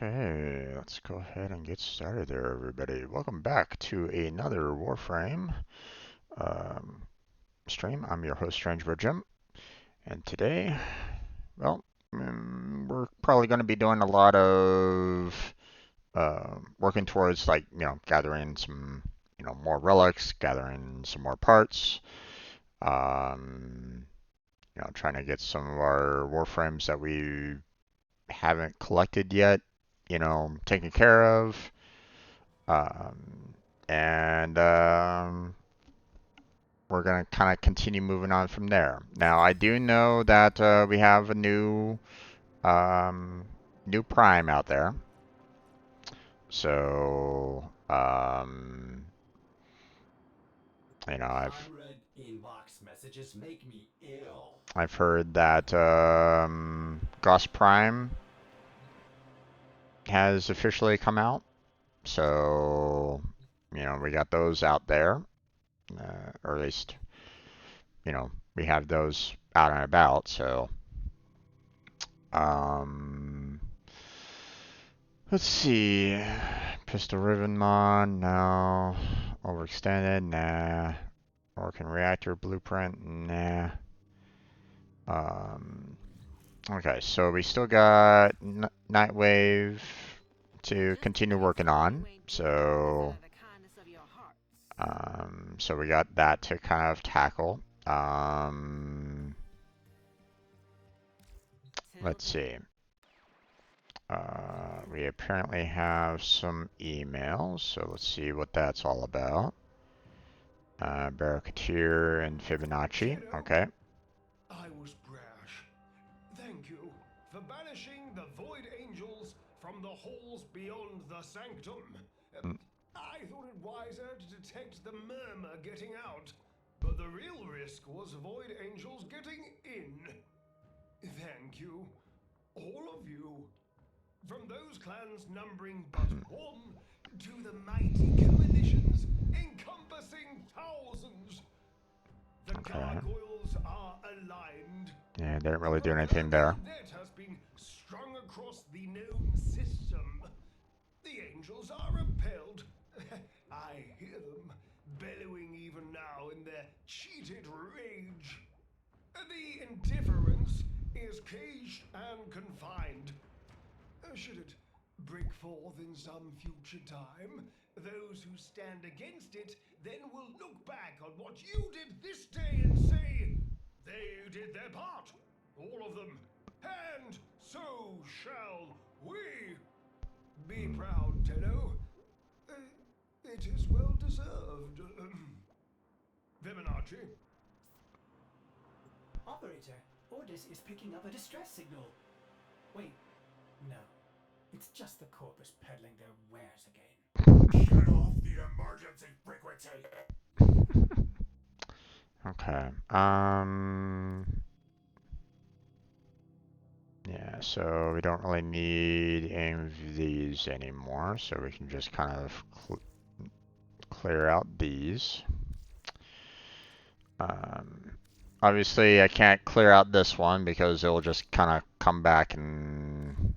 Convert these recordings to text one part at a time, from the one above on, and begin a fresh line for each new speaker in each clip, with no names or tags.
Okay, let's go ahead and get started there, everybody. Welcome back to another Warframe um, stream. I'm your host, Strangebird Jim, and today, well, we're probably going to be doing a lot of working towards, like, gathering some, more relics, gathering some more parts, um, trying to get some of our Warframes that we haven't collected yet, taken care of. Um, and we're going to kind of continue moving on from there. Now, I do know that we have a new Prime out there. So,
Unread inbox messages make me ill.
I've heard that Gauss Prime has officially come out. So, we got those out there, or at least, we have those out and about. So, um, let's see. Pistol Ribbon Mod, no. Overextended, nah. Working Reactor Blueprint, nah. Okay, so we still got Nightwave to continue working on. So we got that to kind of tackle. Let's see. We apparently have some emails, so let's see what that's all about. Barracuteer and Fibonacci, okay.
I was brash. Thank you for banishing the Void Angels from the halls beyond the sanctum. I thought it wiser to detect the murmur getting out, but the real risk was Void Angels getting in. Thank you, all of you. From those clans numbering but one to the mighty coalitions encompassing thousands. The gargoyles are aligned.
Yeah, didn't really do anything there.
Net has been strung across the known system. The angels are repelled. I hear them bellowing even now in their cheated rage. The indifference is caged and confined. Should it break forth in some future time, those who stand against it then will look back on what you did this day and say, they did their part, all of them, and so shall we. Be proud, Tenno. It is well deserved. Fibonacci.
Operator, Ordis is picking up a distress signal. Wait, no. It's just the corpus peddling their wares again.
Shut off the emergency frequency.
Okay. Yeah, so we don't really need any of these anymore, so we can just kind of clear out these. Obviously, I can't clear out this one because it'll just kind of come back and,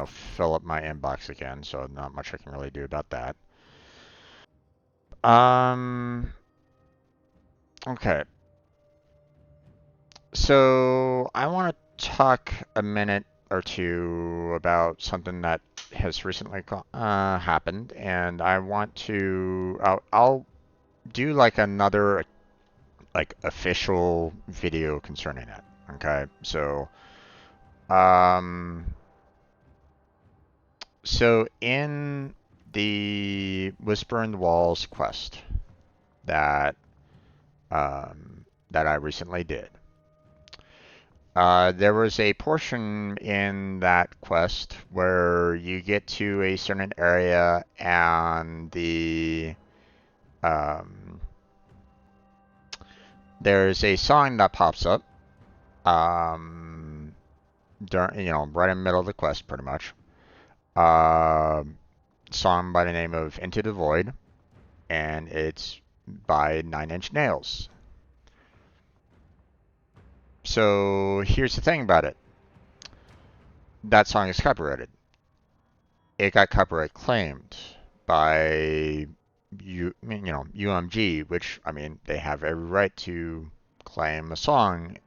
fill up my inbox again, so not much I can really do about that. Okay. So I want to talk a minute or two about something that has recently happened, and I want to. I'll do like another official video concerning it. Okay, um, so in the Whisper in the Walls quest that that I recently did. There was a portion in that quest where you get to a certain area and there's a song that pops up during, right in the middle of the quest, pretty much. Song by the name of Into the Void, and it's by Nine Inch Nails. So here's the thing about it. That song is copyrighted. it got copyright claimed by UMG, which, I mean, they have every right to claim a song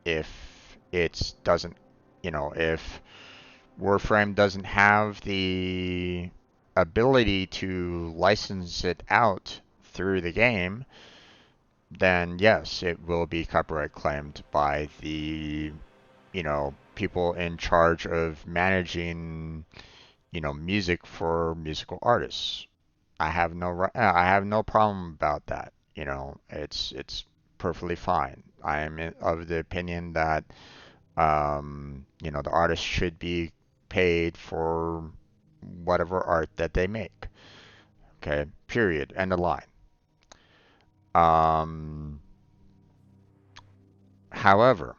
if it doesn't, if Warframe doesn't have the ability to license it out through the game, then yes, it will be copyright claimed by the, people in charge of managing, music for musical artists. I have no problem about that. It's perfectly fine. I am of the opinion that the artist should be paid for whatever art that they make. Okay, period. End of line. Um, However,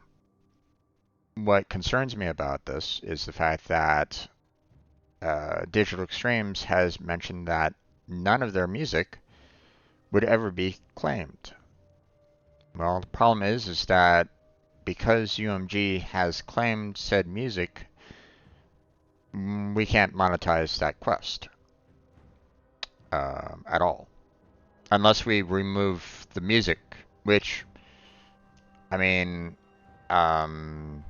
what concerns me about this is the fact that Digital Extremes has mentioned that none of their music would ever be claimed. Well, the problem is that because UMG has claimed said music, we can't monetize that quest at all, unless we remove the music, which, I mean, um,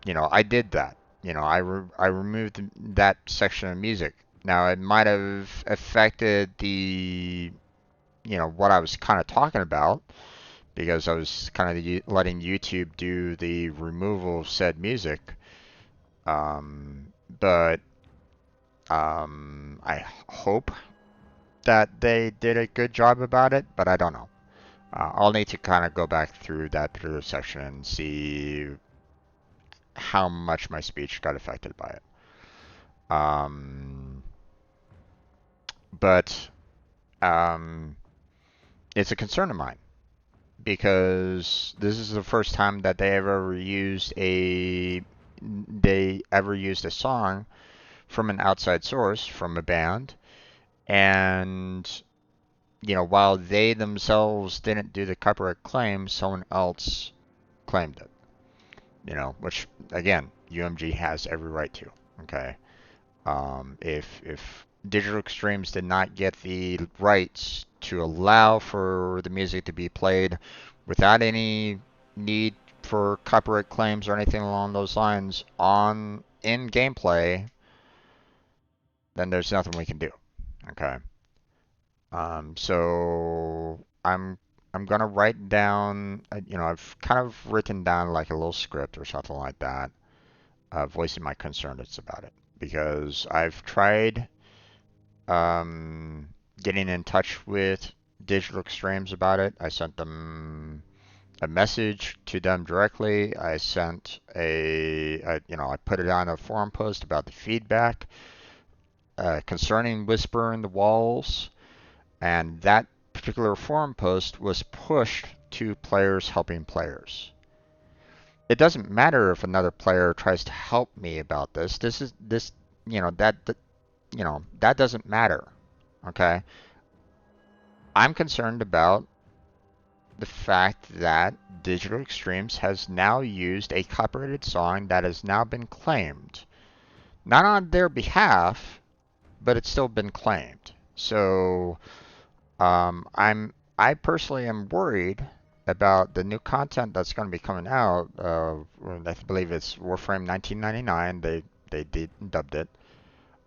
I did that. I removed that section of music. Now, it might have affected the, what I was kind of talking about, because I was kind of letting YouTube do the removal of said music. But I hope that they did a good job about it, but I don't know. I'll need to kind of go back through that particular section and see how much my speech got affected by it. But it's a concern of mine because this is the first time that they ever used a song from an outside source, from a band, and while they themselves didn't do the copyright claim, someone else claimed it. Which again, UMG has every right to. Okay, if Digital Extremes did not get the rights to allow for the music to be played without any need for copyright claims or anything along those lines in gameplay, then there's nothing we can do. Okay. So I'm gonna write down, I've kind of written down like a little script or something like that, voicing my concerns about it because I've tried getting in touch with Digital Extremes about it. I sent them a message to them directly. I sent I put it on a forum post about the feedback concerning Whisper in the Walls. And that particular forum post was pushed to players helping players. It doesn't matter if another player tries to help me about this. That doesn't matter. Okay? I'm concerned about the fact that Digital Extremes has now used a copyrighted song that has now been claimed. Not on their behalf, but it's still been claimed. So I personally am worried about the new content that's going to be coming out. I believe it's Warframe 1999. They dubbed it.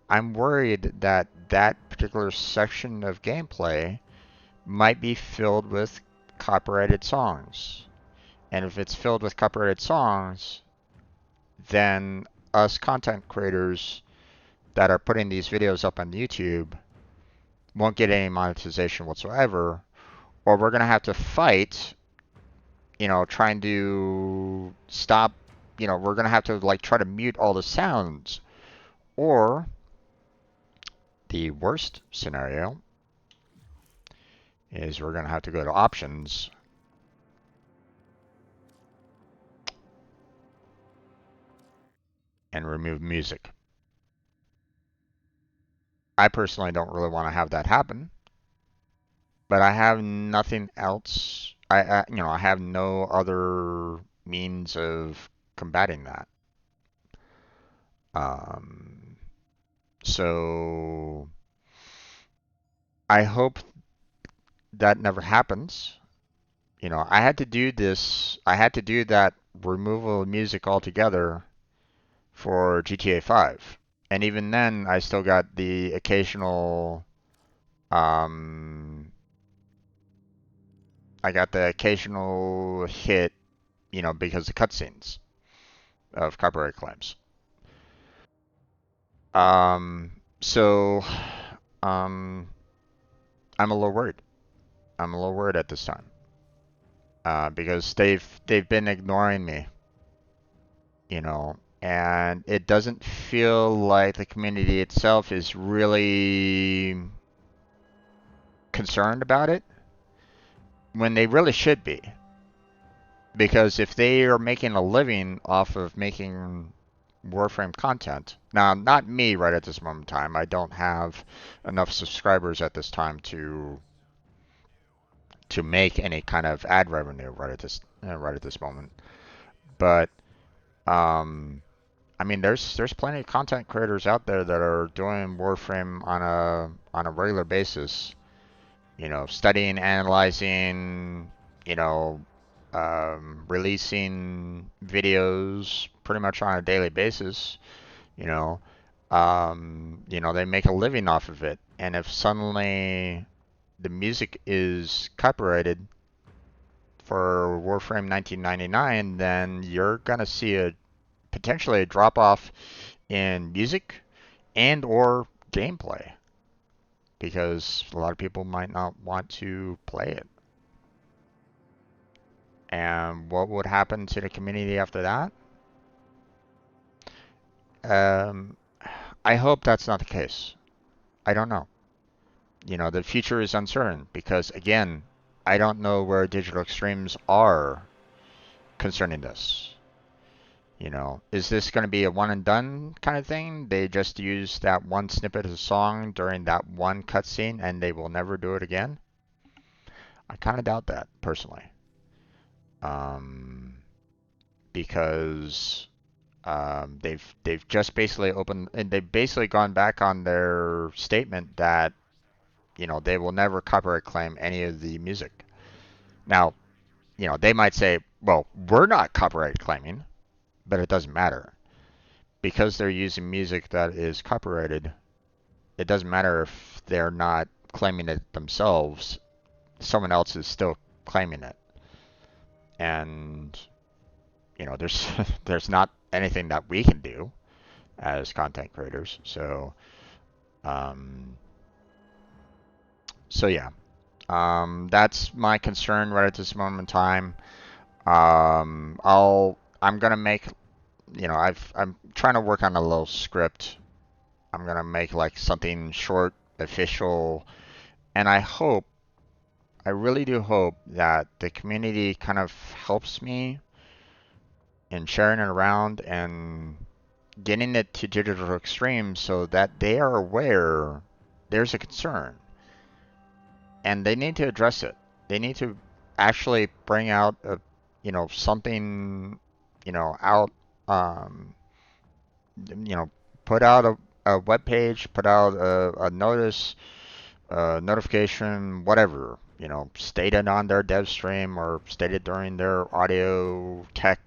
I'm worried that that particular section of gameplay might be filled with copyrighted songs. And if it's filled with copyrighted songs, then us content creators that are putting these videos up on YouTube won't get any monetization whatsoever, or we're going to have to fight, trying to stop, we're going to have to like try to mute all the sounds. Or the worst scenario is we're going to have to go to options and remove music. I personally don't really want to have that happen, but I have nothing else. I have no other means of combating that. So I hope that never happens. I had to do this. I had to do that removal of music altogether for GTA 5. And even then, I still got the occasional, um, I got the occasional hit, because of cutscenes of copyright claims. So, um, I'm a little worried. I'm a little worried at this time, because they've been ignoring me, and it doesn't feel like the community itself is really concerned about it when they really should be. Because if they are making a living off of making Warframe content, now not me right at this moment in time, I don't have enough subscribers at this time to make any kind of ad revenue right at this moment. But I mean, there's plenty of content creators out there that are doing Warframe on a regular basis. Studying, analyzing, releasing videos pretty much on a daily basis. You know, they make a living off of it. And if suddenly the music is copyrighted for Warframe 1999, then you're gonna see potentially a drop off in music and or gameplay because a lot of people might not want to play it. And what would happen to the community after that? Um, I hope that's not the case. I don't know. The future is uncertain because, again, I don't know where Digital Extremes are concerning this. Is this going to be a one and done kind of thing? They just use that one snippet of the song during that one cutscene and they will never do it again? I kind of doubt that, personally. Um, because they've just basically opened and they've basically gone back on their statement that they will never copyright claim any of the music. Now, they might say, well, we're not copyright claiming, but it doesn't matter because they're using music that is copyrighted. It doesn't matter if they're not claiming it themselves. Someone else is still claiming it, and there's there's not anything that we can do as content creators. Um, so yeah, that's my concern right at this moment in time. I'm gonna make, I'm trying to work on a little script. I'm gonna make like something short, official, and I really do hope that the community kind of helps me in sharing it around and getting it to Digital Extremes so that they are aware there's a concern and they need to address it. They need to actually bring out something, out, um, you know, put out a web page, put out a notice, notification, whatever, stated on their dev stream or stated during their audio tech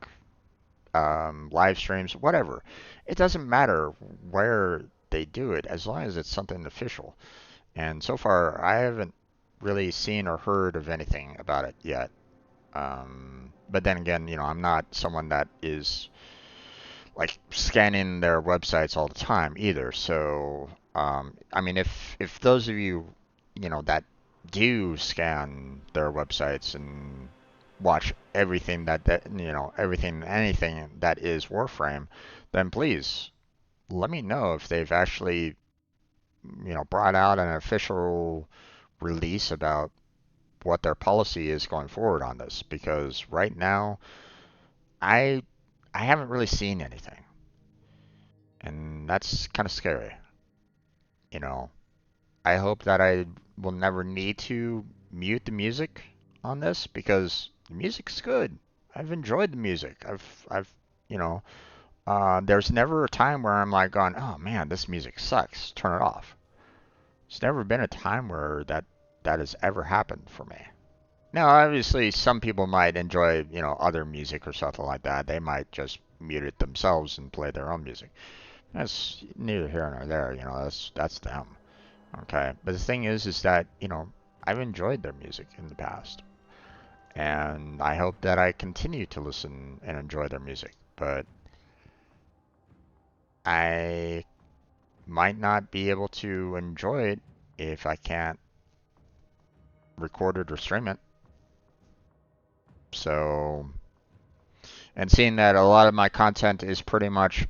live streams, whatever. It doesn't matter where they do it as long as it's something official. And so far, I haven't really seen or heard of anything about it yet. But then again, I'm not someone that is like scanning their websites all the time either. So, I mean, if those of you, that do scan their websites and watch everything everything, anything that is Warframe, then please let me know if they've actually, brought out an official release about what their policy is going forward on this. Because right now, I I haven't really seen anything, and that's kind of scary. You know, I hope that I will never need to mute the music on this because the music's good. I've enjoyed the music. I've you know there's never a time where I'm like going, oh man, this music sucks, turn it off. There's never been a time where that has ever happened for me. Now, obviously, some people might enjoy, other music or something like that. They might just mute it themselves and play their own music. That's neither here nor there. That's them. Okay, but the thing is that I've enjoyed their music in the past, and I hope that I continue to listen and enjoy their music. But I might not be able to enjoy it if I can't record it or stream it. So, and seeing that a lot of my content is pretty much,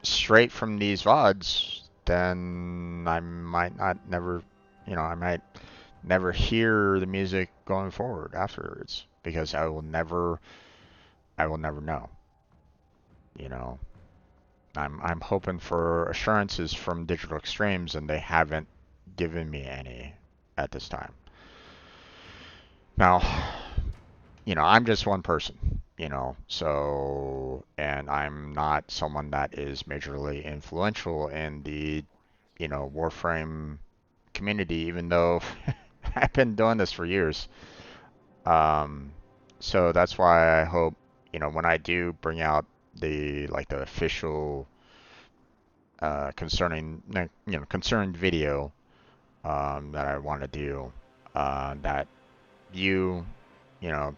straight from these VODs, then I might not never, I might never hear the music going forward afterwards because I will never know. I'm hoping for assurances from Digital Extremes, and they haven't given me any at this time. Now, I'm just one person, so, and I'm not someone that is majorly influential in the, Warframe community, even though I've been doing this for years. So that's why I hope, when I do bring out the official concerned video that I want to do, that you, you know,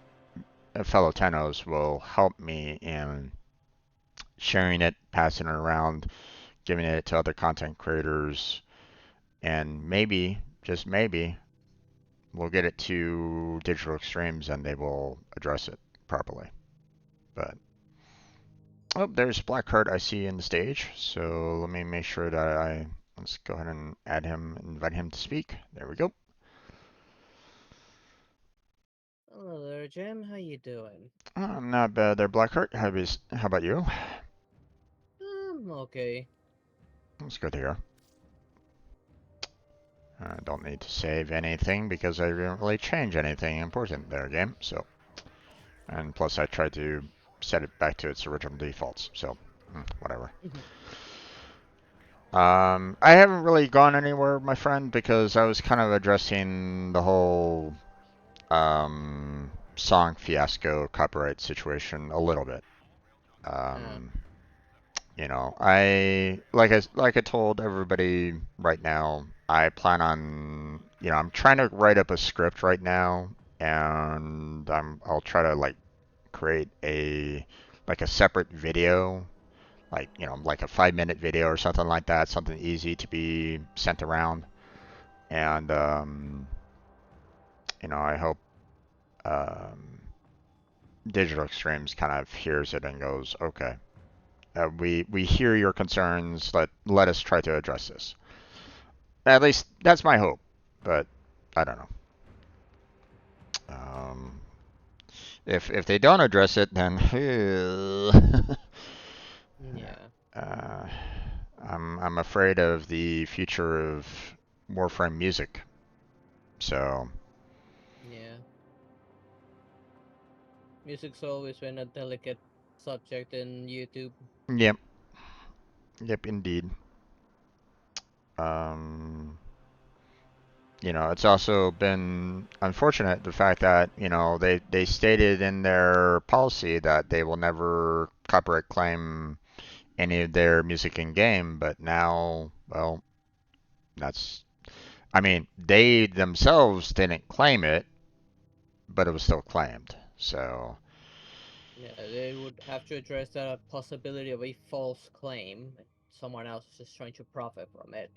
fellow Tenos will help me in sharing it, passing it around, giving it to other content creators, and maybe, just maybe, we'll get it to Digital Extremes and they will address it properly. But oh, there's Blackheart I see in the stage, so let me make sure that let's go ahead and add him, invite him to speak. There we go.
Hello there, Jim. How you doing?
Not bad there, Blackheart. How about you?
Okay.
That's good to hear. I don't need to save anything because I didn't really change anything important there, game. So, and plus I tried to set it back to its original defaults. So, whatever. I haven't really gone anywhere, my friend, because I was kind of addressing the whole song fiasco copyright situation a little bit. Like I told everybody right now, I plan on, I'm trying to write up a script right now, and I'll try to create a separate video, like a 5-minute video or something like that, something easy to be sent around, and I hope Digital Extremes kind of hears it and goes, okay. We hear your concerns. Let us try to address this. At least that's my hope, but I don't know. If they don't address it, then
Yeah.
I'm afraid of the future of Warframe music. So
Yeah. Music's always been a delicate subject in YouTube.
yep, indeed. Um, it's also been unfortunate the fact that, they stated in their policy that they will never copyright claim any of their music in game, but now, well, they themselves didn't claim it, but it was still claimed. So,
Yeah, they would have to address the possibility of a false claim. Someone else is just trying to profit from it.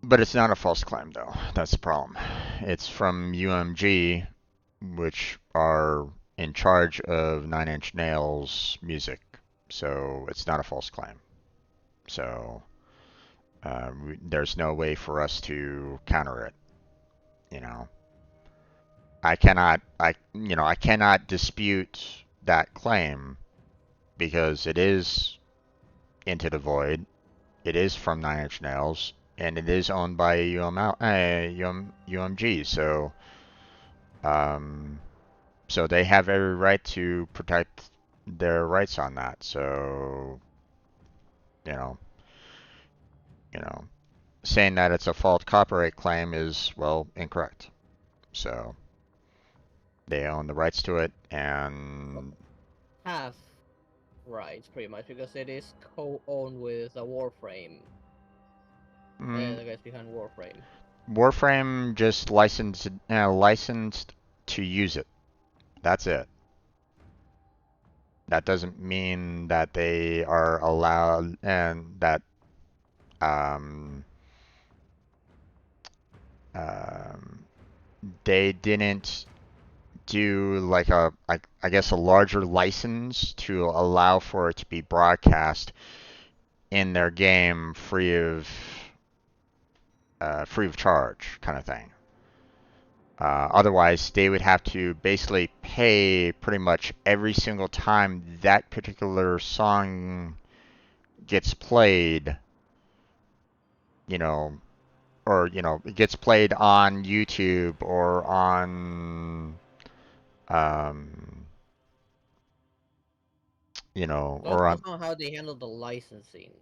but it's not a false claim though. That's the problem. It's from UMG, which are in charge of Nine Inch Nails music. So it's not a false claim. So there's no way for us to counter it. I cannot dispute that claim because it is Into the Void. It is from Nine Inch Nails, and it is owned by UMG. So they have every right to protect their rights on that. So, you know, you know, saying that it's a false copyright claim is, well, incorrect. So they own the rights to it, and
Half rights, pretty much, because it is co-owned with a Warframe. The guys behind Warframe.
Warframe just licensed to use it. That's it. That doesn't mean that they are allowed and that um, um, they didn't do like I guess a larger license to allow for it to be broadcast in their game free of charge kind of thing. Otherwise, they would have to basically pay pretty much every single time that particular song gets played, you know, or, it gets played on YouTube or on, um,
So it
or on,
depends on how they handle the licensing.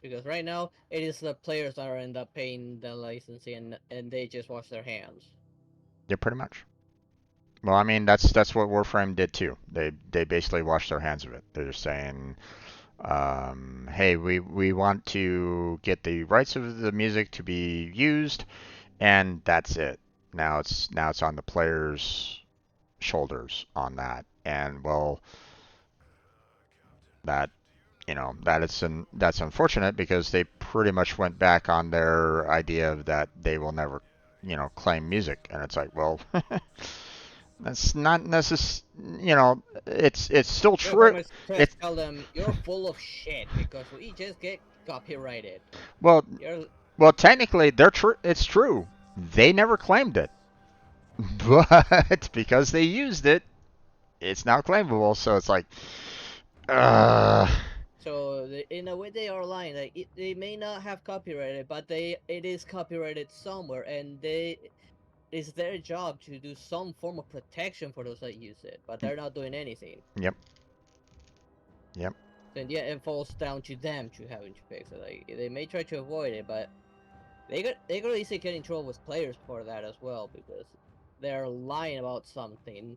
Because right now, it is the players that are end up paying the licensing and they just wash their hands.
yeah, pretty much. Well, I mean, that's what Warframe did too. They basically washed their hands of it. They're saying, hey, we want to get the rights of the music to be used, and that's it. Now it's on the players' shoulders on that, and well, that that's unfortunate because they pretty much went back on their idea of that they will never, claim music, and it's like, well, that's not necessary. It's still
You're pretty
true.
much
It's
just tell them you're full of shit because we just get copyrighted.
well,
You're
well, technically, they're true. It's true. They never claimed it, but because they used it, it's now claimable. So it's like, uh,
so in a way they are lying. Like they may not have copyrighted, but it is copyrighted somewhere, and it's their job to do some form of protection for those that use it, but they're not doing anything.
yep, yep,
Then yeah, it falls down to them to having to fix it. Like they may try to avoid it, but they could easily get in trouble with players for that as well because they're lying about something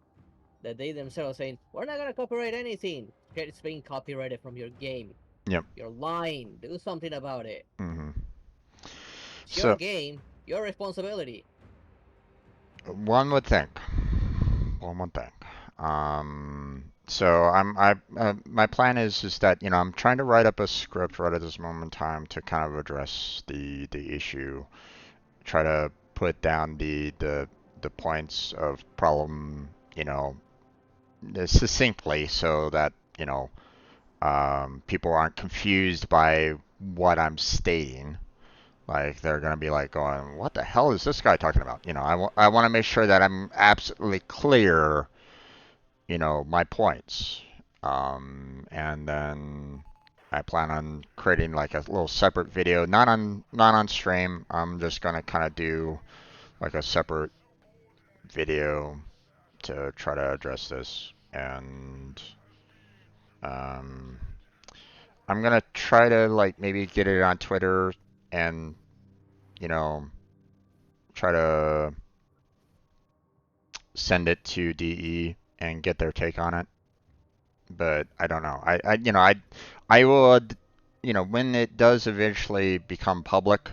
that they themselves are saying we're not gonna copyright anything. It's being copyrighted from your game.
yep.
You're lying. Do something about it.
hmm
It's your
So
game. Your responsibility.
one would think. One would think. So my plan is that I'm trying to write up a script right at this moment in time to kind of address the issue. Try to put down the points of problem, succinctly so that people aren't confused by what I'm stating. Like they're gonna be like going, "What the hell is this guy talking about?" I want to make sure that I'm absolutely clear, my points. And then I plan on creating like a little separate video, not on stream. I'm just gonna kind of do like a separate video to try to address this, and um, I'm gonna try to like maybe get it on Twitter and you know try to send it to DE and get their take on it. But I don't know. I will, when it does eventually become public,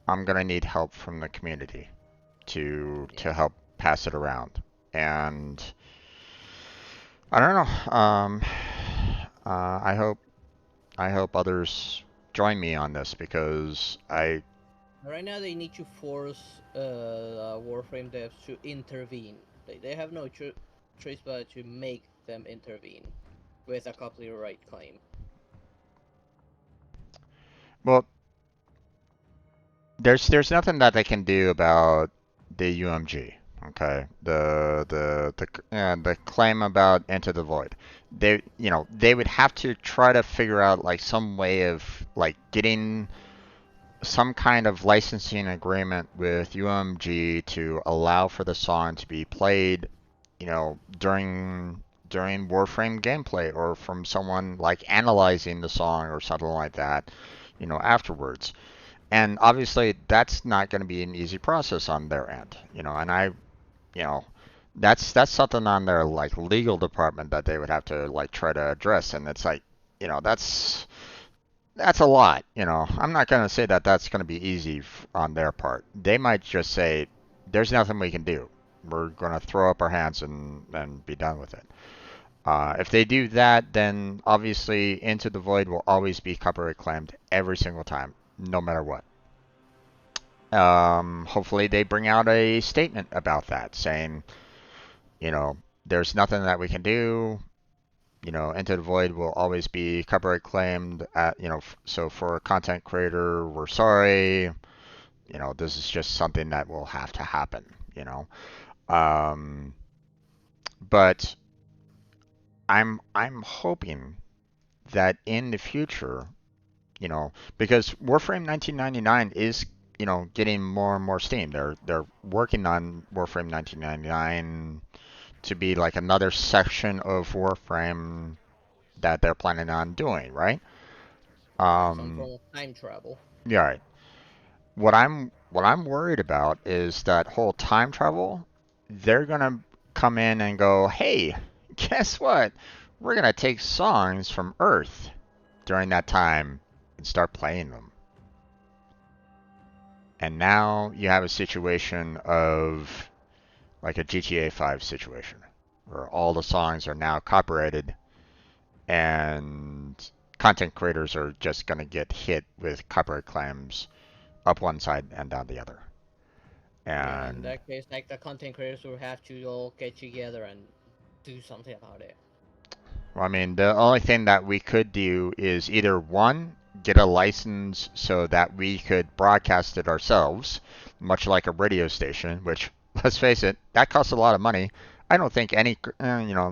I'm gonna need help from the community to help pass it around. And I don't know. I hope others join me on this because
Right now, they need to force Warframe devs to intervene. They have no choice but to make them intervene with a copyright claim.
well, there's nothing that they can do about the UMG. Okay, the claim about Into the Void. They would have to try to figure out like some way of like getting some kind of licensing agreement with UMG to allow for the song to be played, during during Warframe gameplay or from someone like analyzing the song or something like that, afterwards. And obviously that's not going to be an easy process on their end, and you know, that's something on their like legal department that they would have to like try to address, and it's like, that's a lot. I'm not going to say that that's going to be easy on their part. They might just say, there's nothing we can do. We're going to throw up our hands and be done with it. If they do that, then obviously Into the Void will always be copyright claimed every single time, no matter what. Hopefully they bring out a statement about that saying, there's nothing that we can do. Into the Void will always be copyright claimed so for a content creator, we're sorry. This is just something that will have to happen, Um, but I'm hoping that in the future, because Warframe 1999 is, getting more and more steam. They're working on Warframe 1999 to be like another section of Warframe that they're planning on doing, right?
Some form of time travel.
Yeah, right. What I'm worried about is that whole time travel. They're gonna come in and go, hey, guess what? We're gonna take songs from Earth during that time and start playing them. And now you have a situation of like a GTA 5 situation where all the songs are now copyrighted and content creators are just going to get hit with copyright claims up one side and down the other.
Yeah, in
And
that case, like the content creators will have to all get together and do something about it.
well, I mean, the only thing that we could do is either one, get a license so that we could broadcast it ourselves, much like a radio station, which, let's face it, that costs a lot of money. I don't think any,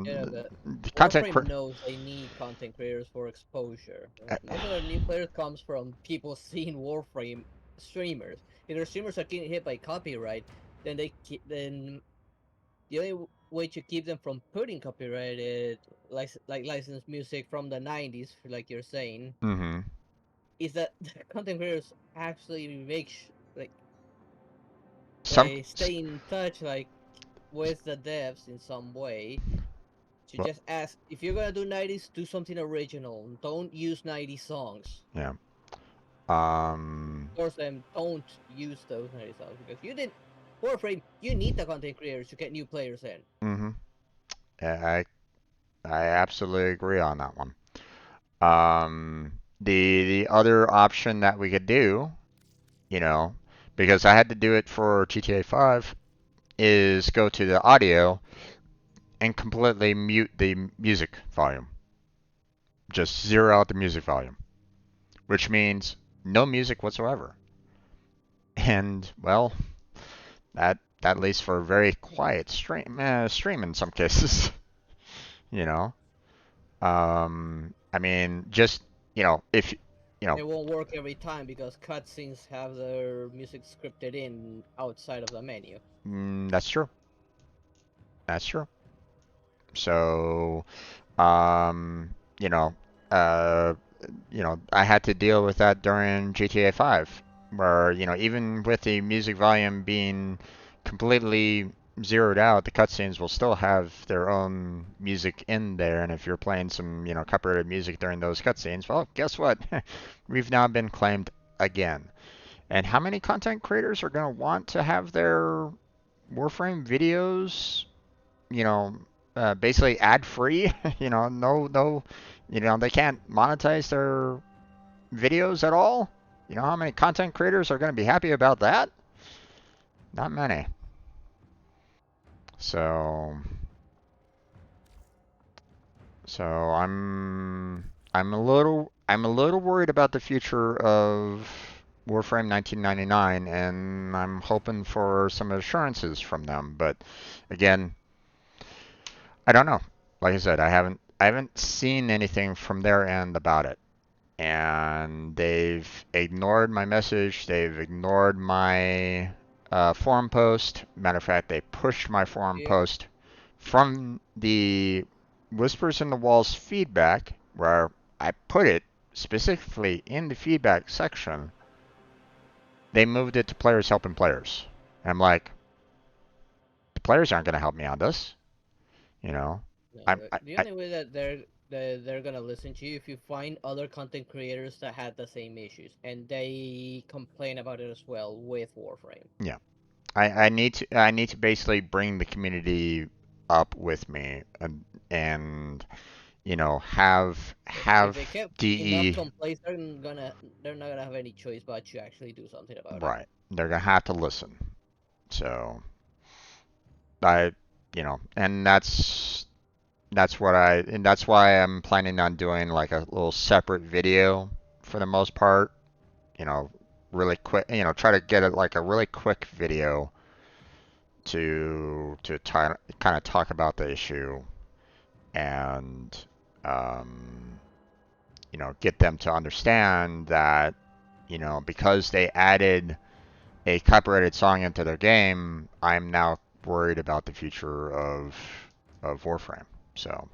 Yeah, but
content.
Warframe knows they need content creators for exposure. Most of their new players comes from people seeing Warframe streamers. If their streamers are getting hit by copyright, then then the only way to keep them from putting copyrighted like licensed music from the 90s, like you're saying,
Mm-hmm.
is that the content creators actually like
Some.
they stay in touch like with the devs in some way to
Well,
just ask if you're gonna do 90s, do something original. Don't use 90s songs.
yeah.
Force them, don't use those 90s songs because you didn't. Warframe, you need the content creators to get new players in.
Mm-hmm. I absolutely agree on that one. The other option that we could do, you know, because I had to do it for GTA 5, is go to the audio and completely mute the music volume. Just zero out the music volume, which means no music whatsoever. And well, that leads for a very quiet stream in some cases. you know. I mean, just if
It won't work every time because cutscenes have their music scripted in outside of the menu.
that's true. That's true. So, um, you know, uh, I had to deal with that during GTA 5, where even with the music volume being completely zeroed out, the cutscenes will still have their own music in there, and if you're playing some copyrighted music during those cutscenes, well, guess what? We've now been claimed again. And how many content creators are going to want to have their Warframe videos, you know, basically ad free? No, they can't monetize their videos at all. You know how many content creators are going to be happy about that? Not many. So, I'm a little worried about the future of Warframe 1999, and I'm hoping for some assurances from them. But again, I don't know. Like I said, I haven't seen anything from their end about it. And they've ignored my message. They've ignored my forum post. Matter of fact, they pushed my forum
Yeah.
post from the Whispers in the Walls feedback, where I put it specifically in the feedback section, they moved it to players helping players. And I'm like, the players aren't going to help me on this. You know,
No,
I,
the only way that they're gonna listen to you if you find other content creators that had the same issues and they complain about it as well with Warframe.
yeah, I need to basically bring the community up with me and you know
If
have
they kept enough
DE
complaints, they're not gonna have any choice but to actually do something about it.
right. They're gonna have to listen. So I, you know, and that's what and that's why I'm planning on doing like a little separate video for the most part. You know, really quick. You know, try to get it like a really quick video to kind of talk about the issue and um, you know get them to understand that you know because they added a copyrighted song into their game, I'm now worried about the future of Warframe. So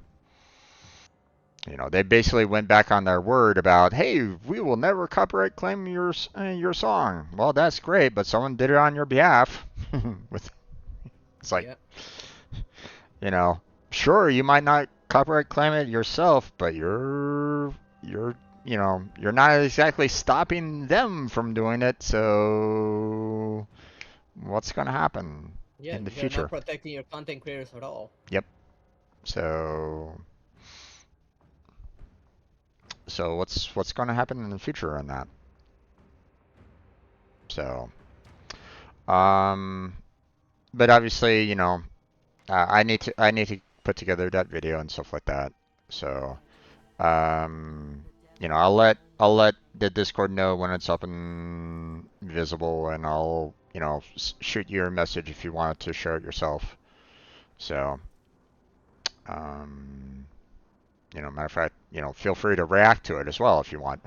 you know they basically went back on their word about hey we will never copyright claim your song. Well that's great, but someone did it on your behalf. With it's like
Yeah,
you know, sure, you might not copyright claim it yourself, but you're you know, you're not exactly stopping them from doing it, so what's going to happen
yeah,
in the
you're not
future?
protecting your content creators at all.
Yep. So what's going to happen in the future on that? So um but obviously, you know, I need to put together that video and stuff like that. So you know, I'll let the Discord know when it's up and visible, and I'll you know shoot you a message if you wanted to share it yourself. So, um, you know, matter of fact, you know, feel free to react to it as well if you want.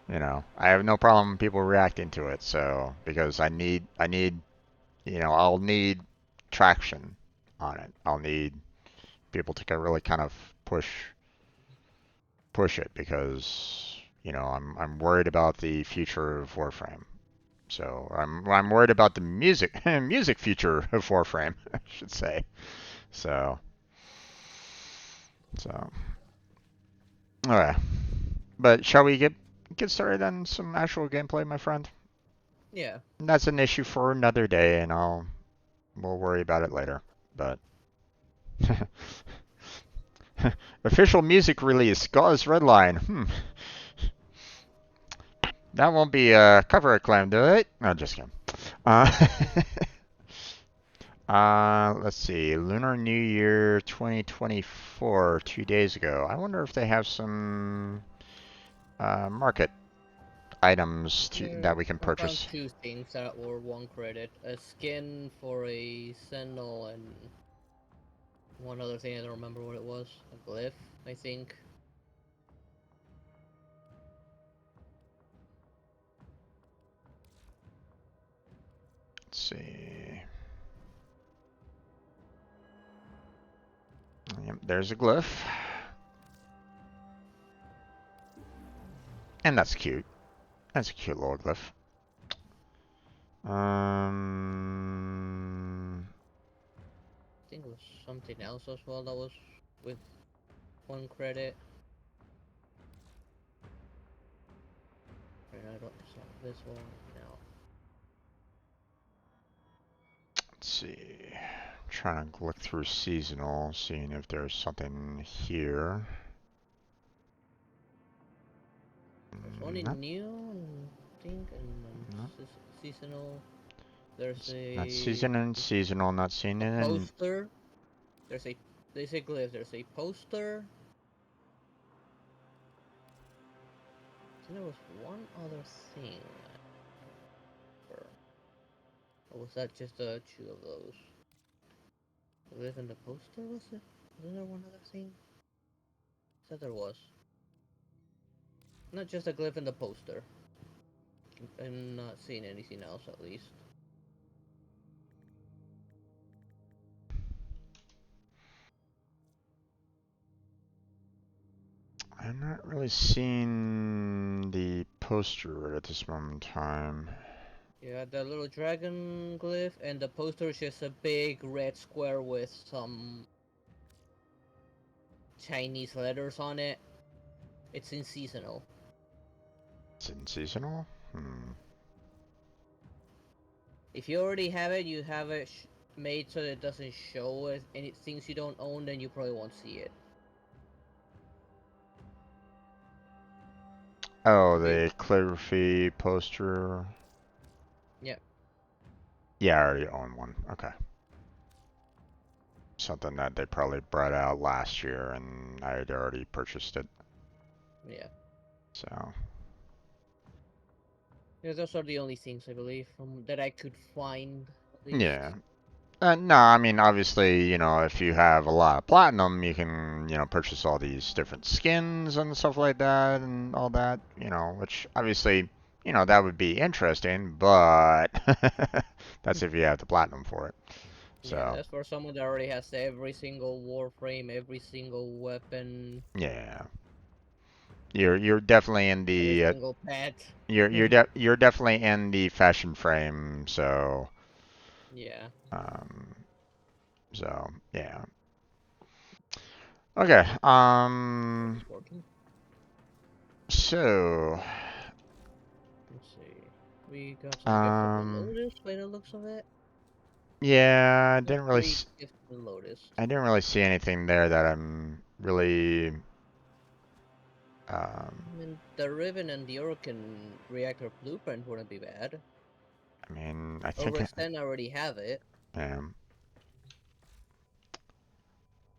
You know, I have no problem people reacting to it. So because I need, you know, I'll need traction on it. I'll need people to really kind of push push it because you know I'm worried about the future of Warframe. So I'm worried about the music future of Warframe, I should say. So so all right. But shall we get started on some actual gameplay, my friend?
Yeah,
And that's an issue for another day, and we'll worry about it later. But official music release, Gauze Redline. That won't be a cover acclaim, do it? No, just kidding. Uh, let's see. Lunar New Year 2024, 2 days ago. I wonder if they have some market items that we can
I found
purchase.
two things that were one credit: a skin for a sentinel and one other thing I don't remember what it was. A glyph, I think.
Let's see. Yep, there's a glyph. And that's cute. That's a cute little glyph.
I think it was something else as well that was with one credit. I don't. It's not this one. No.
Let's see. Trying to look through seasonal, seeing if there's something here.
There's only
Nope,
new, I think, and
nope.
seasonal. There's
Not
a
seasonal, not seeing it in.
poster. There's a glyph. There's a poster. Then there was one other thing. Or was that just two of those? The glyph and the poster, was it? Wasn't there one other thing? Said there was. Not just a glyph and the poster. I'm not seeing anything else at least.
I'm not really seeing the poster at this moment in time.
Yeah, the little dragon glyph, and the poster is just a big red square with some Chinese letters on it. It's in seasonal.
It's in seasonal?
If you already have it, you have it made so that it doesn't show as any things you don't own, then you probably won't see it.
Oh, the calligraphy poster.
Yeah.
Yeah, I already own one. Okay. Something that they probably brought out last year and I had already purchased it.
Yeah.
So.
Yeah, those are the only things I believe that I could find at least.
Yeah. No, I mean, obviously, if you have a lot of platinum, you can, purchase all these different skins and stuff like that and all that, which obviously, that would be interesting, but that's if you have the platinum for it.
Yeah,
So,
that's for someone that already has every single Warframe, every single weapon,
yeah. You're definitely in
every
the
single pet.
you're definitely in the fashion frame, so
Yeah.
um yeah. Okay.
It's working.
So
Let's see. We got some gift from the
um
Lotus by the looks of it.
yeah,
Got 3 gifts from the Lotus.
I didn't really see anything there that I'm really um
I mean, the Riven and the Orokin reactor blueprint wouldn't be bad.
I mean, I think
Overextend already have it.
um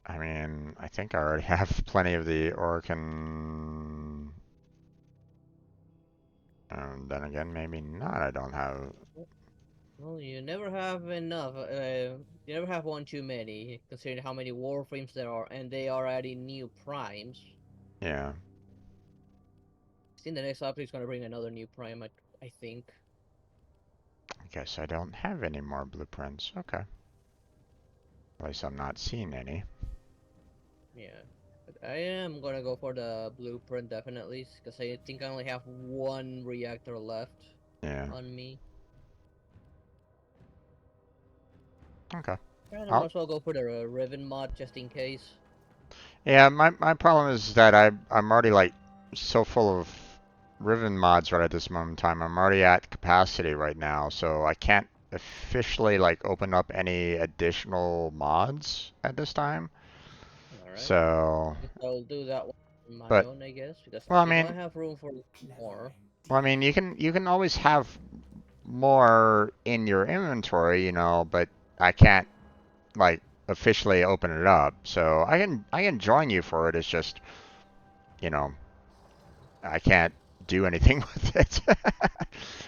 I think I already have plenty of the Orcan. Then again, maybe not. I don't have.
Well, you never have enough. You never have one too many, considering how many Warframes there are, and they are adding new primes.
Yeah.
I think the next update is gonna bring another new prime. I think.
I guess I don't have any more blueprints. Okay. At least I'm not seeing any.
Yeah, but I am gonna go for the blueprint definitely, because I think I only have one reactor left
Yeah.
on me.
Okay.
And I might
I'll,
as well go for the Riven mod just in case.
yeah, my problem is that I'm already like so full of Riven mods right at this moment in time. I'm already at capacity right now, so I can't officially like open up any additional mods at this time.
Alright.
So,
I'll do that one on my
but
own, I guess, because
well, I
you know I
mean,
have room for
Clever
more.
you can always have more in your inventory, but I can't like officially open it up. So I can join you for it. It's just, you know, I can't do anything with it.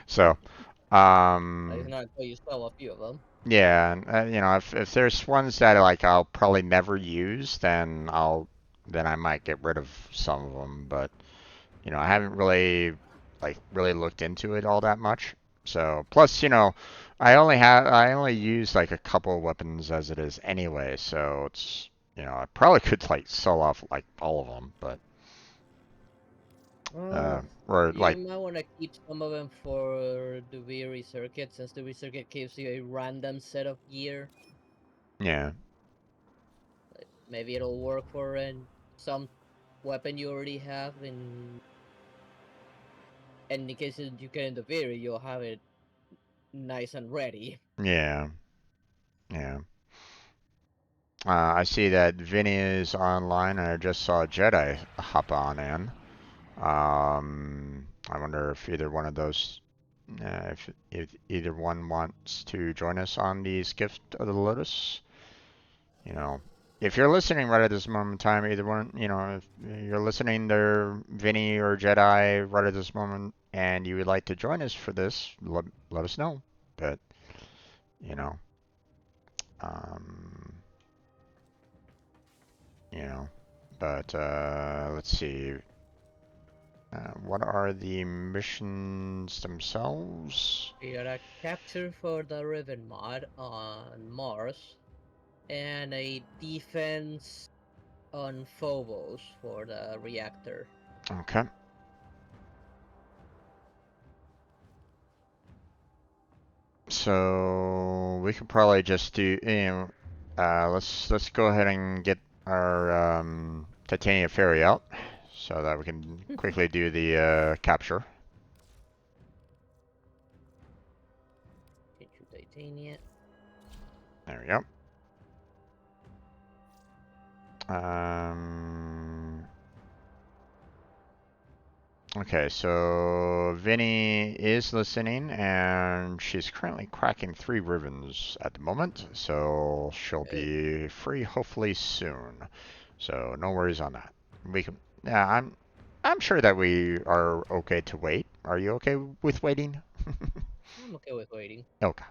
So,
It's not until you sell a few of them.
yeah, and, if there's ones that like I'll probably never use, then I might get rid of some of them, but I haven't really looked into it all that much. So plus, I only use like a couple of weapons as it is anyway, so it's I probably could like sell off like all of them, but
Well,
or
you
like
might want to keep some of them for the weary circuit, since the weary circuit gives you a random set of gear.
yeah,
Maybe it'll work for some weapon you already have, and in case you get in the weary, you'll have it nice and ready.
yeah, yeah. I see that Vinny is online, and I just saw Jedi hop on in. I wonder if either one of those, if either one wants to join us on these Gift of the Lotus. You know, if you're listening right at this moment in time, either one, if you're listening to Vinny or Jedi right at this moment, and you would like to join us for this, let us know. But you know, um, you know, but let's see. What are the missions themselves?
We got a capture for the Riven mod on Mars, and a defense on Phobos for the reactor.
Okay. So we could probably just do, let's go ahead and get our titanium ferry out so that we can quickly do the capture.
Get you titanium.
There we go. Okay, so Vinny is listening, and she's currently cracking 3 ribbons at the moment, so she'll be free hopefully soon. So no worries on that. We can, yeah, I'm sure that we are okay to wait. Are you okay with waiting?
I'm okay with waiting.
Okay.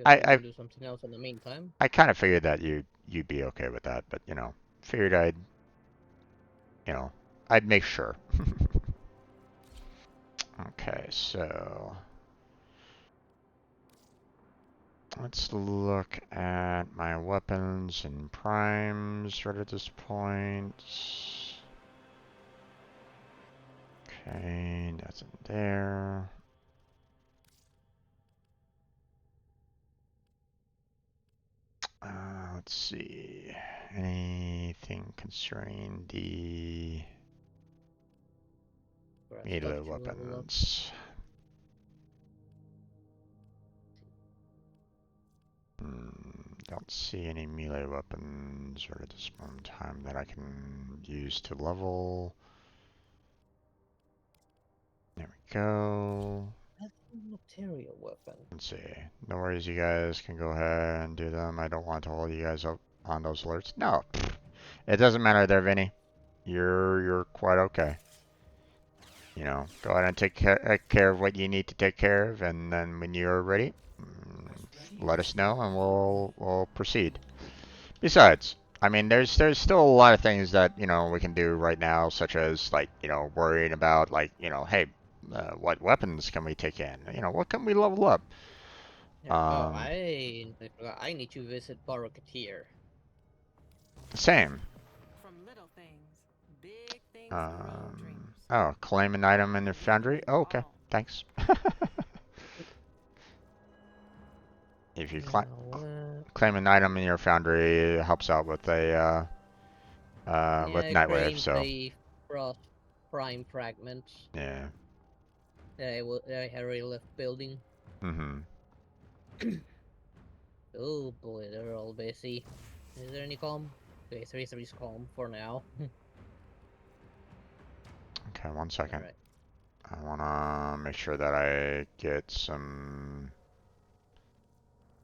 I guess we
I
can do something else in the meantime.
I kind of figured that you'd be okay with that, but figured you know, I'd make sure. Okay, so let's look at my weapons and primes right at this point. Okay, that's in there. Let's see. Anything concerning the melee weapons? Don't see any melee weapons right at this moment in time that I can use to level. There we go.
That's a material weapon.
Let's see. No worries, you guys can go ahead and do them. I don't want to hold you guys up on those alerts. No, it doesn't matter there, Vinny. You're quite okay. Go ahead and take care of what you need to take care of, and then when you're ready, let us know, and we'll proceed. Besides, I mean, there's still a lot of things that we can do right now, such as like worrying about like hey, what weapons can we take in? What can we level up?
Yeah. Oh, I forgot. I need to visit Barrocketeer.
Same.
From little things, big things for real dreamers.
Oh, claim an item in the
We can
foundry.
do
Oh, okay.
all.
Thanks. If you claim an item in your foundry, it helps out with a with
Yeah,
Nightwave.
claims
So
a frost prime fragment.
yeah.
I already left building.
Mhm.
Oh boy, they're all busy. Is there any calm? Okay, 3 is calm for now.
Okay, 1 second.
Alright.
I wanna make sure that I get some.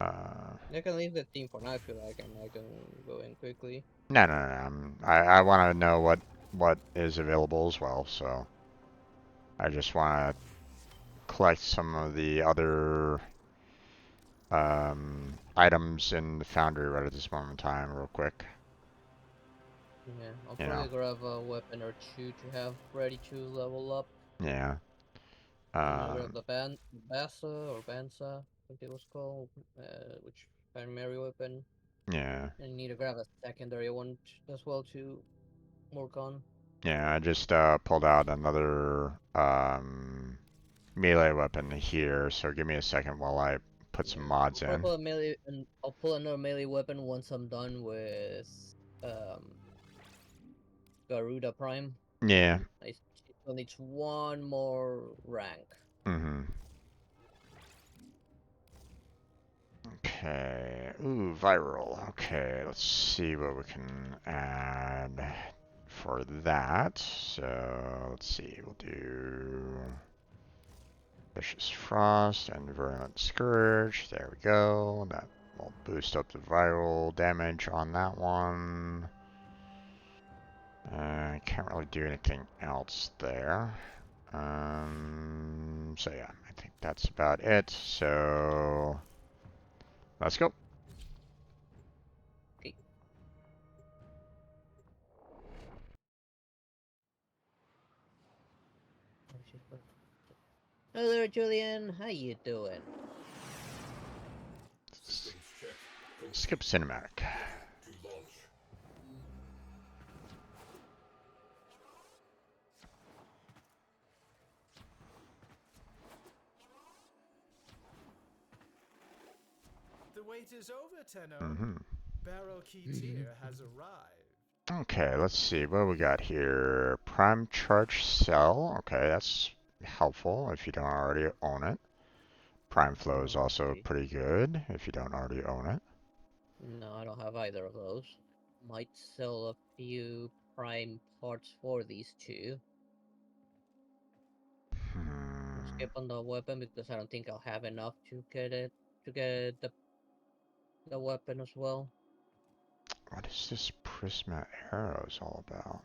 I can leave the team for now if you like, and I can go in quickly.
No, no, no. I want to know what is available as well. So I just want to collect some of the other items in the foundry right at this moment in time, real quick.
Yeah, I'll probably grab a weapon or two to have ready to level up.
Yeah.
And I'll grab the Bassa or Bansa, I think it was called, which primary weapon.
Yeah.
And you need to grab a secondary one as well to work on.
Yeah, I just pulled out another melee weapon here, so give me a second while I put some mods
I'll
in.
pull a melee, and I'll pull another melee weapon once I'm done with Garuda Prime.
Yeah.
I still need one more rank.
Mm-hmm. Okay. Ooh, viral. Okay, let's see what we can add for that. So let's see, we'll do Vicious Frost and Virulent Scourge. There we go. That will boost up the viral damage on that one. Can't really do anything else there. So yeah, I think that's about it. So let's go.
Okay. Hello, Julian. How you doing?
Skip cinematic.
The wait is over, Tenno.
Mm-hmm.
Barrel Key Tier has arrived.
Okay, let's see what we got here. Prime Charge Cell. Okay, that's helpful if you don't already own it. Prime Flow is also
Okay.
pretty good if you don't already own it.
No, I don't have either of those. Might sell a few prime parts for these two. We'll skip on the weapon because I don't think I'll have enough to get the weapon as well.
What is this Prisma Arrows all about?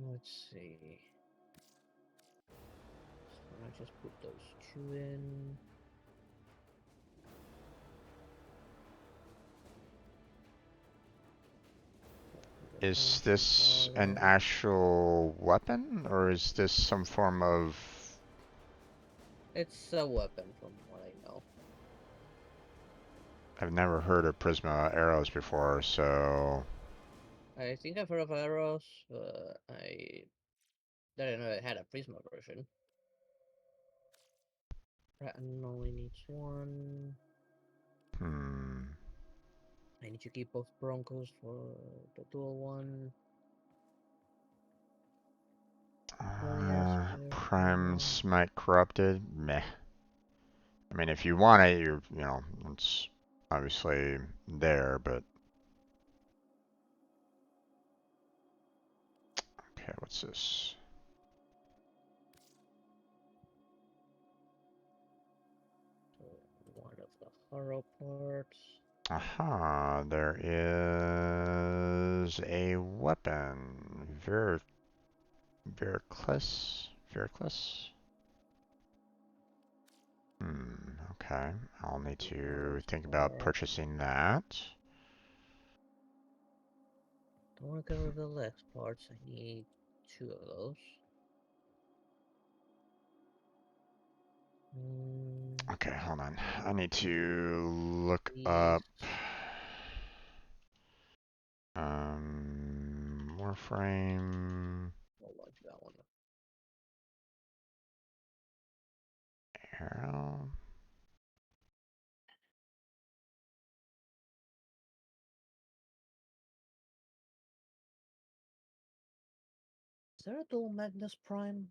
Let's see. So I just put those two in.
Is this an actual weapon, or is this some form of...
It's a weapon from what I know.
I've never heard of Prisma Arrows before, so...
I think I've heard of arrows, but I didn't know it had a Prisma version. Rattan only needs one. I need to keep both Broncos for the dual one.
Prime Smite Corrupted? Meh. I mean, if you want it, you know, it's obviously there, but... Okay, what's this?
One of the horror parts.
Aha, there is a weapon. Veraclus? Veraclus? Okay. I'll need to think about purchasing that.
Don't want to get rid of the left parts. I need two of those.
Okay, hold on. I need to look
These.
up Warframe
Hold on to that one.
Arrow.
Is there a dual Magnus Prime?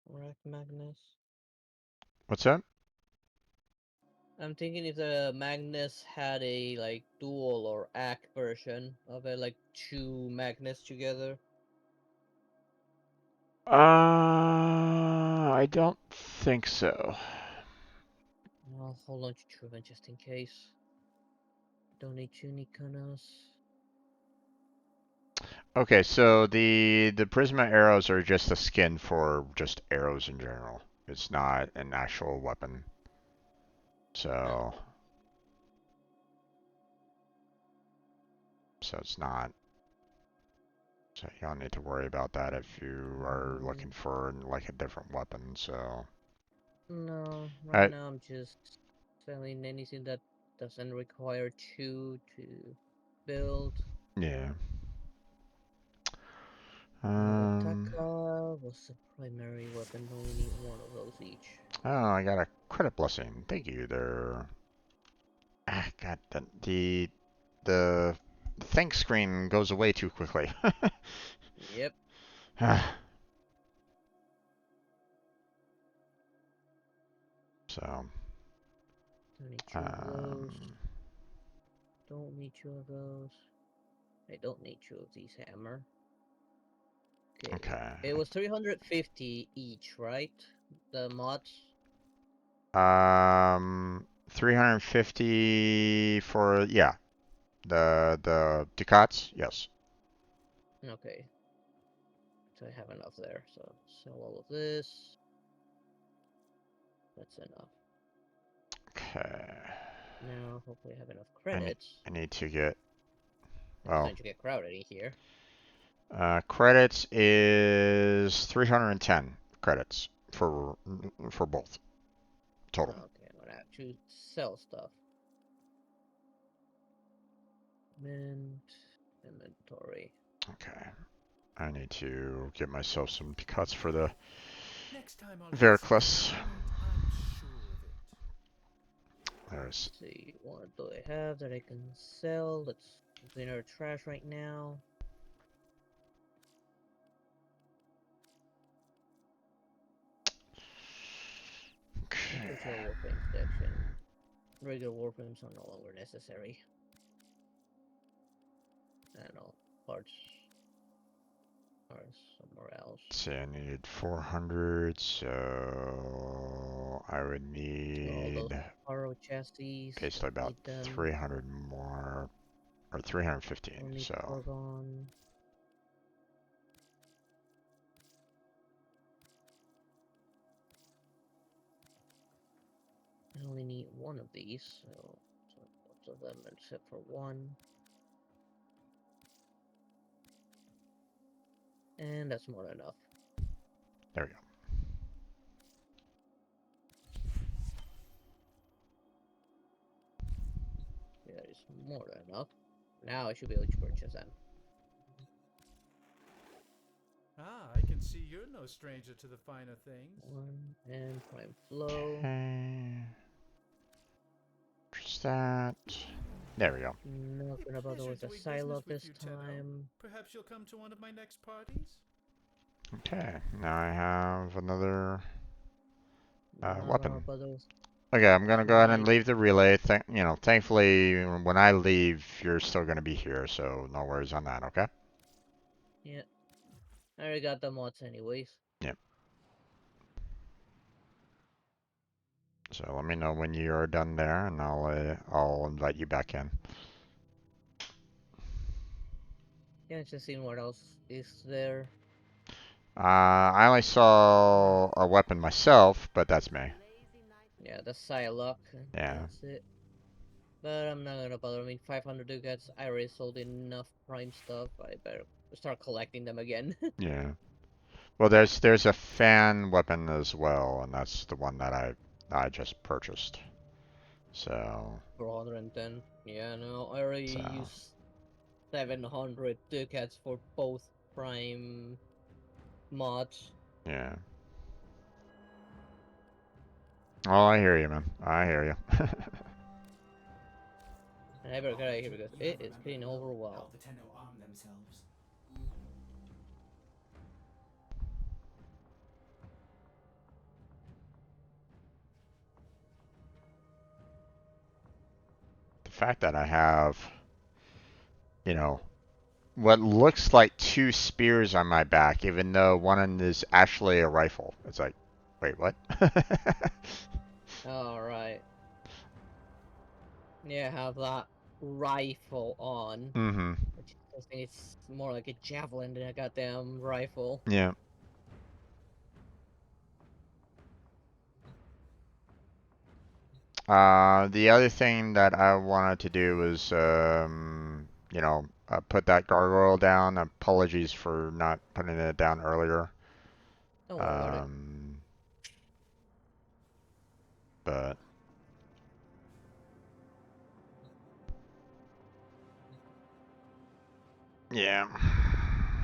Rack Magnus?
What's that?
I'm thinking if the Magnus had a like dual or ACK version of it, like two Magnus together.
I don't think so.
I'll hold on to Truman just in case. Don't need two Nikonos.
Okay, so the Prisma arrows are just a skin for just arrows in general. It's not an actual weapon. So it's not. So you don't need to worry about that if you are looking for like a different weapon. So
No, right
I
now I'm just selling anything that doesn't require two to build.
yeah.
Nagataka was the primary weapon, but we need one of those each.
Oh, I got a credit blessing. Thank you there. Ah, God, the thanks screen goes away too quickly.
Yep.
So,
Don't need two of those. Don't need two of those. I don't need two of these hammer.
okay.
It was 350 each, right? The mods?
350 for, yeah, the Ducats, yes.
Okay. So I have enough there, so sell all of this. That's enough.
Okay.
Now, hopefully I have enough
I
credits.
need to get,
It's
well,
starting to get crowded in here.
credits is 310 credits for both total.
Okay, I'm gonna have to sell stuff. Mint, inventory.
Okay. I need to get myself some cuts for the
Next time I'll
Veracruz.
I'm sure of it.
There's
Let's see, what do I have that I can sell? Let's clean our trash right now. Virtual Warframe section. Regular Warframes are no longer necessary. I don't know, parts are somewhere else.
see, I need 400, so I would
All those
need
Arrow chassis.
basically about
Need them.
300 more, or 315.
Only
So
Gorgon. I only need one of these, so lots of them except for one. And that's more than enough.
there we go.
Yeah, it's more than enough. Now I should be able to purchase them.
Ah, I can see you're no stranger to the finer things.
One and Prime Flow.
Okay. Just that. There we go.
Not gonna bother
Pleasure
with the
doing business
Psylocke
with
this
you, Tenno.
time.
Perhaps you'll come to one of my next parties?
Okay, now I have another
Not
weapon.
gonna bother with
Okay, I'm gonna go ahead and
Smite.
leave the relay. Thankfully, when I leave, you're still gonna be here, so no worries on that. Okay?
Yeah. I already got the mods anyways.
Yep. So let me know when you're done there, and I'll invite you back in.
Yeah, just seeing what else is there.
I only saw a weapon myself, but that's me.
Yeah, the Psylocke.
Yeah.
That's it. But I'm not gonna bother. I mean, 500 ducats. I already sold enough Prime stuff. I better start collecting them again.
Yeah. Well, there's a fan weapon as well, and that's the one that I just purchased. So
410. Yeah, no, I already
so
used 700 ducats for both Prime mods.
yeah. Oh, I hear you, man. I hear you.
And I better get out of here because
You
it
have
is
remembered
getting
how
overwhelmed.
the Tenno arm themselves.
The fact that I have, you know, what looks like two spears on my back, even though one is actually a rifle. It's like, wait, what?
Alright. Yeah, have that rifle on.
Mm-hmm.
Which I think it's more like a javelin than a goddamn rifle.
Yeah. The other thing that I wanted to do was, put that gargoyle down. Apologies for not putting it down earlier.
Don't worry about it.
But yeah.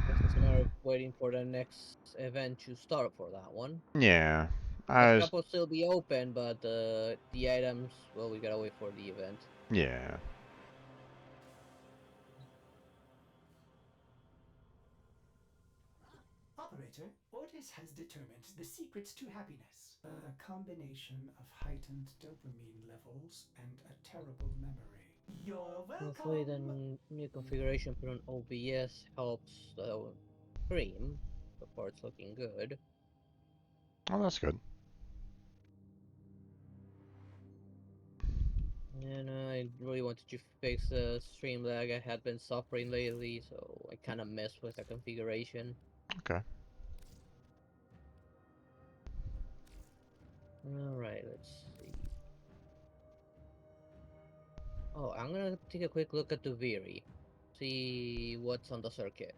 It's just a matter of waiting for the next event to start for that one.
Yeah.
The
I was,
shop will still be open, but the items, well, we gotta wait for the event.
yeah.
Operator, Ordis has determined the secrets to happiness. A combination of heightened dopamine levels and a terrible memory. You're
Hopefully the
welcome.
new configuration put on OBS helps the stream. So far it's looking good.
Oh, that's good.
And I really wanted to fix the stream lag I had been suffering lately, so I kinda messed with the configuration.
Okay.
Alright, let's see. Oh, I'm gonna take a quick look at the Viri. See what's on the circuit.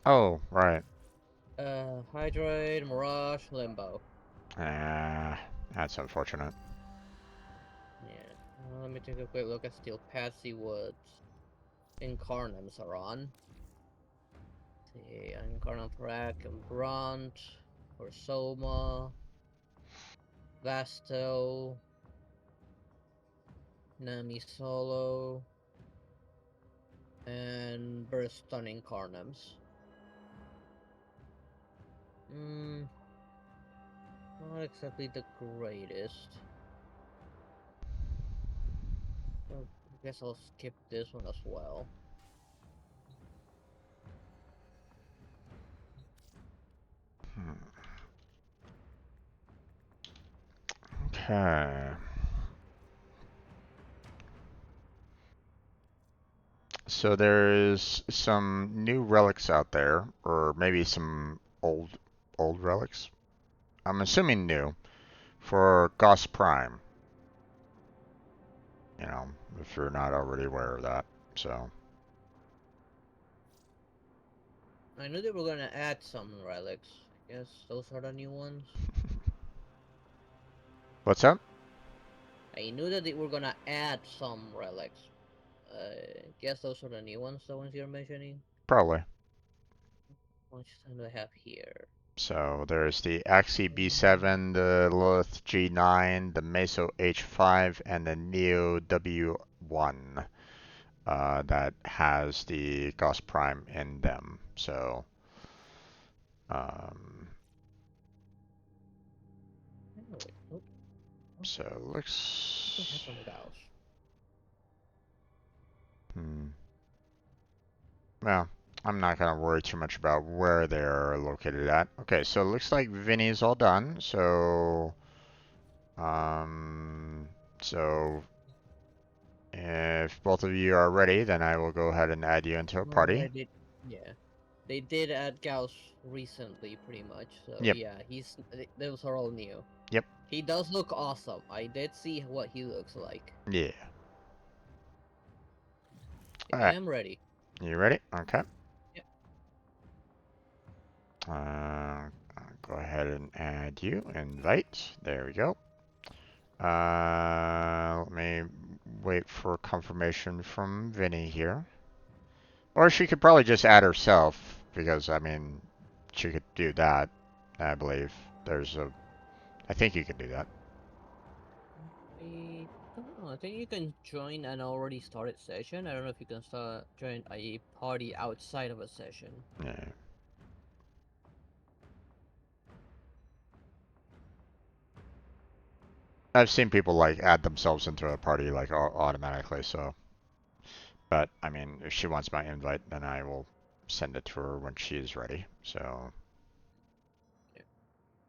Oh, right.
Hydroid, Mirage, Limbo.
Ah, that's unfortunate.
Yeah. Let me take a quick look at Steel Path, see what Incarnums are on. see, Incarnate Rack and Brunt, or Soma, Vasto, Nami Solo, and Burst Stunning Carnums. Not exactly the greatest. So I guess I'll skip this one as well.
Okay. So there's some new relics out there, or maybe some old relics. I'm assuming new for Gauss Prime. You know, if you're not already aware of that. So
I knew they were gonna add some relics. I guess those are the new ones.
what's up?
I knew that they were gonna add some relics. Guess those are the new ones, the ones you're mentioning?
Probably.
How much time do I have here?
So there's the Axie B7, the Lilith G9, the Meso H5, and the Neo W1 that has the Gauss Prime in them. So,
Oh, wait. Oh,
so
I think it has
looks.
some Gauss.
Well, I'm not gonna worry too much about where they're located at. Okay, so it looks like Vinny's all done. Um, so if both of you are ready, then I will go ahead and add you into a
They
party.
did, yeah. They did add Gauss recently, pretty much. So
Yep,
yeah, those are all new.
yep,
He does look awesome. I did see what he looks like.
yeah. All
I
right,
am ready.
you ready? Okay.
Yep.
I'll go ahead and add you. Invite. There we go. Let me wait for confirmation from Vinny here. Or she could probably just add herself, because, I mean, she could do that, I believe. I think you can do that.
I don't know. I think you can join an already started session. I don't know if you can join a party outside of a session.
Yeah. I've seen people, like, add themselves into a party, like, automatically, so. But, I mean, if she wants my invite, then I will send it to her when she is ready, so.
Yeah.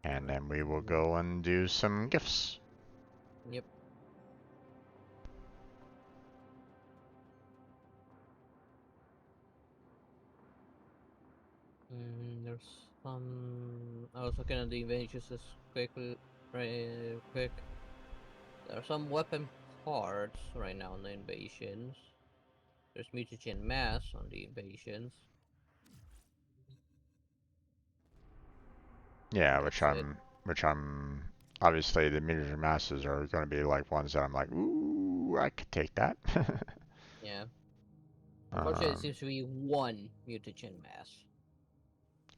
And then we will go and do some gifts.
Yep. There's some. I was looking at the inventions as quickly, right, quick. There are some weapon parts right now on the invasions. There's mutagen mass on the invasions.
Yeah,
That's it.
which I'm, obviously the miniature masses are going to be like ones that I'm like, ooh, I could take that.
Yeah. Unfortunately, it
um,
seems to be one mutagen mass.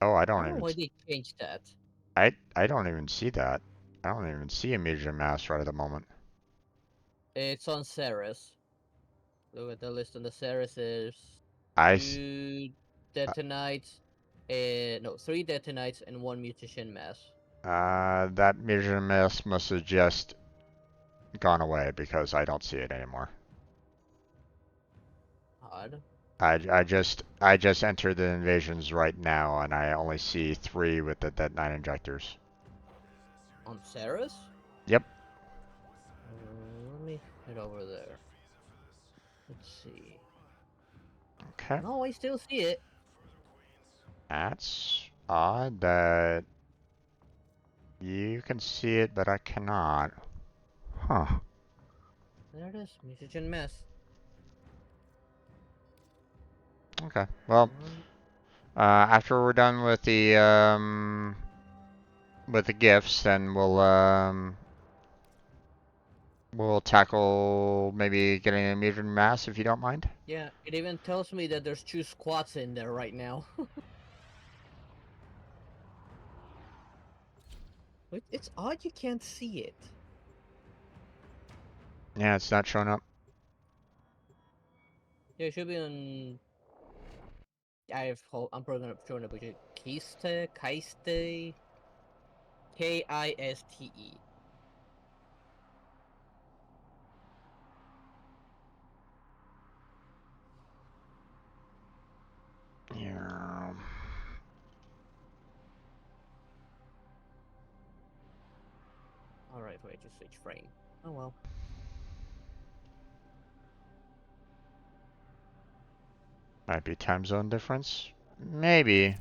oh,
I don't know why they changed that.
I don't even see that. I don't even see a miniature mass right at the moment.
It's on Ceres. Look at the list on the Ceres. There's
I, s-
two detonites, no, three detonites and one mutagen mass.
that miniature mass must have just gone away because I don't see it anymore.
Odd.
I just entered the invasions right now, and I only see 3 with the Dead 9 injectors.
On Ceres?
Yep.
Let me head over there. Let's see.
Okay.
No, I still see it.
That's odd that you can see it, but I cannot. Huh.
There it is, mutagen mass.
Okay. Well, after we're done with the gifts, then we'll tackle maybe getting a mutant mass if you don't mind.
Yeah, it even tells me that there's two squads in there right now. It's odd you can't see it.
Yeah, it's not showing up.
Yeah, it should be on. I'm probably gonna show it, but Kiste, Kiste.
Yeah.
Alright, wait, just switch frame. Oh well.
Might be time zone difference. Maybe.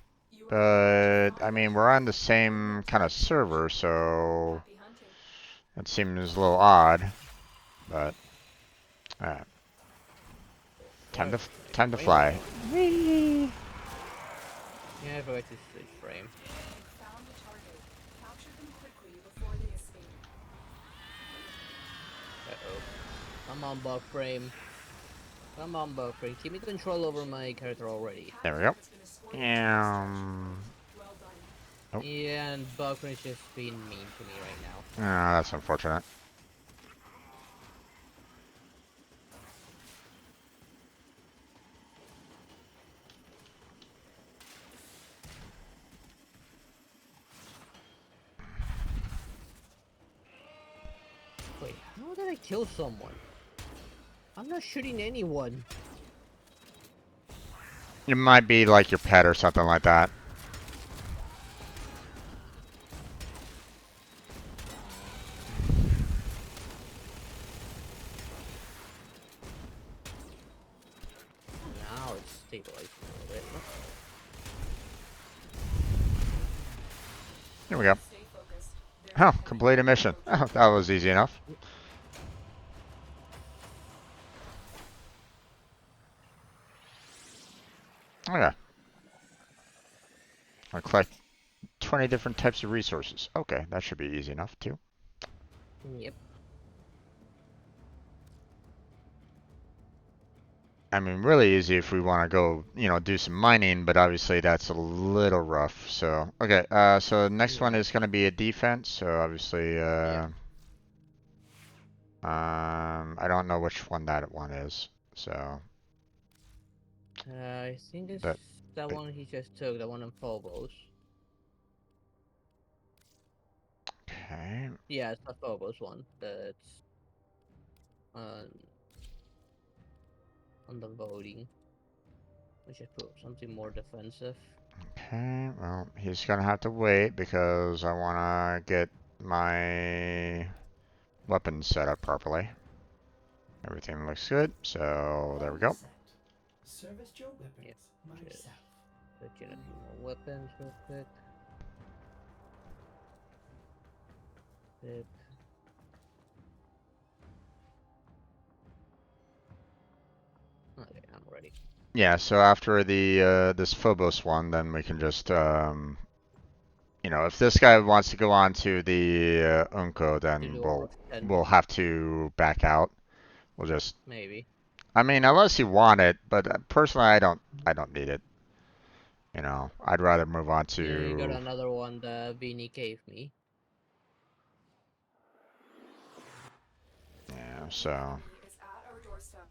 But, I mean, we're on the same kind of server, so
Happy hunting.
that seems a little odd. But, alright. Time to fly. Whee!
Yeah, I forgot to switch frame.
Found the target. Capture them quickly before they escape.
Uh-oh. Come on, bug frame. Come on, bug frame. Keep me control over my character already.
There we go.
Well done.
Oh.
Yeah, and bug frame's just being mean to me right now.
Ah, that's unfortunate.
Wait, how did I kill someone? I'm not shooting anyone.
It might be like your pet or something like that.
Now it's stabilizing a little bit.
Here we go.
Stay focused.
Oh, complete a mission. Oh, that was easy enough. Okay. I'll collect 20 different types of resources. Okay, that should be easy enough too.
Yep.
I mean, really easy if we want to go, you know, do some mining, but obviously that's a little rough. So, okay, so next one is going to be a defense. So obviously, I don't know which one that one is. So,
I think it's
but
that one he just took, the one in Phobos.
okay.
Yeah, it's the Phobos one. That's on the voting. We should put something more defensive.
Okay, well, he's gonna have to wait because I wanna get my weapons set up properly. Everything looks good, so there we go.
Service your weapons
Yep, just
myself.
put in a few more weapons real quick. Yep. Okay, I'm ready.
Yeah, so after the this Phobos one, then we can just you know, if this guy wants to go on to the Unco, then we'll have to back out. We'll just,
Maybe.
I mean, unless you want it, but personally, I don't need it. You know, I'd rather move on
Yeah, you got
to,
another one that Vinny gave me.
yeah, so.
Is at our doorstep.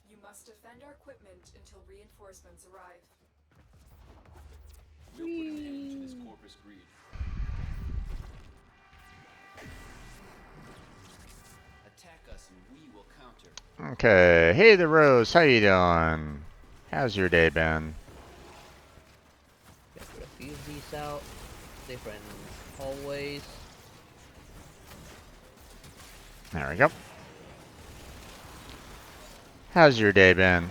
You must defend our equipment until reinforcements arrive.
We'll put an end to this corpus greed. Attack us and we will counter.
Okay, hey the Rose, how you doing? How's your day been?
Got a few of these out. Different hallways.
There we go. How's your day been?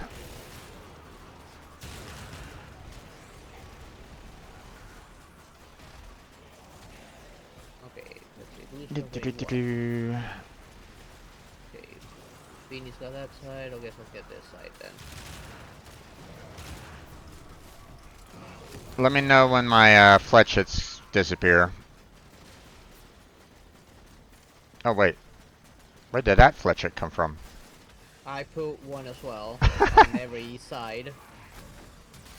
Okay, let's see. Who's surveying what? Okay, Vinny's got that side. I guess let's get this side then.
Let me know when my fletch hits disappear. Oh wait, where did that fletch hit come from?
I put one as well on every side.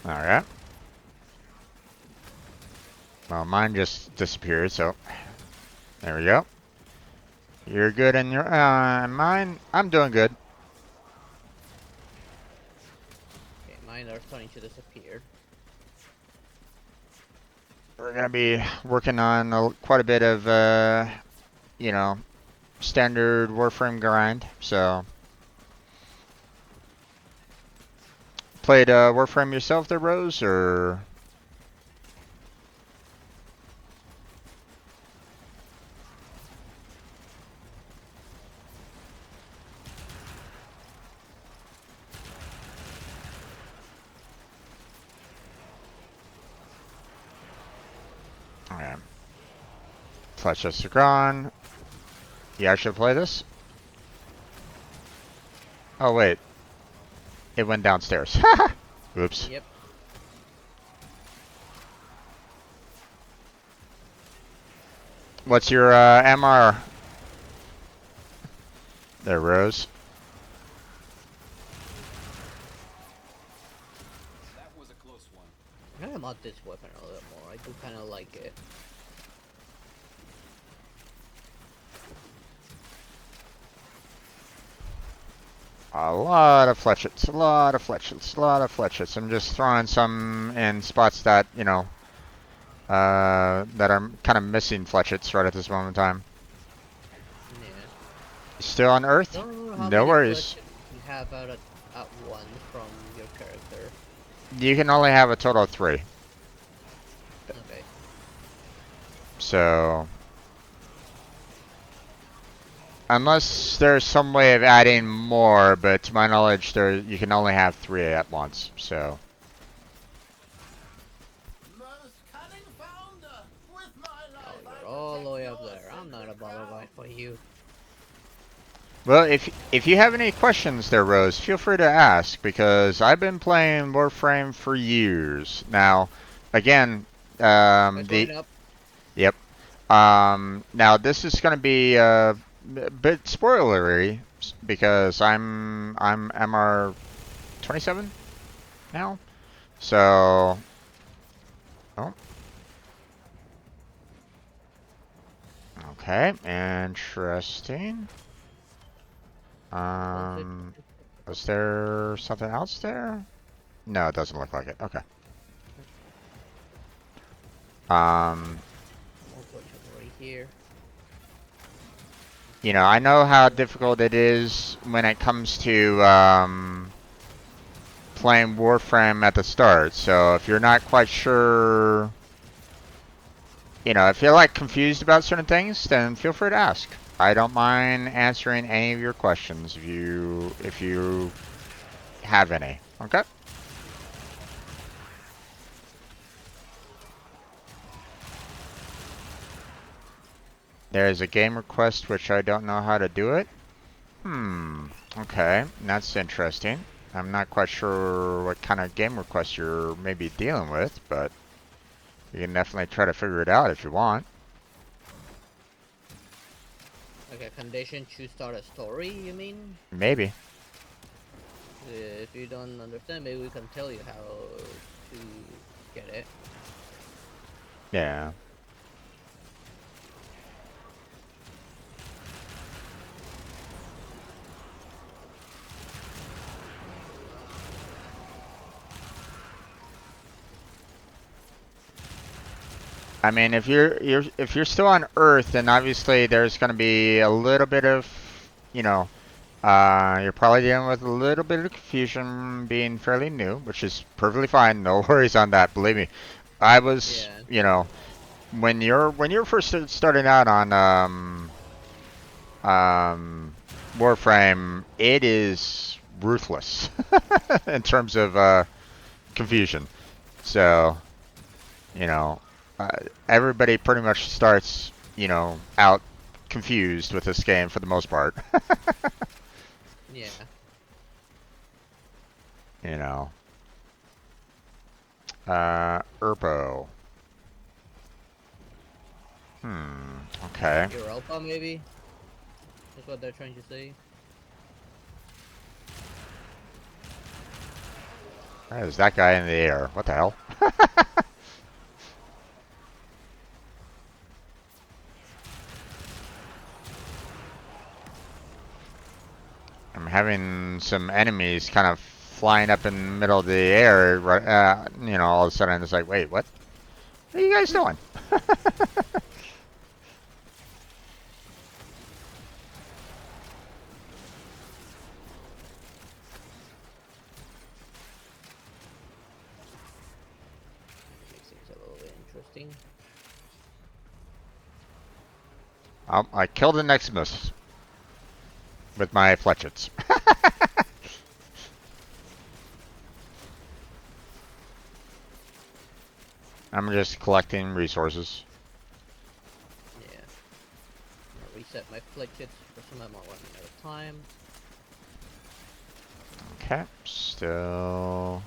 Alright. Well, mine just disappeared, so There we go. You're good in your mine. I'm doing good.
Okay, mine are starting to disappear.
We're gonna be working on quite a bit of you know, standard Warframe grind. So, played Warframe yourself, there, Rose, or? Okay. Fletch chests are gone. You actually play this? Oh wait, it went downstairs. Oops.
Yep.
What's your MR? There, Rose.
That was a close one.
I'm gonna mod this weapon a little more. I do kind of like it.
A lot of fletchets, a lot of fletchets, a lot of fletchets. I'm just throwing some in spots that, you know, that are kind of missing fletchets right at this moment in time.
Yeah.
Still on Earth?
Don't know how
No
many
worries.
fletchets you have out at once from your character.
You can only have a total of 3.
Okay.
So, unless there's some way of adding more, but to my knowledge, you can only have 3 at once. So,
Oh, you're all the way up there. I'm not a bother guy for you.
well, if you have any questions there, Rose, feel free to ask because I've been playing Warframe for years now. Again,
Going up.
yep. Now this is going to be a bit spoilery because I'm MR 27 now. So, oh, okay, interesting. Was there something else there? No, it doesn't look like it. Okay.
Right here.
You know, I know how difficult it is when it comes to playing Warframe at the start. So if you're not quite sure, you know, if you're like confused about certain things, then feel free to ask. I don't mind answering any of your questions if you have any. Okay? There's a game request which I don't know how to do it. Okay, that's interesting. I'm not quite sure what kind of game request you're maybe dealing with, but you can definitely try to figure it out if you want.
Like a condition to start a story, you mean?
Maybe.
If you don't understand, maybe we can tell you how to get it.
Yeah. I mean, if you're still on Earth, then obviously there's going to be a little bit of, you know, you're probably dealing with a little bit of confusion being fairly new, which is perfectly fine. No worries on that. Believe me, I was,
Yeah.
you know, when you're first starting out on Warframe, it is ruthless in terms of confusion. So, you know, everybody pretty much starts, you know, out confused with this game for the most part.
Yeah.
You know. Erpo. Okay.
Europa, maybe? That's what they're trying to say.
There's that guy in the air. What the hell? I'm having some enemies kind of flying up in the middle of the air, you know, all of a sudden it's like, wait, what? What are you guys doing?
Makes things a little bit interesting.
I killed an Eximus with my fletchets. I'm just collecting resources.
Yeah. I'll reset my flickets for some amount running out of time.
Okay, still.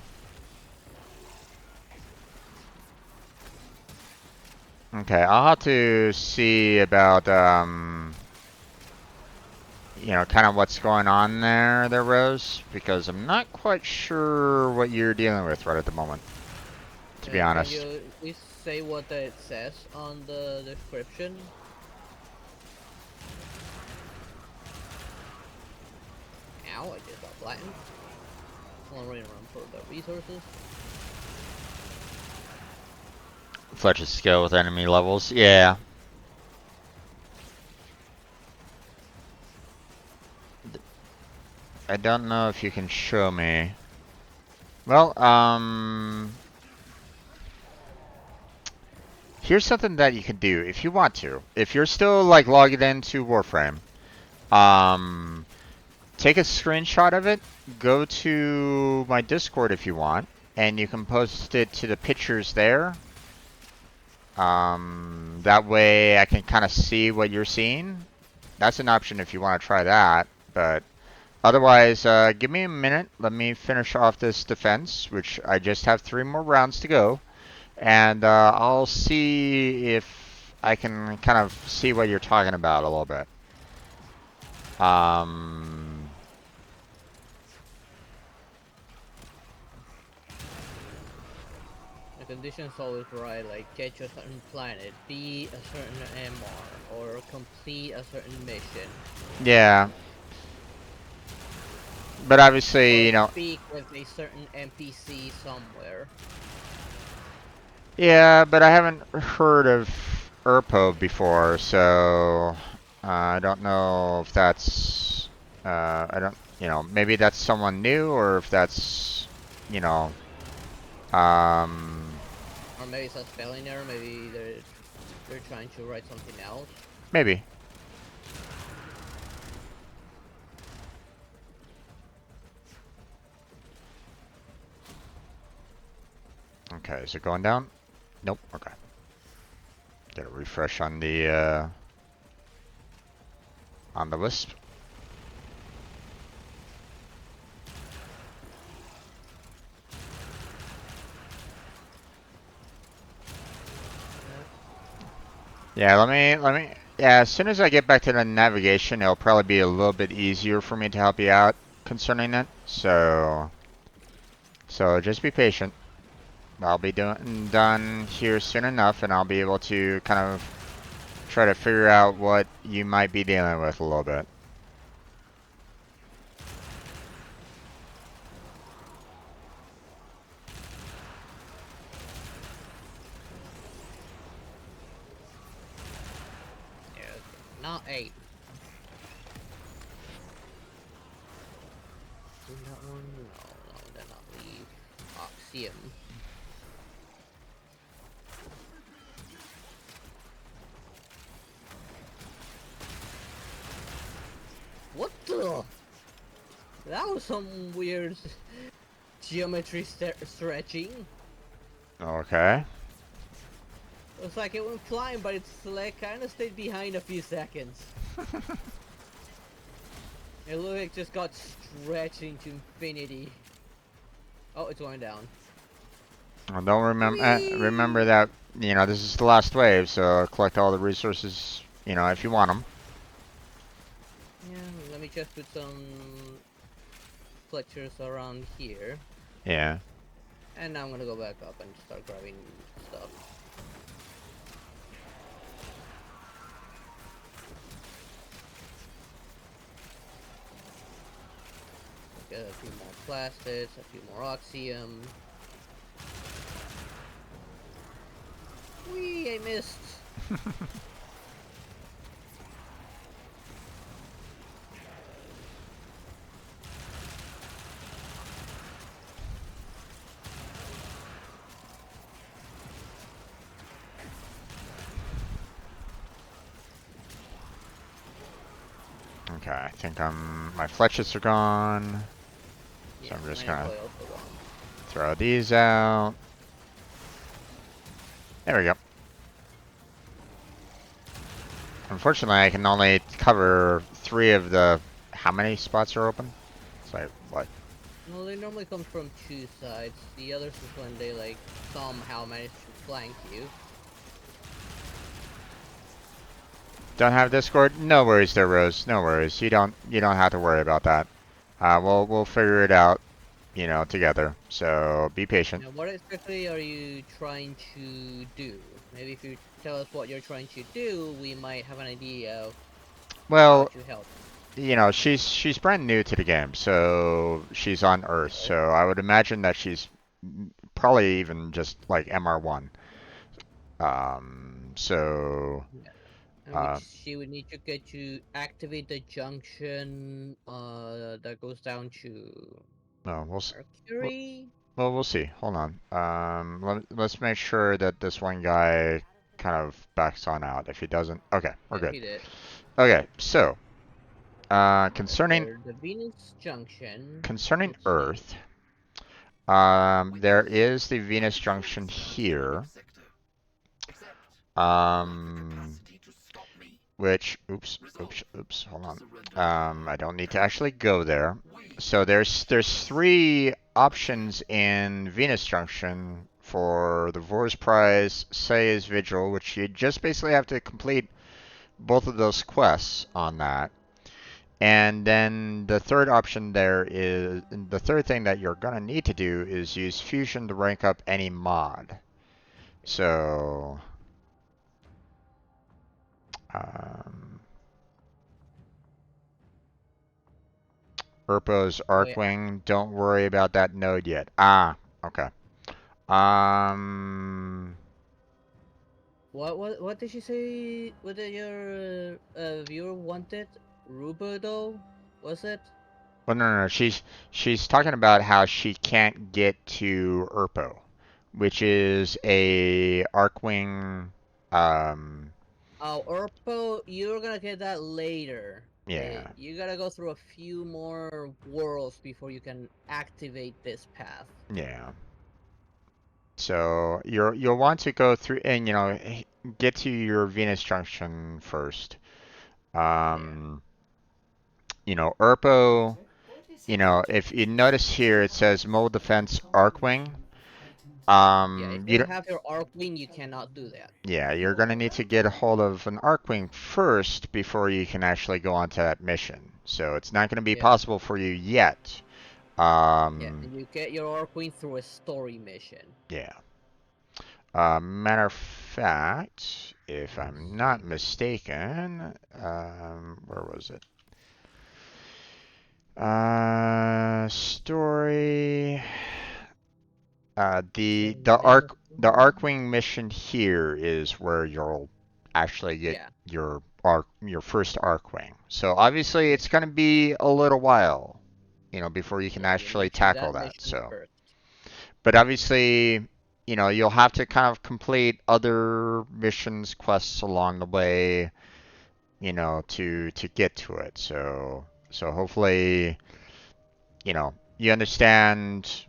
Okay, I'll have to see about, you know, kind of what's going on there, Rose, because I'm not quite sure what you're dealing with right at the moment, to be
Can
honest.
you please say what it says on the description? Ow, I just got flattened. While running around for the resources.
Fletcher's skill with enemy levels, yeah. I don't know if you can show me. Well, here's something that you can do if you want to. If you're still like logged into Warframe, take a screenshot of it, go to my Discord if you want, and you can post it to the pictures there. That way I can kind of see what you're seeing. That's an option if you want to try that, but otherwise, give me a minute. Let me finish off this defense, which I just have 3 more rounds to go. And I'll see if I can kind of see what you're talking about a little bit.
The conditions always right, like catch a certain planet, be a certain MR, or complete a certain mission.
Yeah. But obviously, you know.
Speak with a certain NPC somewhere.
Yeah, but I haven't heard of Urpo before, so I don't know if that's, I don't, you know, maybe that's someone new, or if that's, you know,
Or maybe it's a spelling error, maybe they're trying to write something else.
maybe. Okay, is it going down? Nope, okay. Get a refresh on the Wisp. Yeah, yeah, as soon as I get back to the navigation, it'll probably be a little bit easier for me to help you out concerning it, so just be patient. I'll be done here soon enough, and I'll be able to kind of try to figure out what you might be dealing with a little bit.
Yeah, not 8. That one? No, they're not leave. Oxium. What the? That was some weird geometry stretching.
Okay.
It's like it went flying, but its leg kind of stayed behind a few seconds. It looked like it just got stretching to infinity. Oh, it's going down.
Well, don't remember that, you know, this is the last wave, so collect all the resources, you know, if you want them.
Yeah, let me just put some Fletchers around here.
Yeah.
And now I'm gonna go back up and start grabbing stuff. Get a few more plastids, a few more oxium. Whee! I missed.
Okay, I think my fletches are gone. So
Yeah,
I'm just
mine are
gonna
probably also gone.
throw these out. There we go. Unfortunately, I can only cover 3 of the... How many spots are open? It's like, what?
Well, they normally come from 2 sides. The others is when they like somehow manage to flank you.
Don't have Discord? No worries there, Rose. No worries. You don't have to worry about that. We'll figure it out, together. So be patient.
Now, what exactly are you trying to do? Maybe if you tell us what you're trying to do, we might have an idea of how
Well,
to help.
she's brand new to the game, so she's on Earth.
Okay.
So I would imagine that she's probably even just like MR1. So
Yeah. And
uh,
which she would need to get to activate the junction that goes down to
no,
Mercury.
well, we'll see. Hold on. Let's make sure that this one guy kind of backs on out. If he doesn't, okay, we're
Yeah,
good.
he did.
Okay, so concerning
For the Venus junction, let's see.
Earth, there is the Venus junction here. Um, which, oops, hold on. I don't need to actually go there. So there's 3 options in Venus Junction for the Vor's Prize, Say's Vigil, which you just basically have to complete both of those quests on that. And then the third option there is, the third thing that you're gonna need to do is use Fusion to rank up any mod. So, um, Urpo's
Oh yeah.
Arcwing, don't worry about that node yet. Ah, okay. Um,
What did she say? What did your viewer wanted? Ruberto? Was it?
well, no. She's talking about how she can't get to Urpo, which is a Arcwing. Um,
Oh, Urpo, you're gonna get that later.
yeah,
You gotta go through a few more worlds before you can activate this path.
yeah. So you'll want to go through and get to your Venus Junction first.
Yeah.
Um, Urpo. If you notice here, it says Mobile Defense Arcwing.
Yeah, if you
You
don't
don't,
have your Arcwing, you cannot do that.
yeah, you're gonna need to get a hold of an Arcwing first before you can actually go onto that mission. So it's not gonna be
Yeah.
possible for you yet.
Yeah, and you get your Arcwing through a story mission.
Yeah. Matter of fact, if I'm not mistaken, where was it? Story. The Arcwing mission here is where you'll actually get
Yeah.
your first Arcwing. So obviously it's gonna be a little while, before you can
Yeah, you'll
actually
need to do
tackle
that
that.
mission
So,
first.
but obviously, you'll have to kind of complete other missions, quests along the way, to get to it. So hopefully, you understand,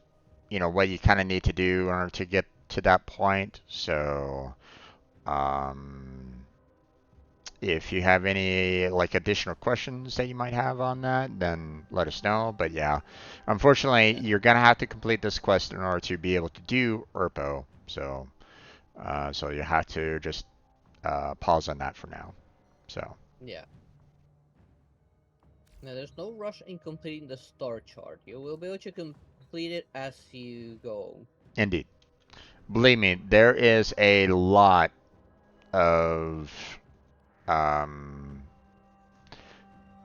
what you kind of need to do in order to get to that point. So, um, if you have any like additional questions that you might have on that, then let us know. But yeah, unfortunately,
Yeah.
you're gonna have to complete this quest in order to be able to do Urpo. So, so you have to just pause on that for now. So,
Yeah. Now, there's no rush in completing the star chart. You will be able to complete it as you go.
indeed, believe me, there is a lot of um,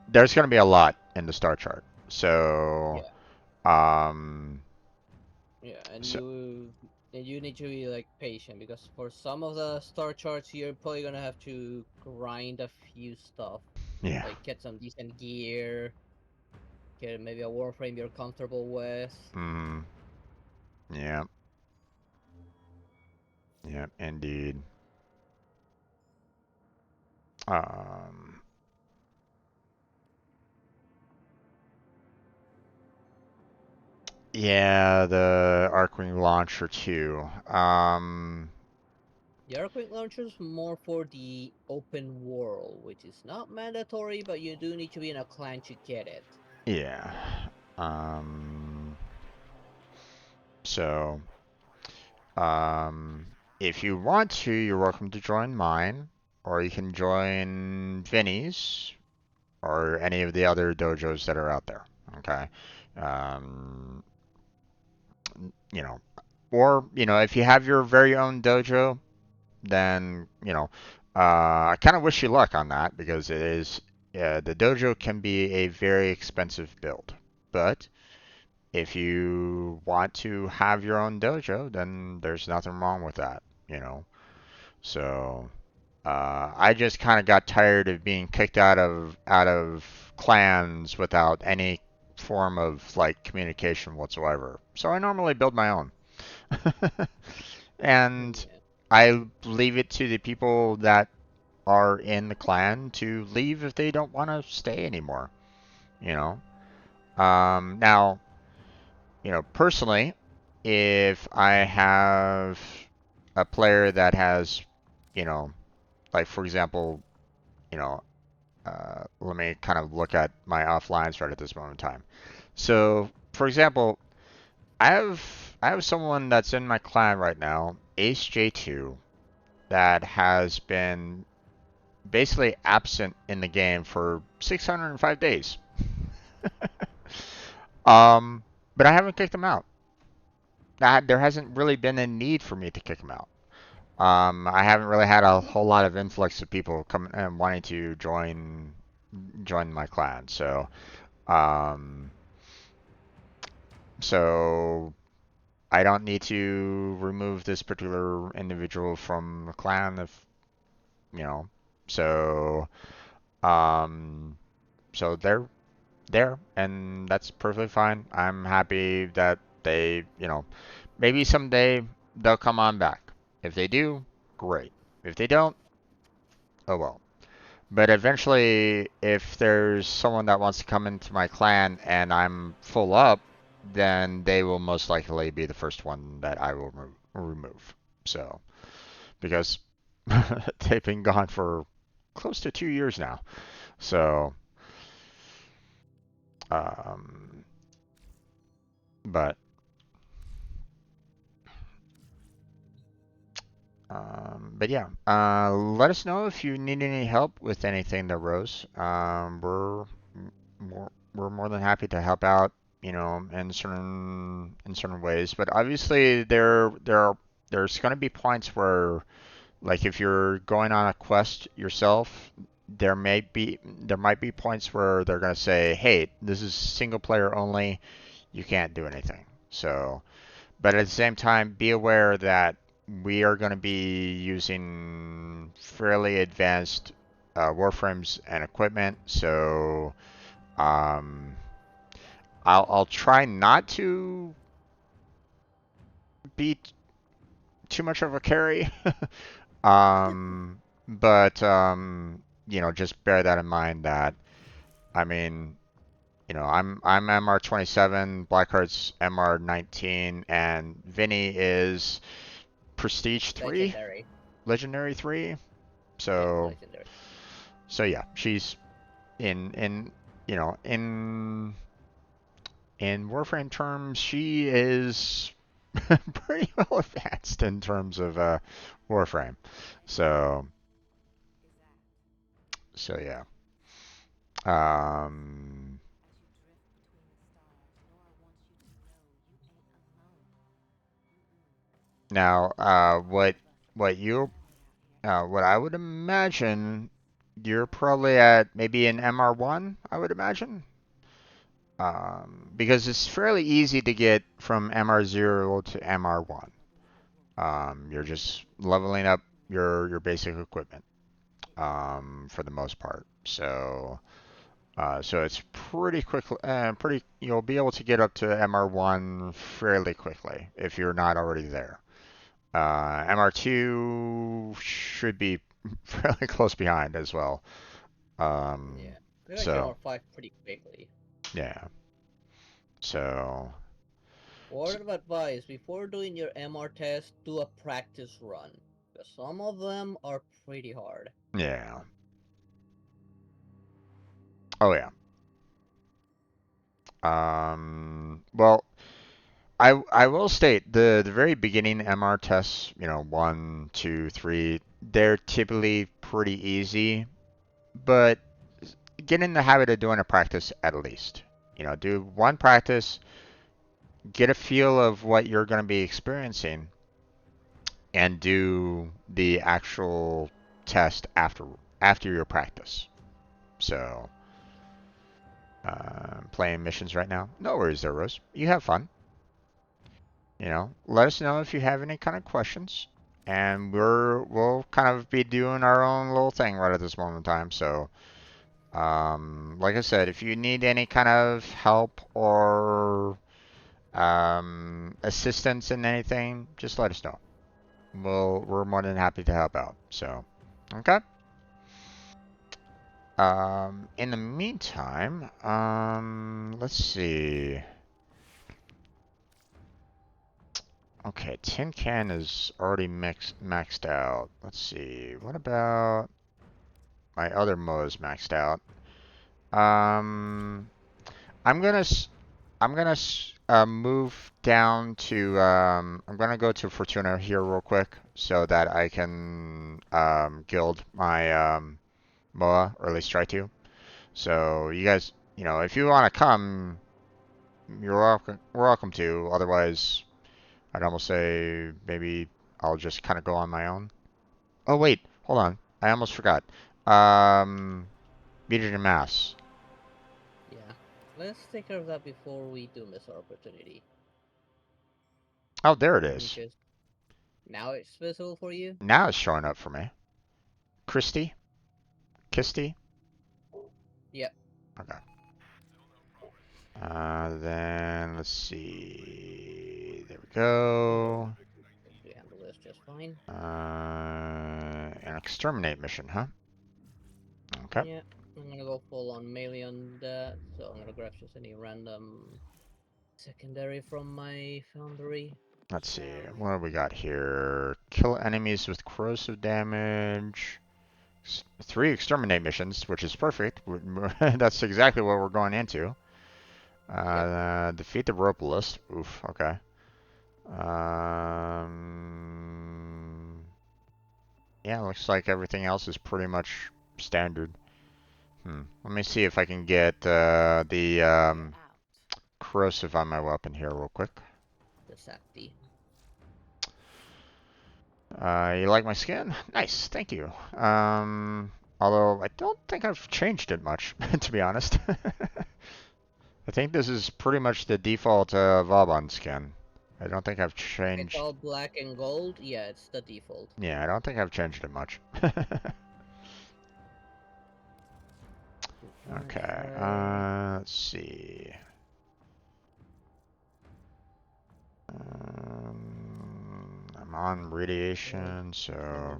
there's going to be a lot in the star chart. So,
Yeah.
Um,
Yeah,
so
and you need to be like patient because for some of the star charts you're probably gonna have to grind a few stuff,
yeah.
like get some decent gear, get maybe a warframe you're comfortable with.
Mm, yeah. Yeah. Indeed. Um. Yeah, the Arcwing launcher too.
The Arcwing launcher is more for the open world, which is not mandatory, but you do need to be in a clan to get it.
Yeah. Um, so, if you want to, you're welcome to join mine, or you can join Vinny's, or any of the other dojos that are out there. Okay. Um, you know, or, if you have your very own dojo, then, I kind of wish you luck on that because the dojo can be a very expensive build. But if you want to have your own dojo, then there's nothing wrong with that. So I just kind of got tired of being kicked out of clans without any form of like communication whatsoever. So I normally build my own. And
Yeah.
I leave it to the people that are in the clan to leave if they don't want to stay anymore, you know. Now, personally, if I have a player that has, you know, like for example, let me kind of look at my offlines right at this moment in time. So, for example, I have someone that's in my clan right now, Ace J2, that has been basically absent in the game for 605 days. um, but I haven't kicked him out. There hasn't really been a need for me to kick him out. I haven't really had a whole lot of influx of people coming and wanting to join my clan. Um, so I don't need to remove this particular individual from the clan if you know. So um, so they're there, and that's perfectly fine. I'm happy that maybe someday they'll come on back. If they do, great. If they don't, oh well. But eventually, if there's someone that wants to come into my clan and I'm full up, then they will most likely be the first one that I will remove. So, because they've been gone for close to 2 years now. So, um, but but yeah, let us know if you need any help with anything that rose. We're more than happy to help out, in certain ways. But obviously, there's going to be points where, like, if you're going on a quest yourself, there might be points where they're going to say, "Hey, this is single player only. You can't do anything." So. But at the same time, be aware that we are going to be using fairly advanced Warframes and equipment, so um, I'll try not to be too much of a carry, but just bear that in mind. That I mean, I'm MR27, Blackheart's MR19, and Vinny is Prestige 3.
Legendary.
Legendary 3.
Yeah,
So
legendary.
so yeah, she's in you know in Warframe terms, she is pretty well advanced in terms of Warframe. So so yeah. Um, Now, what I would imagine you're probably at maybe an MR1, I would imagine. because it's fairly easy to get from MR0 to MR1. You're just leveling up your basic equipment for the most part. So it's pretty quick. You'll be able to get up to MR1 fairly quickly if you're not already there. MR2 should be fairly close behind as well.
Yeah. We got
So
MR5 pretty quickly.
yeah. So
Word of advice, before doing your MR test, do a practice run. Because some of them are pretty hard.
yeah. Oh yeah. Well, I will state the very beginning MR tests, 1, 2, 3, they're typically pretty easy, but get in the habit of doing a practice at least. Do one practice, get a feel of what you're going to be experiencing, and do the actual test after your practice. So, playing missions right now. No worries there, Rose. You have fun. Let us know if you have any kind of questions, and we'll kind of be doing our own little thing right at this moment in time. So, like I said, if you need any kind of help or assistance in anything, just let us know. We're more than happy to help out. So, okay. In the meantime, let's see. Okay, tin can is already maxed out. Let's see. What about my other modes maxed out? Um, I'm gonna move down to I'm gonna go to Fortuna here real quick so that I can guild my MOA, or at least try to. So you guys, if you want to come, you're welcome to. Otherwise, I'd almost say maybe I'll just kind of go on my own. Oh wait, hold on. I almost forgot. Meteor to Mass.
Yeah. Let's take care of that before we do miss our opportunity.
Oh, there it is.
Because now it's visible for you?
Now it's showing up for me. Christy? Kisty?
Yep.
Okay. Then let's see. There we go.
We handle this just fine.
An exterminate mission, huh? Okay.
Yeah. I'm gonna go full on melee on that, so I'm gonna grab just any random secondary from my foundry.
Let's see. What do we got here? Kill enemies with corrosive damage. 3 exterminate missions, which is perfect. That's exactly what we're going into. Defeat the rope list. Oof. Okay. Yeah, looks like everything else is pretty much standard. Let me see if I can get the corrosive on my weapon here real quick.
The Sakti.
You like my skin? Nice, thank you. Although I don't think I've changed it much, to be honest. I think this is pretty much the default Vauban skin. I don't think I've changed.
It's all black and gold? Yeah, it's the default.
Yeah, I don't think I've changed it much. Okay, let's see. I'm on radiation, so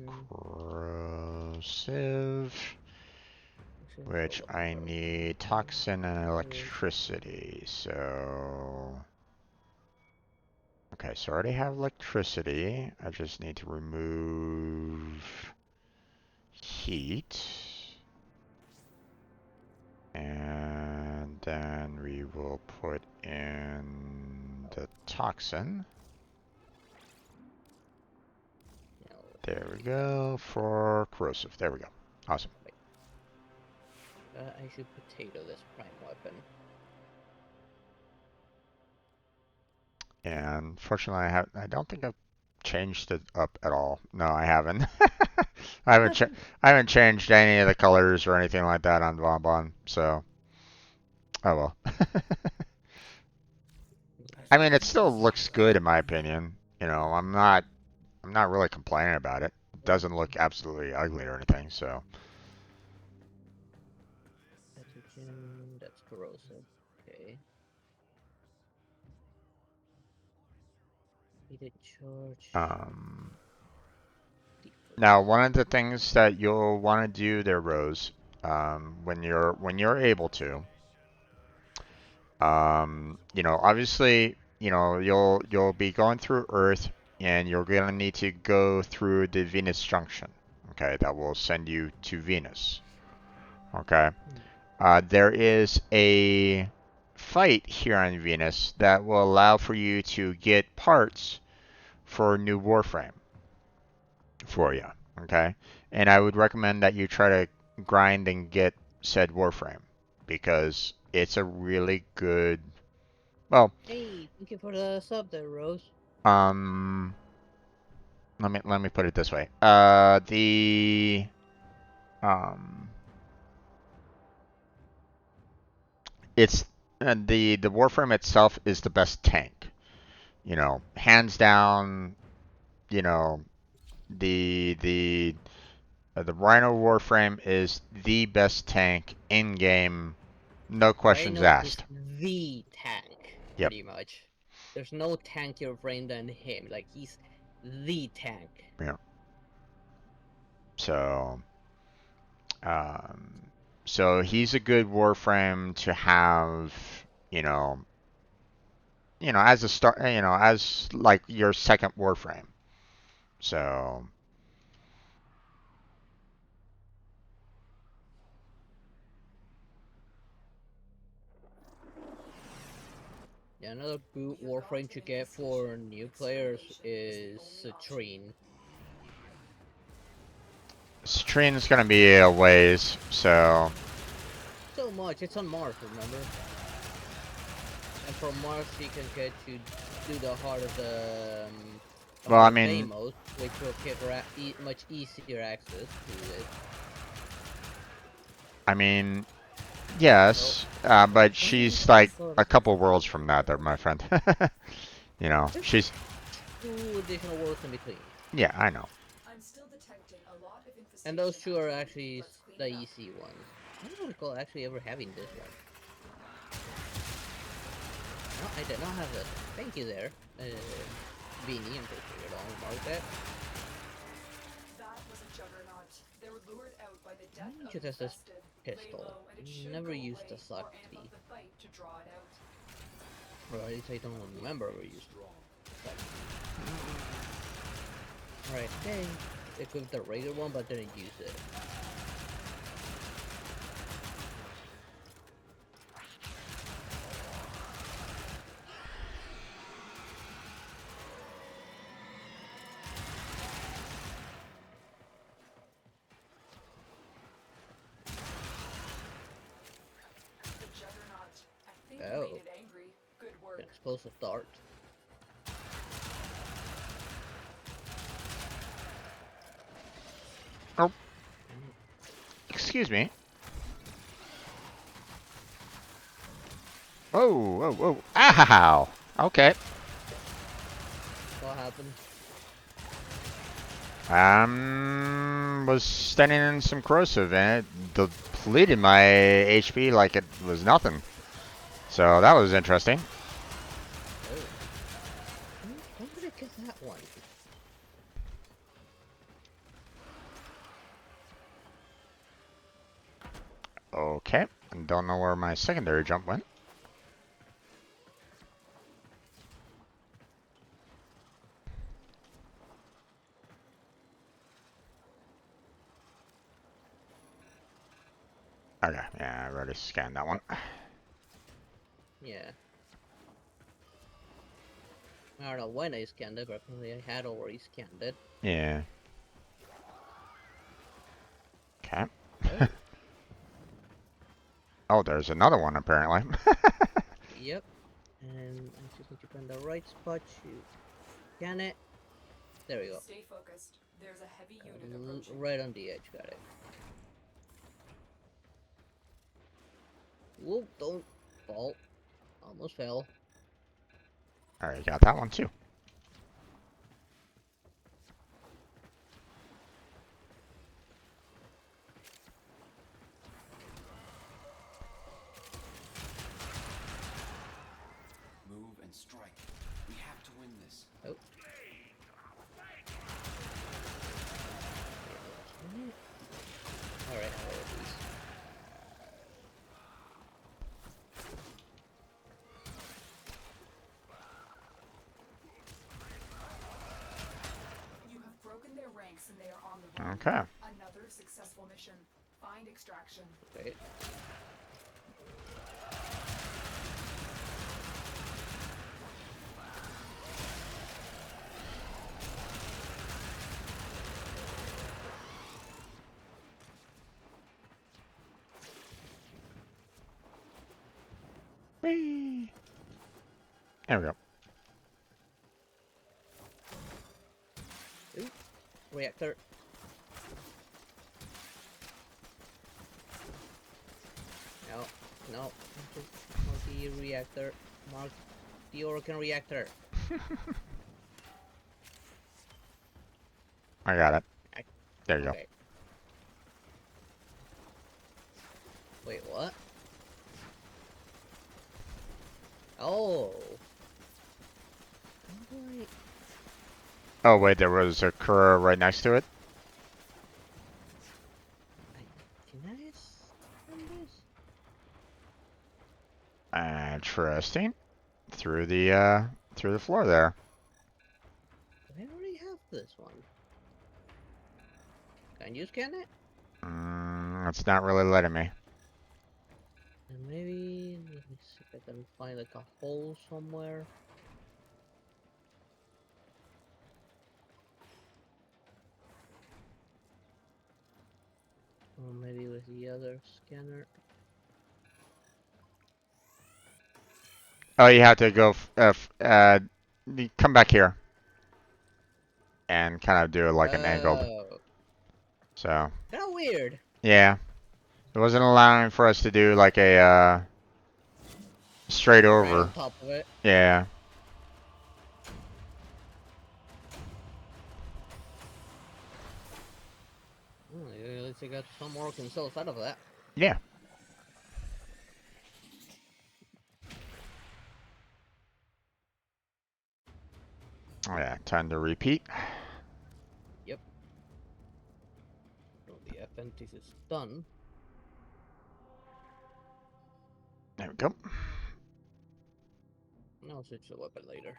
corrosive, which I need toxin and electricity, so... Okay, so I already have electricity. I just need to remove heat. And then we will put in the toxin. There we go, for corrosive. There we go. Awesome.
I should potato this prime weapon.
And fortunately, I don't think I've changed it up at all. No, I haven't. I haven't changed any of the colors or anything like that on Bonbon. So, Oh well.
As
I
the
mean, it still
creatures
looks
dwelling
good in my
in
opinion. You know, I'm not really complaining about it. It doesn't look absolutely ugly or anything, so.
Pathogen, that's corrosive. Okay. Heated charge.
Um,
Default.
Now, one of the things that you'll want to do there, Rose, when you're able to, obviously, you'll be going through Earth, and you're gonna need to go through the Venus junction. Okay, that will send you to Venus. Okay, there is a fight here on Venus that will allow for you to get parts for a new Warframe for you. Okay, and I would recommend that you try to grind and get said Warframe because it's a really good. Well,
Hey, thank you for the sub there, Rose.
um, let me put it this way. The um, it's the Warframe itself is the best tank. Hands down. You know, the Rhino Warframe is the best tank in game, no questions
Rhino is
asked.
the tank,
Yep.
pretty much. There's no tankier brain than him. Like, he's the tank.
Yeah. So, um, so he's a good Warframe to have, you know, as a start, as like your second Warframe. So,
Yeah, another good Warframe to get for new players is Citrine.
Citrine's gonna be a ways. So,
So much, it's on Mars, remember? And from Mars you can get to do the heart of the
well,
heart
I
of
mean,
Deimos, which will give her much easier access to it.
I mean,
So,
yes, but
something
she's
I
like
thought
a couple worlds from that, there, my friend.
there's
She's.
2 additional worlds in between.
Yeah, I know.
I'm still detecting a lot of infestation
And those 2 are
activity.
actually
Let's clean
the
it up.
easy ones. I don't recall actually ever having this one. No, I did not have this. Thank you there, Beanie. I'm pretty sure you don't mark that.
That was a juggernaut. They were lured out by the
Why
death
don't
of
you test this
infested. Lay
pistol?
low, and it should
Never
go
used
away
the suck
or amp
tea.
up the fight to draw it out.
Or at least I don't remember ever used suck. Alright, okay. Equip the regular one, but didn't use it.
The juggernaut. I think you
Oh,
made it angry. Good work.
an explosive dart.
Oh, excuse me. Whoa, whoa, whoa. Ow! Okay.
What happened?
Was standing in some corrosive and it depleted my HP like it was nothing. So that was interesting.
Oh. When did I get that one?
Okay. Don't know where my secondary jump went. Okay, yeah, I already scanned that one.
Yeah. I don't know when I scanned it, but apparently I had already scanned it.
Yeah. Okay.
Oh.
Oh, there's another one apparently.
Yep. And I just need to find the right spot to scan it. There we go.
Stay focused. There's a heavy unit approaching.
Right on the edge, got it. Whoa, don't Almost fell.
Alright, got that one too.
Move and strike. We have to win this.
Oh. Alright, how are these?
You have broken their ranks and they are on the run.
Okay.
Another successful mission. Find extraction.
Wait.
Whee! There we go.
Ooh. Reactor. No. Mark the reactor. Mark the Orkan reactor.
I got it. There you go.
Okay. Wait, what? Oh. Wait.
Oh wait, there was a Kura right next to it.
Can I send this?
Interesting. Through the floor there.
I already have this one. Can you scan it?
It's not really letting me.
And maybe let me see if I can find like a hole somewhere. Or maybe with the other scanner.
Oh, you have to go. Come back here. And kind of do it like an angled.
Oh,
So
kind of weird.
yeah, it wasn't allowing for us to do like a straight
Right
over.
on top of it.
Yeah.
Oh, at least I got some more consoles out of that.
Yeah. Oh, yeah, time to repeat.
Yep. So the apprentice is done.
There we go.
And I'll switch the weapon later.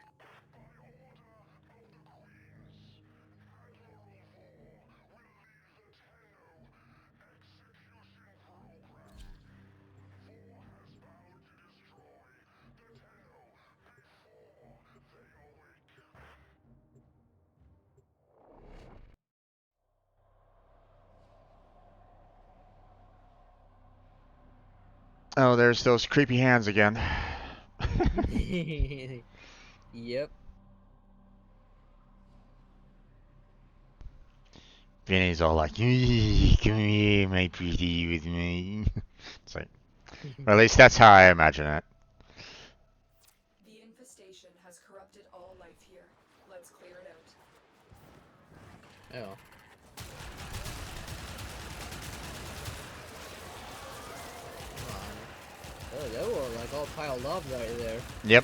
Oh, there's those creepy hands again.
Yep.
Vinny's all like, come here, my pretty, with me. It's like, or at least that's how I imagine it.
The infestation has corrupted all life here. Let's clear it out.
Oh. Oh, they were like all piled up right there.
Yep.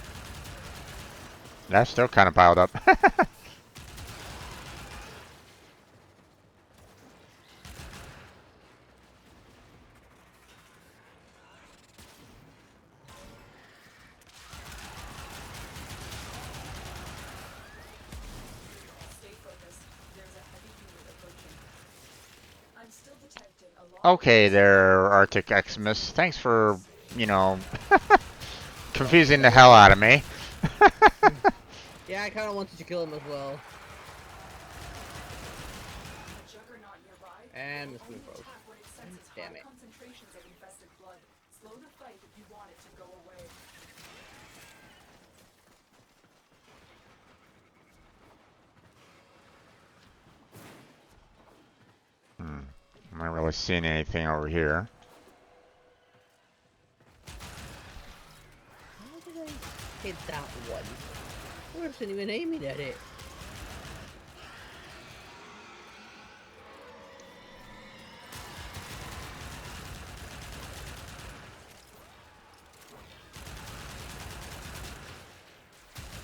That's still kind of piled up.
Stay focused. There's a heavy unit approaching. I'm still detecting a lot
Okay there, Arctic Xmas. Thanks for, you know, confusing the hell out of me.
Yeah, I kind of wanted to kill him as well.
Juggernaut nearby.
And Mr.
Only
Froze.
attack when it senses
Damn
high
it.
concentrations of infested blood. Slow the fight if you want it to go away.
I'm not really seeing anything over here.
How did I hit that one. I wasn't even aiming at it.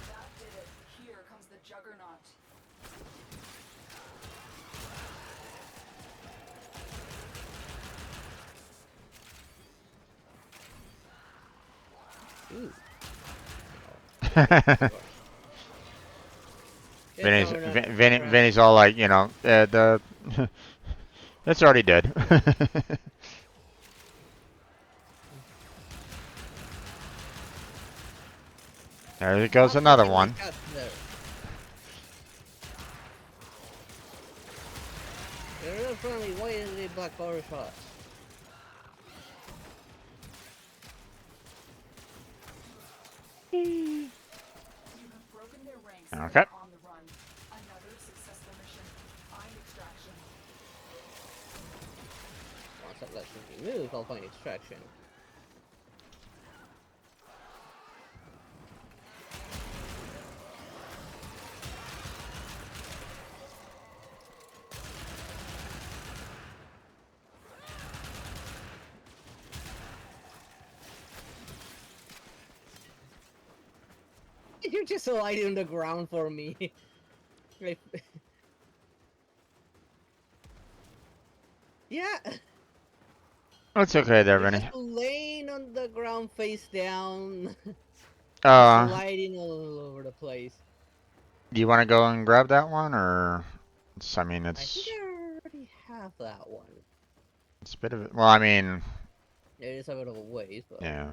That did it. Here comes the juggernaut.
Ooh.
Vinny's all like, you know, the it's already dead. There goes another one.
They're real friendly. Why is the black bar shot?
You have broken their ranks and
Okay.
are on the run. Another successful mission. Find extraction.
Once that lets me move, I'll find extraction. You're just lying on the ground for me. Like- yeah.
It's okay there,
You're
Vinny.
just laying on the ground face down.
Uh,
Sliding all over the place.
do you want to go and grab that one, or I mean,
I think
it's
I already have that one.
a bit of well, I mean,
It is a bit of a ways, but
yeah.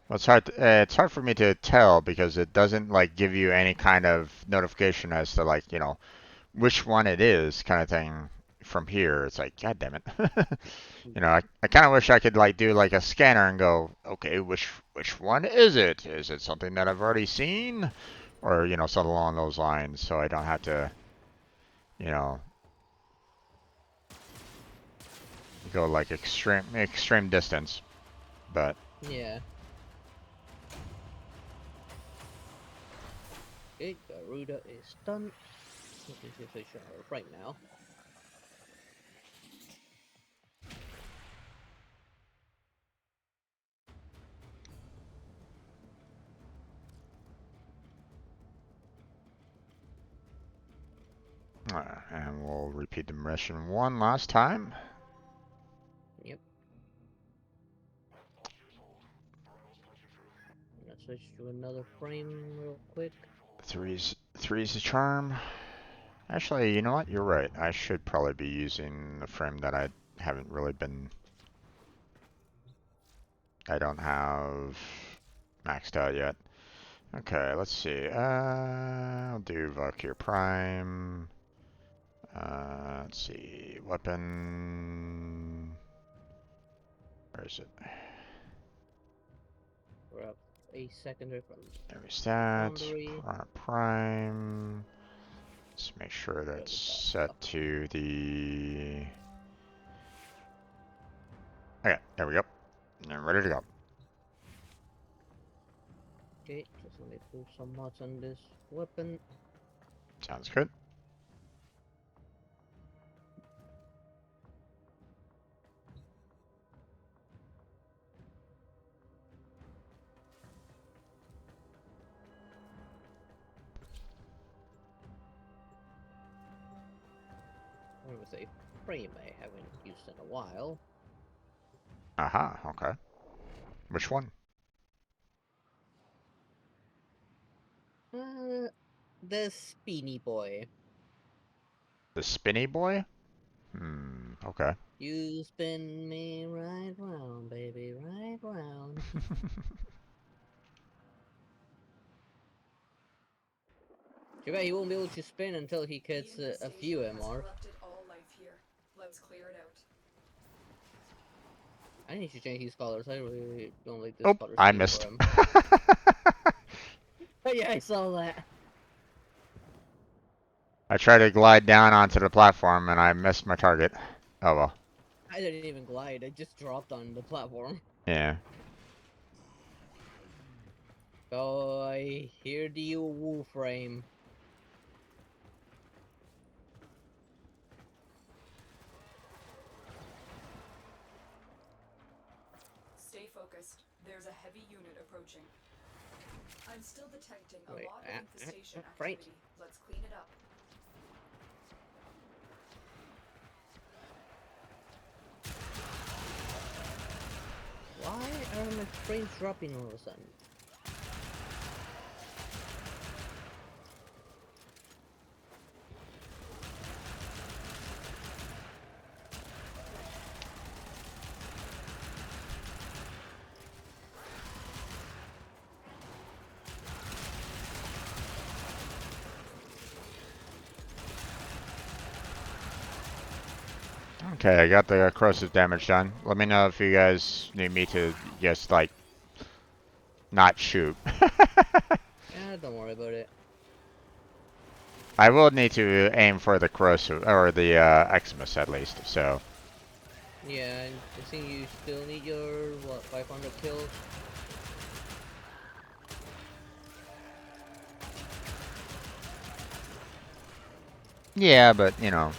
Well, it's hard for me to tell because it doesn't like give you any kind of notification as to like, you know, which one it is kind of thing from here. It's like, God damn it. You know, I kind of wish I could like do like a scanner and go, okay, which one is it? Is it something that I've already seen? Or, you know, something along those lines so I don't have to, you know, go like extreme distance. But
yeah. Okay, Garuda is done. This is a shower right now.
and we'll repeat the mission one last time.
Yep. I'm gonna switch to another frame real quick.
Three's the charm. Actually, you know what? You're right. I should probably be using the frame that I haven't really been. I don't have maxed out yet. Okay, let's see. I'll do Valkyrie Prime. Let's see. Weapon. Where is it?
We're up a secondary from
Every stats.
Foundry.
Prime. Let's make sure that's set to the. Okay, there we go. And ready to go.
Okay, just let me put some mods on this weapon.
Sounds good.
There was a frame I haven't used in a while.
Aha, okay. Which one?
The Spinny Boy.
The spinny boy? Okay.
You spin me right round, baby, right round. Too bad he won't be able to spin until he gets a few
Has
MR.
corrupted all life here. Let's clear it out.
I need to change his colors. I really don't like this
Oh,
color
I
scheme
missed.
for him. Oh yeah, I saw that.
I tried to glide down onto the platform and I missed my target. Oh well.
I didn't even glide. I just dropped on the platform.
Yeah.
Oh, I hear the Warframe.
Stay focused. There's a heavy unit approaching. I'm still detecting a
Wait,
lot of infestation
right.
activity. Let's clean it up.
Why are my frames dropping all of a sudden?
Okay, I got the corrosive damage done. Let me know if you guys need me to just, like, not shoot.
Yeah, don't worry about it.
I will need to aim for the corrosive, or the Xmas at least, so.
Yeah, and I think you still need your, what, 500 kills?
Yeah, but, you know.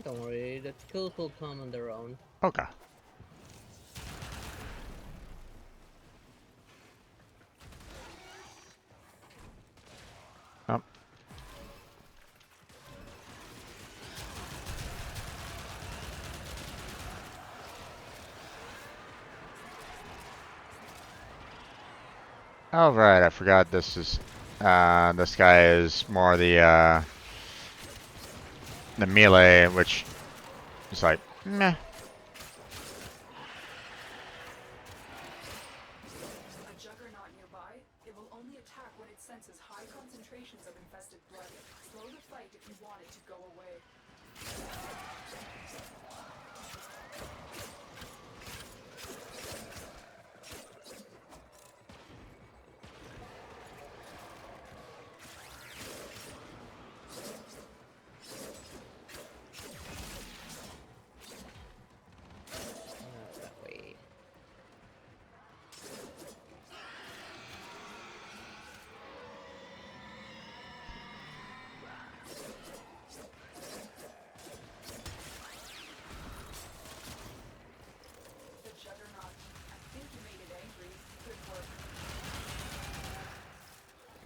Don't worry, the kills will come on their own.
Okay. Oh. Oh, right, I forgot this is, this guy is more the melee, which is like, meh.
A juggernaut nearby? It will only attack when it senses high concentrations of infested blood. Slow the fight if you want it to go away.
That way.
The juggernaut. I think you made it angry. Good work.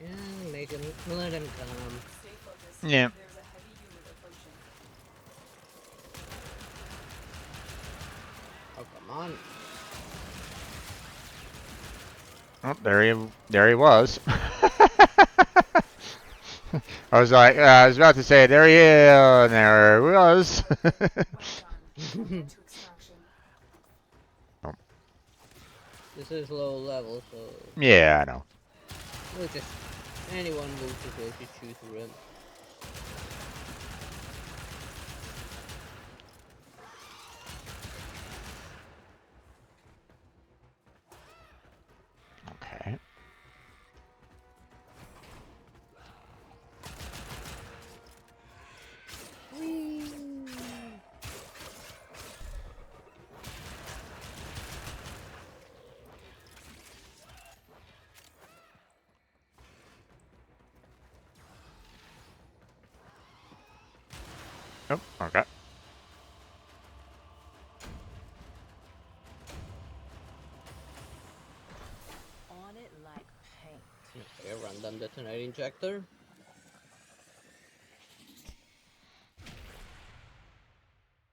Yeah, make him, let him come.
Stay focused.
Yeah.
There's a heavy unit approaching.
Oh, come on.
Oh, there he was. I was like, I was about to say, there he is, and there he was.
Well done. We'll get to extraction.
Oh.
This is low level, so
Yeah, I know.
we'll just anyone moves is going to shoot through him.
Okay. Oh, okay.
On it like paint.
Okay, random detonate injector.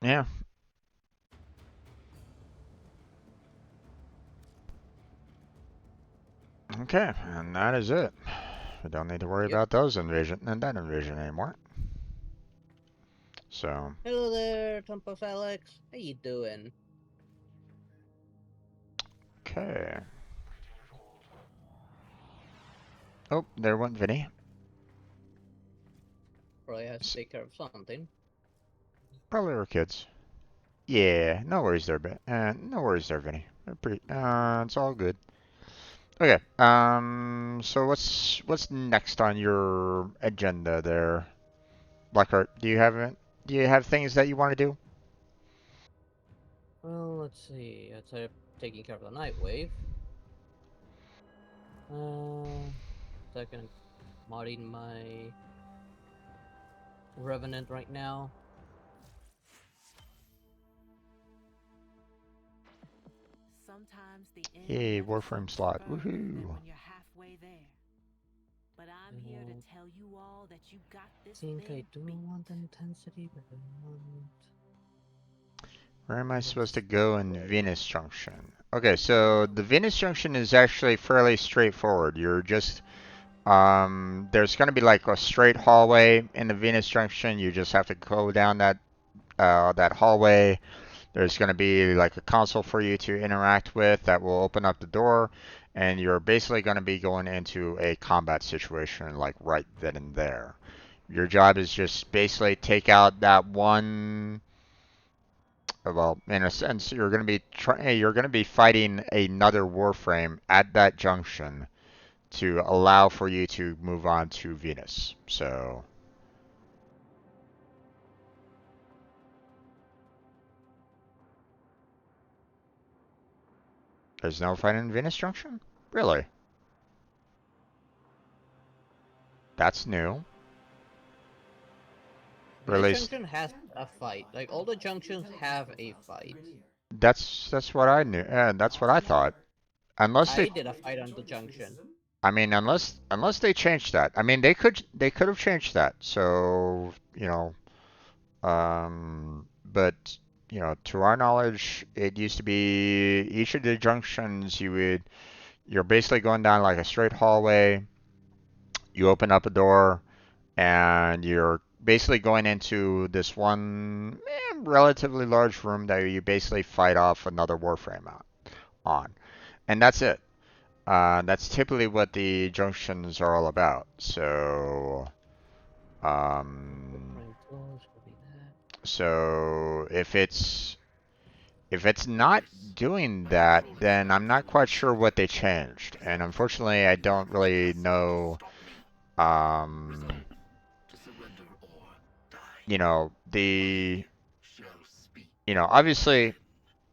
Yeah. Okay, and that is it. We don't need to worry
Yep.
about those invasion and that invasion anymore. So.
Hello there, Tumpus Alex. How you doing?
Okay. Oh, there went Vinny.
Probably has to take care of something.
Probably our kids. Yeah, no worries there, no worries there, Vinny. It's all good. Okay. So what's next on your agenda there, Blackheart? Do you have it? Do you have things that you want to do?
Well, let's see. Outside of taking care of the night wave. Second, modding my Revenant right now.
Sometimes the end
Yay,
never
Warframe
seems
slot.
further than
Woohoo!
when you're halfway there. But I'm here to tell you all that you got this
I think I
thing
do
beat.
want intensity, but I want...
Where am I supposed to go in Venus Junction? Okay, so the Venus Junction is actually fairly straightforward. You're just there's going to be like a straight hallway in the Venus Junction. You just have to go down that hallway. There's going to be like a console for you to interact with that will open up the door, and you're basically going to be going into a combat situation like right then and there. Your job is just basically take out that one. Well, in a sense, you're going to be fighting another Warframe at that junction to allow for you to move on to Venus. So there's no fight in Venus Junction? Really? That's new.
Venus
Released.
Junction has a fight. Like, all the junctions have a fight.
That's what I knew. That's what I thought. Unless
I
they,
did a fight on the junction.
I mean, unless they changed that. I mean, they could have changed that. So but to our knowledge, it used to be each of the junctions you're basically going down like a straight hallway. You open up a door, and you're basically going into this one relatively large room that you basically fight off another Warframe on. And that's it. That's typically what the junctions are all about. So, um, so if it's not doing that, then I'm not quite sure what they changed. And unfortunately, I don't really know. Um, obviously,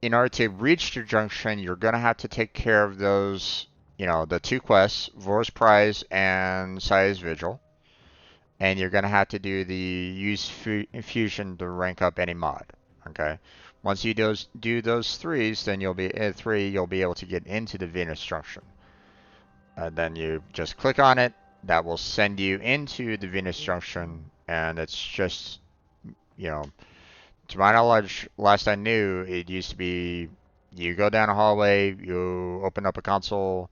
in order to reach the junction, you're gonna have to take care of those, the two quests, Vor's Prize and Saya's Vigil, and you're gonna have to do the use infusion to rank up any mod. Okay. Once you do those threes, then you'll be able to get into the Venus Junction. And then you just click on it. That will send you into the Venus Junction, and it's just, you know, to my knowledge, last I knew, it used to be you go down a hallway, you open up a console,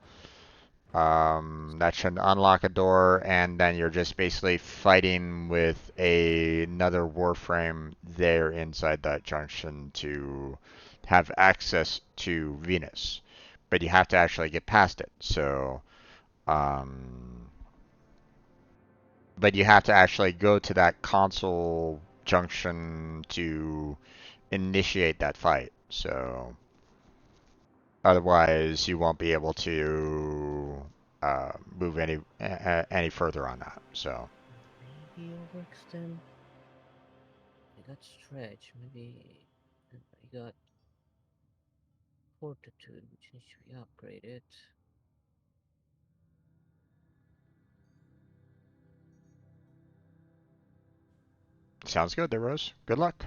that should unlock a door, and then you're just basically fighting with another Warframe there inside that junction to have access to Venus. But you have to actually get past it. So, but you have to actually go to that console junction to initiate that fight. So otherwise, you won't be able to move any further on that. So
Maybe overextend. I got stretch. Maybe I got fortitude, which needs to be upgraded.
sounds good there, Rose. Good luck.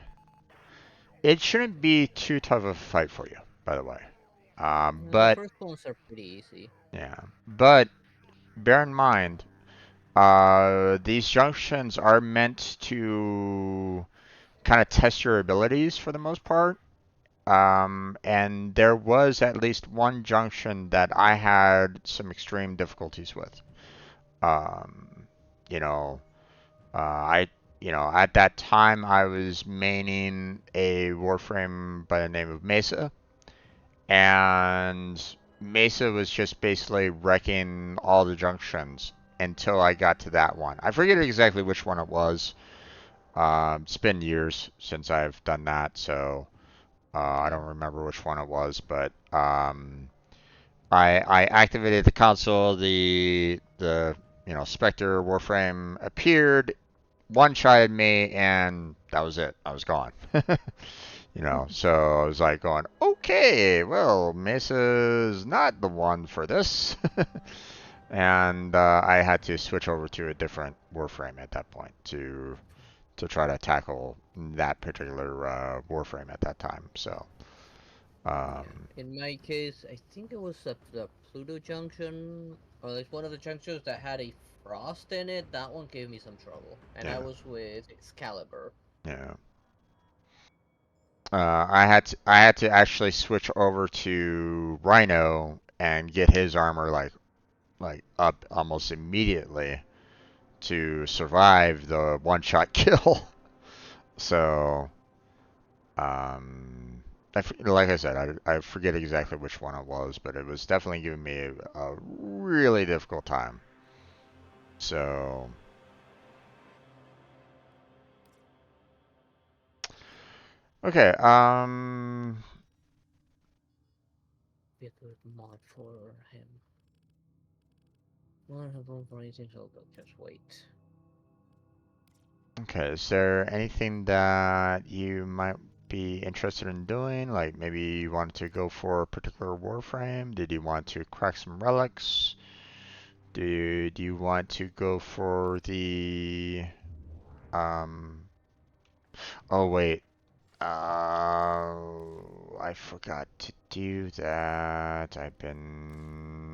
It shouldn't be too tough of a fight for you, by the way.
The
But
first ones are pretty easy.
yeah, but bear in mind, these junctions are meant to kind of test your abilities for the most part. And there was at least one junction that I had some extreme difficulties with. Um, you know, I, at that time I was maining a Warframe by the name of Mesa, and Mesa was just basically wrecking all the junctions until I got to that one. I forget exactly which one it was. It's been years since I've done that, so I don't remember which one it was, but I activated the console. The Spectre Warframe appeared, one-shotted me, and that was it. I was gone. You know, so I was like going, okay, well, Mesa's not the one for this. And I had to switch over to a different Warframe at that point to try to tackle that particular Warframe at that time. So,
In my case, I think it was the Pluto Junction, or like one of the junctions that had a frost in it. That one gave me some trouble, and I
yeah,
was with Excalibur.
yeah. I had to actually switch over to Rhino and get his armor like up almost immediately to survive the one-shot kill. So, like I said, I forget exactly which one it was, but it was definitely giving me a really difficult time. So, okay,
Be a good mod for him. Well, I have room for anything, so I'll just wait.
okay, is there anything that you might be interested in doing? Like maybe you wanted to go for a particular Warframe? Did you want to crack some relics? Do you want to go for the um oh wait. I forgot to do that. I've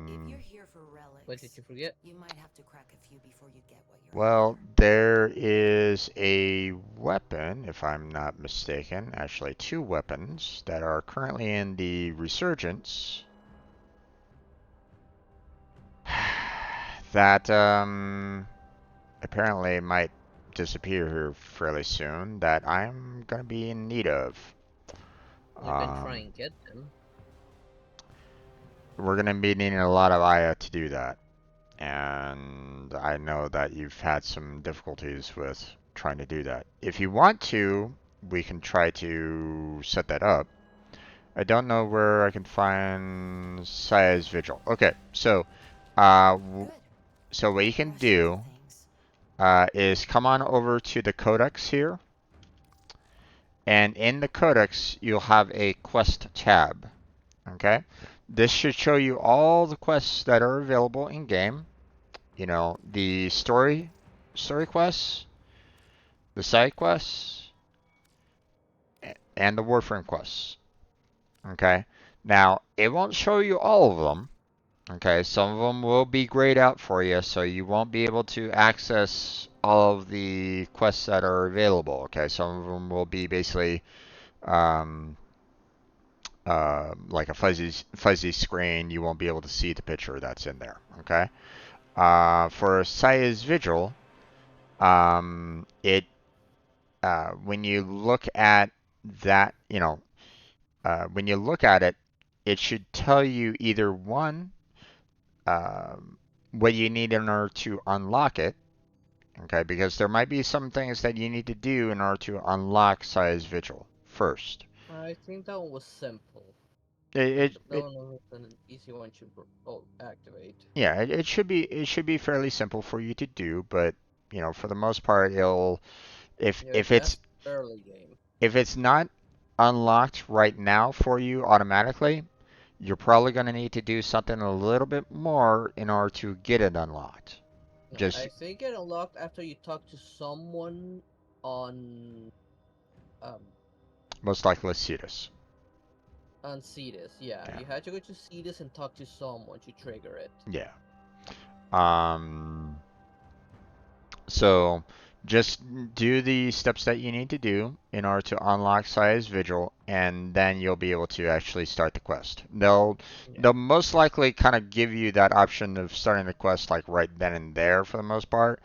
If you're
been
here for relics,
What did you forget?
you might have to crack a few before you get what you're
well,
after.
there is a weapon, if I'm not mistaken, actually two weapons that are currently in the Resurgence that apparently might disappear here fairly soon that I'm gonna be in need of.
You can try and get them.
We're gonna be needing a lot of Aya to do that, and I know that you've had some difficulties with trying to do that. If you want to, we can try to set that up. I don't know where I can find Saya's Vigil. Okay, so
Good.
so what you can
More simple
do
things.
is come on over to the Codex here, and in the Codex you'll have a quest tab. Okay, this should show you all the quests that are available in game. You know, the story quests, the side quests, and the Warframe quests. Okay, now it won't show you all of them. Okay, some of them will be grayed out for you, so you won't be able to access all of the quests that are available. Okay, some of them will be basically um, like a fuzzy screen. You won't be able to see the picture that's in there. Okay, for Saya's Vigil, it when you look at that, when you look at it, it should tell you either one, um, what you need in order to unlock it. Okay, because there might be some things that you need to do in order to unlock Saya's Vigil first.
I think that one was simple.
It, it,
That
it
one was an easy one to activate.
yeah, it should be fairly simple for you to do, but for the most part, it'll if
Yeah,
if it's
that's early game.
if it's not unlocked right now for you automatically, you're probably going to need to do something a little bit more in order to get it unlocked.
No,
Just
I think it unlocked after you talk to someone on um
most likely Cetus.
on Cetus. Yeah,
Yeah.
you had to go to Cetus and talk to someone to trigger it.
Yeah. Um, so just do the steps that you need to do in order to unlock Saya's Vigil, and then you'll be able to actually start the quest. They'll
Yeah.
they'll most likely kind of give you that option of starting the quest like right then and there for the most part.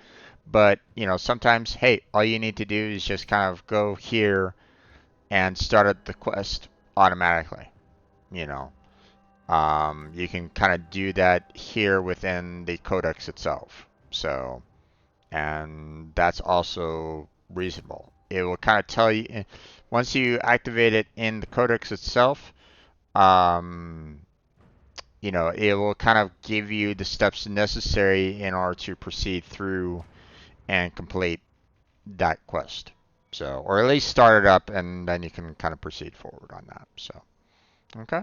But sometimes, hey, all you need to do is just kind of go here and start the quest automatically. You know, you can kind of do that here within the codex itself. So, and that's also reasonable. It will kind of tell you once you activate it in the codex itself. Um, it will kind of give you the steps necessary in order to proceed through and complete that quest. So, or at least start it up, and then you can kind of proceed forward on that. So, okay.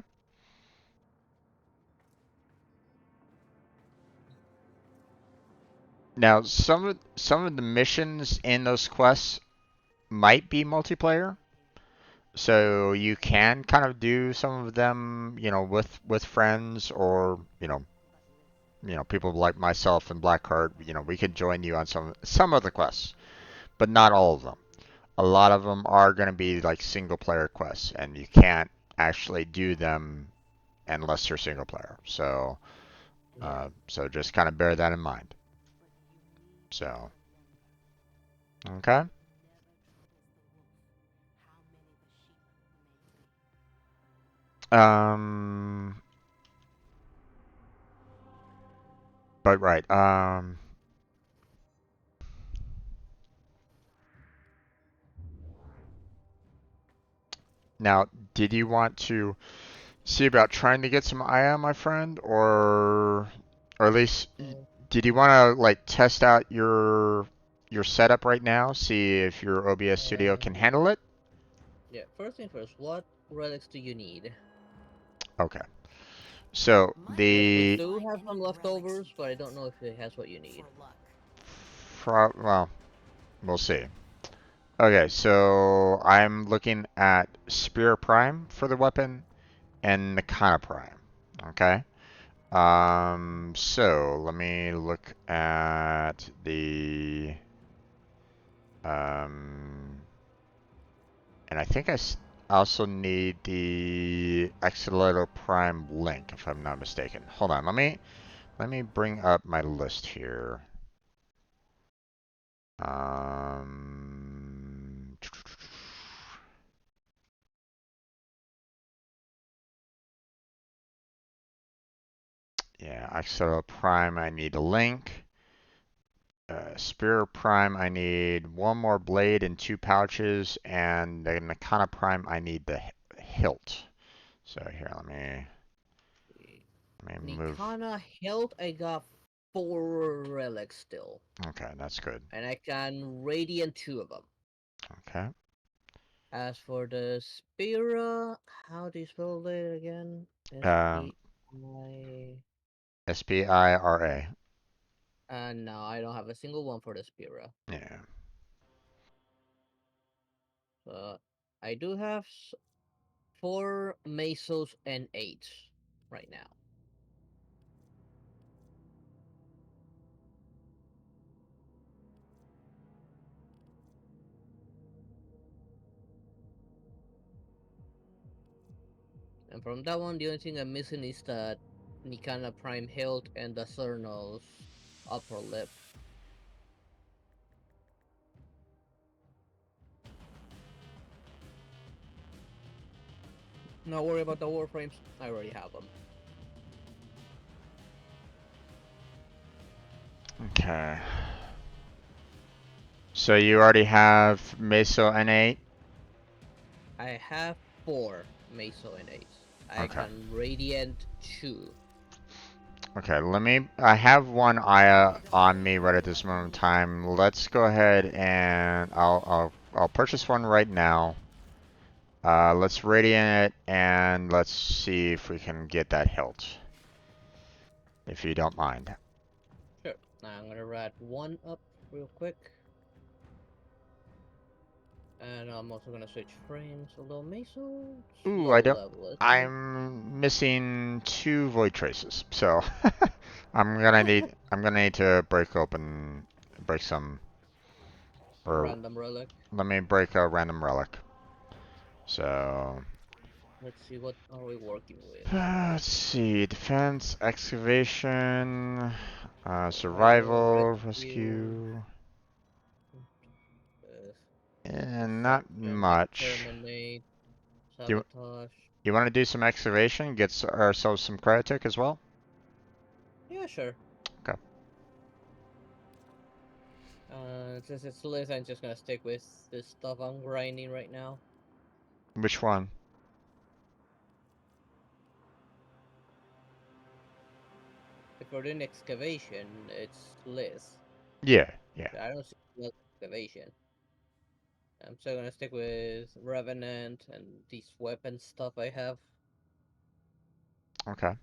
Now, some of the missions in those quests might be multiplayer, so you can kind of do some of them, with friends, or people like myself and Blackheart. We could join you on some of the quests, but not all of them. A lot of them are going to be like single player quests, and you can't actually do them unless you're single player. So,
Yeah.
so just kind of bear that in mind. So, okay. Um, but right. Now, did you want to see about trying to get some IA, my friend, or at least
Uh,
did you want to like test out your setup right now, see if your OBS Studio can
um,
handle it?
yeah. First thing first. What relics do you need?
Okay. So
Because we
the
do have some leftovers, but I don't know if it has what you need.
well, we'll see. Okay, so I'm looking at Spear Prime for the weapon and Nakana Prime. Okay. So let me look at the um, and I think I also need the Axolotl Prime link, if I'm not mistaken. Hold on, let me bring up my list here. Um, yeah, Axolotl Prime, I need a link. Spear Prime, I need one more blade and two pouches, and the Nakana Prime, I need the hilt. So here, let me move.
Nikana Health, I got 4 relics still.
Okay, that's good.
And I can Radiant 2 of them.
Okay.
As for the Spira, how do you spell it again?
Um,
S-P-I...
SPIRA.
No, I don't have a single one for the Spira.
Yeah.
I do have 4 Mesos and 8 right now. And from that one, the only thing I'm missing is that Nikana Prime Hilt and the Cernos upper lip. Not worry about the Warframes, I already have them.
Okay. So you already have Meso N8?
I have 4 Meso and 8. I
Okay.
can Radiant 2.
Okay, I have one Aya on me right at this moment in time. Let's go ahead and I'll purchase one right now. Let's radiant it and let's see if we can get that hilt. If you don't mind.
Sure. Now I'm gonna wrap 1 up real quick. And I'm also gonna switch frames, although Meso
Ooh,
low level, isn't it?
I'm missing 2 void traces. So I'm gonna need to break some
A
or
random relic.
let me break a random relic. So
Let's see, what are we working with?
let's see, defense, excavation,
Survival,
survival,
rescue,
rescue,
uh,
and not
deception,
much.
exterminate,
Do you,
sabotage.
you want to do some excavation, get ourselves some credit as well?
Yeah, sure.
Okay.
Since it's list, I'm just gonna stick with this stuff I'm grinding right now.
Which one?
If we're doing excavation, it's list.
Yeah, yeah.
I don't see excavation. I'm still gonna stick with Revenant and these weapon stuff I have.
Okay.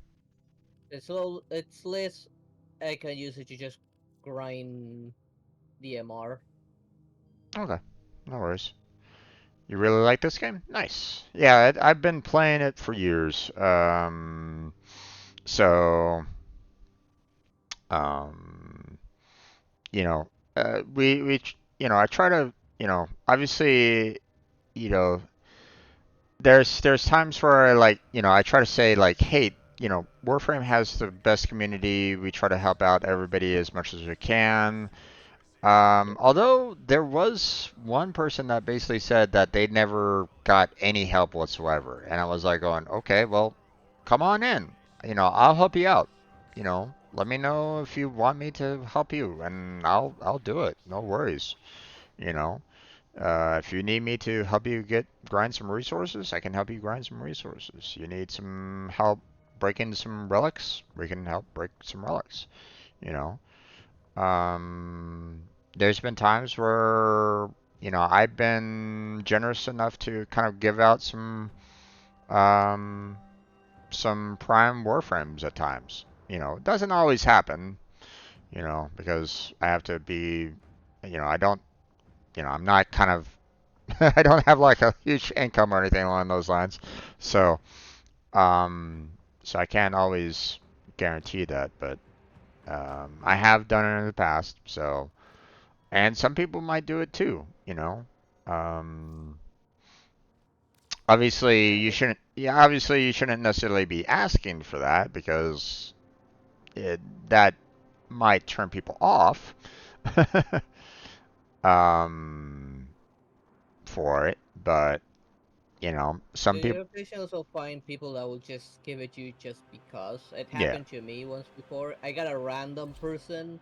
It's less I can use it to just grind the MR.
Okay. No worries. You really like this game? Nice. Yeah, I've been playing it for years. So, um, you know, I try to, obviously, you know, there's times where I try to say like, hey, Warframe has the best community. We try to help out everybody as much as we can. Although there was one person that basically said that they never got any help whatsoever, and I was like going, okay, well, come on in. I'll help you out. Let me know if you want me to help you, and I'll do it. No worries. You know, if you need me to help you grind some resources, I can help you grind some resources. You need some help breaking some relics, we can help break some relics. You know. Um, there's been times where, I've been generous enough to kind of give out um, some prime warframes at times. It doesn't always happen, because I have to be, I don't, I'm not kind of, I don't have like a huge income or anything along those lines. So, um, so I can't always guarantee that, but I have done it in the past, so. And some people might do it too, Um, obviously,
Yeah,
you shouldn't. Yeah, obviously, you shouldn't necessarily be asking for that because that might turn people off um, for it. But some people.
you occasionally also find people that will just give it to you just because. It
Yeah.
happened to me once before. I got a random person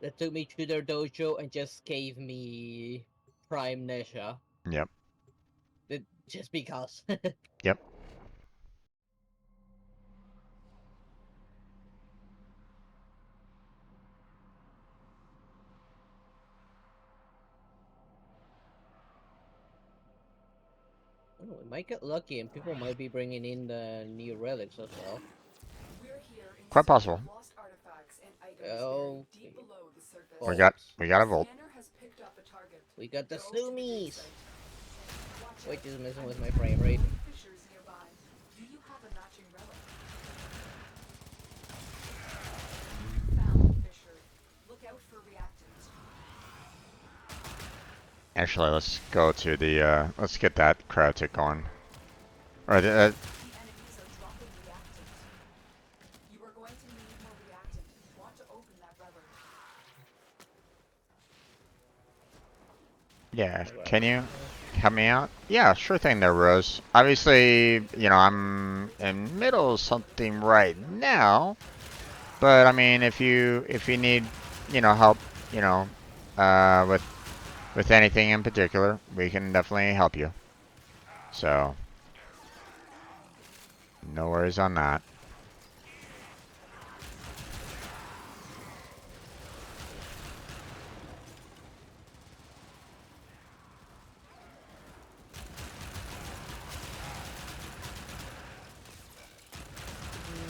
that took me to their dojo and just gave me Prime Nesha.
Yep.
Just because.
Yep.
Oh, we might get lucky and people might be bringing in the new relics as well.
We're here in
Quite
search
possible.
of lost artifacts and items buried
Oh,
deep below the surface.
We got
bolts.
we got a
The
volt.
scanner has picked up a target.
We got the
Go to the dig
Sumis.
site. Watch
Which
out.
is messing
I'm
with my frame rate.
hearing fissures nearby. Do you have a matching relic? Found the fissure. Look out for reactants.
Actually, let's go to let's get that crowd tick going. Or
The enemies are dropping reactants. You are going to need more reactant. Want to open that lever.
yeah, can you help me out? Yeah, sure thing there, Rose. Obviously, I'm in middle of something right now, but I mean, if you need, help, with anything in particular, we can definitely help you. So, no worries on that.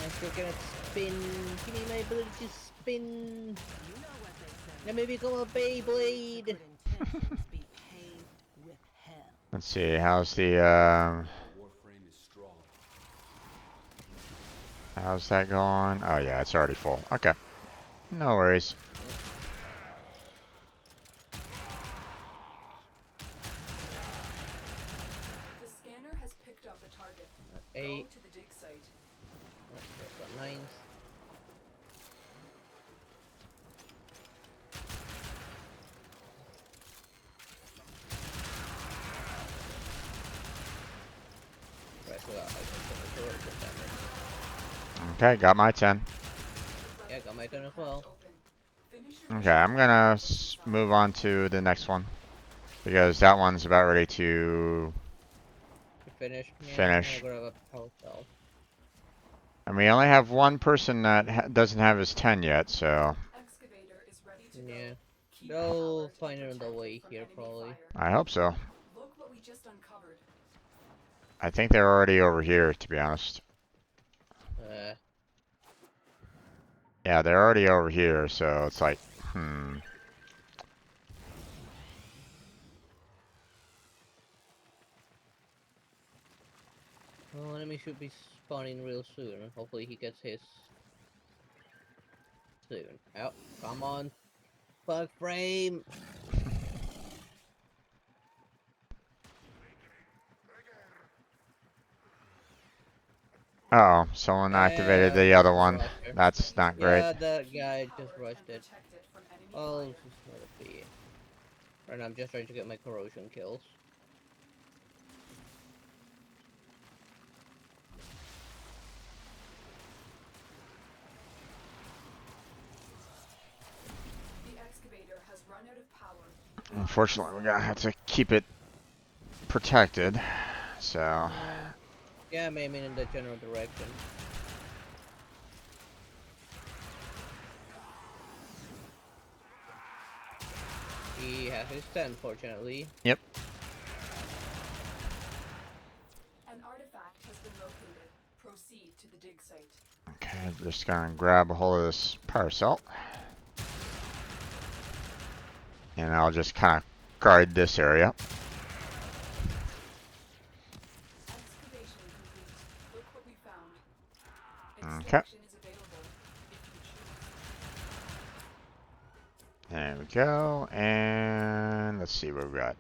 I still cannot spin. Give me my ability to spin.
You know what they say.
Let me become a Beyblade.
Good intentions be paved with hell.
Let's see, how's the
Warframe is strong.
how's that going? Oh yeah, it's already full. Okay, no worries.
The scanner has picked up a target. Go
8.
to the dig site.
That's got 9s. Right, so
Okay, got my 10.
yeah, got my turn as well.
Open. Finish your
Okay, I'm gonna move on to the next one because that one's about ready to
To finish. Yeah,
finish.
I'm gonna grab a power cell.
And we only have one person that doesn't have his 10 yet, so
excavator is ready to
Yeah.
go. keep
They'll
power to
find it on the
protect
way
it from
here,
enemy
probably.
fire.
I hope so.
Look what we just uncovered.
I think they're already over here, to be honest. Yeah, they're already over here, so it's like,
Well, enemy should be spawning real soon. Hopefully he gets his soon. Oh, come on. Bug frame!
Uh-oh, someone activated
Yeah,
the other
the
one.
rusher.
That's not great.
Yeah, that guy just
Power
rushed
and
it.
protect it from enemy
Oh,
fire.
this is not a B. Right now I'm just trying to get my corrosion kills.
The excavator has run out of power.
Unfortunately, we're gonna have to keep it protected, so...
Yeah, I'm aiming in the general direction. He has his 10, fortunately.
Yep.
An artifact has been located. Proceed to the dig site.
Okay, I'm just gonna grab a hold of this power cell. And I'll just kind of guard this area.
Excavation complete. Look what we found.
Okay.
Extraction is available if you choose.
There we go, and let's see what we got.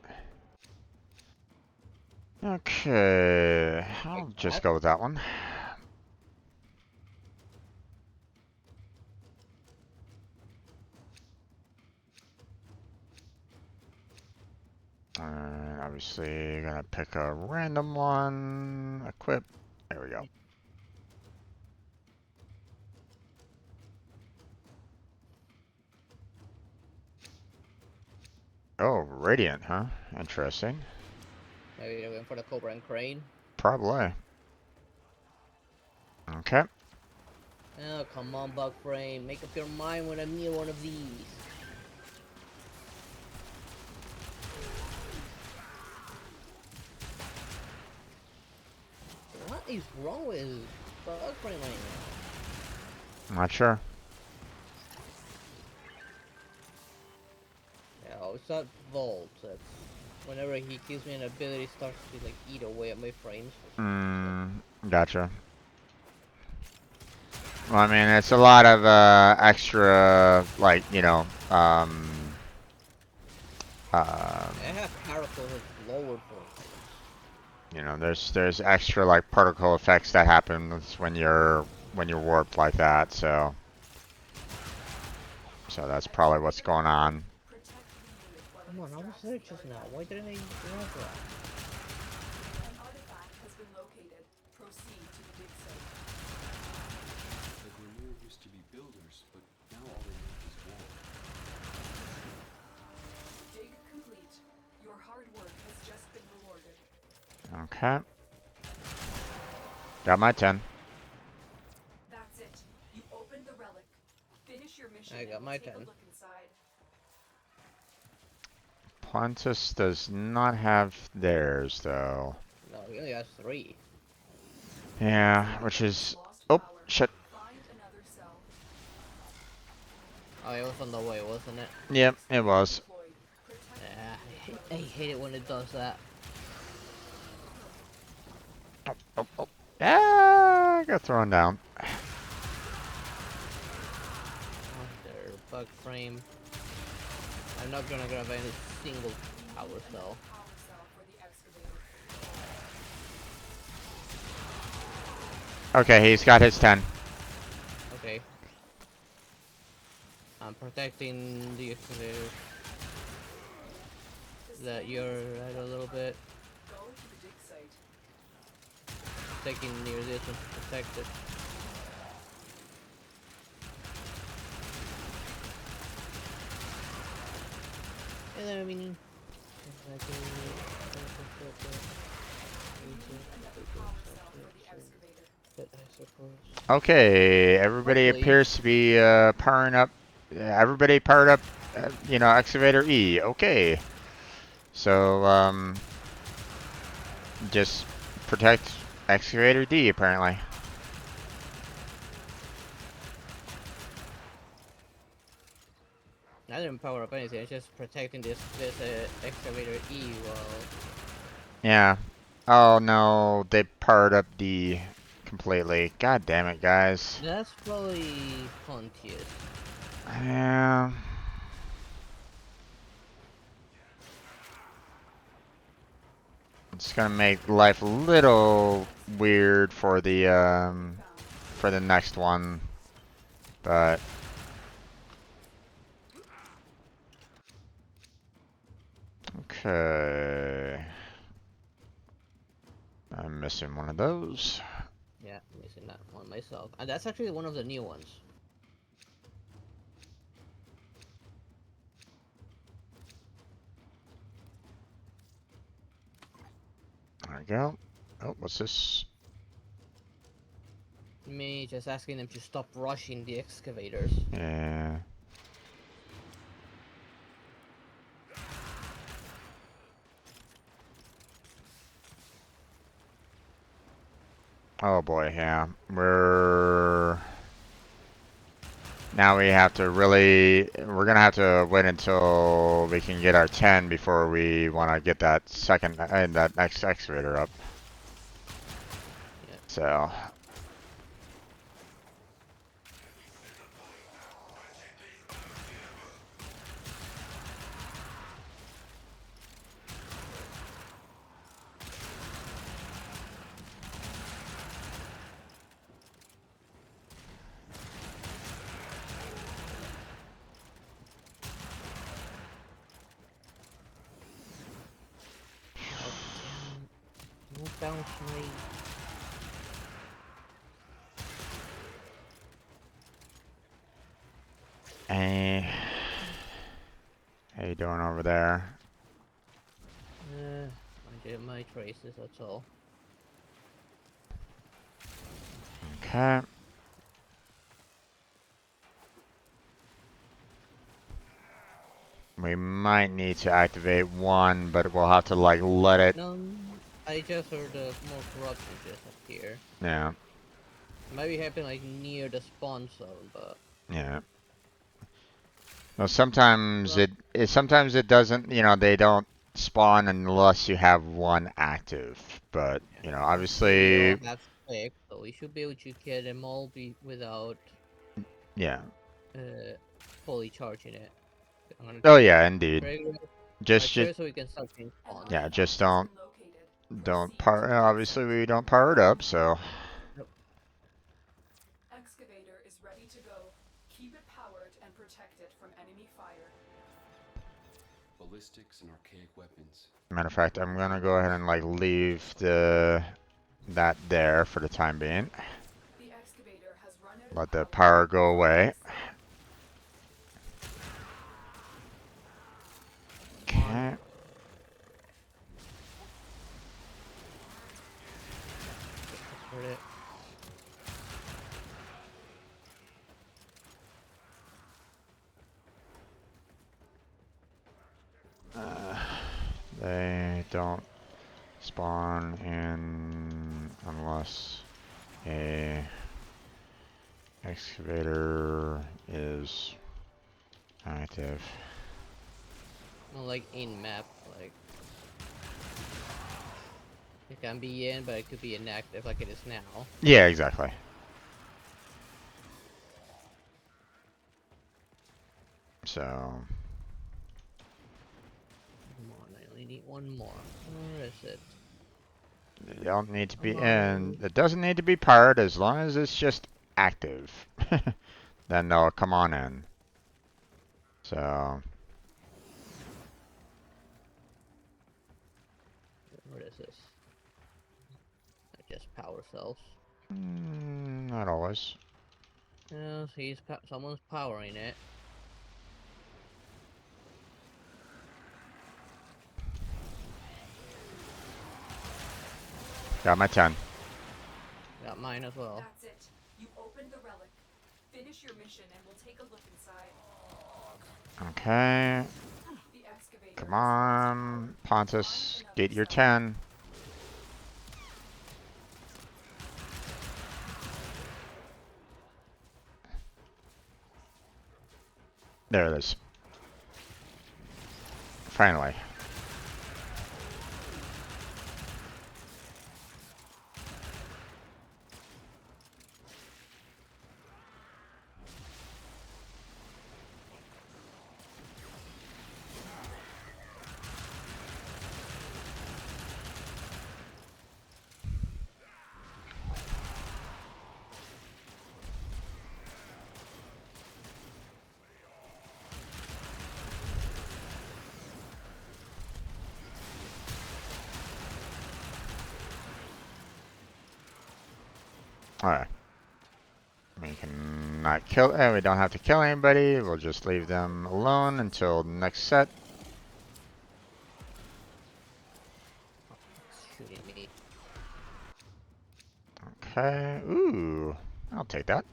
Okay, I'll just go with that one. And obviously, gonna pick a random one, equip, there we go. Oh, Radiant, huh? Interesting.
Maybe they're going for the Cobra and Crane.
Probably. Okay.
Oh, come on, Bug Frame. Make up your mind when I'm near one of these. What is wrong with Bug Frame right now?
I'm not sure.
Yeah, it's not Volt. It's whenever he gives me an ability, it starts to like eat away at my frames.
Gotcha. Well, I mean, it's a lot of extra, like, you know,
I have particles that's lowered for things.
you know, there's extra like particle effects that happen when you're warped like that, so that's probably what's going on.
Protect the unit while
Come on, I was
extracts
there
the
just now.
artifact.
Why didn't I grab that?
An artifact has been located. Proceed to the dig site.
The Grineer used to be builders, but now all they make is war.
Dig complete. Your hard work has just been rewarded.
Okay. Got my 10.
That's it. You opened the relic. Finish your mission.
I got
and
my
take
10.
a look inside.
Pontus does not have theirs though.
No, he only has 3.
Yeah, which is
Lost
oh
power.
shit.
Find another cell.
Oh, it was on the way, wasn't it?
Yep, it was.
Deployed. Protect
Yeah, I hate it when it does that.
Oh. Ah, I got thrown down.
Oh, there, Bug Frame. I'm not gonna grab any single power cell.
power cell for the excavator.
Okay, he's got his 10.
Okay. I'm protecting the excavator. That you're right a little bit.
Go to the dig site.
Taking near this one to protect it. And then I mean but I suppose.
Okay, everybody
Hopefully.
appears to be powering up. Everybody powered up you know, excavator E. Okay. So, just protect excavator D, apparently.
I didn't power up anything. It's just protecting this excavator E while.
Yeah. Oh no, they powered up D completely. God damn it, guys.
That's probably Pontius.
Yeah. It's gonna make life a little weird for the next one, but okay. I'm missing one of those.
Yeah, I'm missing that one myself. And that's actually one of the new ones.
There we go. Oh, what's this?
Me just asking them to stop rushing the excavators.
Yeah. Oh boy, yeah. Now we have to we're gonna have to wait until we can get our 10 before we want to get that that next excavator up.
Yeah.
So.
Oh, damn. Move down, Snake.
Hey. How you doing over there?
I did my traces, that's all.
Okay. We might need to activate one, but we'll have to like let it.
No, I just heard more corruption just appear.
Yeah.
It might be happening like near the spawn zone, but
Yeah. Well, sometimes sometimes it doesn't. You know, they don't spawn unless you have one active. But you know,
they all
obviously,
have spec, so we should be able to get them all without
yeah.
fully charging it. I'm gonna
Oh yeah, indeed.
regular
Just
so we can start getting spawn.
yeah, just don't power. Obviously, we don't power it up, so.
Excavator is ready to go. Keep it powered and protect it from enemy fire.
Ballistics and archaic weapons.
Matter of fact, I'm gonna go ahead and like leave that there for the time being.
The excavator has run out
Let
of
the
power.
power go away. Okay.
It.
They don't spawn in unless a excavator is active.
Not like in map, like it can be in, but it could be inactive like it is now.
Yeah, exactly. So.
Come on, I only need one more. Where is it?
They don't need to be in. It doesn't need to be powered as long as it's just active. Then they'll come on in. So.
What is this? Just power cells.
Not always.
Yeah, someone's powering it.
Got my 10.
Got mine as well.
That's it. You opened the relic. Finish your mission and we'll take a look inside.
Okay.
The excavator
Come
is
on. Pontus,
Find
get
another
your
site.
10. There it is. Finally. Alright. We can not kill. We don't have to kill anybody. We'll just leave them alone until the next set.
Shooting me.
Okay. Ooh. I'll take that.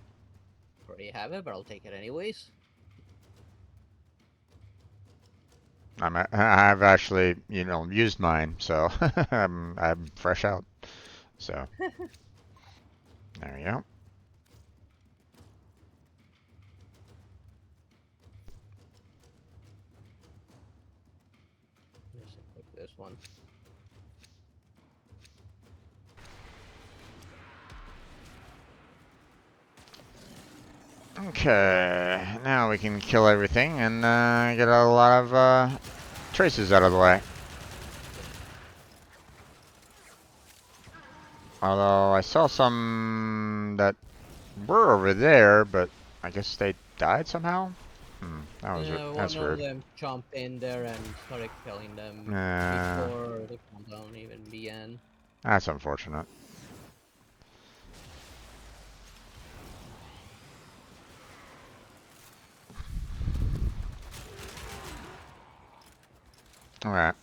Already have it, but I'll take it anyways.
I've actually, used mine, so I'm fresh out. So there you go.
Just take this one.
Okay, now we can kill everything and get a lot of traces out of the way. Although I saw some that were over there, but I guess they died somehow.
Yeah,
That's
one of
weird.
them jumped in there and started killing them
Uh,
before the countdown even began.
that's unfortunate. Alright.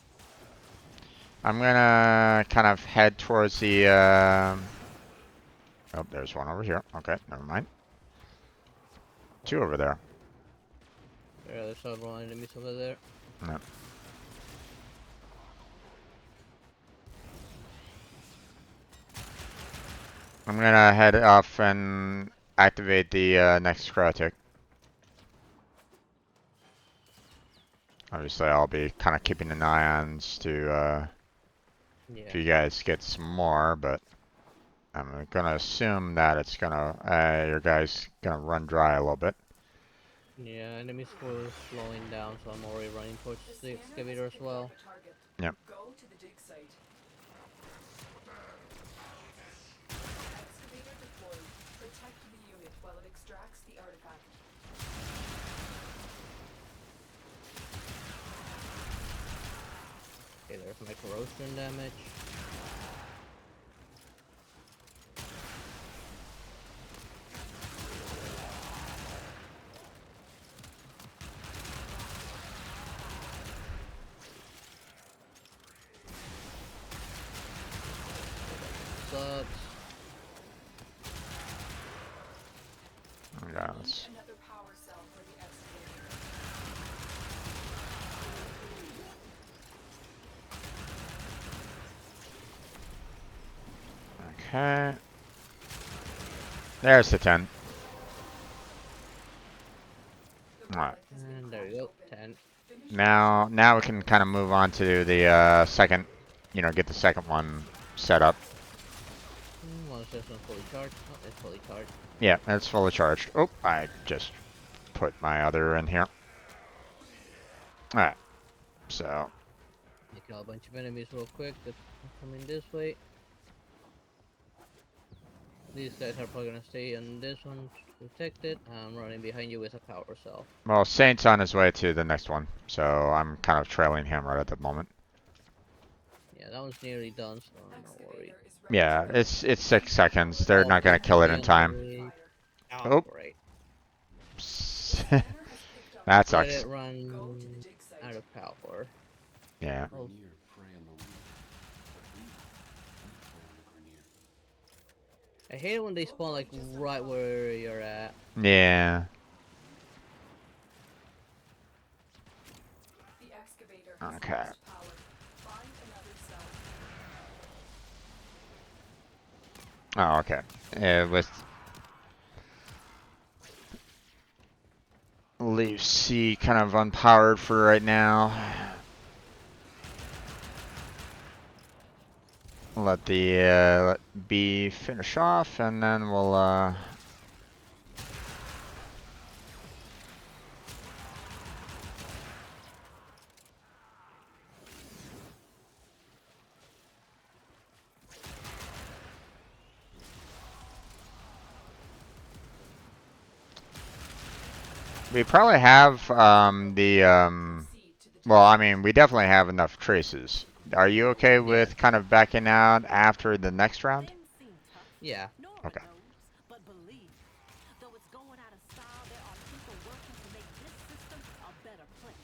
I'm gonna kind of head towards the, oh, there's one over here. Okay, never mind. Two over there.
Yeah, there's several enemies over there.
No. I'm gonna head off and activate the next critic. Obviously, I'll be kind of keeping an eye on to
Yeah.
if you guys get some more, but I'm gonna assume that it's gonna your guys gonna run dry a little bit.
Yeah, enemies were slowing down, so I'm already running towards
The
the
scanner has
excavator as
picked out
well.
a target.
Yep.
Go to the dig site. Excavator deployed. Protect the unit while it extracts the artifact.
Okay, there's my corrosion damage. Sucks.
Yeah,
Need
let's,
another power cell for the excavator.
okay. There's the 10.
The
Alright.
relic has been
And there
cracked
you go,
open.
10.
Finish
Now we can kind of move on to the second, get the second one set up.
Once this one's fully charged. Oh, it's fully charged.
Yeah, it's fully charged. Oh, I just put my other in here. Alright, so,
You kill a bunch of enemies real quick that are coming this way. These guys are probably gonna stay on this one protected. I'm running behind you with a power cell.
well, Saint's on his way to the next one, so I'm kind of trailing him right at the moment.
Yeah, that one's nearly done, so I'm not worried.
excavator is ready
Yeah,
to go.
it's 6 seconds. They're
Oh,
not gonna
it's
kill it
already
in
on the
time.
way.
Oh.
Oh, great.
The scanner has picked up
That
Let
sucks.
it run
Go to the dig site.
out of power.
Yeah.
Oh,
Grineer prey on the weak, but we prey on the Grineer.
I hate it when they spawn like right where you're at.
Yeah. Oh, okay. With leave C kind of unpowered for right now. Let the let B finish off, and then we'll we probably have well, I mean, we definitely have enough traces. Are you okay
Yeah.
with kind of backing out after the next round?
Them seem tough.
Yeah.
Nora
Okay.
knows, but believe me, though it's going out of style, there are people working to make this system a better place.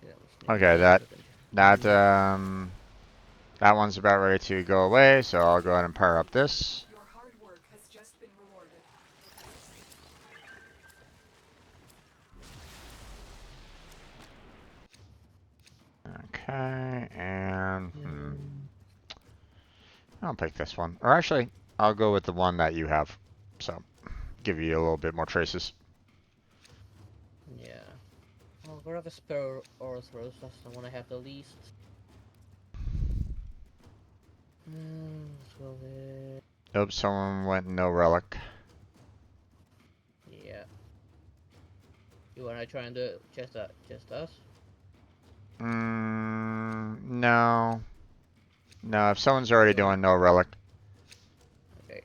Yeah, let's need
Okay,
that
that
to continue.
that that one's about ready to go away, so I'll go ahead and power up this.
Your hard work has just been rewarded.
Okay, and I'll pick this one. Or actually, I'll go with the one that you have. So, give you a little bit more traces.
Yeah. I'll grab a spare Orthros, that's the one I have the least. Let's go with...
Nope, someone went no relic.
Yeah. You wanna try and do it just us?
No. No, if someone's already
Go.
doing no relic,
Okay.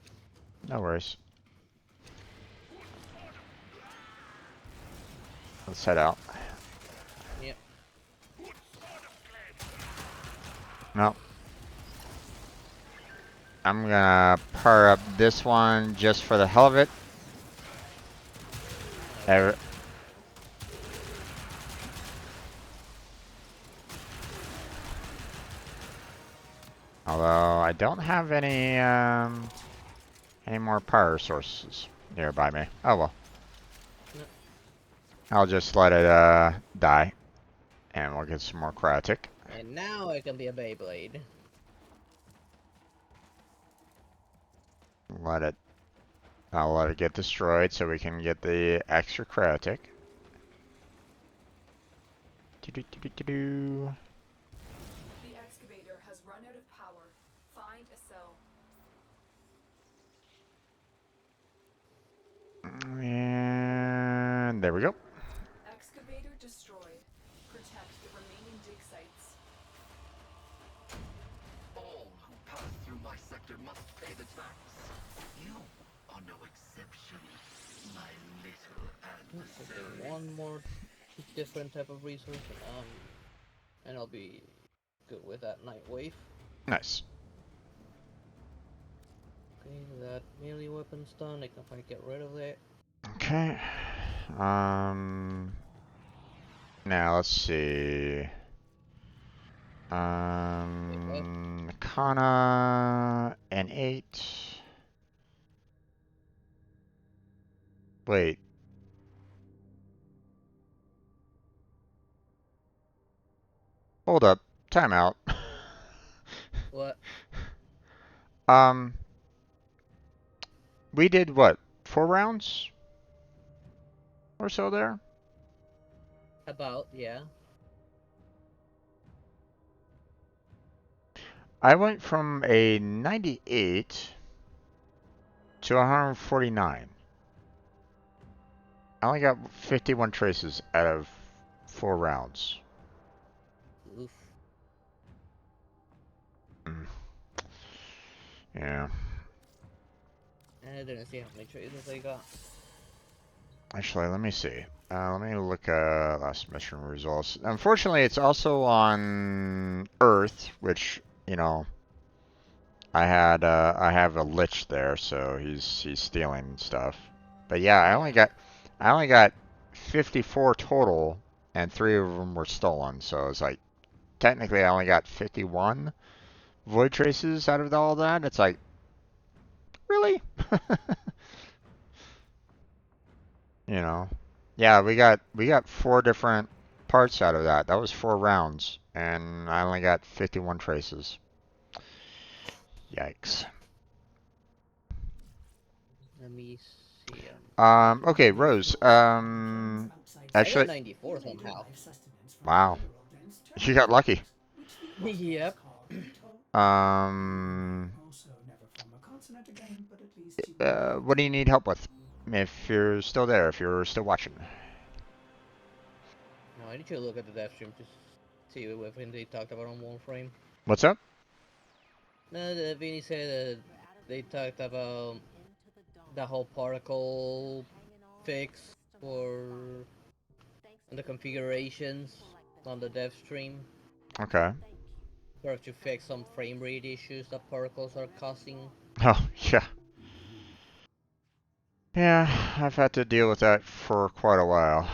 no worries. Let's head out.
Yep.
No. I'm gonna power up this one just for the hell of it. Ever. Although I don't have any more power sources nearby me. Oh well.
Yep.
I'll just let it die, and we'll get some more cryotic.
And now I can be a Beyblade.
Let it. I'll let it get destroyed so we can get the extra cryotic. Do-do-do-do-do-do.
The excavator has run out of power. Find a cell.
And there we go.
Excavator destroyed. Protect the remaining dig sites.
All who pass through my sector must pay the tax. You are no exception, my little adversary.
Okay, one more different type of resource, and I'll be good with that night wave.
Nice.
Okay, that melee weapon's done. I can probably get rid of it.
Okay. Now let's see. Kana and 8. Wait. Hold up. Timeout.
What?
We did what? 4 rounds? Or so there?
About, yeah.
I went from a 98 to 149. I only got 51 traces out of 4 rounds.
Oof.
Yeah.
And I didn't see how many traces I got.
Actually, let me see. Let me look at last mission results. Unfortunately, it's also on Earth, which, you know, I have a lich there, so he's stealing stuff. But yeah, I only got 54 total, and 3 of them were stolen. So it's like technically I only got 51 void traces out of all that. It's like, really? You know, yeah, we got 4 different parts out of that. That was 4 rounds, and I only got 51 traces. Yikes.
Let me see.
Okay, Rose.
I got
Actually,
94 somehow.
wow, you got lucky.
Yep.
Also never form a consonant again, but at least you
What do you need help with? If you're still there, if you're still watching.
No, I need to look at the dev stream to see what they talked about on Warframe.
What's up?
No, Vinny said they talked about the whole particle fix for the configurations on the dev stream.
Okay.
For to fix some frame rate issues that particles are causing.
Oh, yeah. Yeah, I've had to deal with that for quite a while.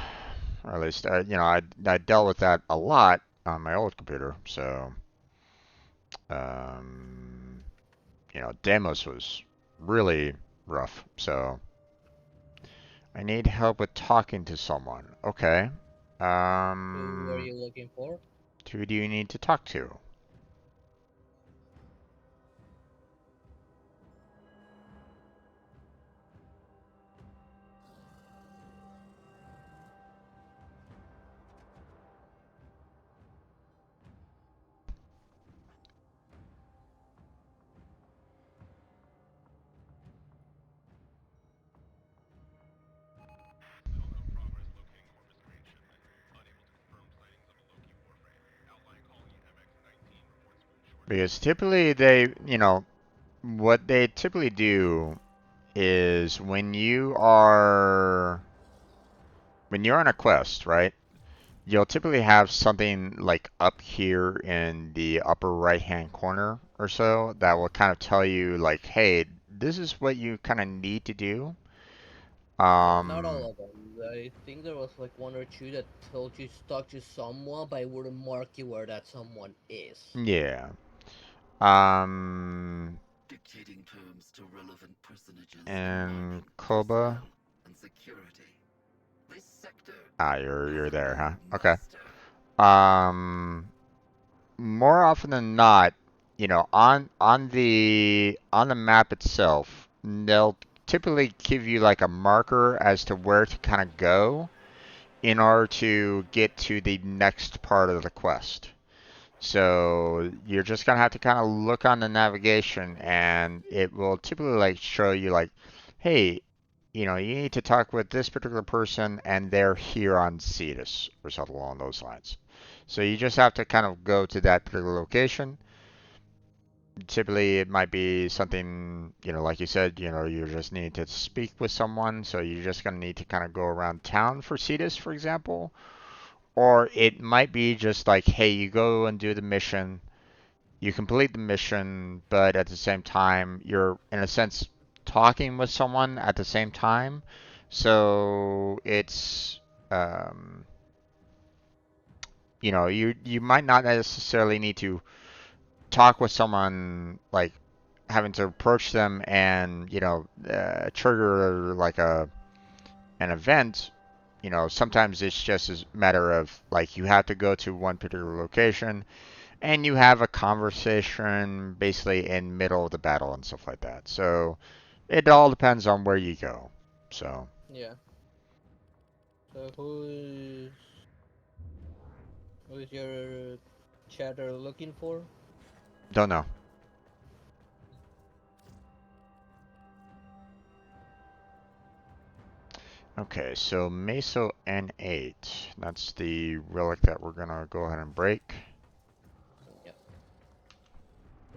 Or at least, you know, I dealt with that a lot on my old computer. So, um, you know, Demos was really rough. So, I need help with talking to someone. Okay.
Who are you looking for?
Who do you need to talk to? Because typically they, you know, what they typically do is when you're on a quest, right? You'll typically have something like up here in the upper right hand corner or so that will kind of tell you like, hey, this is what you kind of need to do.
Yeah, not all of them. I think there was like one or two that told you to talk to someone, but it wouldn't mark you where that someone is.
Yeah.
Dictating terms to relevant personages in
And
mining,
Koba.
personnel, and security. This sector
Ah, you're there, huh? Okay.
master.
More often than not, you know, on the map itself, they'll typically give you like a marker as to where to kind of go in order to get to the next part of the quest. So you're just gonna have to kind of look on the navigation, and it will typically like show you like, hey, you know, you need to talk with this particular person, and they're here on Cetus or something along those lines. So you just have to kind of go to that particular location. Typically, it might be something, you know, like you said, you know, you just need to speak with someone, so you're just gonna need to kind of go around town for Cetus, for example. Or it might be just like, hey, you go and do the mission, you complete the mission, but at the same time, you're in a sense talking with someone at the same time. So it's, um, you know, you might not necessarily need to talk with someone like having to approach them and trigger like an event. You know, sometimes it's just a matter of like you have to go to one particular location and you have a conversation basically in middle of the battle and stuff like that. So it all depends on where you go. So
Yeah. So who's your chatter looking for?
don't know. Okay, so Meso N8. That's the relic that we're gonna go ahead and break.
Yep.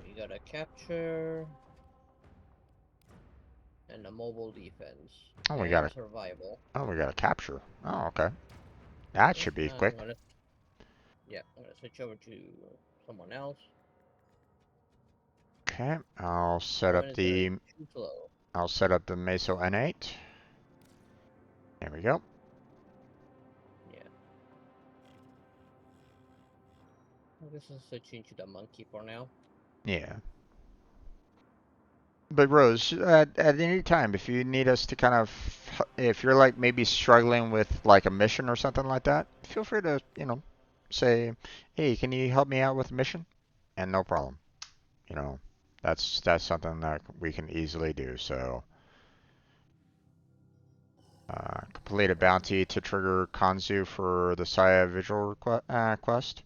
We got a capture and a mobile defense
Oh,
and survival.
we got a capture. Oh, okay. That
Okay,
should be
I'm
quick.
gonna switch over to someone else.
Okay, I'll set
One
up
is gonna be
the
too slow.
Meso N8. There we go.
Yeah. I guess I'll switch into the monkey for now.
Yeah. But Rose, at any time, if you need us to kind of, if you're like maybe struggling with like a mission or something like that, feel free to, say, hey, can you help me out with a mission? And no problem. You know, that's something that we can easily do. So, complete a bounty to trigger Kanzu for the Saya visual quest.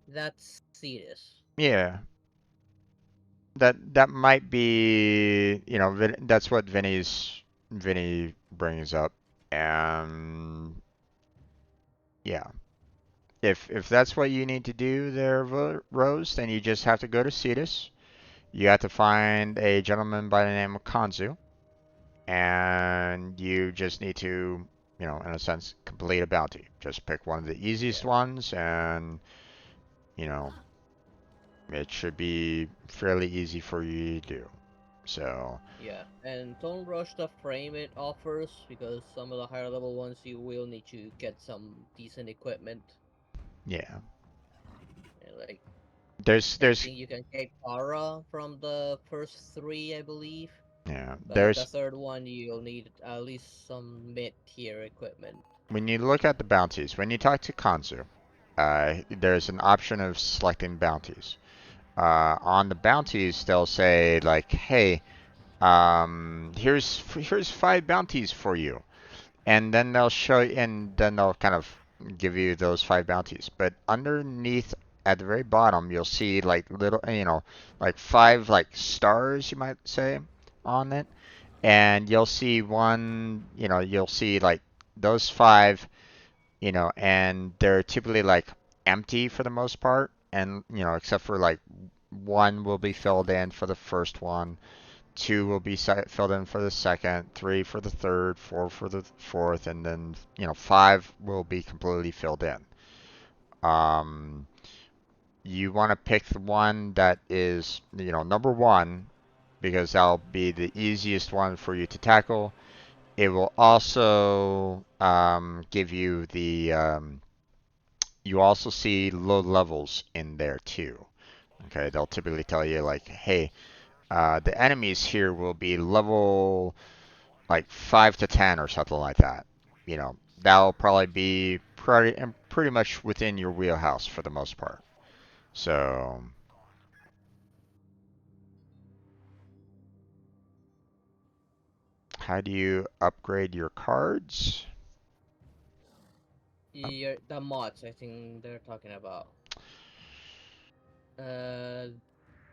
That's serious.
Yeah, that might be, that's what Vinny brings up, and yeah, if that's what you need to do there, Rose, then you just have to go to Cetus. You have to find a gentleman by the name of Kanzu, and you just need to, in a sense, complete a bounty. Just pick one of the easiest ones, and you know, it should be fairly easy for you to do. So.
Yeah, and don't rush the frame it offers, because some of the higher level ones you will need to get some decent equipment.
Yeah.
And like,
There's
I think you can get Para from the first 3, I believe.
yeah,
But the
there's
third one you'll need at least some mid-tier equipment.
when you look at the bounties, when you talk to Kanzu, there's an option of selecting bounties. On the bounties, they'll say like, "Hey, here's 5 bounties for you," and then they'll kind of give you those 5 bounties. But underneath, at the very bottom, you'll see like little, like 5 like stars, you might say, on it, and you'll see like those 5, and they're typically like empty for the most part, and except for like 1 will be filled in for the first one, 2 will be filled in for the second, 3 for the third, 4 for the fourth, and then 5 will be completely filled in. Um, you want to pick the one that is number 1, because that'll be the easiest one for you to tackle. It will also give you you also see low levels in there too. Okay, they'll typically tell you like, hey, the enemies here will be level like 5 to 10 or something like that. That'll probably be pretty much within your wheelhouse for the most part. So, how do you upgrade your cards?
The mods, I think they're talking about.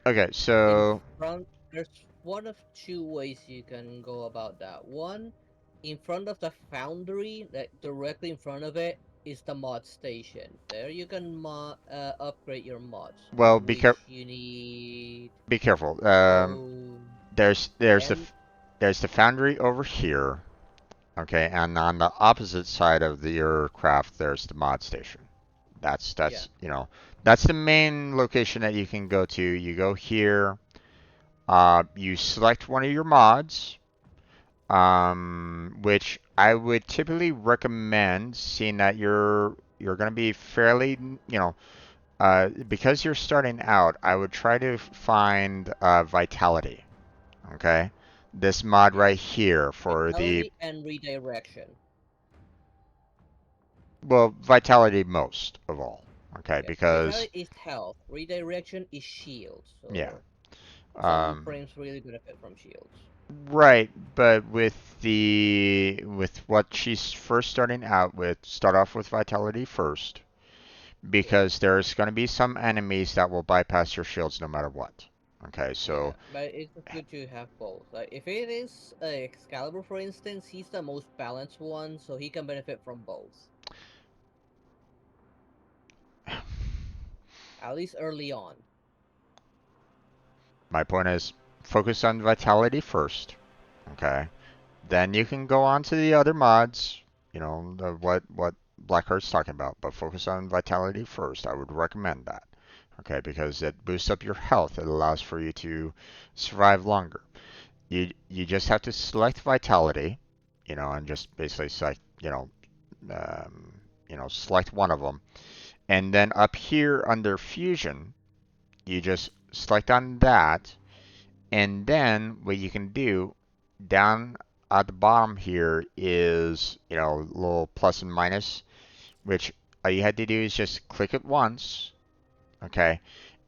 Okay,
In
so
front, there's one of 2 ways you can go about that. One, in front of the foundry, like directly in front of it, is the mod station. There you can upgrade your mods,
well,
which you need
be careful.
gold and
There's the foundry over here. Okay, and on the opposite side of the aircraft, there's the mod station. That's
yeah.
that's the main location that you can go to. You go here, you select one of your mods, which I would typically recommend, seeing that you're going to be fairly, because you're starting out. I would try to find Vitality. Okay, this mod right here for the
Vitality and redirection.
well, Vitality most of all. Okay,
Yeah.
because
Vitality is health, redirection is shield,
yeah.
so some
Um,
frames really benefit from shields.
right, but with what she's first starting out with, start off with Vitality first, because there's going to be some enemies that will bypass your shields no matter what. Okay, so
Yeah, but it's good to have both. Like if it is Excalibur, for instance, he's the most balanced one, so he can benefit from both. At least early on.
my point is focus on Vitality first. Okay, then you can go on to the other mods. What Blackheart's talking about, but focus on Vitality first. I would recommend that. Okay, because it boosts up your health. It allows for you to survive longer. You just have to select Vitality, and just basically select, select one of them, and then up here under Fusion, you just select on that, and then what you can do down at the bottom here is, you know, a little plus and minus, which all you had to do is just click it once, okay,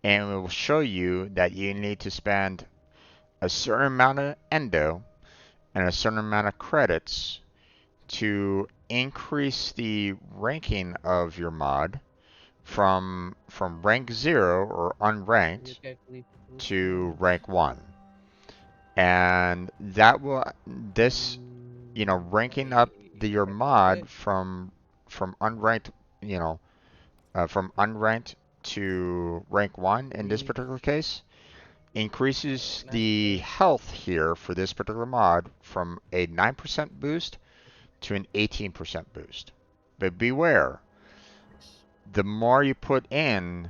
and it will show you that you need to spend a certain amount of endo and a certain amount of credits to increase the ranking of your mod from rank 0 or
You
unranked
can click
to
boost
rank 1. And that will, this, you know, ranking up your
check real
mod
quick.
from unranked, you know, from unranked to rank 1 in this
Leave.
particular case, increases
Master.
the health here for this particular mod from a 9% boost to an 18% boost. But beware, the more you put in,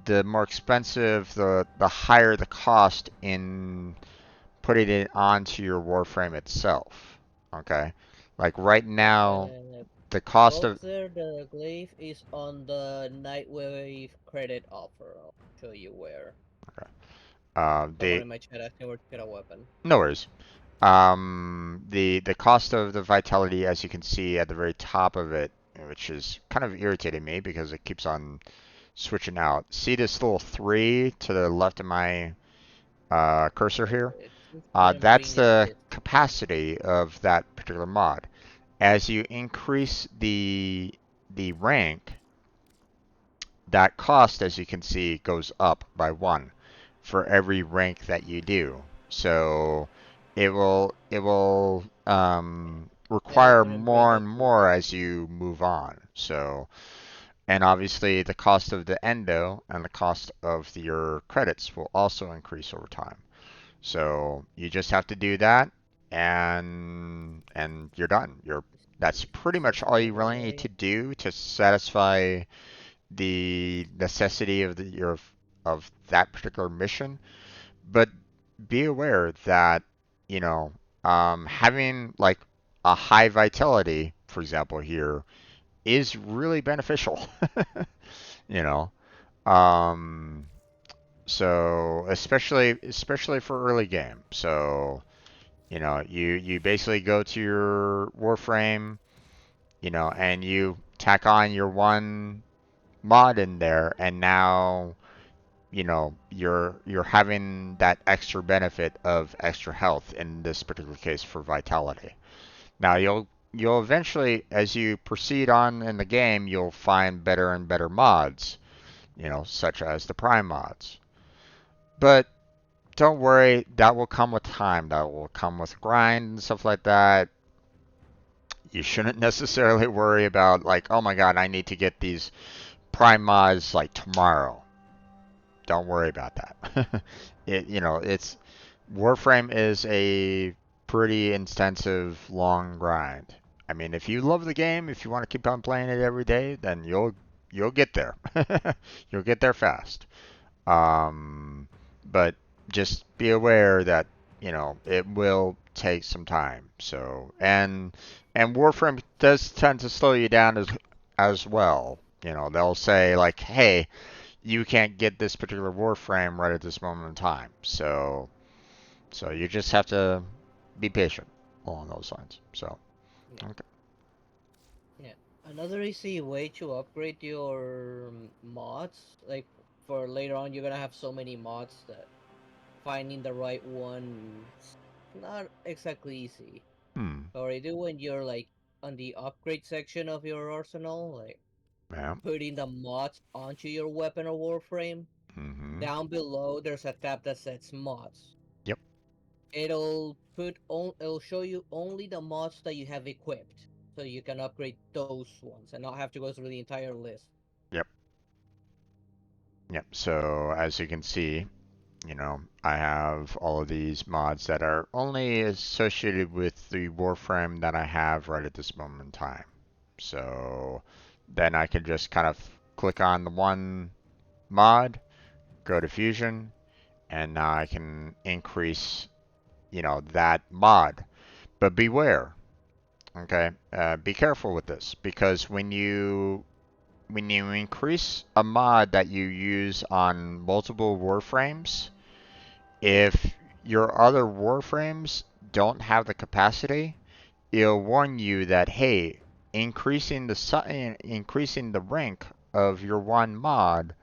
the more expensive, the higher the cost in putting it onto your Warframe itself. Okay? Like right now, the cost
Both
of
there, the glaive is on the Nightwave credit offer. I'll show you where. Someone
the
in my chat asked me where to get a weapon.
no worries. The cost of the vitality, as you can see at the very top of it, which is kind of irritating me because it keeps on switching out. See this little 3 to the left of my cursor here?
Since you didn't
That's
bring it
the
this
capacity of that particular mod. As you increase the rank, that cost, as you can see, goes up by 1 for every rank that you do. So it will
yeah, you
require
couldn't bring
more
it
and
to
more as you move on. So, and obviously the cost of the endo and the cost of your credits will also increase over time. So you just have to do that, and you're done. That's pretty much all you really need to do to satisfy the necessity of of that particular mission. But be aware that, you know, having like a high vitality, for example, here is really beneficial. You know, um, so especially for early game. So you know, you basically go to your Warframe, you know, and you tack on your one mod in there, and now you know you're having that extra benefit of extra health in this particular case for vitality. Now you'll eventually, as you proceed on in the game, you'll find better and better mods, you know, such as the prime mods. But don't worry, that will come with time. That will come with grind and stuff like that. You shouldn't necessarily worry about like, oh my god, I need to get these prime mods like tomorrow. Don't worry about that. You know, it's Warframe is a pretty intensive, long grind. I mean, if you love the game, if you want to keep on playing it every day, then you'll get there. You'll get there fast. But just be aware that, you know, it will take some time. So, and Warframe does tend to slow you down as well. You know, they'll say like, "Hey, you can't get this particular Warframe right at this moment in time." So you just have to be patient along those lines. So,
yeah.
okay.
Yeah. Another easy way to upgrade your mods, like for later on, you're gonna have so many mods that finding the right one is not exactly easy.
Hmm.
But what I do when you're like on the upgrade section of your arsenal, like
Yeah.
putting the mods onto your weapon or warframe,
Mm-hmm.
down below there's a tab that says mods.
Yep.
It'll show you only the mods that you have equipped, so you can upgrade those ones and not have to go through the entire list.
Yep. Yep. So as you can see, you know, I have all of these mods that are only associated with the Warframe that I have right at this moment in time. So then I can just kind of click on the one mod, go to Fusion, and now I can increase, you know, that mod. But beware, okay? Be careful with this because when you when you increase a mod that you use on multiple Warframes, if your other Warframes don't have the capacity, it'll warn you that, hey, increasing the rank of your one mod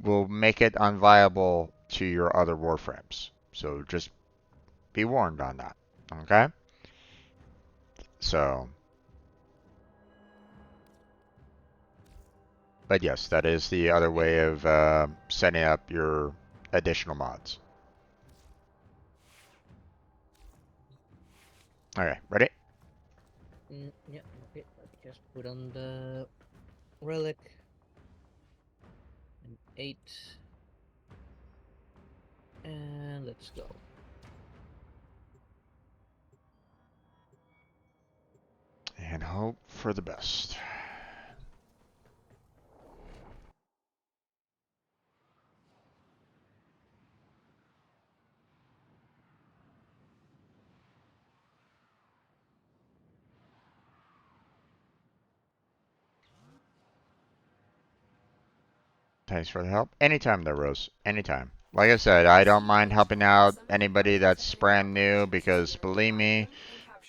will make it unviable to your other Warframes. So just be warned on that. Okay? So, but yes, that is the other way of setting up your additional mods. Okay, ready?
Yeah, okay. Let me just put on the relic. And 8. And let's go.
And hope for the best. Thanks for the help. Anytime there, Rose. Anytime. Like I said, I don't mind helping out anybody that's brand new because believe me,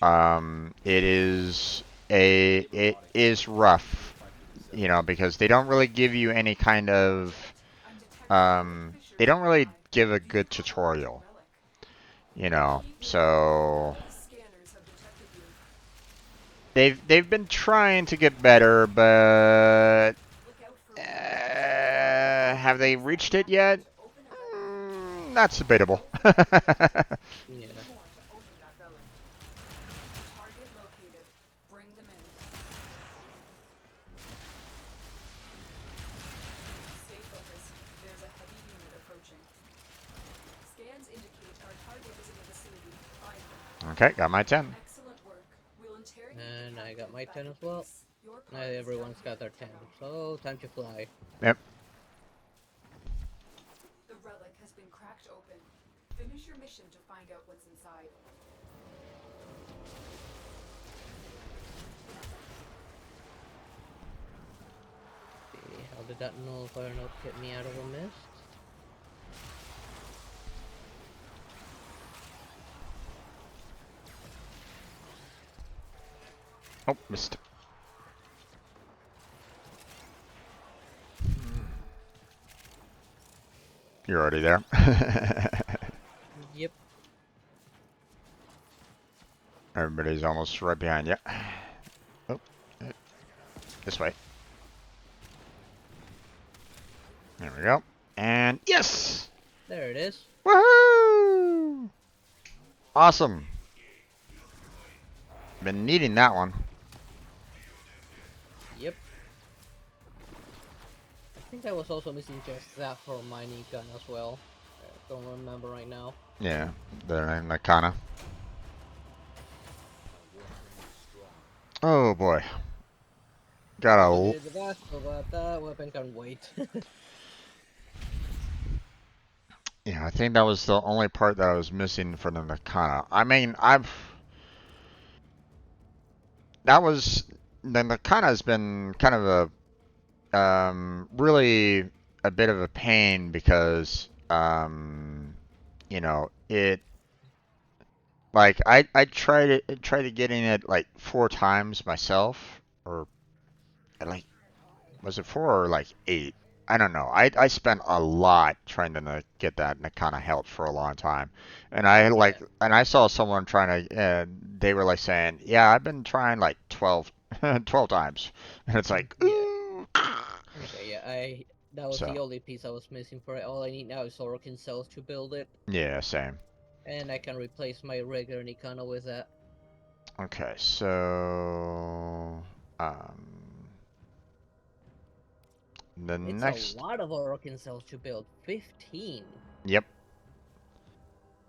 it is rough, you know, because they don't really give you any kind of they don't really give a good tutorial, you know. So they've been trying to get better, but have they reached it yet? That's debatable.
Yeah.
Okay, got my 10.
And I got my 10 as well. Now everyone's got their 10. So, time to fly.
Yep.
The relic has been cracked open. Finish your mission to find out what's inside.
Okay, how did that nullifier not get me out of a mist?
Oh, missed. You're already there.
Yep.
Everybody's almost right behind you. Oh, this way. There we go. And yes!
There it is.
Woohoo! Awesome. Been needing that one.
Yep. I think I was also missing just that for my knee gun as well. I don't remember right now.
Yeah, they're in the Kana. Oh boy. Got a.
The best, but that weapon can wait.
Yeah, I think that was the only part that I was missing for the Nakana. I mean, that was the Nakana has been kind of a really a bit of a pain because you know it like I tried to getting it like 4 times myself or like was it 4 or like 8? I don't know. I spent a lot trying to get that and it kind of helped for a long time. And I saw someone trying to they were like saying, "Yeah, I've been trying like 12 times." And it's like,
Yeah.
ooh.
Okay, yeah, that was
So,
the only piece I was missing for it. All I need now is Orokin cells to build it.
yeah, same.
And I can replace my regular Nikana with that.
Okay, so um the
It's
next
a lot of Orokin cells to build. 15.
Yep.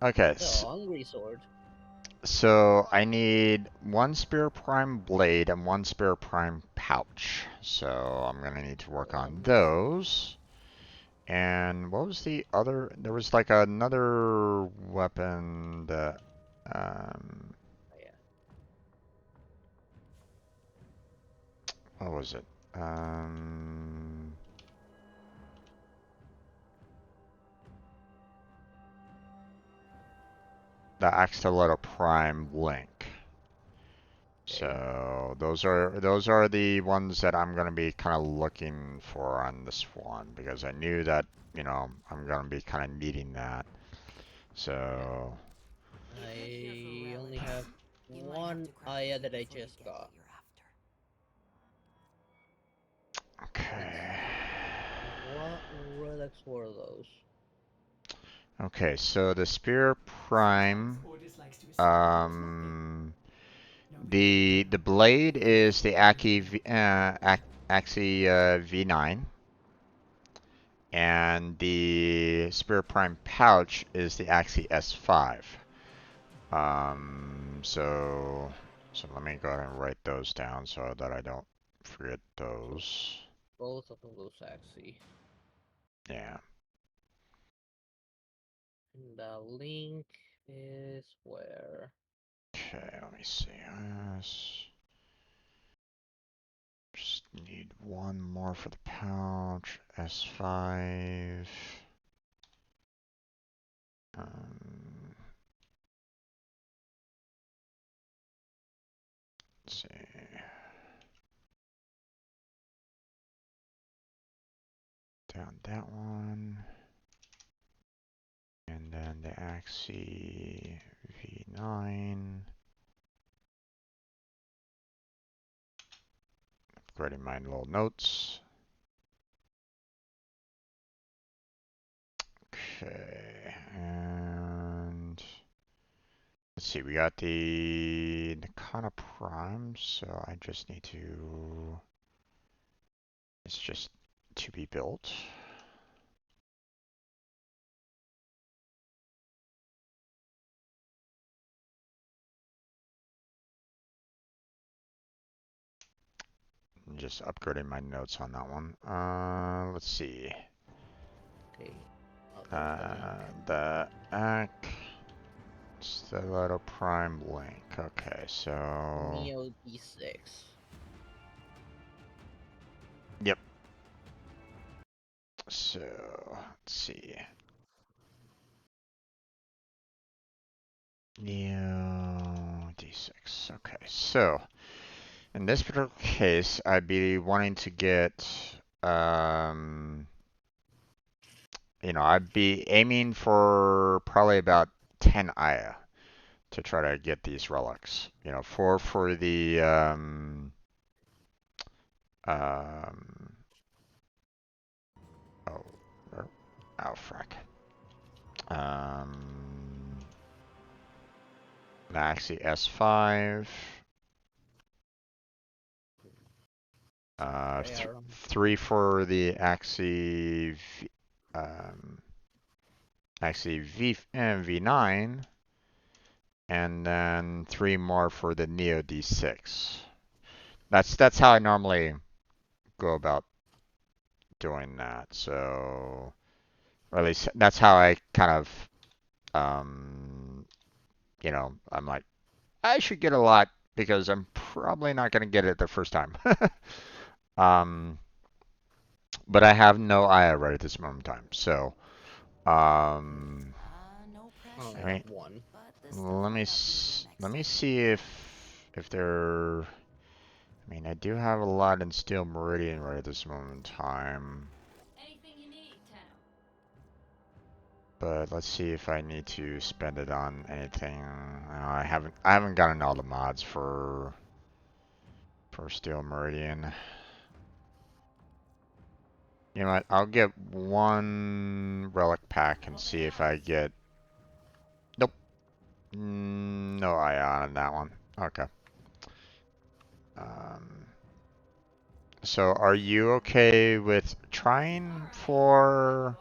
Okay,
The hungry sword.
so I need 1 spare prime blade and 1 spare prime pouch. So I'm gonna need to work on those. And what was the other? There was like another weapon that
Yeah.
what was it? the Axolotl Prime link. So those are the ones that I'm gonna be kind of looking for on this one, because I knew that, you know, I'm gonna be kind of needing that. So
I only have one Aya that I just got.
okay.
What relics were those?
Okay, so the Spear Prime, the blade is the Axie V9, and the Spear Prime pouch is the Axie S5. So let me go ahead and write those down so that I don't forget those.
Both of them lose Axie.
Yeah.
And the link is where?
Okay, let me see. Just need one more for the pouch. S5. Let's see. Down that one. And then the Axie V9. Writing my little notes. Okay, and let's see, we got the Nakana Prime, so I just need to, it's just to be built. I'm just upgrading my notes on that one. Let's see.
Okay.
The Stiletto Prime link. Okay, so
Neo D6.
yep. So let's see. Neo D6. Okay, so in this particular case, I'd be wanting to get, you know, I'd be aiming for probably about 10 Aya to try to get these relics. You know, 4 for the, oh, oh, frack. Maxi S5. Th 3 for the Axie V9, and then 3 more for the Neo D6. That's how I normally go about doing that. So, or at least that's how I kind of, you know, I'm like, I should get a lot because I'm probably not going to get it the first time. But I have no Aya right at this moment in time. So,
I
right.
have one.
Let me see if there. I mean, I do have a lot in Steel Meridian right at this moment in time. But let's see if I need to spend it on anything. I haven't gotten all the mods for Steel Meridian. You know what? I'll get one relic pack and see if I get. Nope. No ion on that one. Okay. So are you okay with trying for,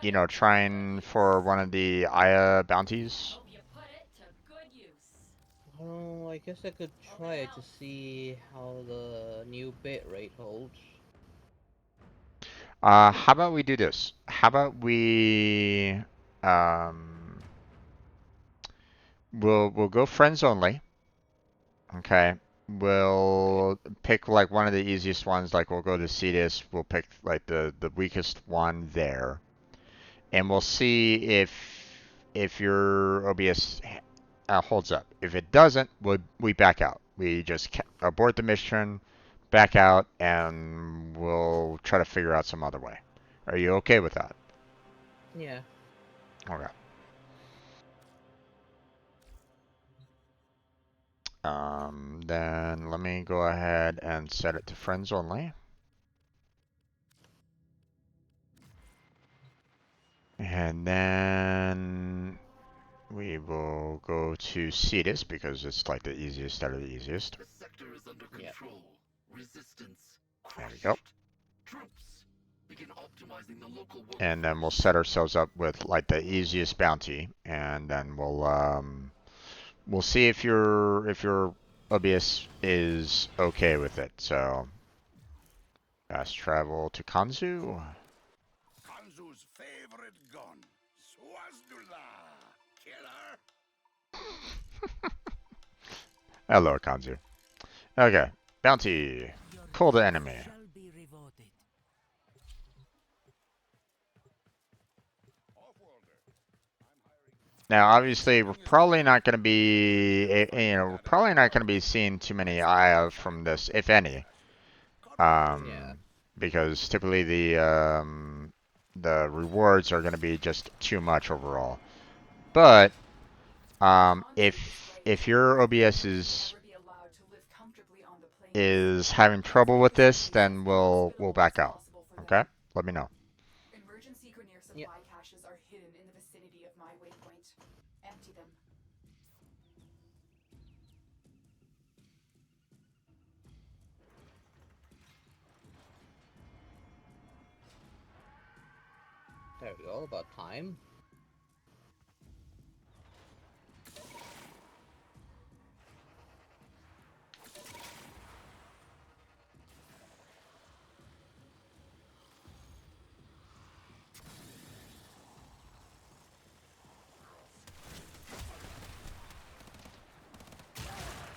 you know, trying for one of the Aya bounties?
Oh, I guess I could try it to see how the new bit rate holds.
How about we do this? How about we, um, we'll go friends only. Okay. We'll pick like one of the easiest ones. Like we'll go to Cetus. We'll pick like the weakest one there. and we'll see if your OBS holds up. If it doesn't, we back out. We just abort the mission, back out, and we'll try to figure out some other way. Are you okay with that?
Yeah.
Okay. Then let me go ahead and set it to friends only. And then we will go to Cetus because it's like the easiest out of the easiest.
The sector is under control. Resistance
There we
crushed.
go.
Troops begin optimizing the local work.
And then we'll set ourselves up with like the easiest bounty, and then we'll see if your OBS is okay with it. So fast travel to Kanzu.
Kanzu's favorite gun. Swazdula. Killer.
Hello, Kanzu. Okay, bounty. Pull the enemy. Now, obviously, we're probably not going to be, we're probably not going to be seeing too many IF from this, if any. Because typically the rewards are going to be just too much overall. But if your OBS is having trouble with this, then we'll back out. Okay? Let me know.
Emergency Grineer supply caches are hidden in the vicinity of my waypoint. Empty them.
There we go, about time.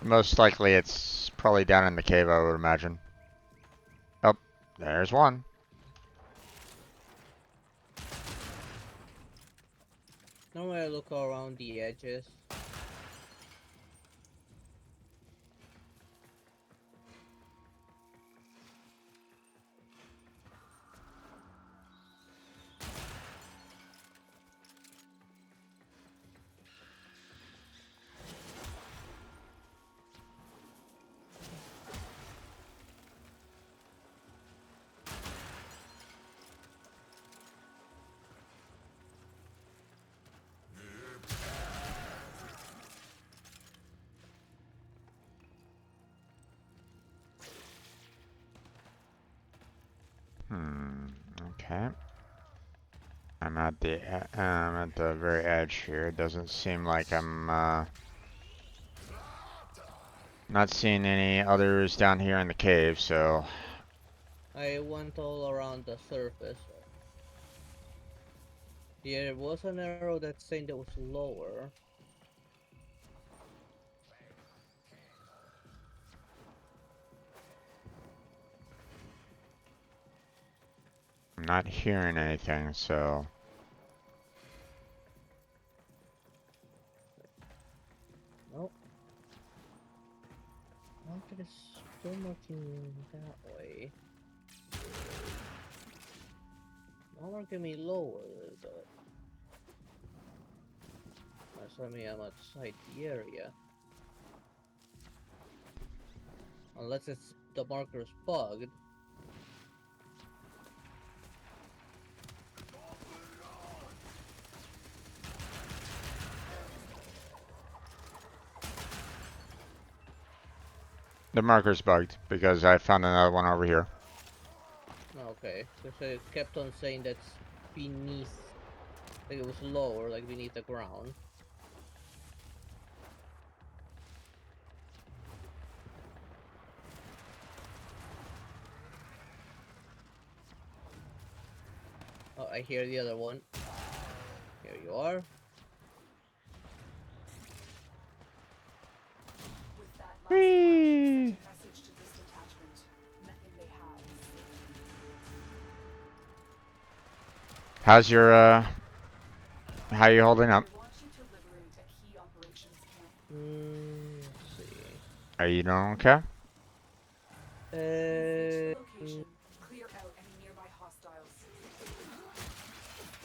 Most likely it's probably down in the cave, I would imagine. Oh, there's one.
Normally I look around the edges.
Okay. I'm at the very edge here. It doesn't seem like I'm not seeing any others down here in the cave, so
I went all around the surface. There was an arrow that's saying that was lower.
I'm not hearing anything, so
Nope. Not that it's still looking that way. Not marking me lower, but that's I mean I'm outside the area. Unless it's the marker's bugged.
the marker's bugged because I found another one over here.
Okay, because it kept on saying that's beneath, like it was lower, like beneath the ground. Oh, I hear the other one. Here you are.
With that last message to this detachment. Nothing they have.
How's your How you holding up?
I want you to liberate a key operations camp.
Let's see.
Are you doing okay?
You've reached the location. Clear out any nearby hostiles.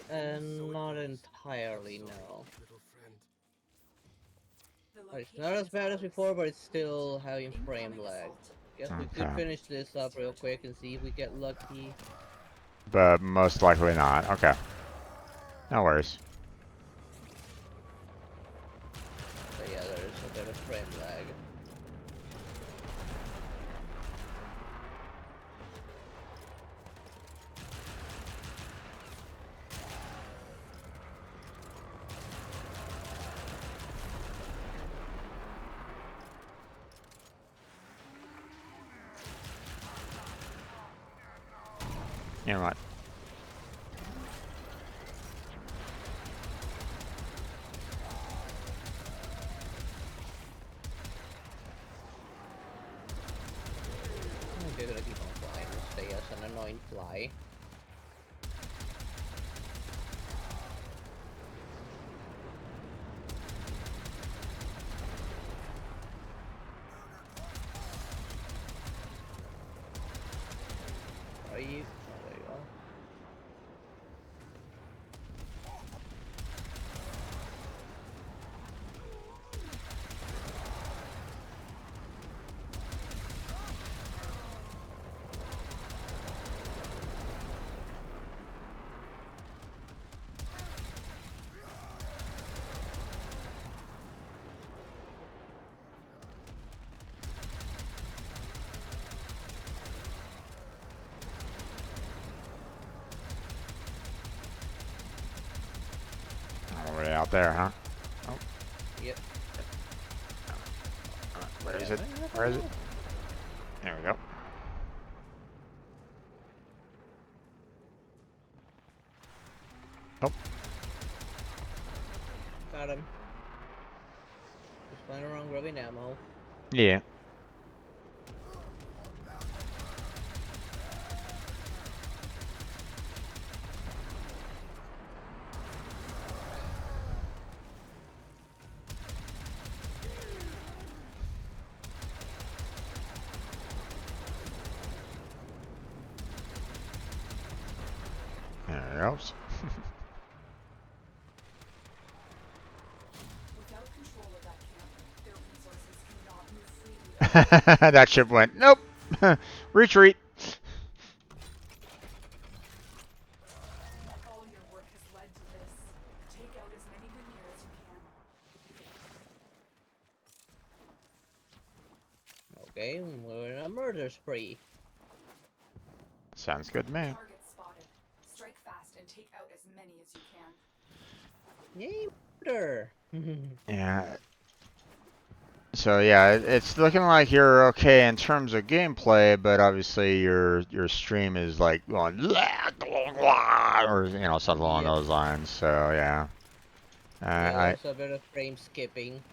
Not entirely, no.
Little friend.
The
It's
location
not as
is
bad as
ours.
before, but it's still having frame
Incoming
lag.
assault.
Guess we could
Okay.
finish this up real quick and see if we get lucky.
But most likely not. Okay. No worries.
But yeah, there's a bit of frame lag.
You know what?
We're gonna keep on flying and stay as an annoying fly. Are you? Oh, there you are.
Already out there, huh? Oh,
Yep.
where is it? Where is it? There we go. Oh,
Got him. Just flying around grabbing ammo.
yeah. There it goes.
Without control of that camp, their resources cannot move freely.
That ship went, nope. Retreat.
All your work has led to this. Take out as many Grineer as you can.
Okay, we're in a murder spree.
Sounds good to me.
Target spotted. Strike fast and take out as many as you can.
Yay, murder!
Yeah. So yeah, it's looking like you're okay in terms of gameplay, but obviously your stream is like going or you know something along
Yep.
those lines. So yeah,
Yeah, there's a bit of frame skipping.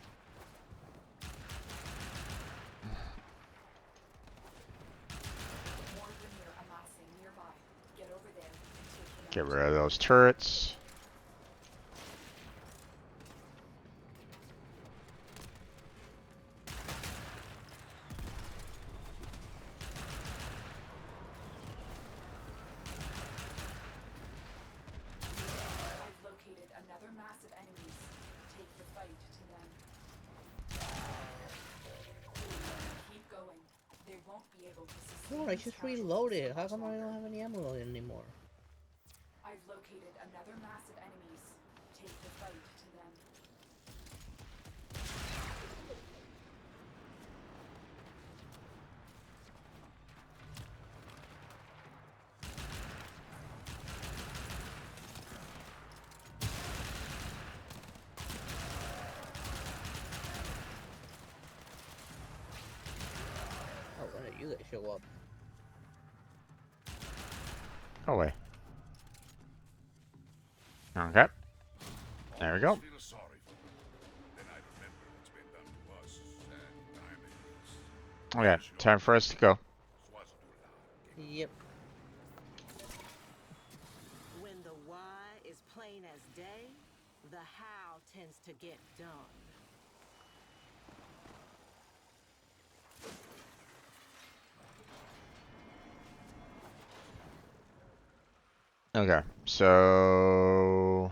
More Grineer amassing nearby. Get over there and take them
get
out.
rid of those turrets.
I've located another mass of enemies. Take the fight to them. Keep going. They won't be able to sustain
Oh, I
these
just
casualties
reloaded.
for
How
much
come I
longer.
don't have any ammo anymore?
I've located another mass of enemies. Take the fight to them.
Oh, when did you guys show up?
Go away. Okay. There we go.
Feel sorry for them. Then I remember what's been done to us, and I'm at peace.
Okay, time for us to go.
Yep.
When the why is plain as day, tends to get done.
Okay, so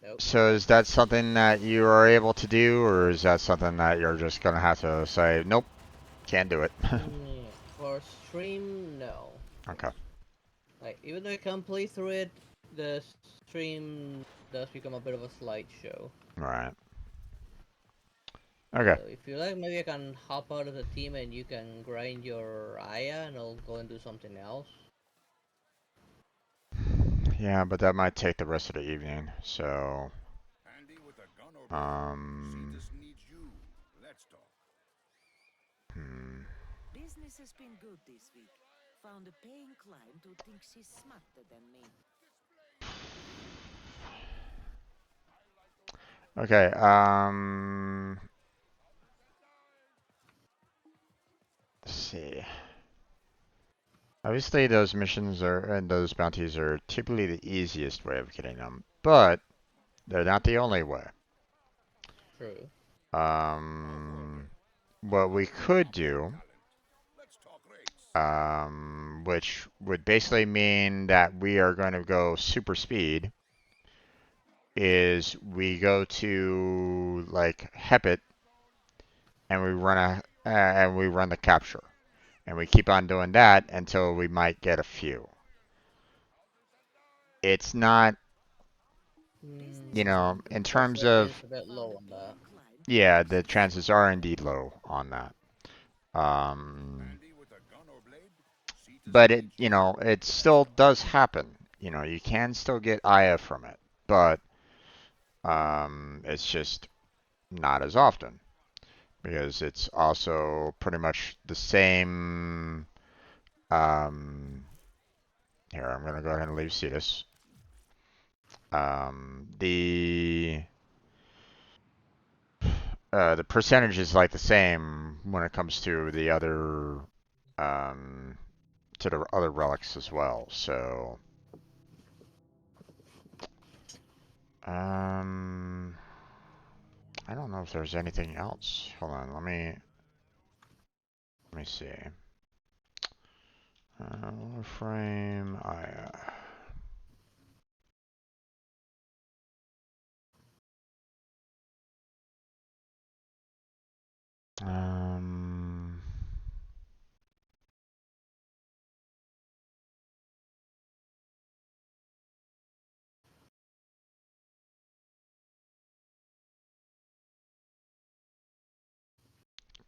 Nope.
so is that something that you are able to do, or is that something that you're just gonna have to say, nope, can't do it?
For stream, no.
Okay.
Like, even though I can play through it, the stream does become a bit of a slideshow.
Right. Okay.
So if you like, maybe I can hop out of the team and you can grind your Aya and I'll go and do something else.
Yeah, but that might take the rest of the evening, so
Handy with a gun or blade? Cetus needs you. Let's talk.
Business has been good this week. Found a paying client who thinks he's smarter than me.
Okay, let's see. Obviously, those missions are and those bounties are typically the easiest way of getting them, but they're not the only way.
True.
What we could do,
Let's talk rates.
which would basically mean that we are going to go super speed, is we go to like Hepit and we run the capture. And we keep on doing that until we might get a few. It's not, you know, in terms
The chance
of,
a bit low on that.
yeah, the chances are indeed low on that.
Handy with a gun or blade? Cetus
But it,
needs
you
you.
know, it
Let's
still
talk.
does happen. You know, you can still get Aya from it, but it's just not as often because it's also pretty much the same. Here, I'm gonna go ahead and leave Cetus. The the percentage is like the same when it comes to the other um, relics as well. So I don't know if there's anything else. Hold on, let me see. Warframe. Um.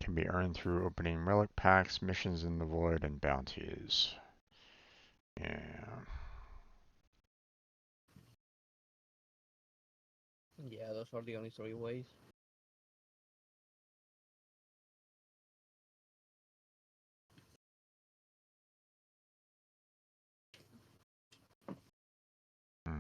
Can be earned through opening relic packs, missions in the void, and bounties. Yeah.
Yeah, those are the only three ways.
Hmm.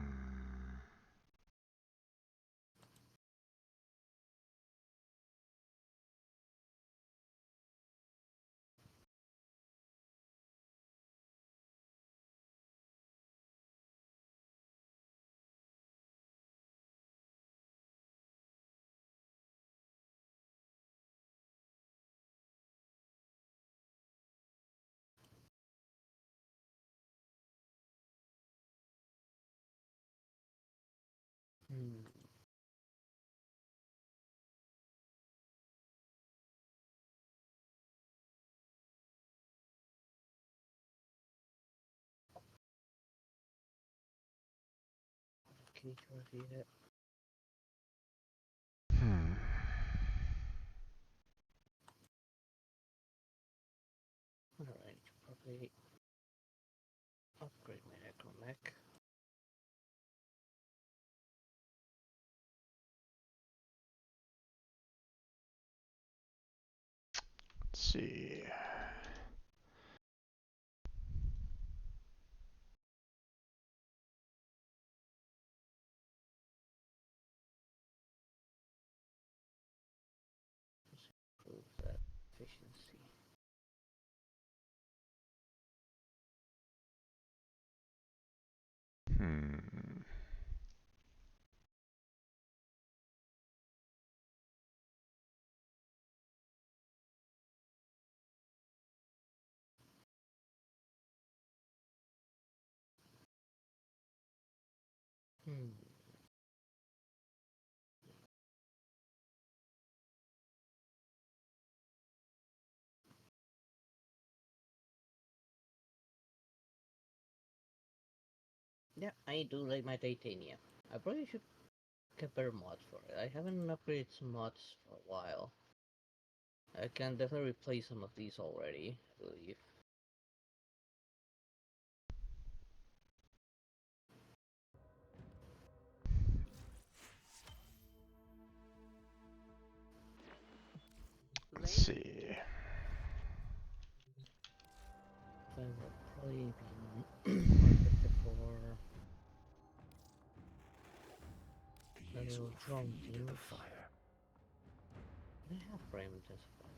Hmm. Can you repeat it?
Hmm.
Alright, probably upgrade my necromech.
Let's see.
Improve that efficiency. Hmm. Yeah, I do like my titanium. I probably should get better mods for it. I haven't upgraded some mods for a while. I can definitely replace some of these already, I believe.
Let's see.
I will probably be marketed for little drone teams. They have frame intensify.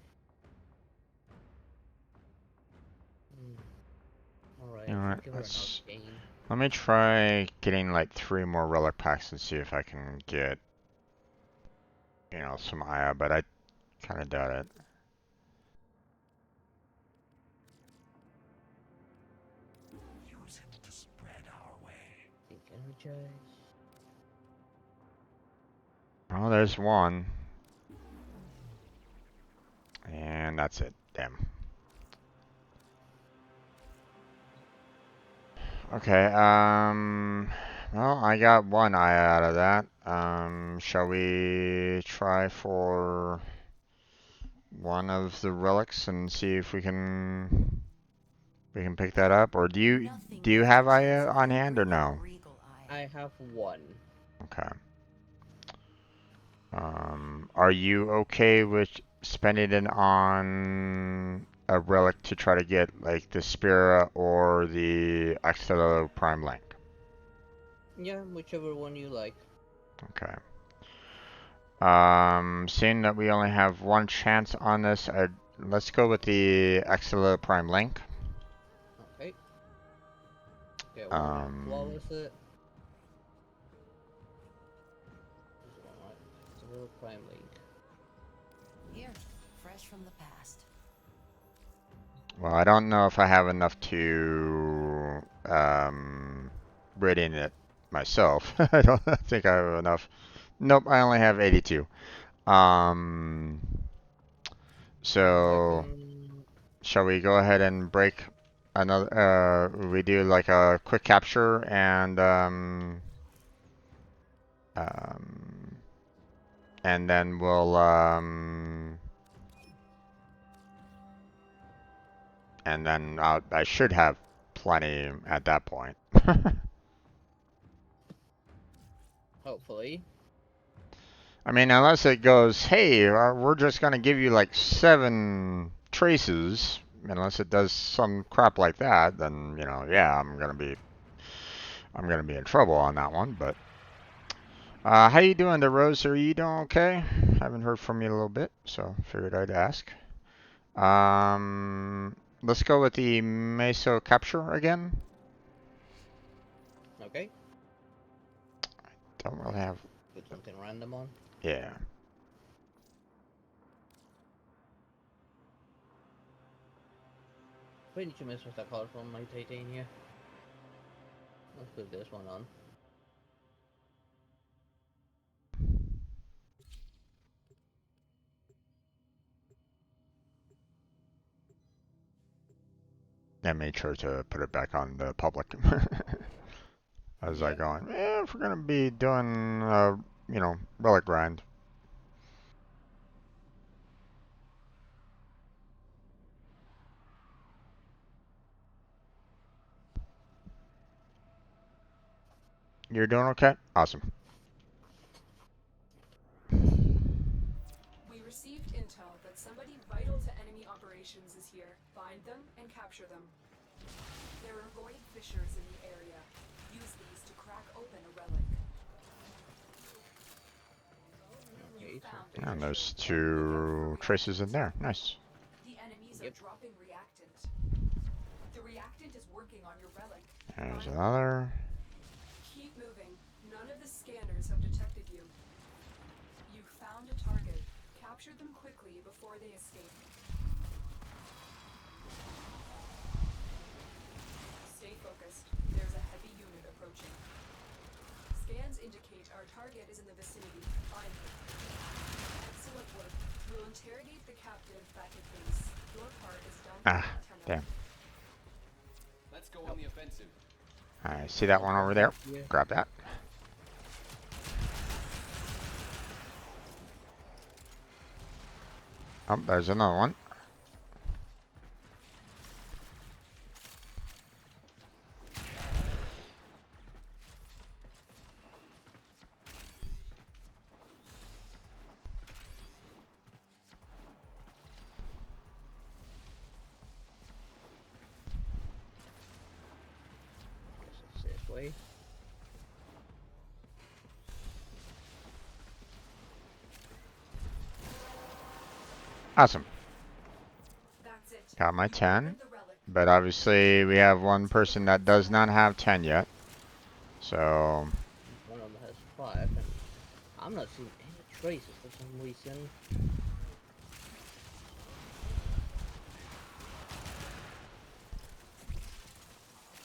Alright, I
Alright,
should give her an arcane.
let me try getting like 3 more relic packs and see if I can get, you know, some Aya, but I kind of doubt it.
Use it to spread our way.
Think energize.
Oh, there's one. And that's it. Damn. Okay, well, I got 1 eye out of that. Shall we try for one of the relics and see if we can pick that up? Or do you have eye on hand or no?
I have 1.
Okay. Are you okay with spending it on a relic to try to get like the Spira or the Axelo Prime Link?
Yeah, whichever one you like.
Okay. Seeing that we only have 1 chance on this, let's go with the Axelo Prime Link.
Okay. Okay, what was it? It's a real prime link.
Here, fresh from the past.
Well, I don't know if I have enough to reading it myself. I don't think I have enough. Nope, I only have 82. So shall we go ahead and break another? We do like a quick capture and then we'll and then I should have plenty at that point.
Hopefully.
I mean, unless it goes, hey, we're just gonna give you like 7 traces. Unless it does some crap like that, then you know, yeah, I'm gonna be in trouble on that one. But how you doing, there, Rose? Are you doing okay? Haven't heard from you in a little bit, so figured I'd ask. Let's go with the Meso capture again.
Okay.
Don't really have.
Put something random on.
Yeah.
We need to mess with the color from my titania. Let's put this one on.
I made sure to put it back on the public. I was like going, if we're gonna be doing, you know, relic grind. You're doing okay? Awesome.
We received intel that somebody vital to enemy operations is here. Find them and capture them. There are void fissures in the area. Use these to crack open a relic.
And there's 2 traces in there. Nice.
The enemies are dropping reactant. The reactant is working on your relic.
There's another.
Keep moving. None of the scanners have detected you. You found a target. Capture them quickly before they escape. Stay focused. There's a heavy unit approaching. scans indicate our target is in the vicinity. Find them. Excellent work. We'll interrogate the captive back at base. Your part is done.
Ah, damn.
Let's go on the offensive.
I see that one over there.
Yeah.
Grab that. Oh, there's another one.
Guess it's this way.
Awesome.
That's it.
Got my
You
10.
recovered the relic.
But obviously we have one person that does not have 10 yet. So,
One of them has 5, and I'm not seeing any traces for some reason.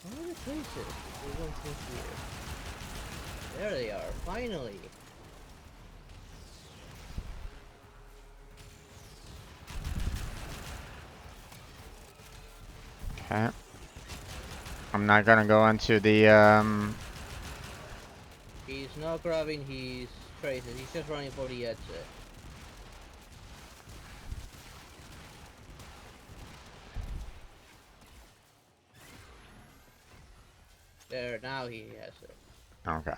Where are the traces? They went through here. There they are, finally!
okay. I'm not gonna go into the,
He's not grabbing his traces, he's just running for the exit. There, now he has it.
okay.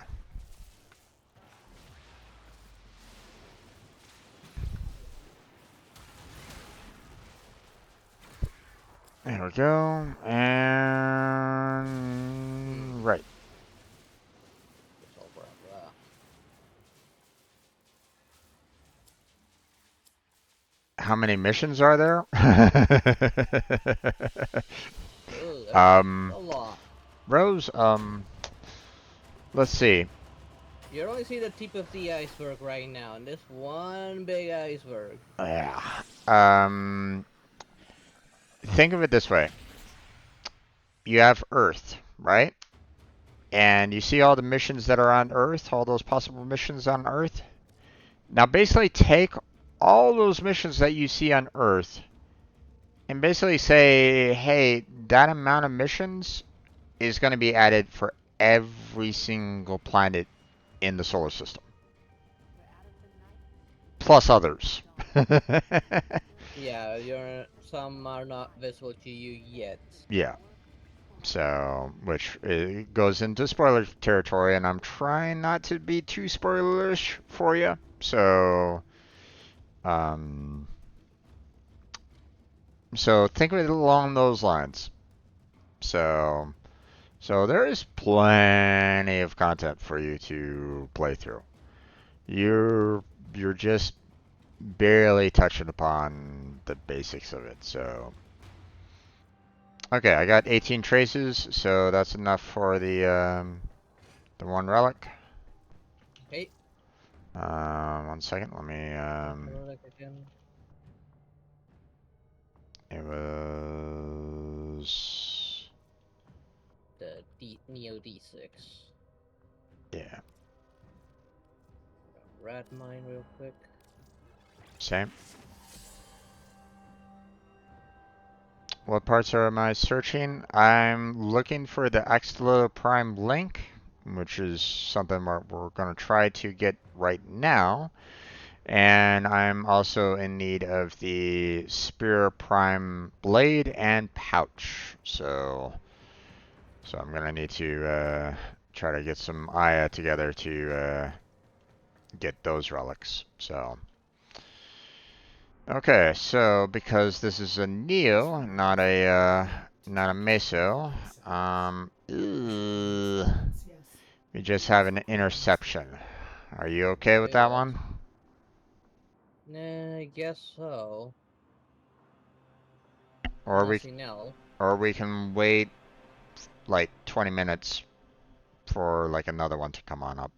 There we go. And right.
It's all blah blah.
How many missions are there?
Ooh, that's
um,
a lot.
Rose, let's see.
You're only seeing the tip of the iceberg right now, and this one big iceberg.
Yeah. Think of it this way. You have Earth, right? And you see all the missions that are on Earth, all those possible missions on Earth? Now basically take all those missions that you see on Earth and basically say, hey, that amount of missions is going to be added for every single planet in the solar system. Plus others.
Yeah, some are not visible to you yet.
Yeah. So, which goes into spoiler territory, and I'm trying not to be too spoilerish for you. So, so think of it along those lines. So there is plenty of content for you to play through. You're just barely touching upon the basics of it. So, okay, I got 18 traces, so that's enough for the one relic.
Okay.
1 second, let me
Relic again.
it was
The Neo D6.
yeah,
Rat mine real quick.
same. What parts am I searching? I'm looking for the Extolo Prime link, which is something we're going to try to get right now. And I'm also in need of the Spear Prime blade and pouch. So I'm going to need to try to get some Aya together to get those relics. So. Okay, so because this is a Neo, not a Meso, we just have an interception. Are you okay with that one?
Nah, I guess so.
Or we can wait like 20 minutes for like another one to come on up.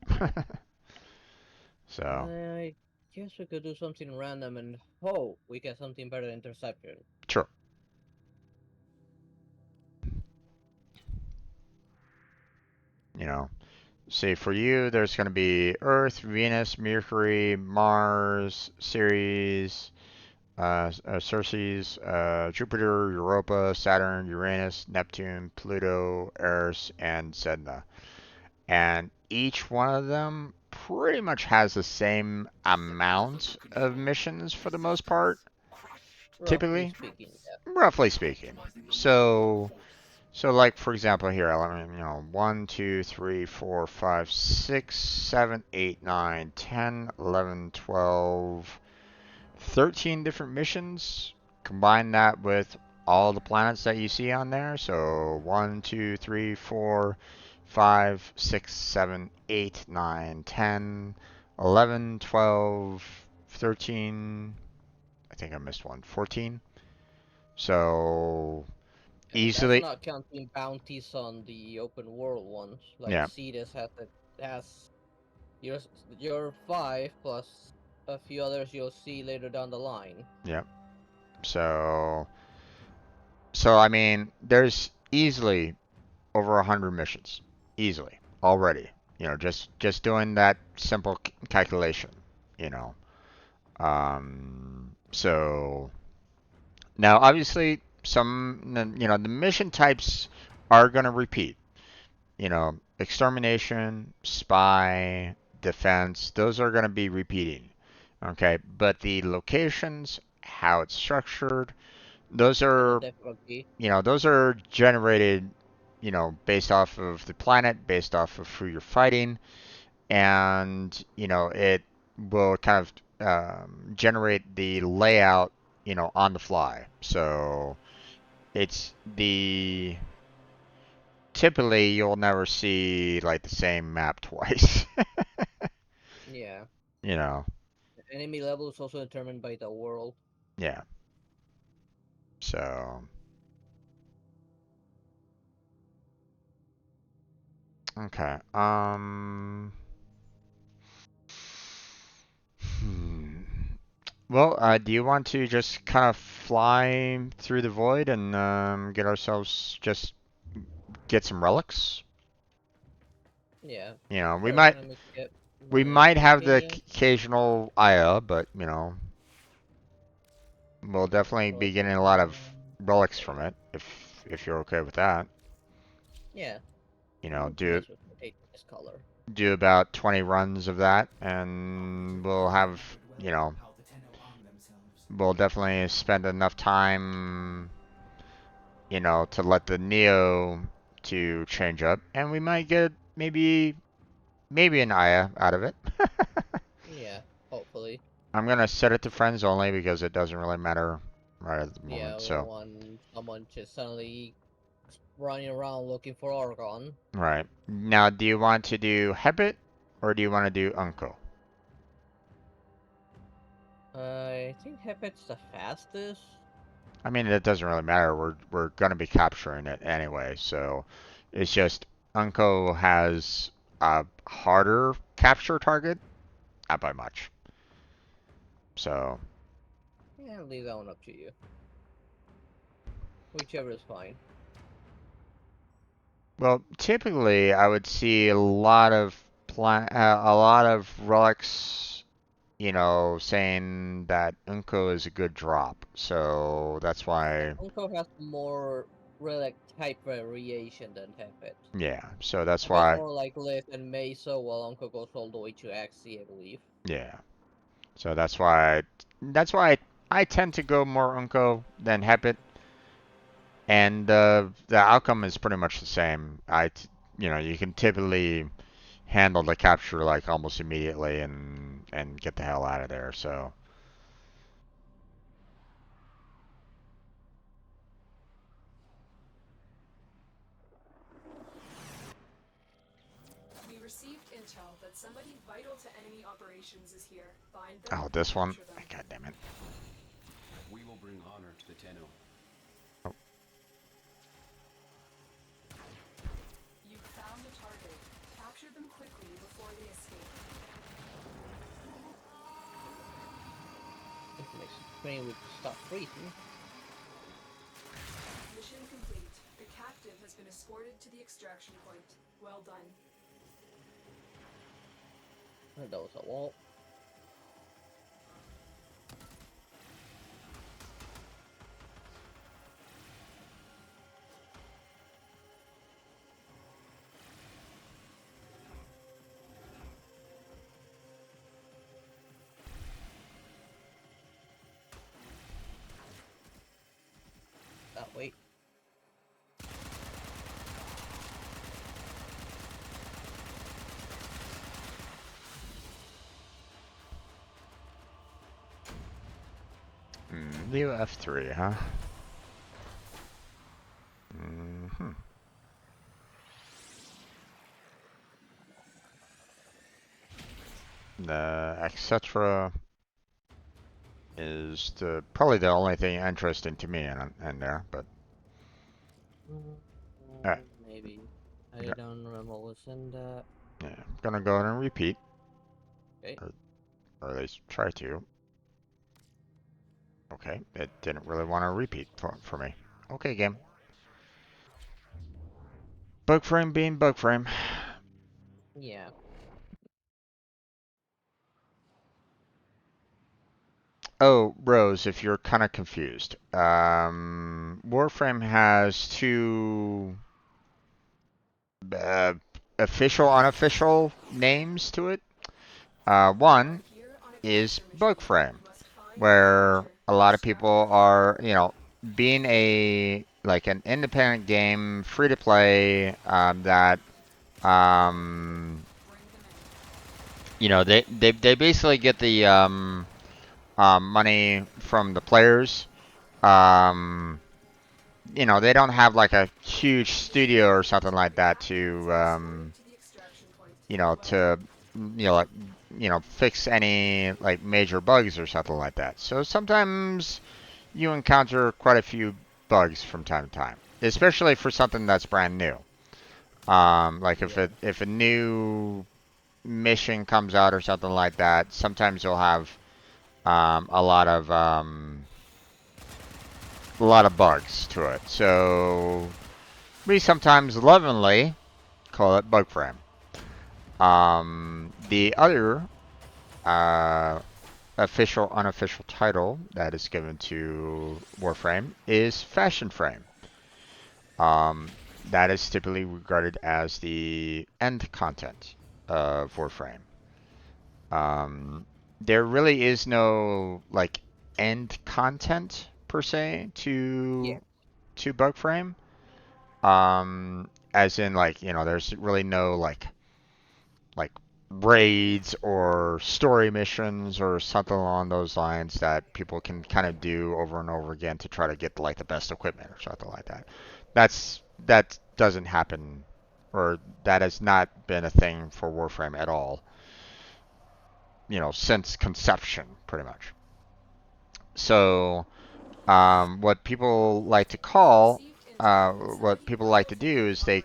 So,
I guess we could do something random and hope we get something better than interception.
sure. You know, See, for you, there's going to be Earth, Venus, Mercury, Mars, Ceres, Ceres, Jupiter, Europa, Saturn, Uranus, Neptune, Pluto, Eris, and Sedna. And each one of them pretty much has the same amount of missions for the most part,
Roughly
typically,
speaking, yeah.
roughly speaking. So like for example here, let me 1, 2, 3, 4, 5, 6, 7, 8, 9, 10, 11, 12, 13 different missions. Combine that with all the planets that you see on there. So 1, 2, 3, 4, 5, 6, 7, 8, 9, 10, 11, 12, 13. I think I missed one. 14. So
And that's
easily,
not counting bounties on the open world ones. Like
yeah,
Cetus has your your 5 plus a few others you'll see later down the line.
yeah. So I mean, there's easily over 100 missions, easily already. Just doing that simple calculation. You know. So now obviously the mission types are gonna repeat. Extermination, spy, defense. Those are gonna be repeating. Okay, but the locations, how it's structured, those
And the
are
difficulty.
those are generated, based off of the planet, based off of who you're fighting, and it will kind of generate the layout, on the fly. So it's the typically you'll never see like the same map twice.
Yeah.
you know,
The enemy level is also determined by the world.
yeah. So okay. Hmm. Well, do you want to just kind of fly through the void and get ourselves just get some relics?
Yeah.
You know, we
Sure,
might
let me get
we
my
might have the
Pega.
occasional Aya, but we'll definitely be getting a lot of relics from it if you're okay with that.
Yeah, not too
Do
much of a hate this color.
do about 20 runs of that, and we'll have
How the Tenno arm themselves.
we'll definitely spend enough time to let the Neo to change up, and we might get maybe an Aya out of it.
Yeah, hopefully.
I'm gonna set it to friends only because it doesn't really matter right at the
Yeah,
moment.
we don't
So,
want someone just suddenly running around looking for Argon.
right. Now, do you want to do Hebit or do you want to do Unko?
I think Hepet's the fastest.
I mean, it doesn't really matter. We're gonna be capturing it anyway, so it's just Unko has a harder capture target, not by much. So,
Yeah, I'll leave that one up to you. Whichever is fine.
well, typically I would see a lot of a lot of relics, saying that Unko is a good drop. So that's why,
Unco has more relic type variation than Hepet.
yeah. So that's
Hepet's
why,
more like Lith and Mesa, while Unco goes all the way to XC, I believe.
yeah. So that's why I tend to go more Unko than Hepit, and the outcome is pretty much the same. You can typically handle the capture like almost immediately and get the hell out of there. So.
We received intel that somebody vital to enemy operations is here. Find them
Oh,
and
this one.
capture them.
God damn it.
We will bring honor to the Tenno.
You found the target. Capture them quickly before they escape.
If it makes the train would stop freezing.
Mission complete. The captive has been escorted to the extraction point. Well done.
That was a wall. Wait.
Leo F3, huh? Mm-hmm. The etc. is probably the only thing interesting to me in there, but
Maybe. I don't remember what was in that.
yeah, I'm gonna go ahead and repeat,
Okay.
or at least try to. Okay, it didn't really want to repeat for me. Okay, game. Bug frame being bug frame.
Yeah.
Oh, Rose, if you're kind of confused, Warframe has two uh, official, unofficial names to it. One is bug frame, where a lot of people are, being like an independent game, free to play, that, they basically get the money from the players. Um, they don't have like a huge studio or something like that to, to, like, fix any like major bugs or something like that. So sometimes you encounter quite a few bugs from time to time, especially for something that's brand new. Like if a new mission comes out or something like that, sometimes you'll have a lot of bugs to it. So we sometimes lovingly call it bug frame. The other official unofficial title that is given to Warframe is fashion frame. That is typically regarded as the end content of Warframe. There really is no like end content per se to bug frame. As in like, there's really no like raids or story missions or something along those lines that people can kind of do over and over again to try to get like the best equipment or something like that. That doesn't happen, or that has not been a thing for Warframe at all, since conception, pretty much. So, what people like to call, what people like to do is they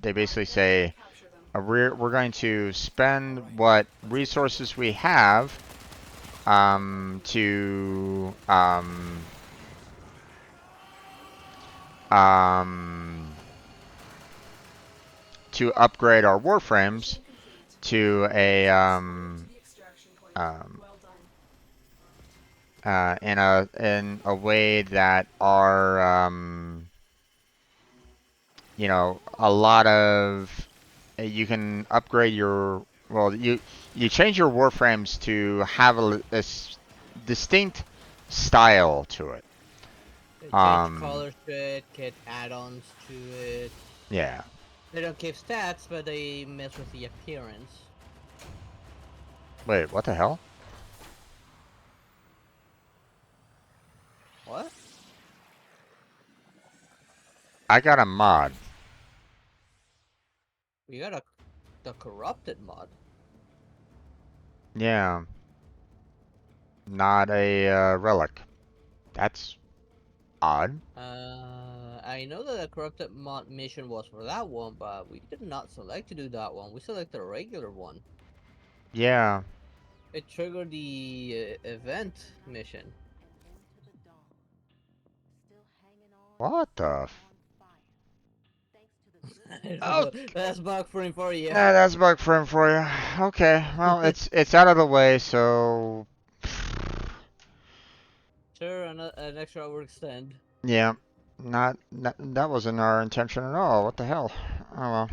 basically say, we're going to spend what resources we have to um, to upgrade our warframes to um, in a way that are a lot of you can upgrade your you change your warframes to have a distinct style to it.
Change colors to it, get add-ons to it.
Yeah.
They don't give stats, but they mess with the appearance.
Wait, what the hell?
What?
I got a mod.
We got the corrupted mod.
Yeah. Not a relic. That's odd.
I know that the corrupted mod mission was for that one, but we did not select to do that one. We selected a regular one.
Yeah.
It triggered the event mission.
What the? Oh,
That's bug frame for you.
yeah, that's bug frame for you. Okay, well, it's out of the way, so
Sure, an extra hour extend.
yeah, not that wasn't our intention at all. What the hell? Oh well.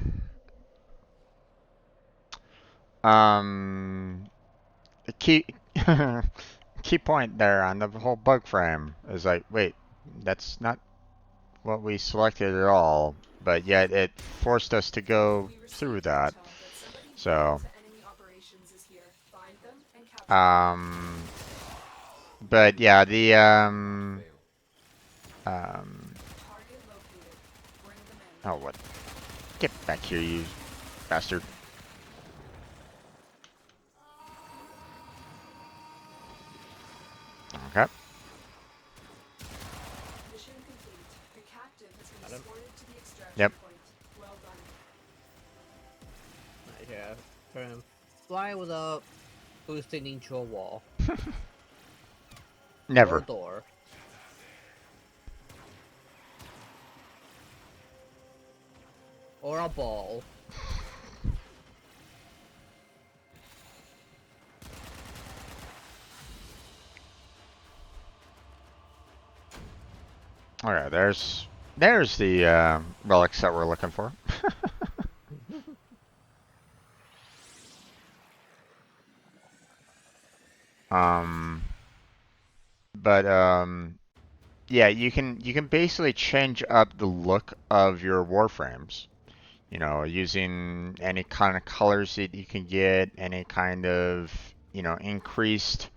The key key point there on the whole bug frame is like, wait, that's not what we selected at all, but yet it forced us to go through that. So, um, but yeah, the um, oh what? Get back here, you bastard! Okay.
Mission complete. The captive has been escorted to the extraction
Yep.
point. Well done.
Yeah, turn fly without boosting into a wall. Or
Never.
a door. Or a ball.
Okay, there's the relics that we're looking for. um, but yeah, you can basically change up the look of your warframes. You know, using any kind of colors that you can get, any kind of, you know, increased,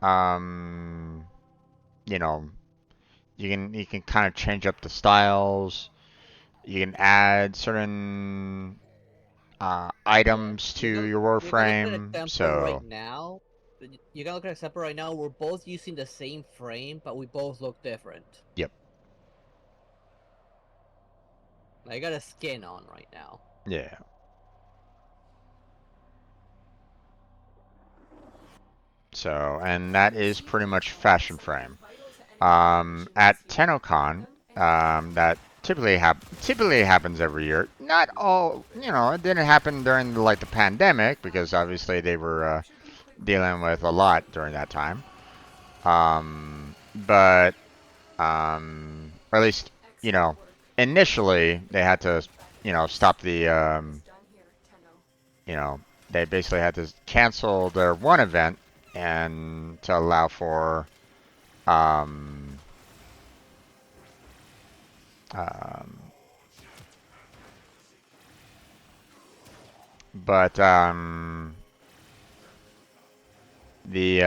um, you know, you can kind of change up the styles. You can add certain items to
You
your
can look at an
warframe.
example right
So,
now. You can look at an example right now. We're both using the same frame, but we both look different.
yep,
I got a skin on right now.
yeah. So, and that is pretty much fashion frame. At TennoCon, that typically happens every year. Not all, you know, it didn't happen during like the pandemic because obviously they were dealing with a lot during that time. But or at least, you know, initially they had to, you know, stop the, you know, they basically had to cancel their one event and to allow for, um, um, but the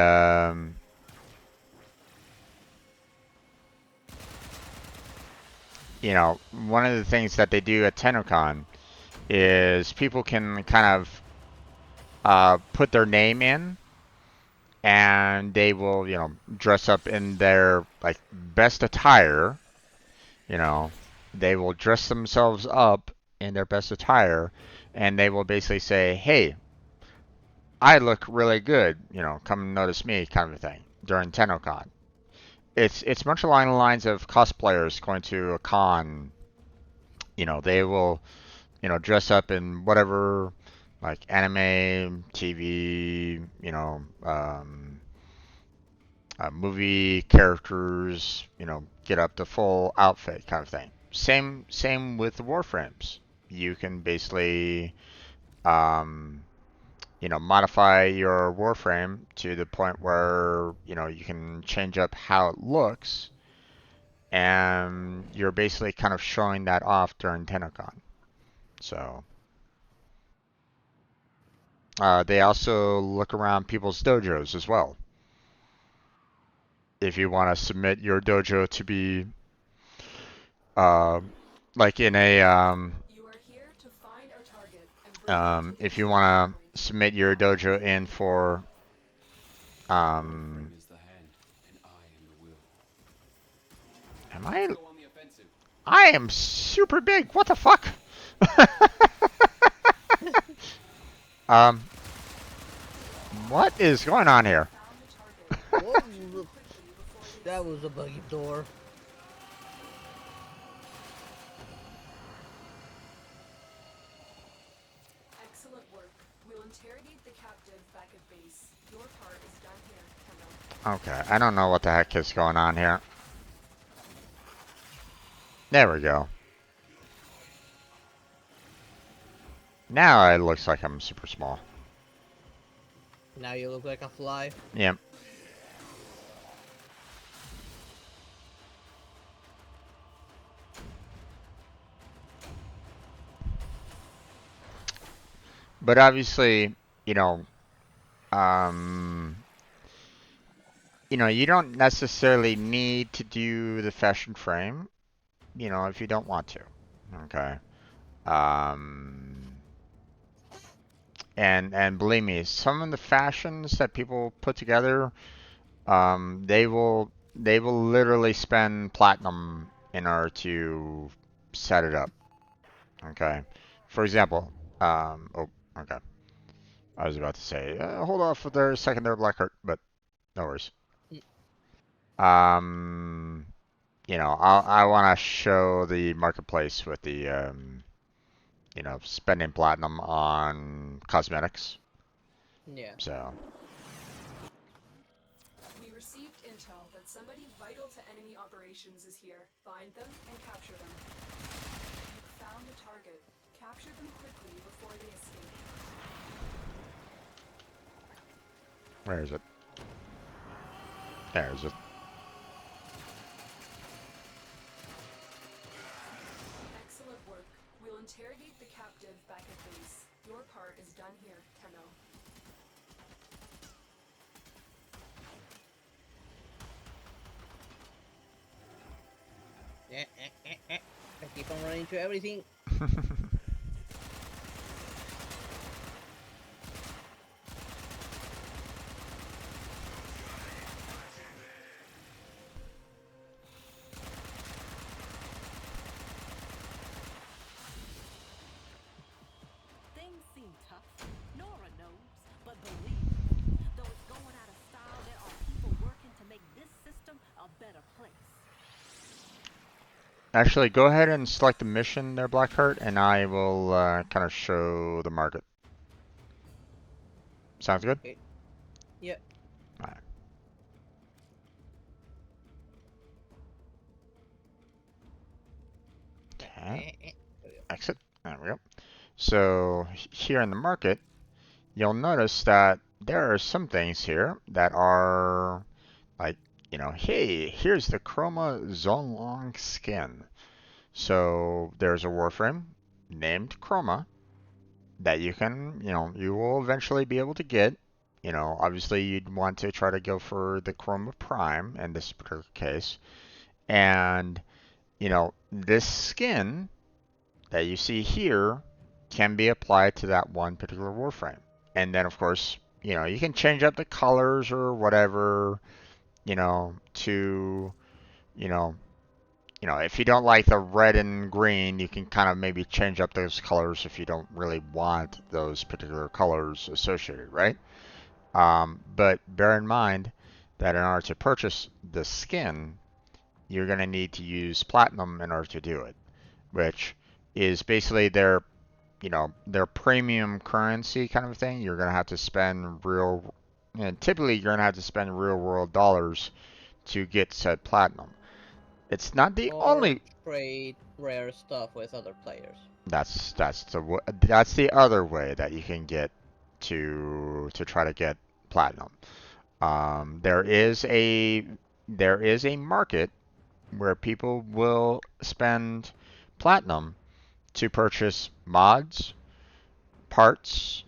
you know, one of the things that they do at TennoCon is people can kind of put their name in, and they will, you know, dress up in their like best attire. You know, they will dress themselves up in their best attire, and they will basically say, "Hey, I look really good. You know, come notice me," kind of thing during TennoCon. It's much along the lines of cosplayers going to a con. You know, they will, you know, dress up in whatever, like anime, TV, you know, movie characters, you know, get up the full outfit kind of thing. Same with the warframes. You can basically, um, you know, modify your warframe to the point where, you know, you can change up how it looks, and you're basically kind of showing that off during TennoCon. So they also look around people's dojos as well. If you want to submit your dojo to be like in a if you want to submit your dojo in for
Warframe is the hand, and I am the will.
am
Let's go on the offensive.
I am super big. What the fuck? um what is going on here?
That was a buggy door.
Your part is done here, Tenno.
Okay, I don't know what the heck is going on here. There we go. Now it looks like I'm super small.
Now you look like a fly.
Yep. But obviously, you know, um, you don't necessarily need to do the fashion frame, if you don't want to. Okay. And believe me, some of the fashions that people put together, they will literally spend platinum in order to set it up. Okay. For example, oh, okay. I was about to say, hold off for their second there, Blackheart, but no worries. I want to show the marketplace with the, spending platinum on cosmetics.
Yeah.
So.
We received intel that somebody vital to enemy operations is here. Find them and capture them. You found the target. Capture them quickly before they escape.
Where is it? There is it.
Excellent work. We'll interrogate the captive back at base. Your part is done here, Tenno.
I keep on running into everything.
Things seem tough. Nora knows, but believe me, though it's going out of style, there are people working to make this system a better place.
Actually, go ahead and select the mission there, Blackheart, and I will kind of show the market. Sounds good?
Okay. Yep.
Alright. Okay. Exit. There we go. So here in the market, you'll notice that there are some things here that are like, hey, here's the Chroma Zonlong skin. So there's a Warframe named Chroma that you can, you will eventually be able to get. Obviously you'd want to try to go for the Chroma Prime in this particular case. And, this skin that you see here can be applied to that one particular Warframe. And then, of course, you can change up the colors or whatever, to, if you don't like the red and green, you can kind of maybe change up those colors if you don't really want those particular colors associated, right? But bear in mind that in order to purchase the skin, you're going to need to use platinum in order to do it, which is basically their premium currency kind of thing. You're going to have to spend typically you're going to have to spend real world dollars to get said platinum. It's not the
Or
only
trade rare stuff with other players.
That's the other way that you can get to try to get platinum. There is a market where people will spend platinum to purchase mods, parts,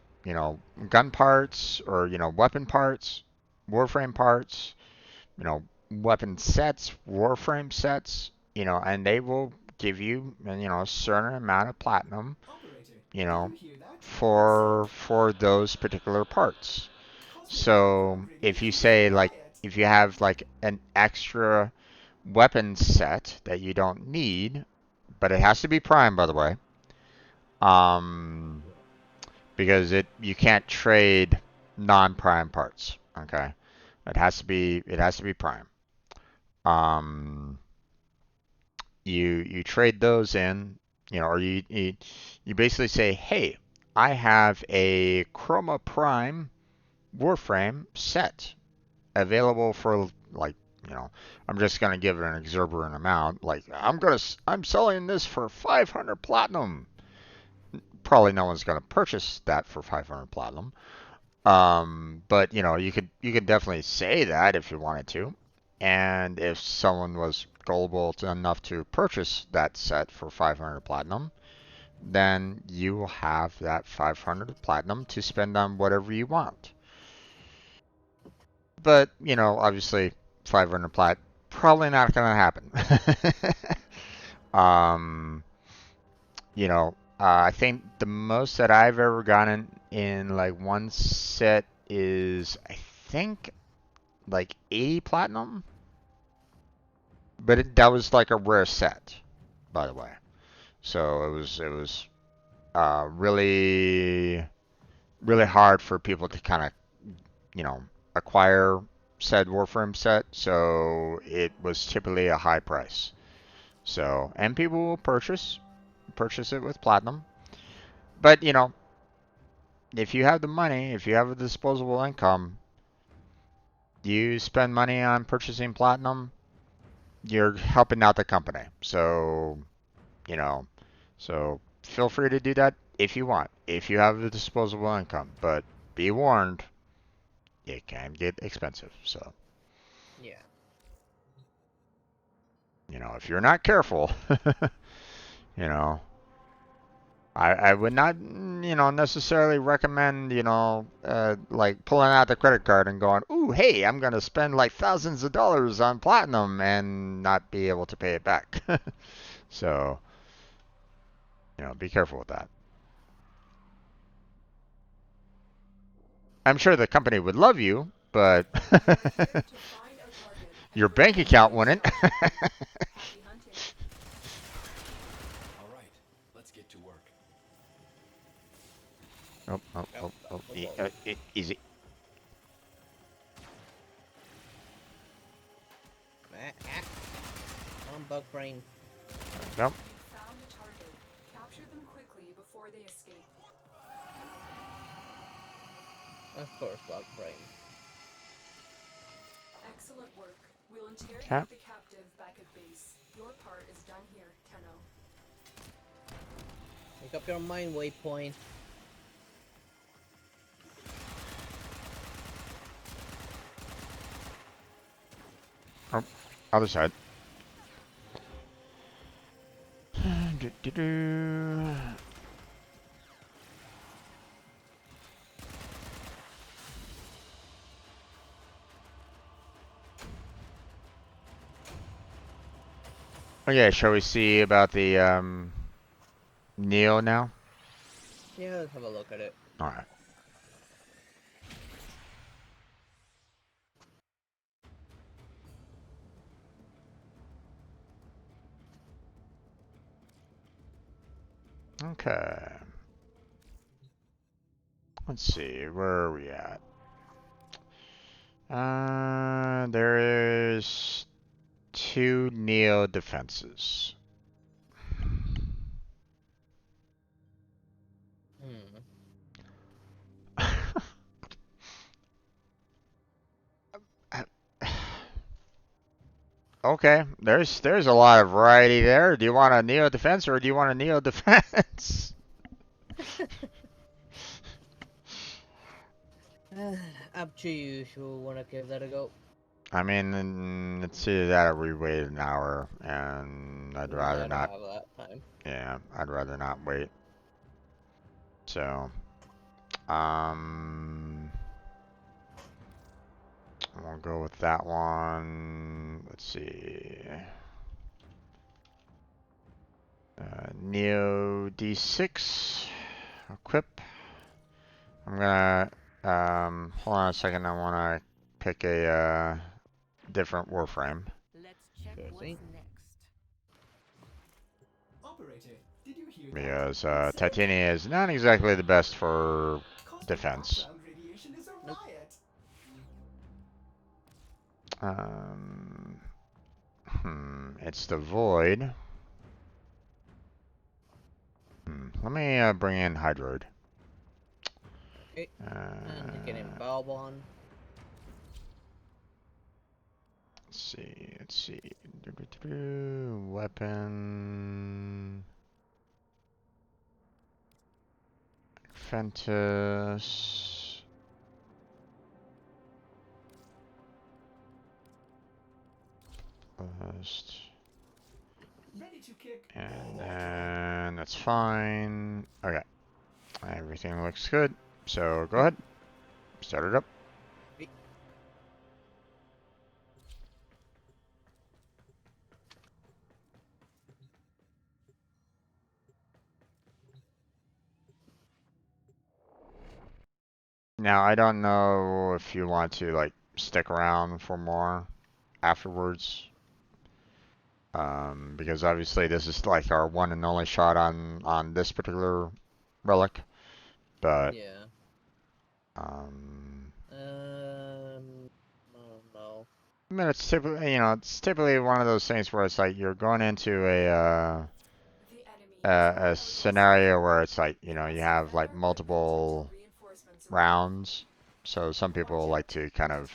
gun parts, or weapon parts, Warframe parts, weapon sets, Warframe sets, and they will give you, a certain amount of platinum,
Operator,
you
do
know,
you hear that?
for those particular parts. So if you say if you have like an extra weapon set that you don't need, but it has to be prime, by the way, um, because you can't trade non-prime parts. Okay, it has to be prime. Um, you trade those in, or you basically say, hey, I have a Chroma Prime Warframe set available for, like, I'm just gonna give it an exorbitant amount. Like, I'm selling this for 500 platinum. Probably no one's gonna purchase that for 500 platinum. But you could definitely say that if you wanted to. And if someone was gullible enough to purchase that set for 500 platinum, then you will have that 500 platinum to spend on whatever you want. But, obviously 500 plat probably not going to happen. um, I think the most that I've ever gotten in like one set is, I think, like 80 platinum. But that was like a rare set, by the way. So it was really really hard for people to kind of acquire said Warframe set. So it was typically a high price. So, and people will purchase it with platinum. But if you have the money, if you have a disposable income, you spend money on purchasing platinum, you're helping out the company. So, you know, so feel free to do that if you want, if you have the disposable income. But be warned, it can get expensive. So,
Yeah.
if you're not careful, you know, I would not, necessarily recommend, like pulling out the credit card and going, ooh, hey, I'm going to spend like thousands of dollars on platinum and not be able to pay it back. So, be careful with that. I'm sure the company would love you, but your bank account wouldn't.
All right, let's get to work.
Easy.
On bug brain.
Nope.
Found the target. Capture them quickly before they escape.
Of course, bug brain.
Excellent work. We'll interrogate
Okay.
the captive back at base. Your part is done here, Tenno.
Pick up your mind waypoint.
Oh, other side. Okay, shall we see about the Neo now?
Yeah, let's have a look at it.
Alright. Okay. Let's see, where are we at? There is 2 Neo defenses. Okay, there's a lot of variety there. Do you want a Neo defense or do you want a Neo defense?
Up to you if you want to give that a go.
I mean, it's either that or we wait an hour, and I'd rather
I don't
not.
have that time.
Yeah, I'd rather not wait. So, we'll go with that one. Let's see. Neo D6 equip. I'm gonna hold on a second. I wanna pick a different Warframe
Let's check
Sure
what's
thing.
next.
Operator, did you hear that?
because
Sarah
Titania is not exactly the best for
Cosmic
defense.
background radiation is a riot.
It's the Void. Let me bring in Hydroid.
Okay. And getting valve on.
Let's see. Let's see. Weapon. Fentus. Bust.
Ready to kick.
And then that's fine. Okay. Everything looks good. So go ahead. Start it up.
Okay.
Now I don't know if you want to like stick around for more afterwards. Because obviously this is like our one and only shot on this particular relic. But
Yeah. I don't know.
I mean, it's typically, it's typically one of those things where it's like you're going into
The enemy is
a
already
scenario where it's like,
They
you
must
have like
better equip these until
multiple
reinforcements arrive.
rounds. So some people like to kind of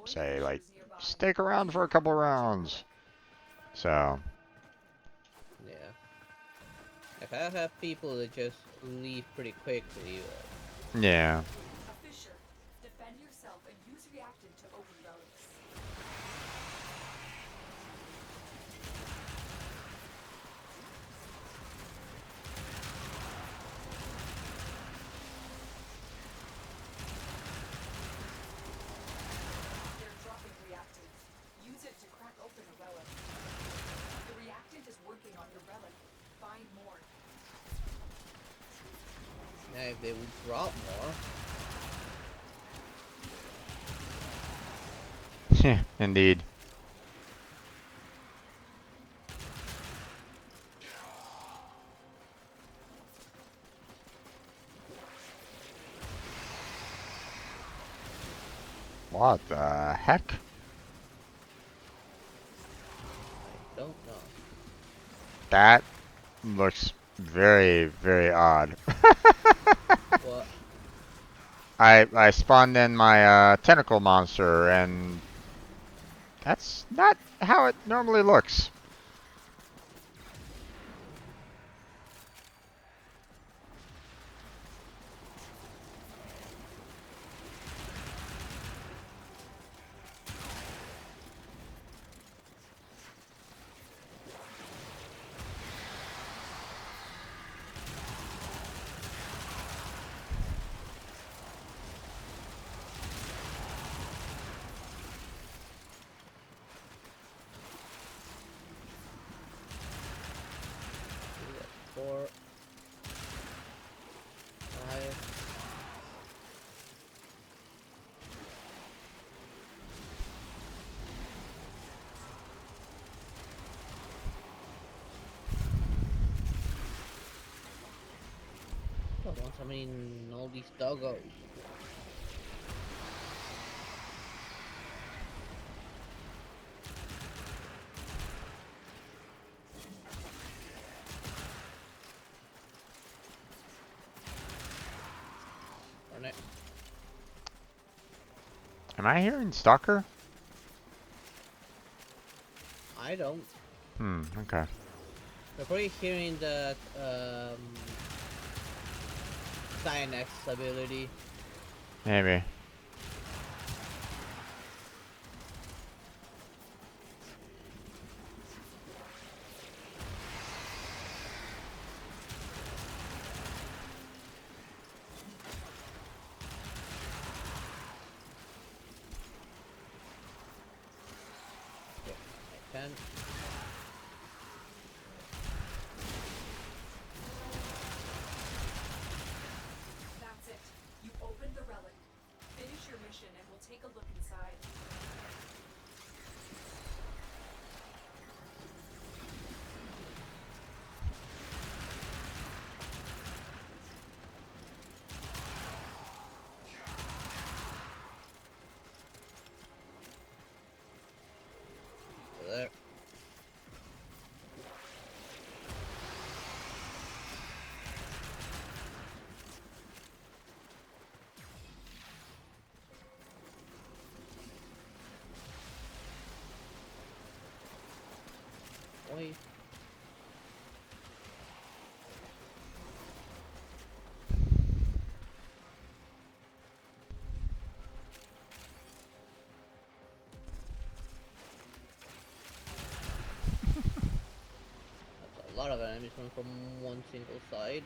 say like, stick around for a couple rounds. So,
Yeah. Like I have people that just leave pretty quickly.
yeah.
A fissure. Defend yourself and use reactant to open relics. They're dropping reactant. Use it to crack open a relic. The reactant is working on your relic. Find more.
Now if they would drop more.
Yeah, indeed. What the heck?
I don't know.
That looks very, very odd.
What?
I spawned in my tentacle monster, and that's not how it normally looks.
Four. 5. I want some in all these doggos. Darn it.
Am I hearing Stalker?
I don't.
Okay.
We're probably hearing that Cynex ability.
Maybe.
I can.
That's it. You opened the relic. Finish your mission and we'll take a look inside.
There. way. That's a lot of enemies coming from one single side.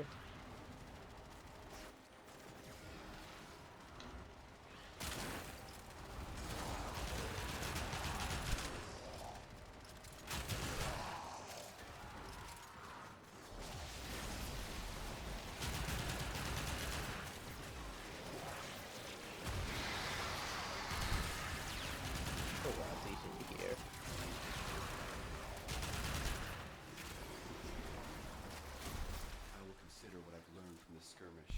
Oh, wow, it's easy here.
I will consider what I've learned from the skirmish.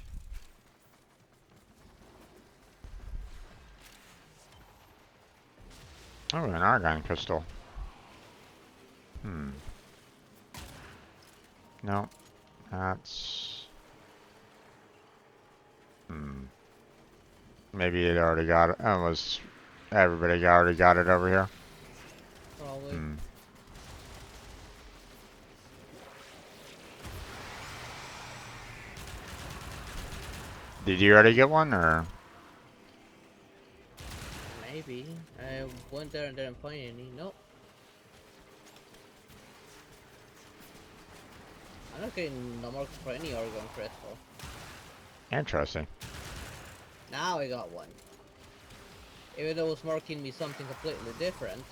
Oh, an argon crystal. No, that's... Maybe it already got it. Almost everybody already got it over here.
Probably.
Did you already get one, or?
Maybe. I went there and didn't find any. Nope. I'm not getting no marks for any Argon crystal.
Interesting.
Now I got one. Even though it was marking me something completely different.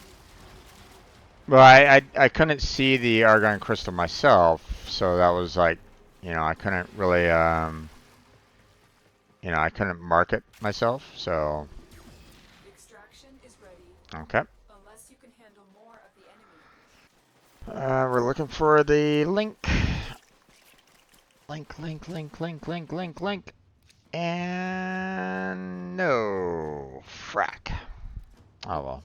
Well, I couldn't see the argon crystal myself, so that was like, you know, I couldn't really, you know, I couldn't mark it myself, so.
Extraction is ready.
Okay.
Unless you can handle more of the enemy.
We're looking for the link. Link. And no. Frack. Oh well.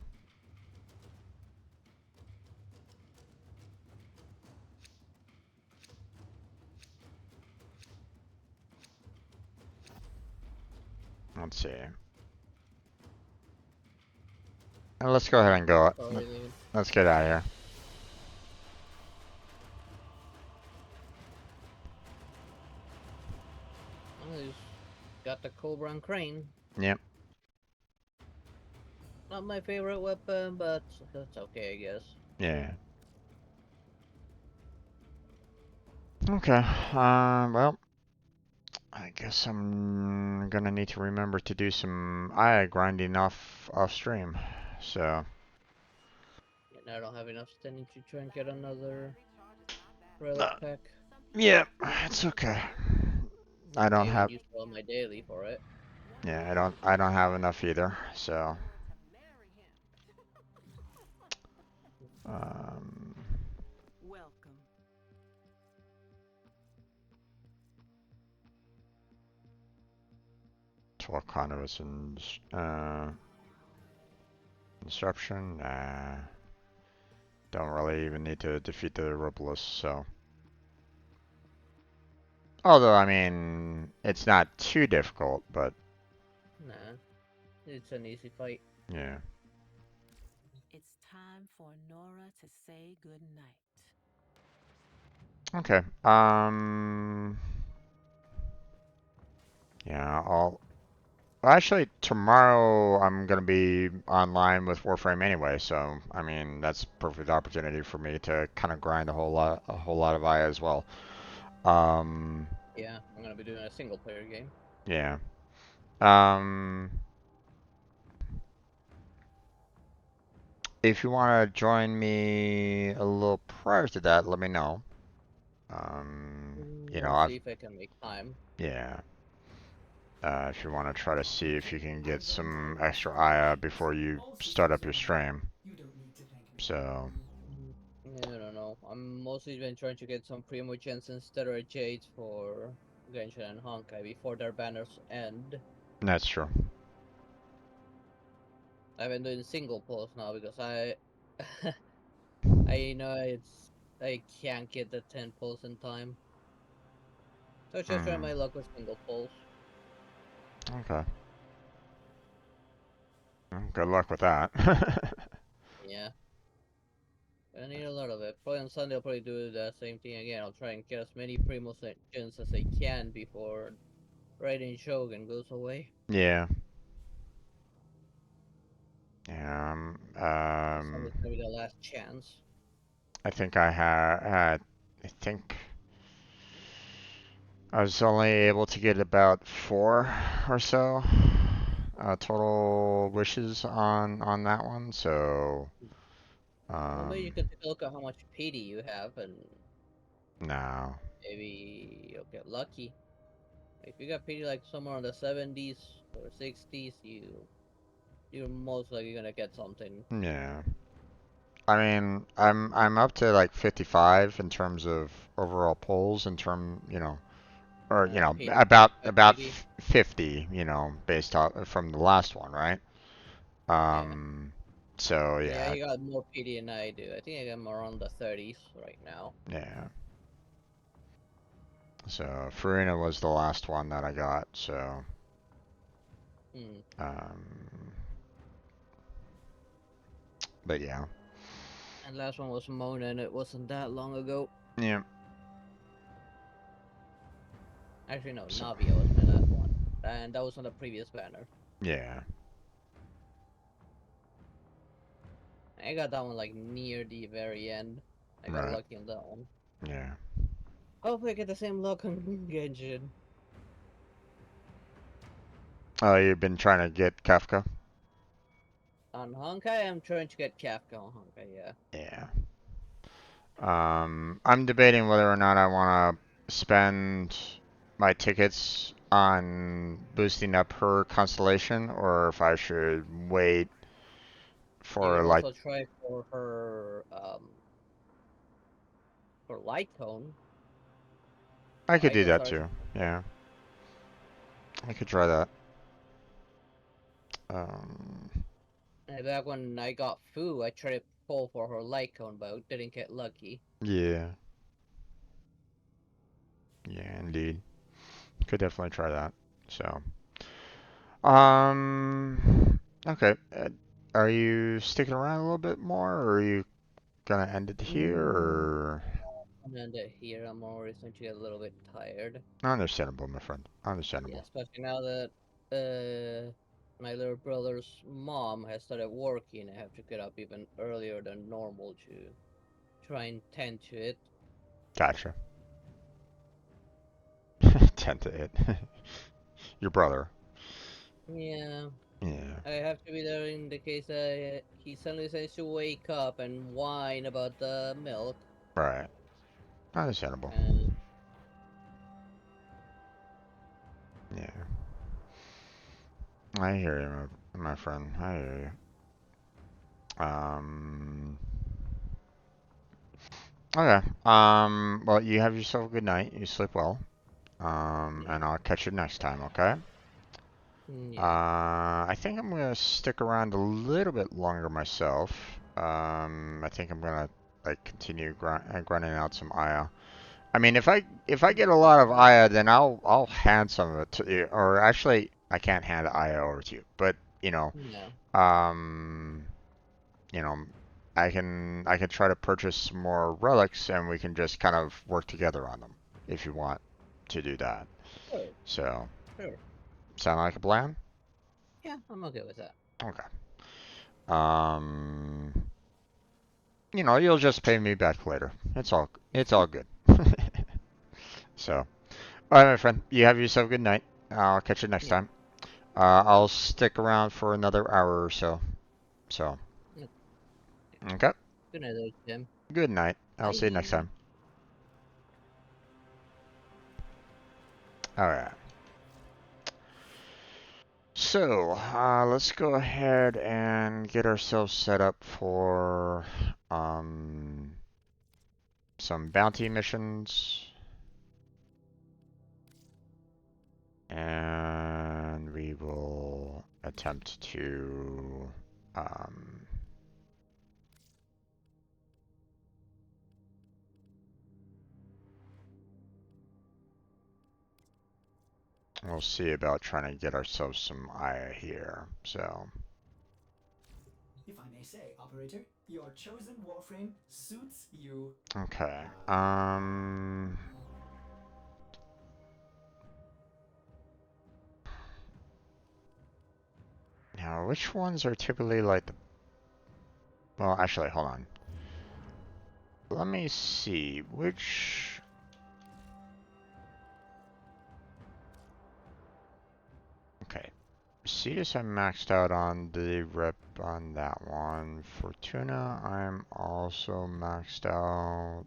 Let's see. Let's go ahead and go. Let's get out of here.
Well, he's got the Cobra and Crane.
Yep.
Not my favorite weapon, but that's okay, I guess.
Yeah. Okay. Well, I guess I'm gonna need to remember to do some grinding off stream. So.
And I don't have enough standing to try and get another relic pack.
Yeah, it's okay. I don't have.
Use all my daily for it.
Yeah, I don't have enough either. So.
Welcome.
So what kind of is disruption? Nah. Don't really even need to defeat the Robolis, so. Although, I mean, it's not too difficult, but.
Nah. It's an easy fight.
Yeah.
It's time for Nora to say goodnight.
Okay. Yeah, actually, tomorrow I'm gonna be online with Warframe anyway, so I mean that's a perfect opportunity for me to kind of grind a whole lot of IA as well.
Yeah, I'm gonna be doing a single player game.
Yeah. If you want to join me a little prior to that, let me know. You know,
I'll see if I can make time.
Yeah. If you want to try to see if you can get some extra IA before you start up your stream. So.
I don't know. I'm mostly been trying to get some Primogens and Stellar Jades for Genshin and Honkai before their banners end.
That's true.
I've been doing single pulls now because I know I can't get the 10 pulls in time. So just try my luck with single pulls.
Okay. Good luck with that.
Yeah. I need a lot of it. Probably on Sunday I'll probably do the same thing again. I'll try and get as many Primogens as I can before Raiden Shogun goes away.
Yeah. Yeah.
Sunday's gonna be the last chance.
I think I think I was only able to get about 4 or so total wishes on that one. So
Well, maybe you can take a look at how much PD you have, and
no.
maybe you'll get lucky. If you got PD like somewhere in the 70s or 60s, you're most likely gonna get something.
Yeah. I mean, I'm up to like 55 in terms of overall polls or
PD,
about
PD.
50, based off from the last one, right?
Yeah.
So
Yeah,
yeah,
you got more PD than I do. I think I got around the 30s right now.
yeah. So Farina was the last one that I got, so
Hmm.
um but yeah.
And last one was Mona, and it wasn't that long ago.
Yeah.
Actually, no,
So
Navia was my last one. And that was on the previous banner.
yeah.
I got that one like near the very end. I got
Right.
lucky on that one.
Yeah.
Hopefully I get the same luck on Genshin.
Oh, you've been trying to get Kafka?
On Honkai, I'm trying to get Kafka on Honkai, yeah.
Yeah. I'm debating whether or not I want to spend my tickets on boosting up her constellation, or if I should wait
You
for
can
like
also try for Light Cone.
I could do
Icons
that
are
too. Yeah, I could try that.
back when I got Fu, I tried to pull for her Light Cone, but didn't get lucky.
Yeah, yeah, indeed. Could definitely try that. So, okay. Are you sticking around a little bit more, or are you gonna end it here,
Mm,
or?
and here I'm already starting to get a little bit tired.
Understandable, my friend.
Yeah,
Understandable.
especially now that my little brother's mom has started working. I have to get up even earlier than normal to try and tend to it.
Gotcha. Tend to it. Your brother.
Yeah,
Yeah.
I have to be there in the case that he suddenly decides to wake up and whine about the milk.
Right. Understandable.
And
Yeah. I hear you, my friend. I hear you. Okay. Well, you have yourself a good night. You sleep well. And I'll catch you next time, okay?
yeah,
I think I'm gonna stick around a little bit longer myself. I think I'm gonna like continue grinding out some Aya. I mean, if I get a lot of Aya, then I'll hand some of it to you. Or actually, I can't hand Aya over to you. But
no,
um, you know, I can try to purchase some more relics, and we can just kind of work together on them if you want to do that.
sure,
So,
sure.
sound like a plan?
Yeah, I'm okay with that.
Okay. Um, you'll just pay me back later. It's all good. So, all right, my friend. You have yourself a good night. I'll catch you next
Yeah,
time. I'll stick around for another hour or so. So,
yeah.
okay.
Good night, Jim.
Good night. I'll see you next
Bye.
time. All right. So, let's go ahead and get ourselves set up for some bounty missions. And we will attempt to we'll see about trying to get ourselves some Aya here. So,
If I may say, operator, Your chosen Warframe suits you.
Okay. Now, which ones are typically like the... Well, actually, hold on. Let me see. Which... Okay. Cetus I maxed out on the rep on that one. Fortuna I'm also maxed out.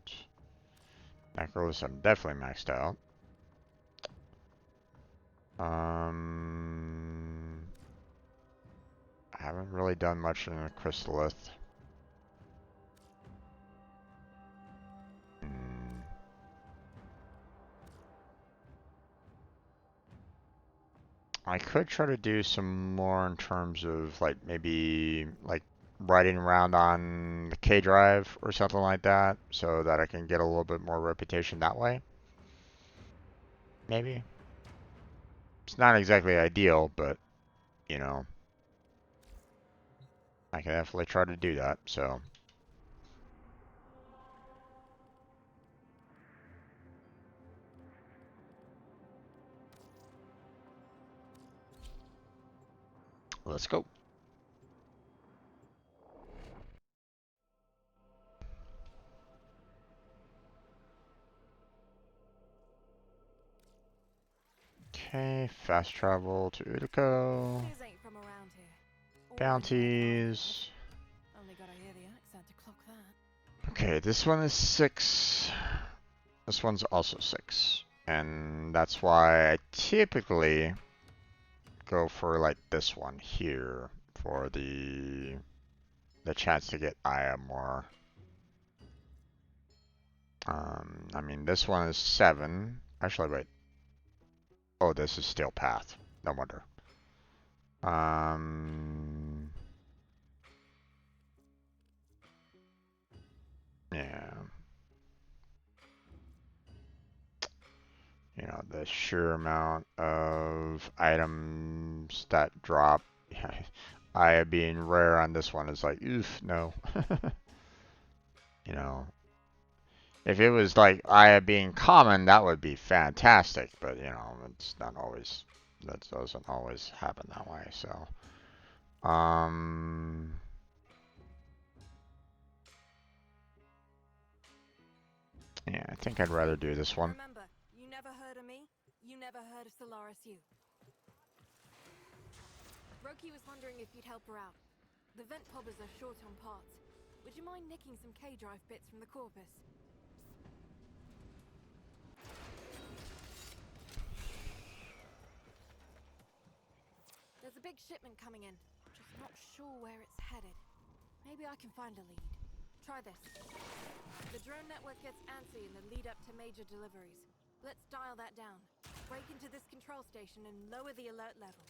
Necros I'm definitely maxed out. I haven't really done much in the Crystallith. I could try to do some more in terms of like maybe like riding around on the K drive or something like that so that I can get a little bit more reputation that way. Maybe. It's not exactly ideal, but you know, I can definitely try to do that, so. Let's go. Okay, fast travel to Utica.
These ain't from around here.
Bounties.
Only gotta hear the accent to clock that.
Okay, this one is 6. This one's also 6. And that's why I typically go for like this one here for the chance to get Aya more. I mean, this one is 7. Actually, wait. Oh, this is Steel Path. No wonder. Yeah. You know, the sheer amount of items that drop. Aya being rare on this one is like, oof, no. You know, if it was like Aya being common, that would be fantastic. But, you know, it's not always, that doesn't always happen that way. So, yeah, I think I'd rather do this one.
Remember, you never heard of me, you never heard of Solaris U. Roki was wondering if you'd help her out. The vent pobbers are short on parts. Would you mind nicking some K-drive bits from the Corpus? There's a big shipment coming in. Just not sure where it's headed. Maybe I can find a lead. Try this. The drone network gets antsy in the lead up to major deliveries. Let's dial that down. Break into this control station and lower the alert level.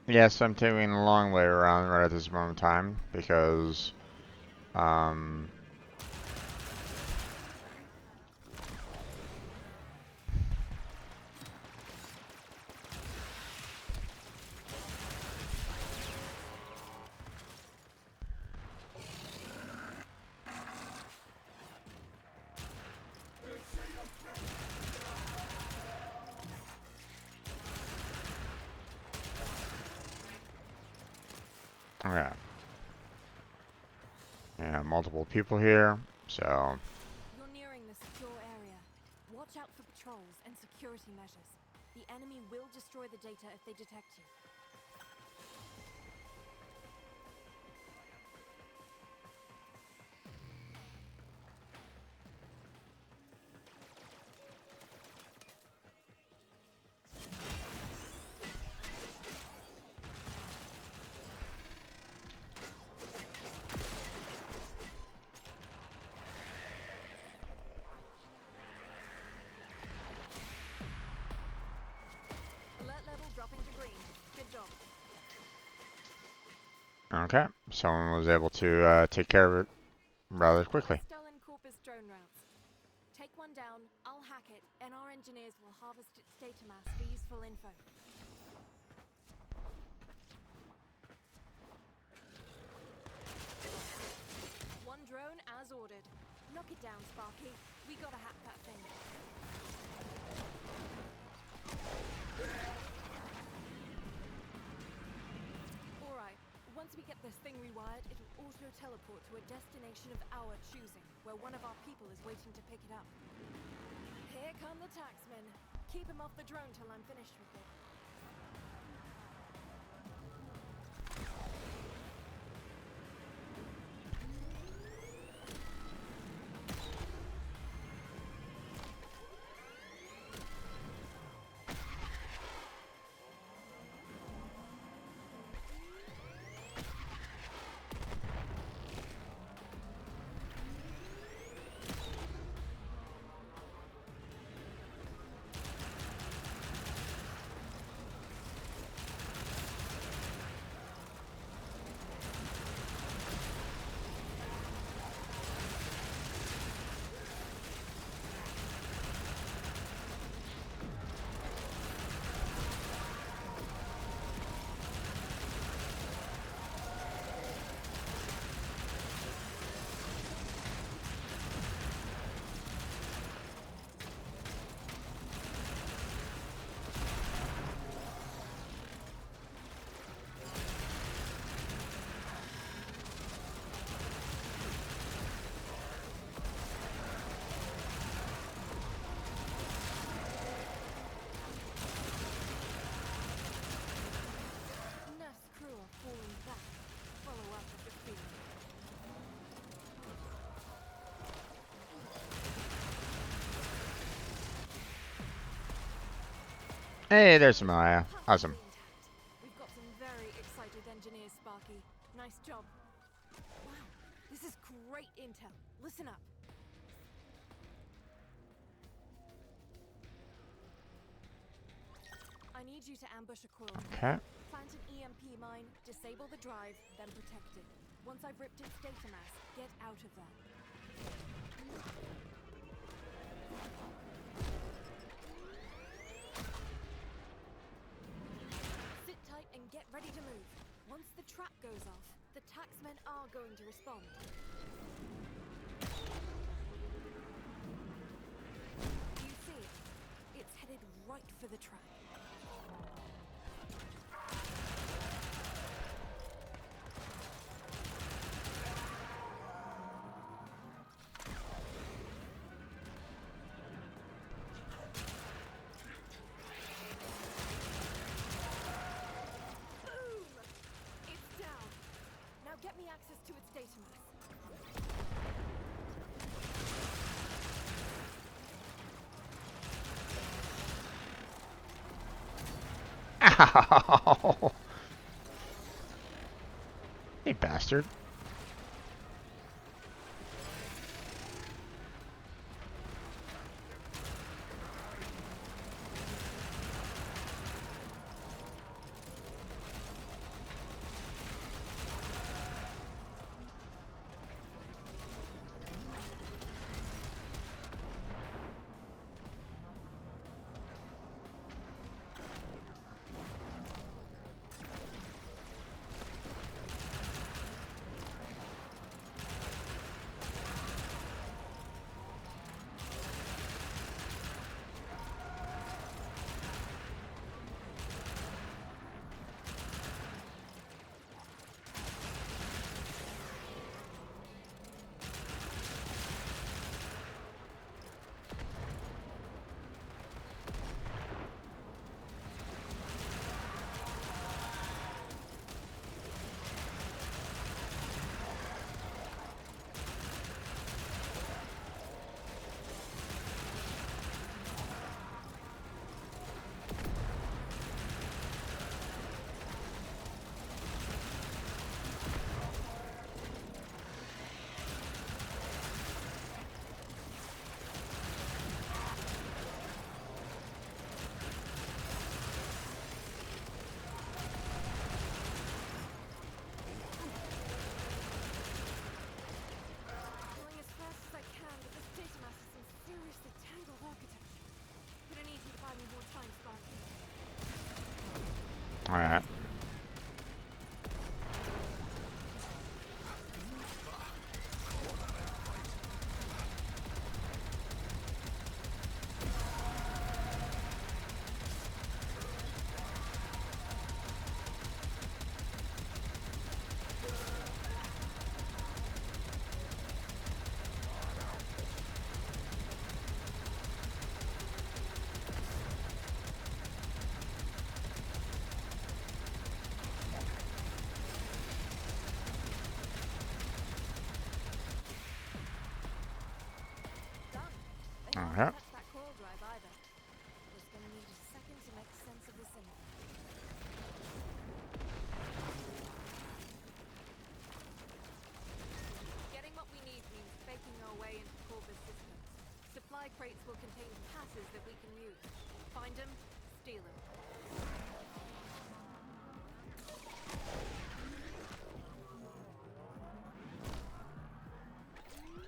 Yes, I'm taking a long way around right at this moment in time because, yeah. Yeah, multiple people here, so.
You're nearing the secure area. Watch out for patrols and security measures. The enemy will destroy the data if they detect you. job.
Okay, someone was able to take care of it rather quickly.
Stolen Corpus drone routes. Take one down, I'll hack it, and our engineers will harvest its data mass for useful info. One drone as ordered. Knock it down, Sparky. We gotta hack that thing. Alright, once we get this thing rewired, it'll auto-teleport to a destination of our choosing, where one of our people is waiting to pick it up. Here come the taxmen. Keep him off the drone till I'm finished with it.
Hey, there's Maya. Awesome.
We've got some very excited engineers, Sparky. Nice job. Wow, this is great intel. Listen up. I need you to ambush a quill.
Okay.
Plant an EMP mine, disable the drive, then protect it. Once I've ripped its data mass, get out of there. Sit tight and get ready to move. Once the trap goes off, the taxmen are going to respond. Do you see it? It's headed right for the trap. Get me access to its data mass.
Ow! Hey, bastard.
listen. Getting what we need means faking our way into Corvus systems. Supply crates will contain passes that we can use. Find them, steal them.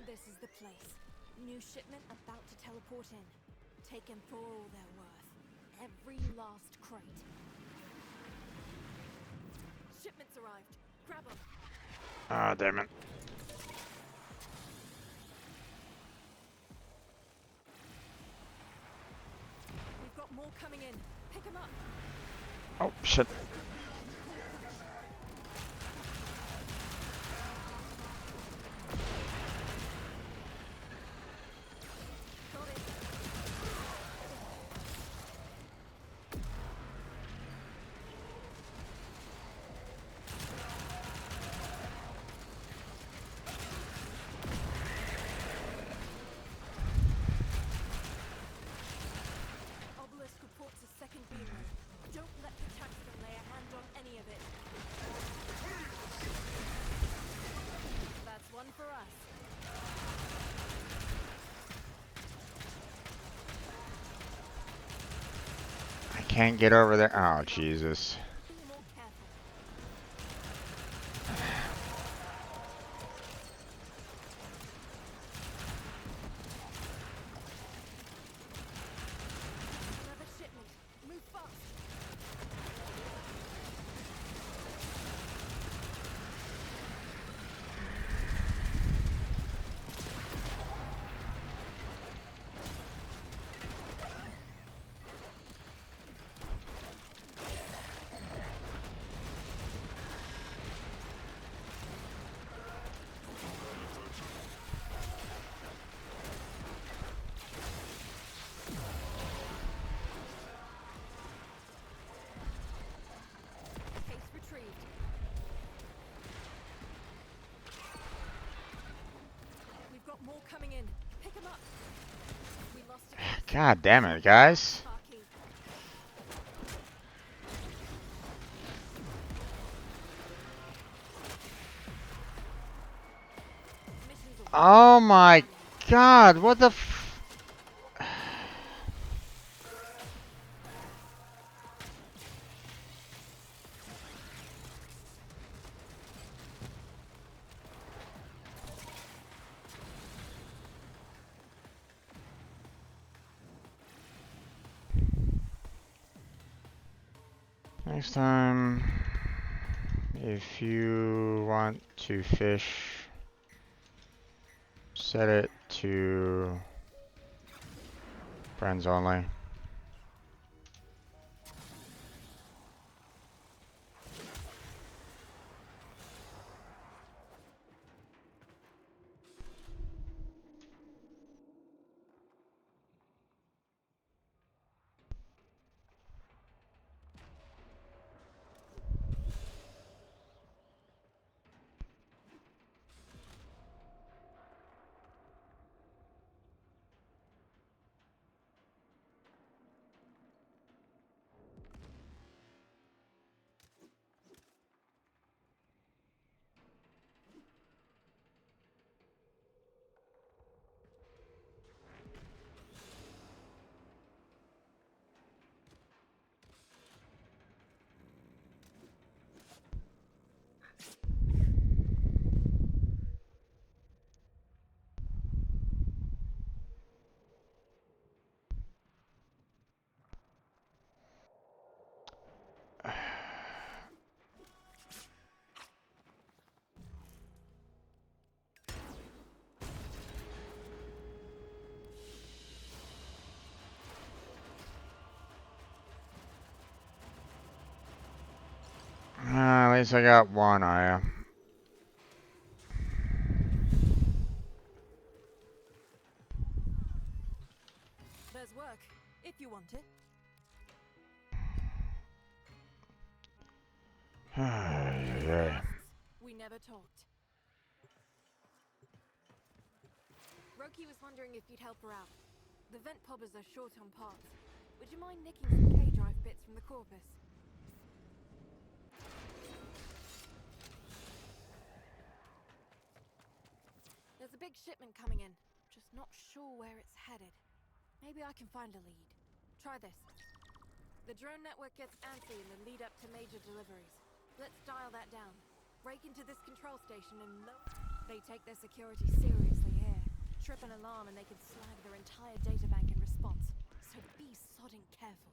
This is the place. New shipment about to teleport in. Taken for all they're worth. Every last crate. Shipment's arrived. Grab them.
Ah, damn it.
We've got more coming in. Pick them up.
Oh, shit.
Got it. Obelisk reports a second beam. Don't let the Taxman lay a hand on any of it. That's one for us.
I can't get over there. Oh, Jesus.
Be more careful. Another shipment. Move fast. Case retrieved. We've got more coming in. Pick them up. We lost a case.
God damn it, guys.
Car key. Missions are
Oh my God, what the f... Next time, if you want to fish, set it to friends only. At least I got one, Aya.
There's work, if you want it.
Yeah.
We never talked. Roki was wondering if you'd help her out. The vent pobbers are short on parts. Would you mind nicking some K-drive bits from the Corpus? There's a big shipment coming in. Just not sure where it's headed. Maybe I can find a lead. Try this. The drone network gets antsy in the lead up to major deliveries. Let's dial that down. Break into this control station and They take their security seriously here. Trip an alarm and they can slag their entire databank in response. So be sodding careful.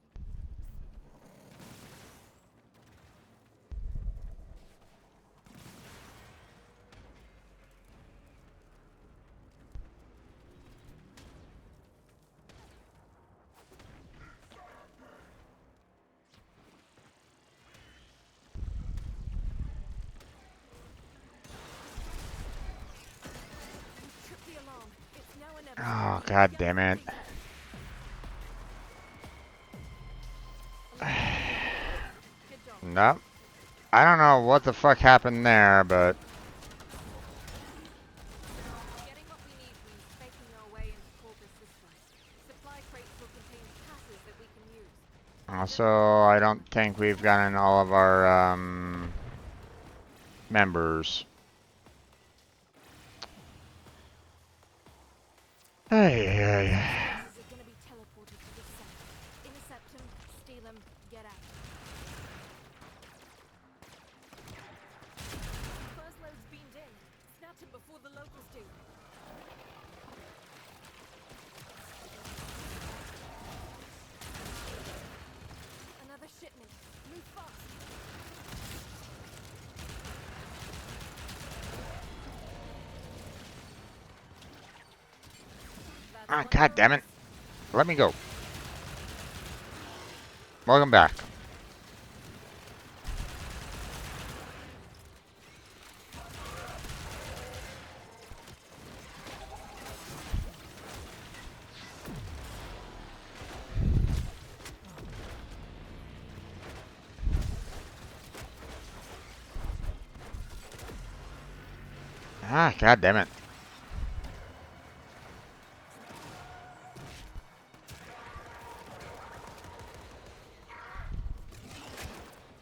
Oh, god damn it. Nope. I don't know what the fuck happened there, but...
Getting what we need means faking our way into Corpus systems. Supply crates will contain passes that we can use.
Also, I don't think we've gotten all of our, members. Hey, hey.
These are gonna be teleported to this site. Intercept them, steal them, get out. First load's beamed in. Snatch them before the locals do. Another shipment. Move fast.
Ah, god damn it. Let me go. Welcome back. Ah, god damn it.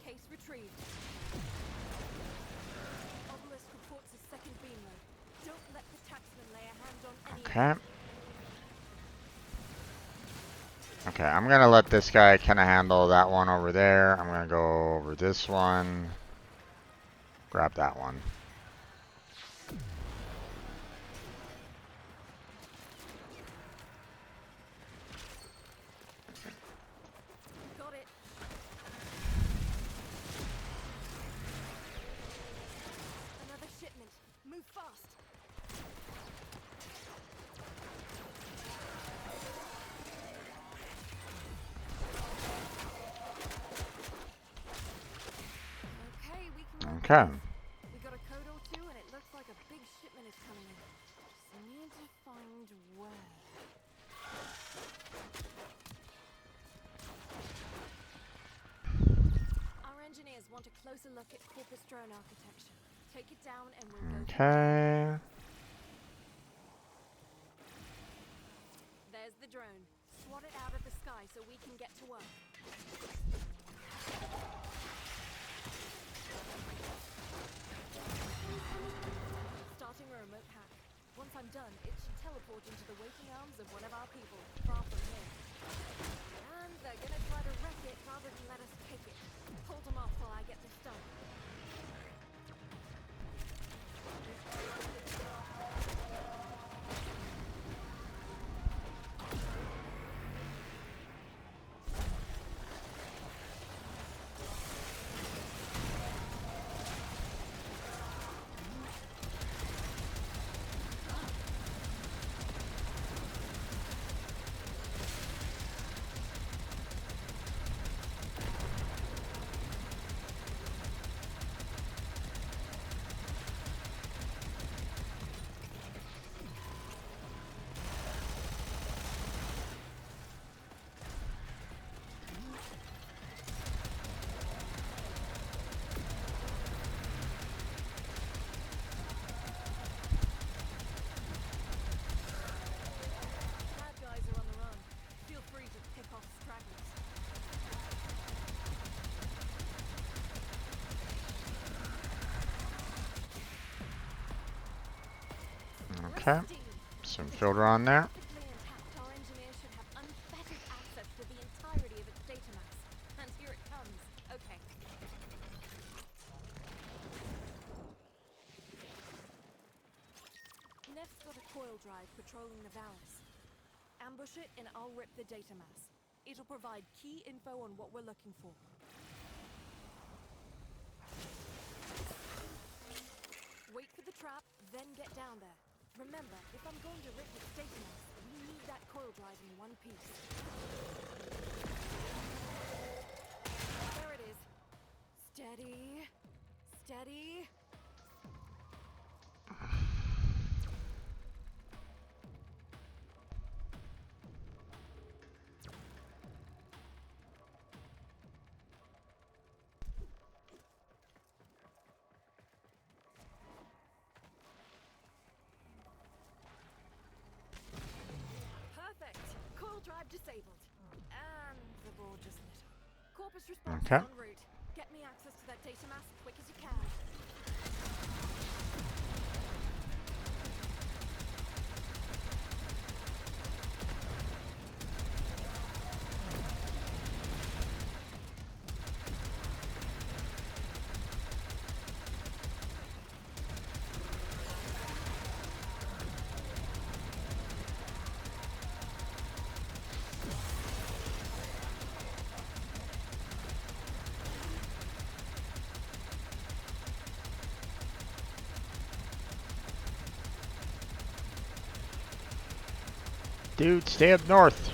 Case retrieved. Obelisk reports a second beam load. Don't let the taxman lay a hand on any.
Okay. Okay, I'm gonna let this guy kind of handle that one over there. I'm gonna go over this one. Grab that one.
Got it. Another shipment. Move fast. Okay, we can work
Okay.
with this. We got a code or two and it looks like a big shipment is coming in. Just need to find where. Our engineers want a closer look at Corpus drone architecture. Take it down and we'll go.
Okay.
There's the drone. Swat it out of the sky so we can get to work. Starting a remote hack. Once I'm done, it should teleport into the waiting arms of one of our people, far from here. And they're gonna try to wreck it rather than let us take it. Hold them off while I get this done. the
Okay.
steam.
Some
If it's
filter on there.
perfectly intact, our engineers should have unfettered access to the entirety of its data mass. And here it comes. Okay. Neff's got a coil drive patrolling the valleys. Ambush it and I'll rip the data mass. It'll provide key info on what we're looking for. Wait for the trap, then get down there. Remember, if I'm going to rip its data mass, we need that coil drive in one piece. There it is. Steady. Steady. Perfect. Coil drive disabled. And the ball just lit up. Corpus response
Okay.
is en route. Get me access to that data mass as quick as you can.
Dude, stay up north.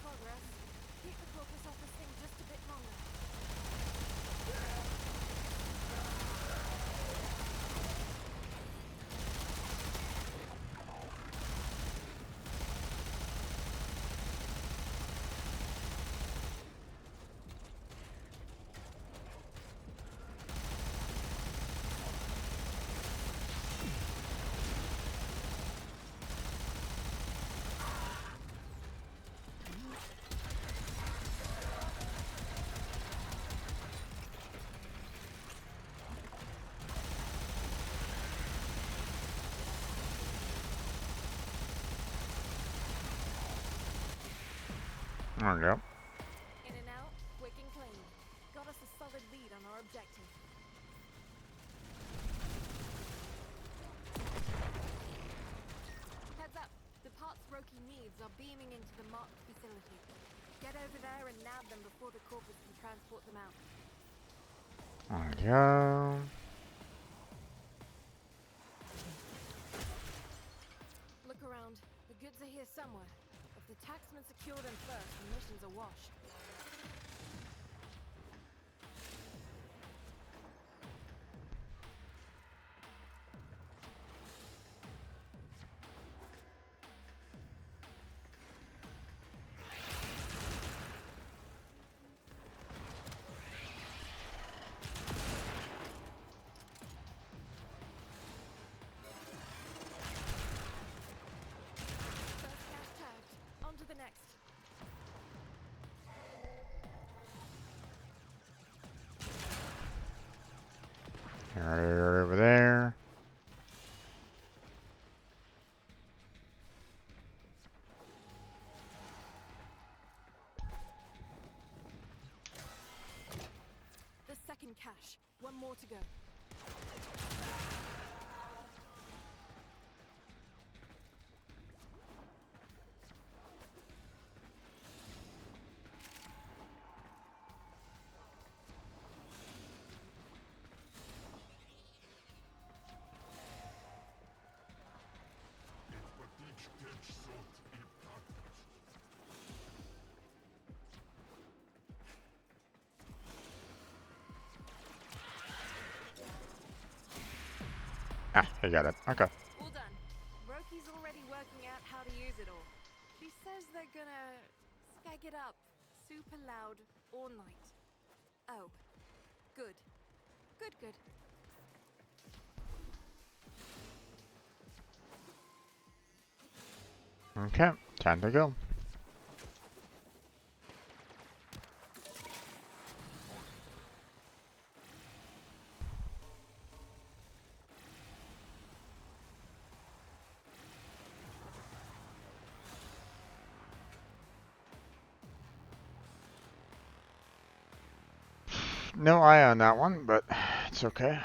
Progress. Keep the focus off this thing just a bit longer.
There we go.
In and out, quick and clean. Got us a solid lead on our objective. Heads up. The parts Roki needs are beaming into the marked facility. Get over there and nab them before the corpus can transport them out.
There we go.
Look around. The goods are here somewhere. If the taxman secure them first, the mission's a wash. First cache tagged. On to the next.
Right over there.
The second cache. One more to go.
I got it. Okay.
All done. Roki's already working out how to use it all. She says they're gonna spec it up super loud all night. Oh, good. Good.
Okay, time to go. No eye on that one, but it's okay.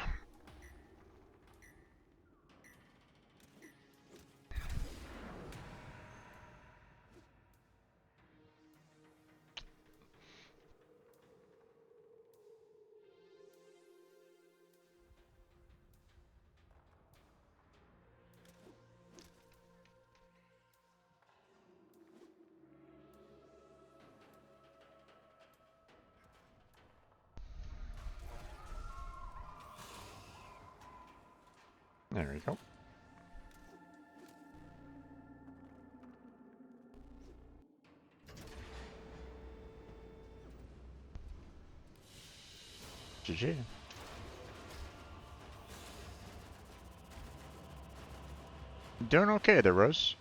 There we go. GG. Doing okay there, Rose.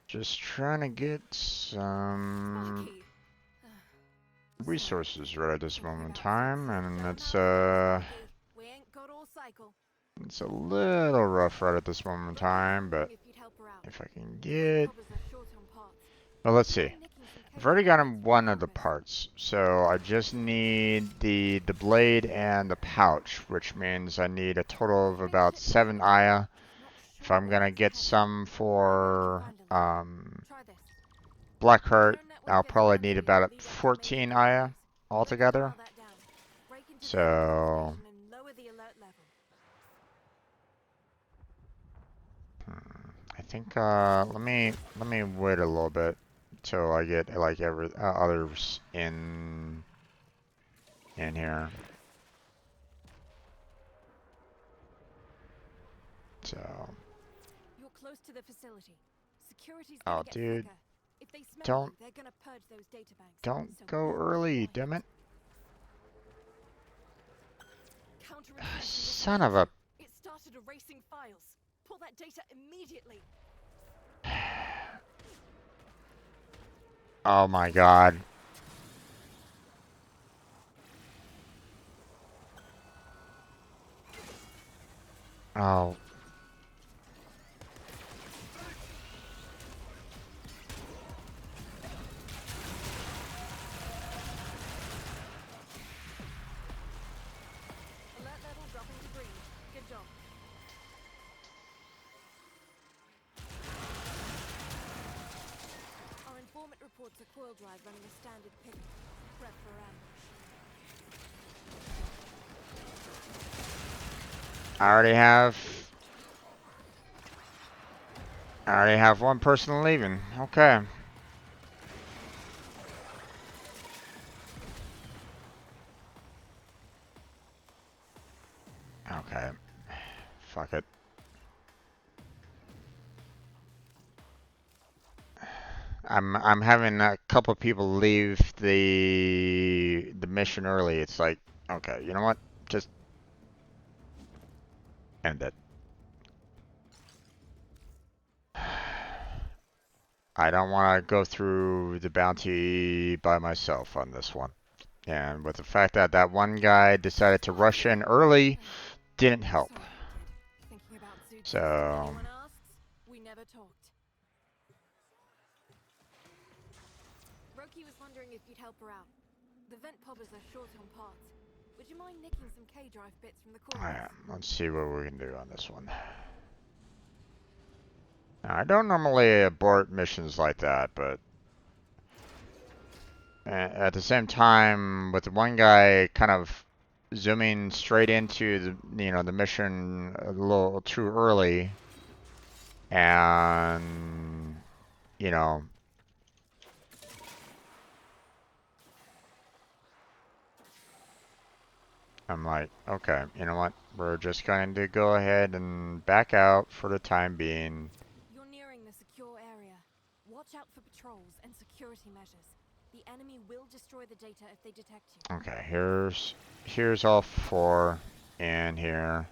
Just trying to get some resources right at this moment in time, and it's
We ain't got all cycle.
it's a little rough right at this moment in time, but if I can get, well, let's see. I've already gotten one of the parts, so I just need the blade and the pouch, which means I need a total of about 7 Aya. If I'm gonna get some for Blackheart, I'll probably need about 14 Aya altogether. So I think let me wait a little bit till I get like others in here. So.
You're close to the facility. Security's
Oh,
gonna get
dude.
thicker. If they smell you, they're gonna purge those data banks.
Don't
So
go
move
early,
quiet.
damn it.
Counterintelligence
Son of a.
It started erasing files. Pull that data immediately.
Oh my god. Oh.
Alert level dropping to green. Good job. Our informant reports a coil drive running a standard Pega. Prep for ambush.
I already have one person leaving. Okay. Okay. Fuck it. I'm having a couple people leave the mission early. It's like, okay, you know what? Just end it. I don't want to go through the bounty by myself on this one. And with the fact that that one guy decided to rush in early, didn't help. So,
Anyone asks, we never talked. Roki was wondering if you'd help her out. The vent poppers are short on parts. Would you mind nicking some K-drive bits from the core?
alright, let's see what we can do on this one. Now, I don't normally abort missions like that, but at the same time, with the one guy kind of zooming straight into the mission a little too early, and I'm like, okay, you know what? We're just going to go ahead and back out for the time being.
You're nearing the secure area. Watch out for patrols and security measures. The enemy will destroy the data if they detect you.
Okay, here's all four in here.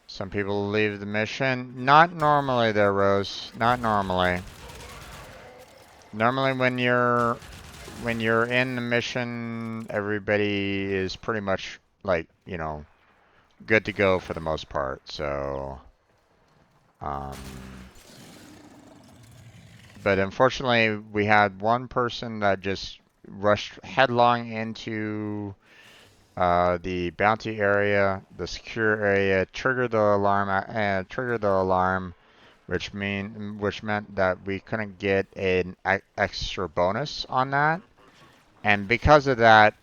Some people leave the mission. Not normally though, Rose. Not normally. Normally when you're in the mission, everybody is pretty much like, you know, good to go for the most part. So, but unfortunately, we had one person that just rushed headlong into the bounty area, the secure area, triggered the alarm, which meant that we couldn't get an extra bonus on that, and because of that,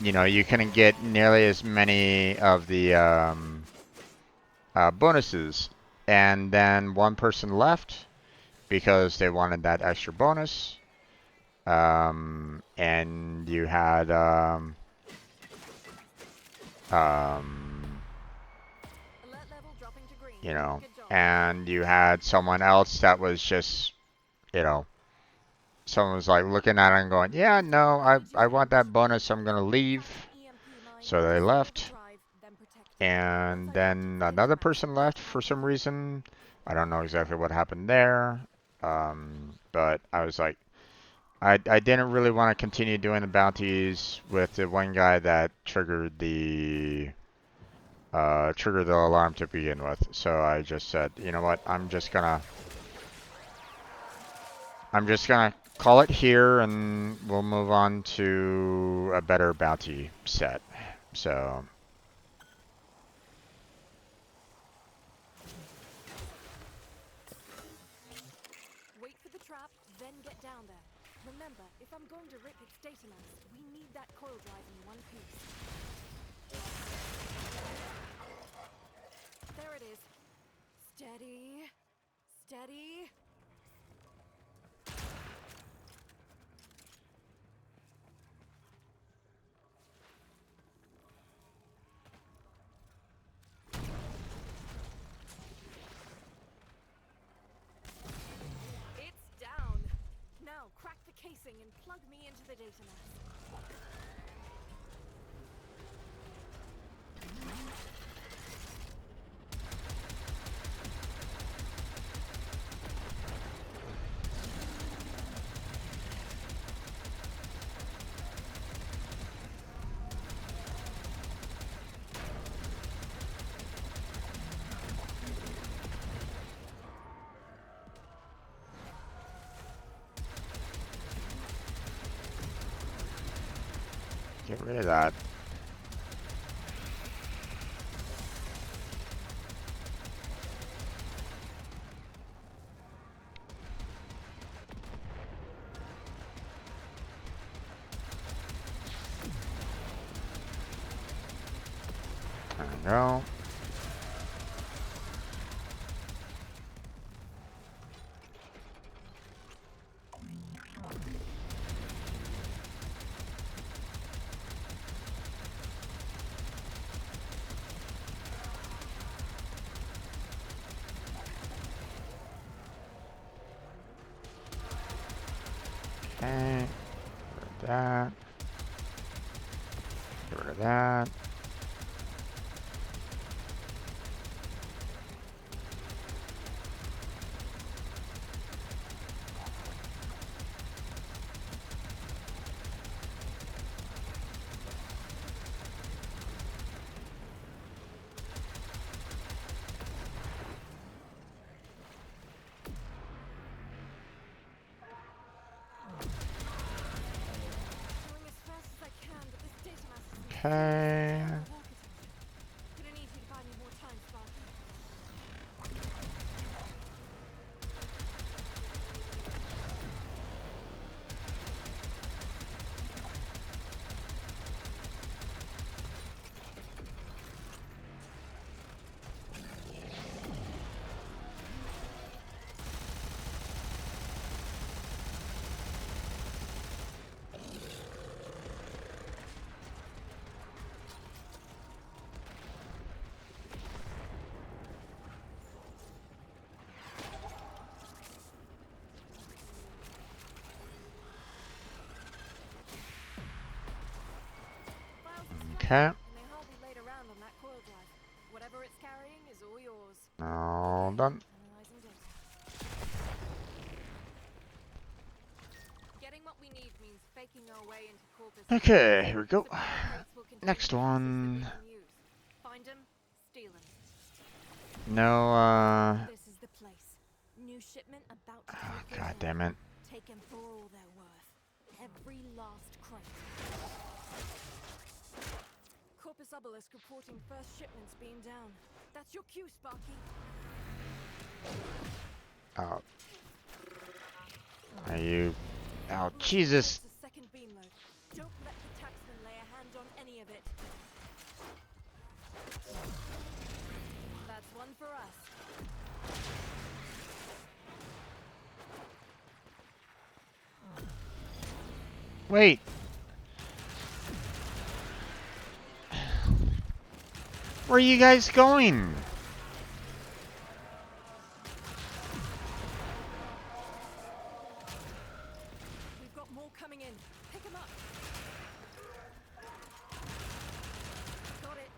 you know, you couldn't get nearly as many of the bonuses. And then one person left because they wanted that extra bonus. And you had you know, and you had someone else that was just, you know, someone was like looking at it and going, yeah, no, I want that bonus, I'm gonna leave. So they left. And then another person left for some reason. I don't know exactly what happened there. But I was like, I didn't really want to continue doing the bounties with the one guy that triggered the alarm to begin with. So I just said, you know what, I'm just gonna call it here, and we'll move on to a better bounty set. So.
Wait for the trap, then get down there. Remember, if I'm going to rip its data mass, we need that coil drive in one piece. There it is. Steady. Steady. It's down. Now crack the casing and plug me into the data mass.
Get rid of that. There we go. Okay. Get rid of that. Get rid of that.
Going as fast as I can, but this data mass is
Okay.
gonna need you to buy me more time, Sparky.
Okay.
And they hardly laid around on that coil drive. Whatever it's carrying is all yours.
All done.
Analyzing data. Getting what we need means faking our way into Corpus.
Okay, here we go.
Supply crates will contain
Next
pieces that we
one.
can use. Find them, steal them.
No,
This is the place. New shipment about to
oh,
take
God
in.
damn it.
Take them for all they're worth. Every last crate. Corpus Obelisk reporting first shipments being down. That's your cue, Sparky.
Oh. Are you... Oh, Jesus.
It's a second beam load. Don't let the taxman lay a hand on any of it. That's one for us.
Wait. Where are you guys going?
We've got more coming in. Pick them up. Got it.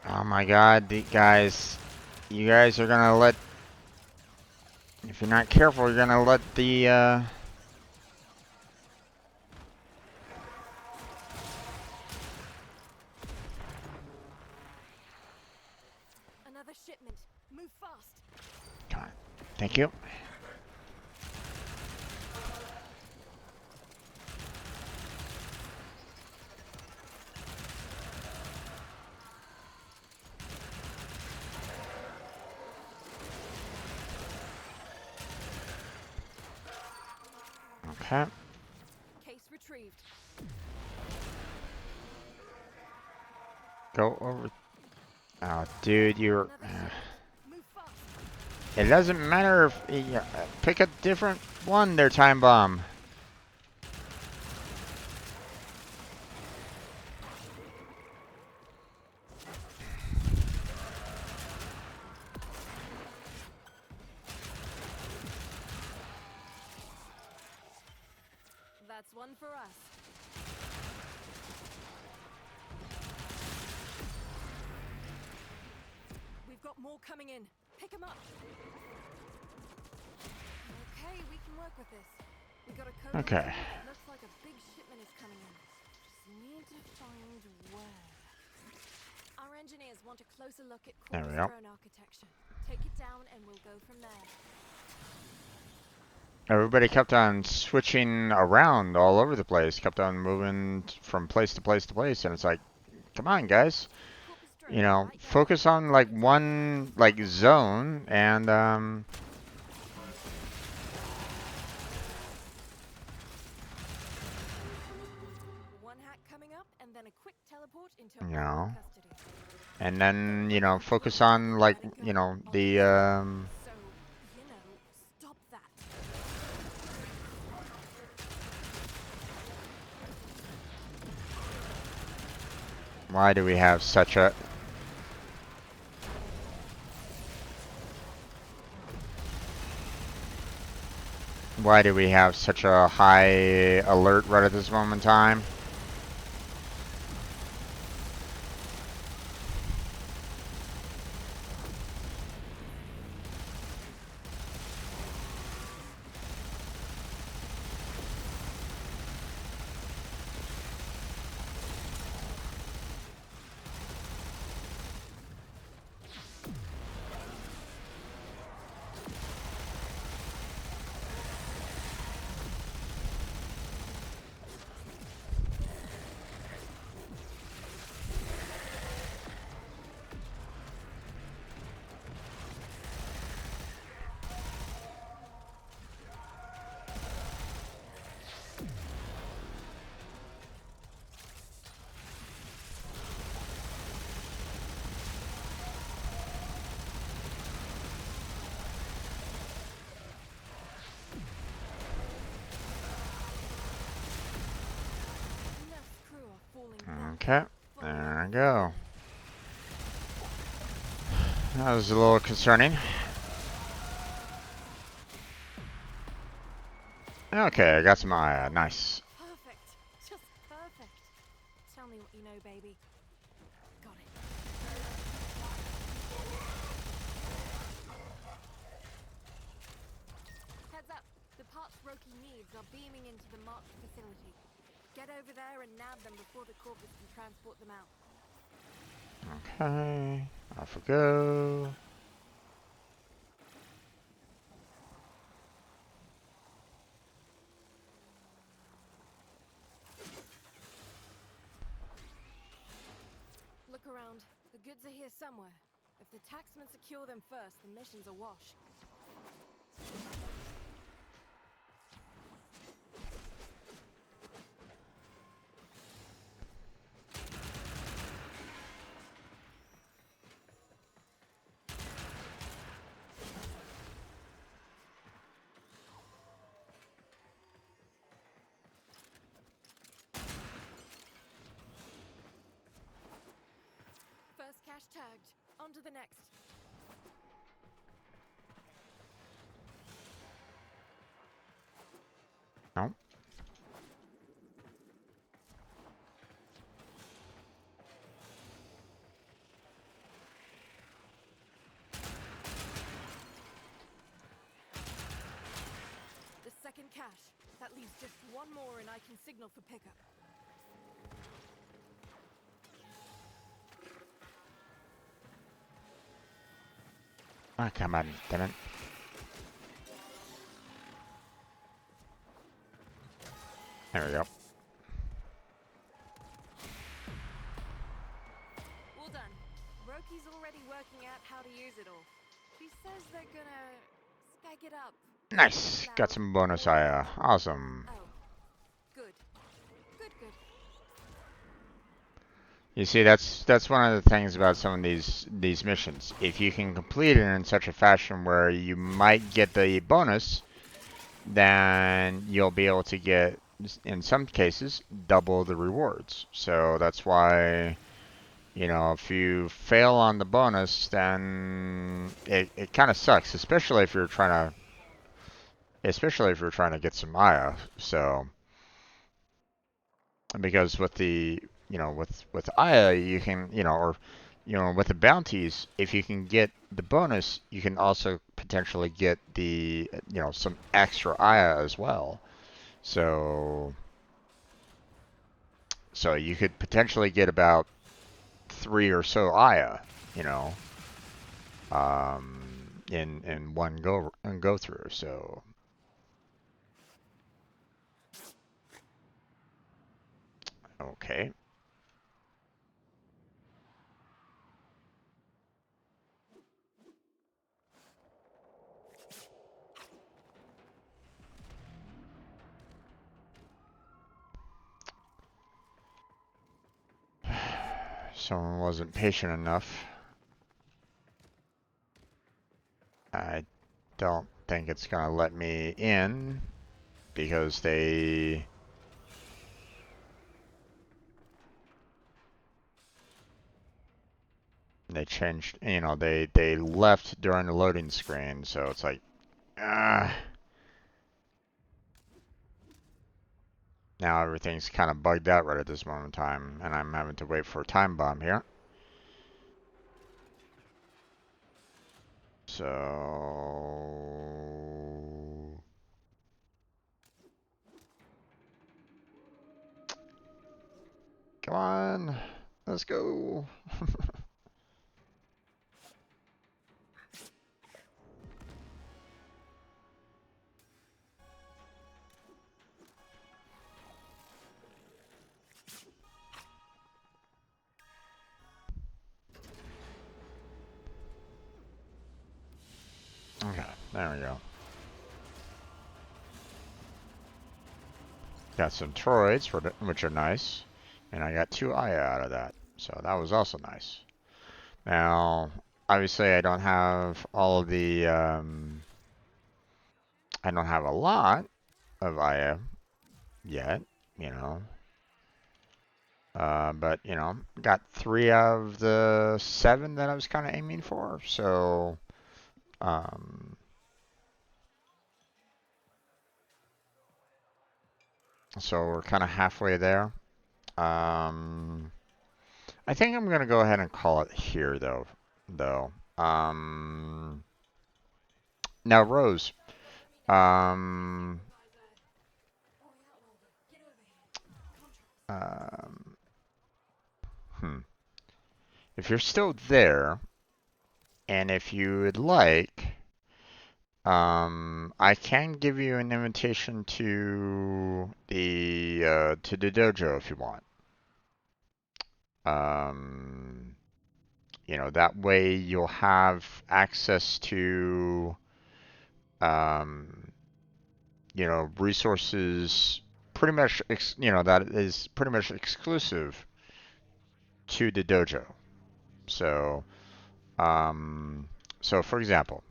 Oh my God, guys. You guys are gonna let... If you're not careful, you're gonna let the,
Another shipment. Move fast.
Come on. Thank you. Okay.
Case retrieved.
Go over... Oh, dude, you're...
Another shipment. Move fast.
It doesn't matter if... Yeah, pick a different one there, Time Bomb.
That's one for us. We've got more coming in. Pick them up. Okay, we can work with this. We got a code.
Okay.
Looks like a big shipment is coming in. Just need to find where. Our engineers want a closer look at
There we
Corpus
go.
drone architecture. Take it down and we'll go from there.
Everybody kept on switching around all over the place. Kept on moving from place to place to place. And it's like, come on, guys.
Corpus drone,
You know,
right there.
focus on like one like zone and
One hack coming up and then a quick teleport into
You
our
know.
custody.
and then, you know, focus on like, you know, the
So, you know, stop that.
why do we have such a high alert right at this moment in time?
Enough crew are falling back.
Okay, there we go. That was a little concerning. Okay, I got some Aya. Nice.
Perfect. Just perfect. Tell me what you know, baby. Got it. Heads up. The parts Roki needs are beaming into the marked facility. Get over there and nab them before the Corpus can transport them out.
Okay, off we go.
Look around. The goods are here somewhere. If the taxmen secure them first, the mission's a wash. First cache tagged. On to the next.
No.
The second cache. That leaves just one more and I can signal for pickup.
Ah, come on, damn it. There we go.
Well done. Roki's already working out how to use it all. She says they're gonna spec it up.
Nice. Got some bonus Aya. Awesome.
Oh. Good. Good, good.
You see, that's one of the things about some of these missions. If you can complete it in such a fashion where you might get the bonus, then you'll be able to get, in some cases, double the rewards. So that's why, you know, if you fail on the bonus, then it kind of sucks, especially if you're trying to get some Aya. So because with the, you know, with Aya, you can, you know, or, you know, with the bounties, if you can get the bonus, you can also potentially get the, you know, some extra Aya as well. So you could potentially get about 3 or so Aya, you know, in one go through. So okay. Someone wasn't patient enough. I don't think it's gonna let me in because they changed, you know, they left during the loading screen, so it's like, ah. Now everything's kind of bugged out right at this moment in time, and I'm having to wait for a time bomb here. So come on, let's go. Okay, there we go. Got some Troids, which are nice, and I got 2 Aya out of that, so that was also nice. Now, obviously, I don't have all of the, I don't have a lot of Aya yet, you know. But, you know, got 3 out of the 7 that I was kind of aiming for, so, um, So we're kind of halfway there. I think I'm gonna go ahead and call it here though. Now Rose, um, um, if you're still there, and if you would like, I can give you an invitation to the dojo if you want. You know, that way you'll have access to, um, you know, resources pretty much, you know, that is pretty much exclusive to the dojo. So, um, so for example,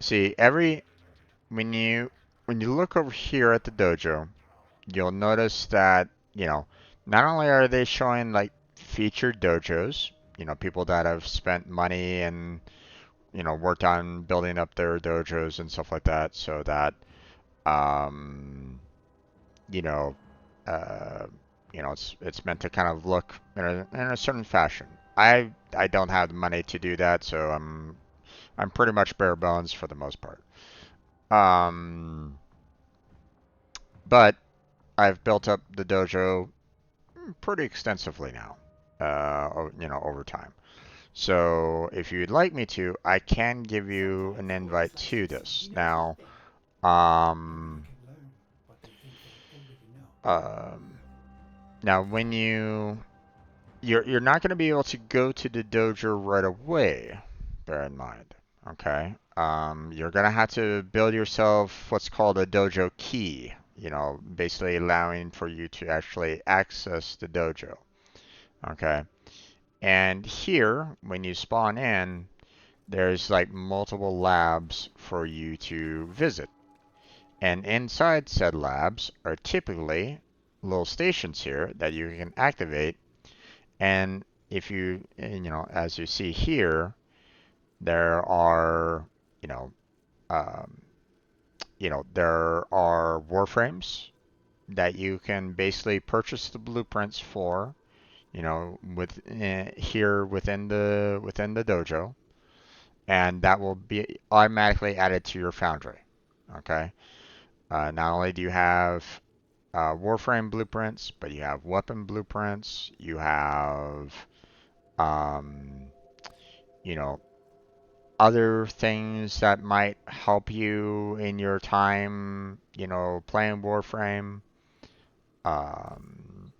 see when you look over here at the dojo, you'll notice that, you know, not only are they showing like featured dojos, you know, people that have spent money and, you know, worked on building up their dojos and stuff like that, so that, um, you know, uh, you know, it's meant to kind of look in a certain fashion. I don't have the money to do that, so I'm pretty much bare bones for the most part. Um, but I've built up the dojo pretty extensively now, you know, over time. So if you'd like me to, I can give you an invite to this. Now, um, now when you're not going to be able to go to the dojo right away, bear in mind, okay? You're going to have to build yourself what's called a dojo key, you know, basically allowing for you to actually access the dojo, okay? And here, when you spawn in, there's like multiple labs for you to visit. And inside said labs are typically little stations here that you can activate. And if you know, as you see here, there are, you know, um, there are warframes that you can basically purchase the blueprints for, you know, here within the dojo, and that will be automatically added to your foundry. Okay. Not only do you have Warframe blueprints, but you have weapon blueprints. You have, um, you know, other things that might help you in your time, you know, playing Warframe. Um,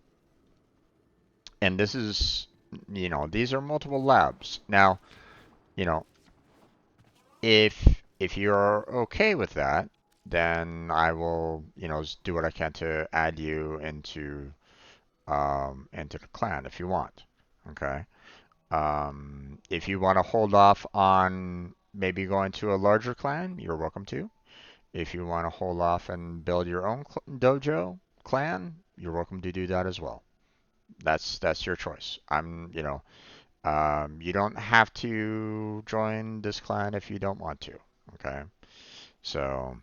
and this is, you know, these are multiple labs. Now, you know, if you're okay with that, then I will, you know, do what I can to add you into the clan if you want. Okay. If you want to hold off on maybe going to a larger clan, you're welcome to. If you want to hold off and build your own dojo clan, you're welcome to do that as well. That's your choice. You know, you don't have to join this clan if you don't want to. Okay. So,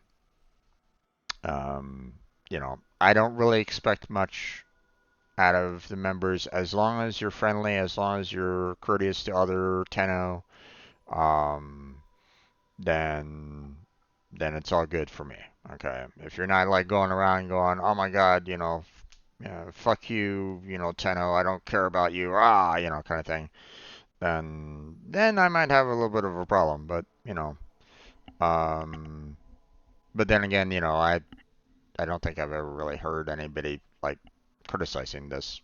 um, you know, I don't really expect much out of the members as long as you're friendly, as long as you're courteous to other Tenno, um, then it's all good for me. Okay. If you're not like going around going, oh my God, you know, fuck you, you know, Tenno, I don't care about you, you know, kind of thing, then I might have a little bit of a problem. But you know, um, but then again, you know, I don't think I've ever really heard anybody like criticizing this.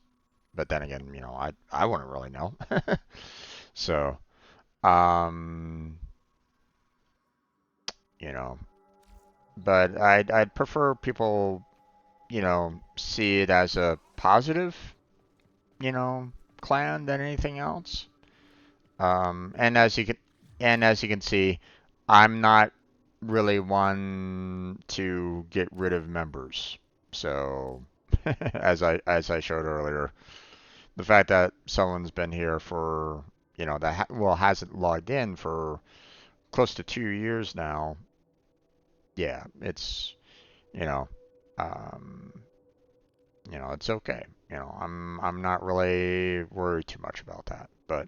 But then again, you know, I wouldn't really know. So, um, you know, but I'd prefer people, you know, see it as a positive, you know, clan than anything else. And as you can see, I'm not really one to get rid of members. So, as I showed earlier, the fact that someone's been here for, you know, hasn't logged in for close to 2 years now, yeah, you know, um, it's okay. I'm not really worried too much about that. But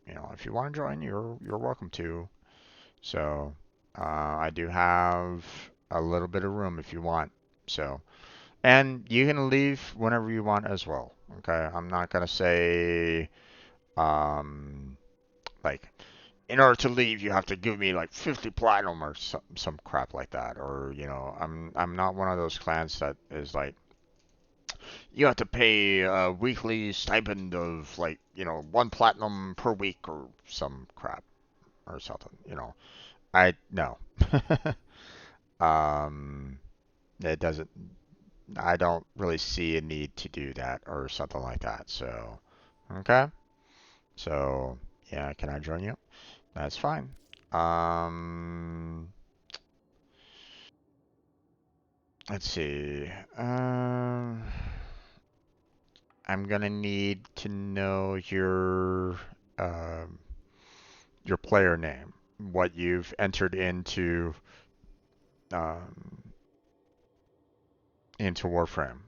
if you want to join, you're welcome to. So I do have a little bit of room if you want. So, and you can leave whenever you want as well. Okay, I'm not gonna say like in order to leave you have to give me like 50 platinum or some crap like that. Or I'm not one of those clans that is like you have to pay a weekly stipend of like 1 platinum per week or some crap or something. I no. um, it doesn't. I don't really see a need to do that or something like that. So, okay. So, yeah, can I join you? That's fine. Um, let's see. I'm gonna need to know um, your player name, what you've entered um, into Warframe.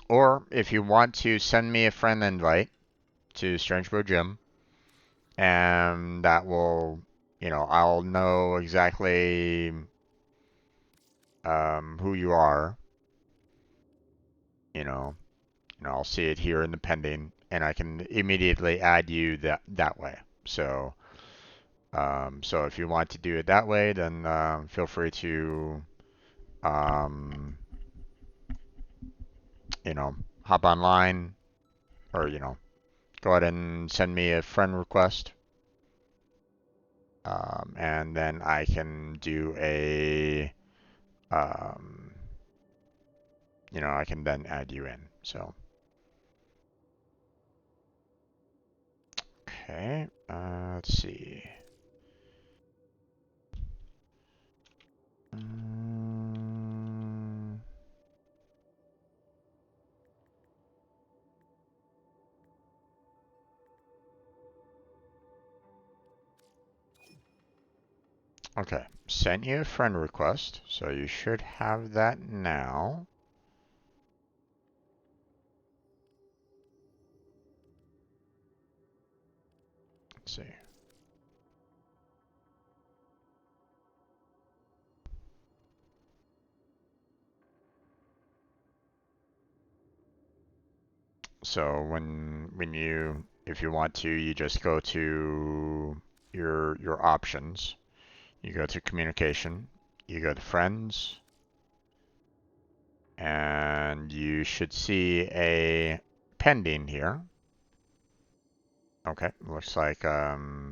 Or if you want to send me a friend invite to Strange Bro Jim, and that will, I'll know exactly who you are. You know, I'll see it here in the pending, and I can immediately add you that way. So if you want to do it that way, then feel free to, um, hop online or go ahead and send me a friend request, and then I can do um, I can then add you in. So, okay, let's see. Um, okay, sent you a friend request, so you should have that now. Let's see. So if you want to, you just go to your options. You go to communication, you go to friends, and you should see a pending here. Okay, looks like there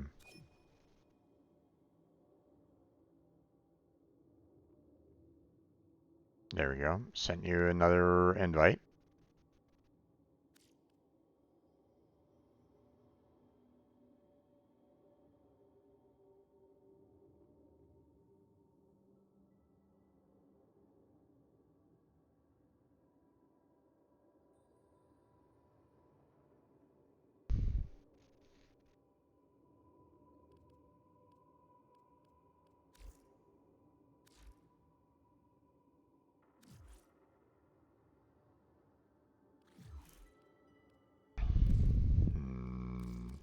we go. Sent you another invite. Hmm.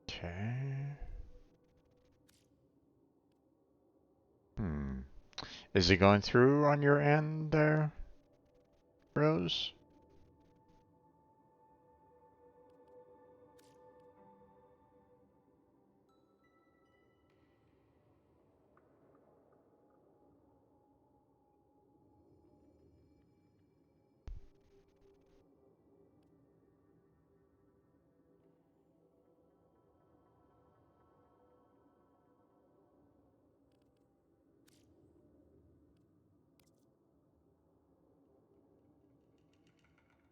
Okay. Hmm. Is it going through on your end there, Rose?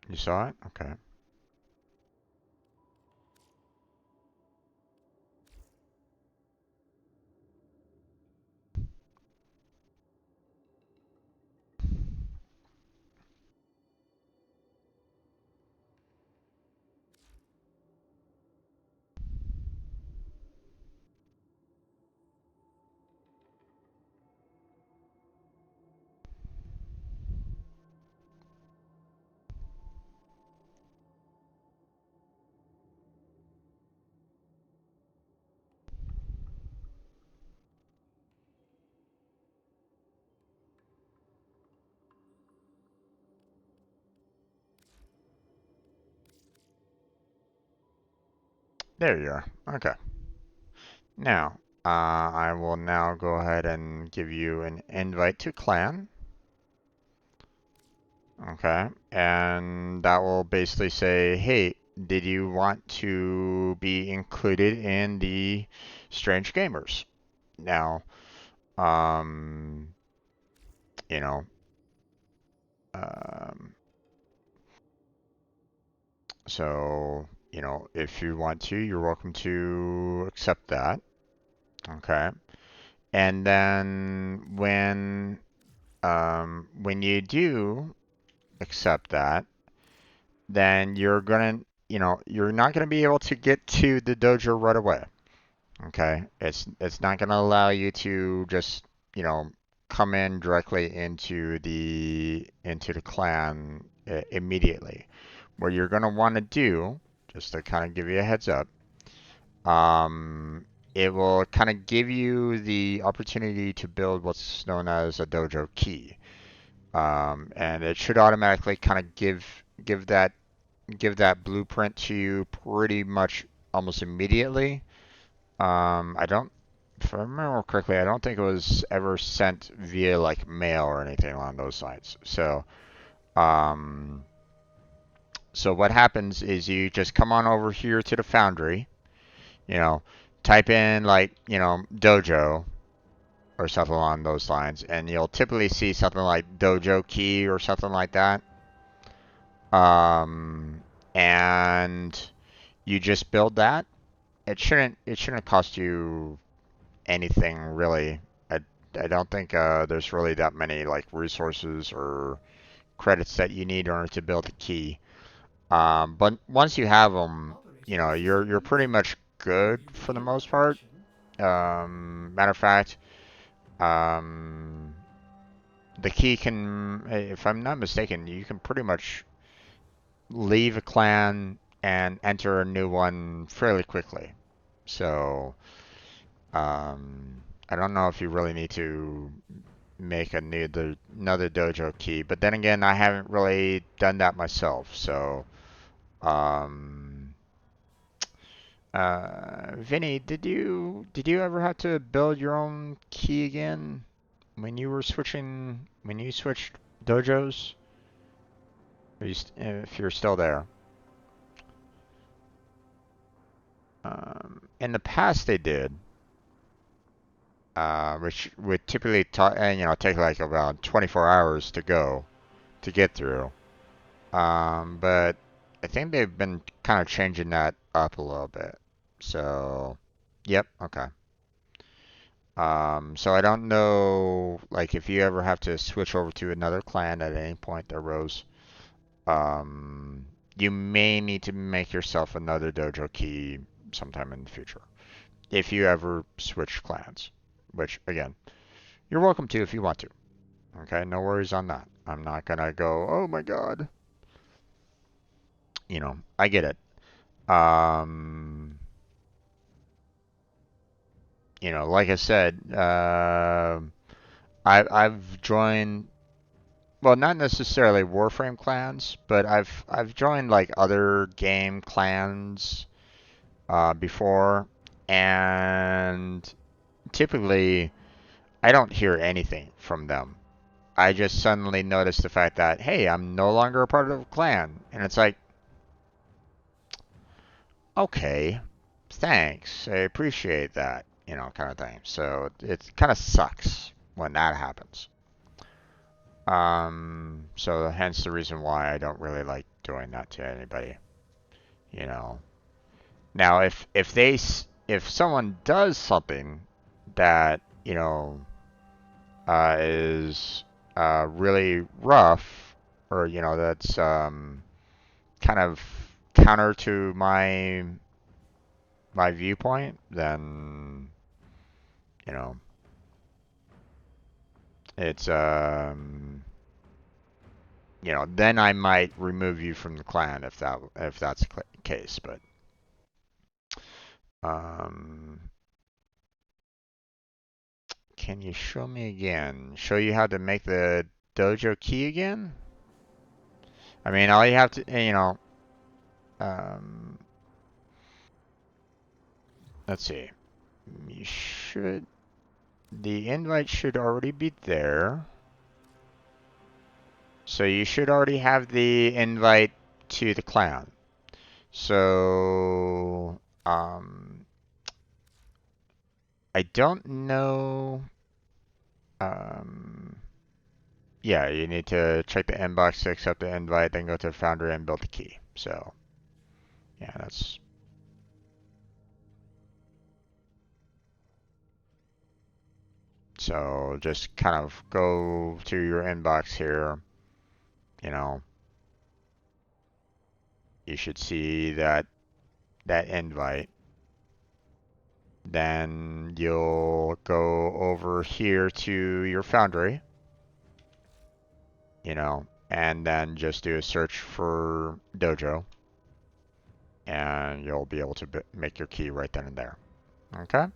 You saw it? Okay. There you are. Okay. Now, I will now go ahead and give you an invite to clan. Okay. And that will basically say, hey, did you want to be included in the Strange Gamers? Now, um, you know, um, so, if you want to, you're welcome to accept that. Okay. And then when you do accept that, then you're not gonna be able to get to the dojo right away. Okay, it's not gonna allow you to just come in directly into the clan immediately. What you're gonna want to do, just to kind of give you a heads up, um, it will kind of give you the opportunity to build what's known as a dojo key. And it should automatically kind of give that blueprint to you pretty much almost immediately. I don't, if I remember correctly, I don't think it was ever sent via like mail or anything along those lines. Um, so what happens is you just come on over here to the Foundry, you know, type in like, dojo or something along those lines, and you'll typically see something like dojo key or something like that. And you just build that. It shouldn't cost you anything really. I, I don't think there's really that many like resources or credits that you need in order to build a key. But once you have them, you're pretty much good for the most part. Matter of fact, um, the key can, if I'm not mistaken, you can pretty much leave a clan and enter a new one fairly quickly. So, I don't know if you really need to make another dojo key, but then again, I haven't really done that myself. So, um, Vinny, did you ever have to build your own key again when you switched dojos? If you're still there. In the past they did, which would typically take like about 24 hours to get through. But I think they've been kind of changing that up a little bit. So, yep, okay. So I don't know, like, if you ever have to switch over to another clan at any point there, Rose. You may need to make yourself another dojo key sometime in the future, if you ever switch clans. Which, again, you're welcome to if you want to. Okay, no worries on that. I'm not gonna go, oh my god. I get it. Like I said, I've joined, well, not necessarily Warframe clans, but I've joined like other game clans before, and typically I don't hear anything from them. I just suddenly notice the fact that, hey, I'm no longer a part of a clan, and it's like, okay, thanks, I appreciate that, kind of thing. So it kind of sucks when that happens. So hence the reason why I don't really like doing that to anybody. You know. Now, if someone does something that is really rough, or that's kind of counter to my viewpoint, then it's then I might remove you from the clan if that's the case. But can you show me again? Show you how to make the dojo key again? I mean, all you have to, let's see. The invite should already be there. So you should already have the invite to the clan. So, I don't know. Yeah, you need to check the inbox to accept the invite, then go to Foundry and build the key. So, yeah, that's. So just kind of go to your inbox here. You should see that invite. Then you'll go over here to your Foundry. And then just do a search for Dojo. And you'll be able to make your key right then and there. Okay?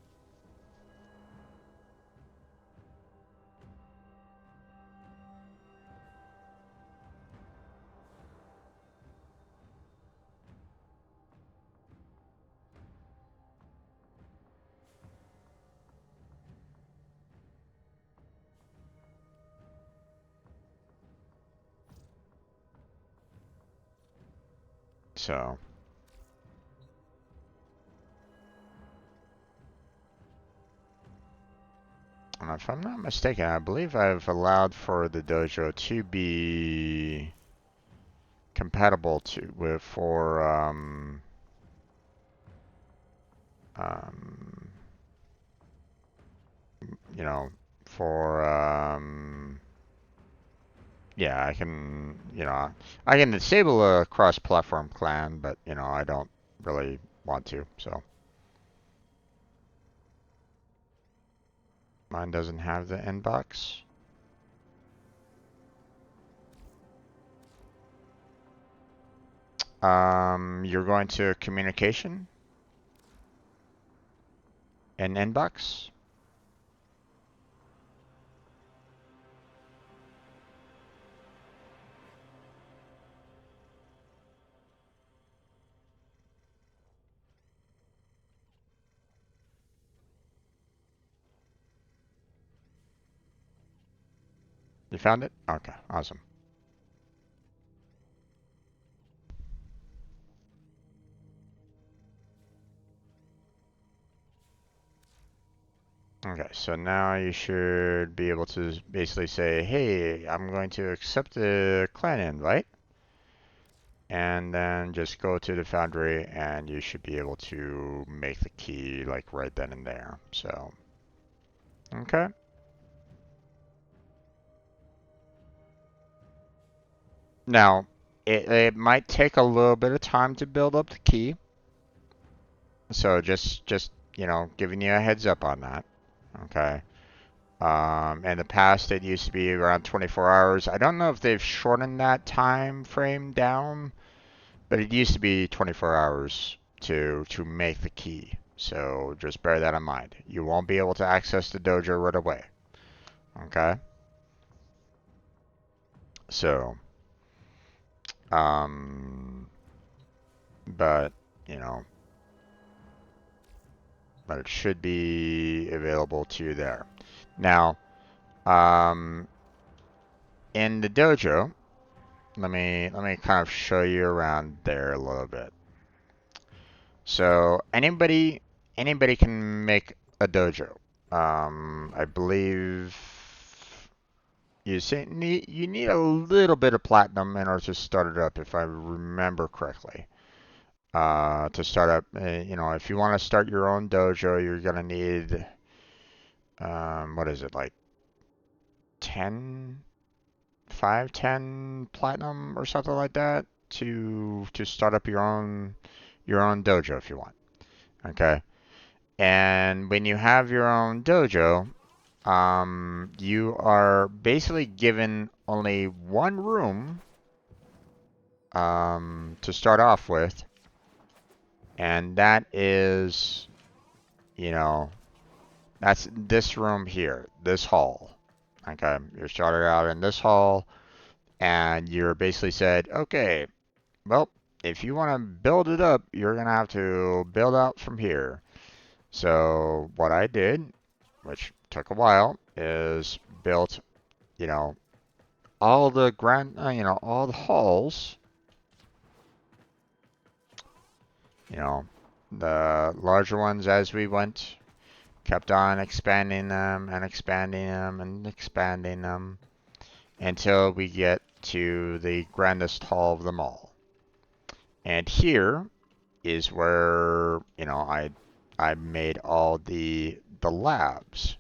So. If I'm not mistaken, I believe I've allowed for the dojo to be compatible for yeah, I can disable a cross-platform clan, but I don't really want to, so. Mine doesn't have the inbox. You're going to communication and inbox. You found it? Okay, awesome. Okay, so now you should be able to basically say, hey, I'm going to accept the clan invite. And then just go to the Foundry and you should be able to make the key like right then and there. So, okay. Now, it might take a little bit of time to build up the key. So just giving you a heads up on that. Okay. In the past, it used to be around 24 hours. I don't know if they've shortened that time frame down, but it used to be 24 hours to make the key. So just bear that in mind. You won't be able to access the dojo right away. Okay? So, but, but it should be available to you there. Now, in the dojo, let me kind of show you around there a little bit. So anybody can make a dojo. I believe, you need a little bit of platinum in order to start it up, if I remember correctly. To start up, you know, if you want to start your own dojo, you're gonna need, what is it, like 10, 5, 10 platinum or something like that to start up your own dojo if you want. Okay. And when you have your own dojo, you are basically given only one room to start off with, and that is, you know, that's this room here, this hall. Okay, you're started out in this hall, and you're basically said, okay, well, if you want to build it up, you're gonna have to build out from here. So what I did, which took a while, is built, you know, all the you know, all the halls, you know, the larger ones as we went, kept on expanding them and expanding them and expanding them until we get to the grandest hall of them all. And here is where, you know, I made all the labs.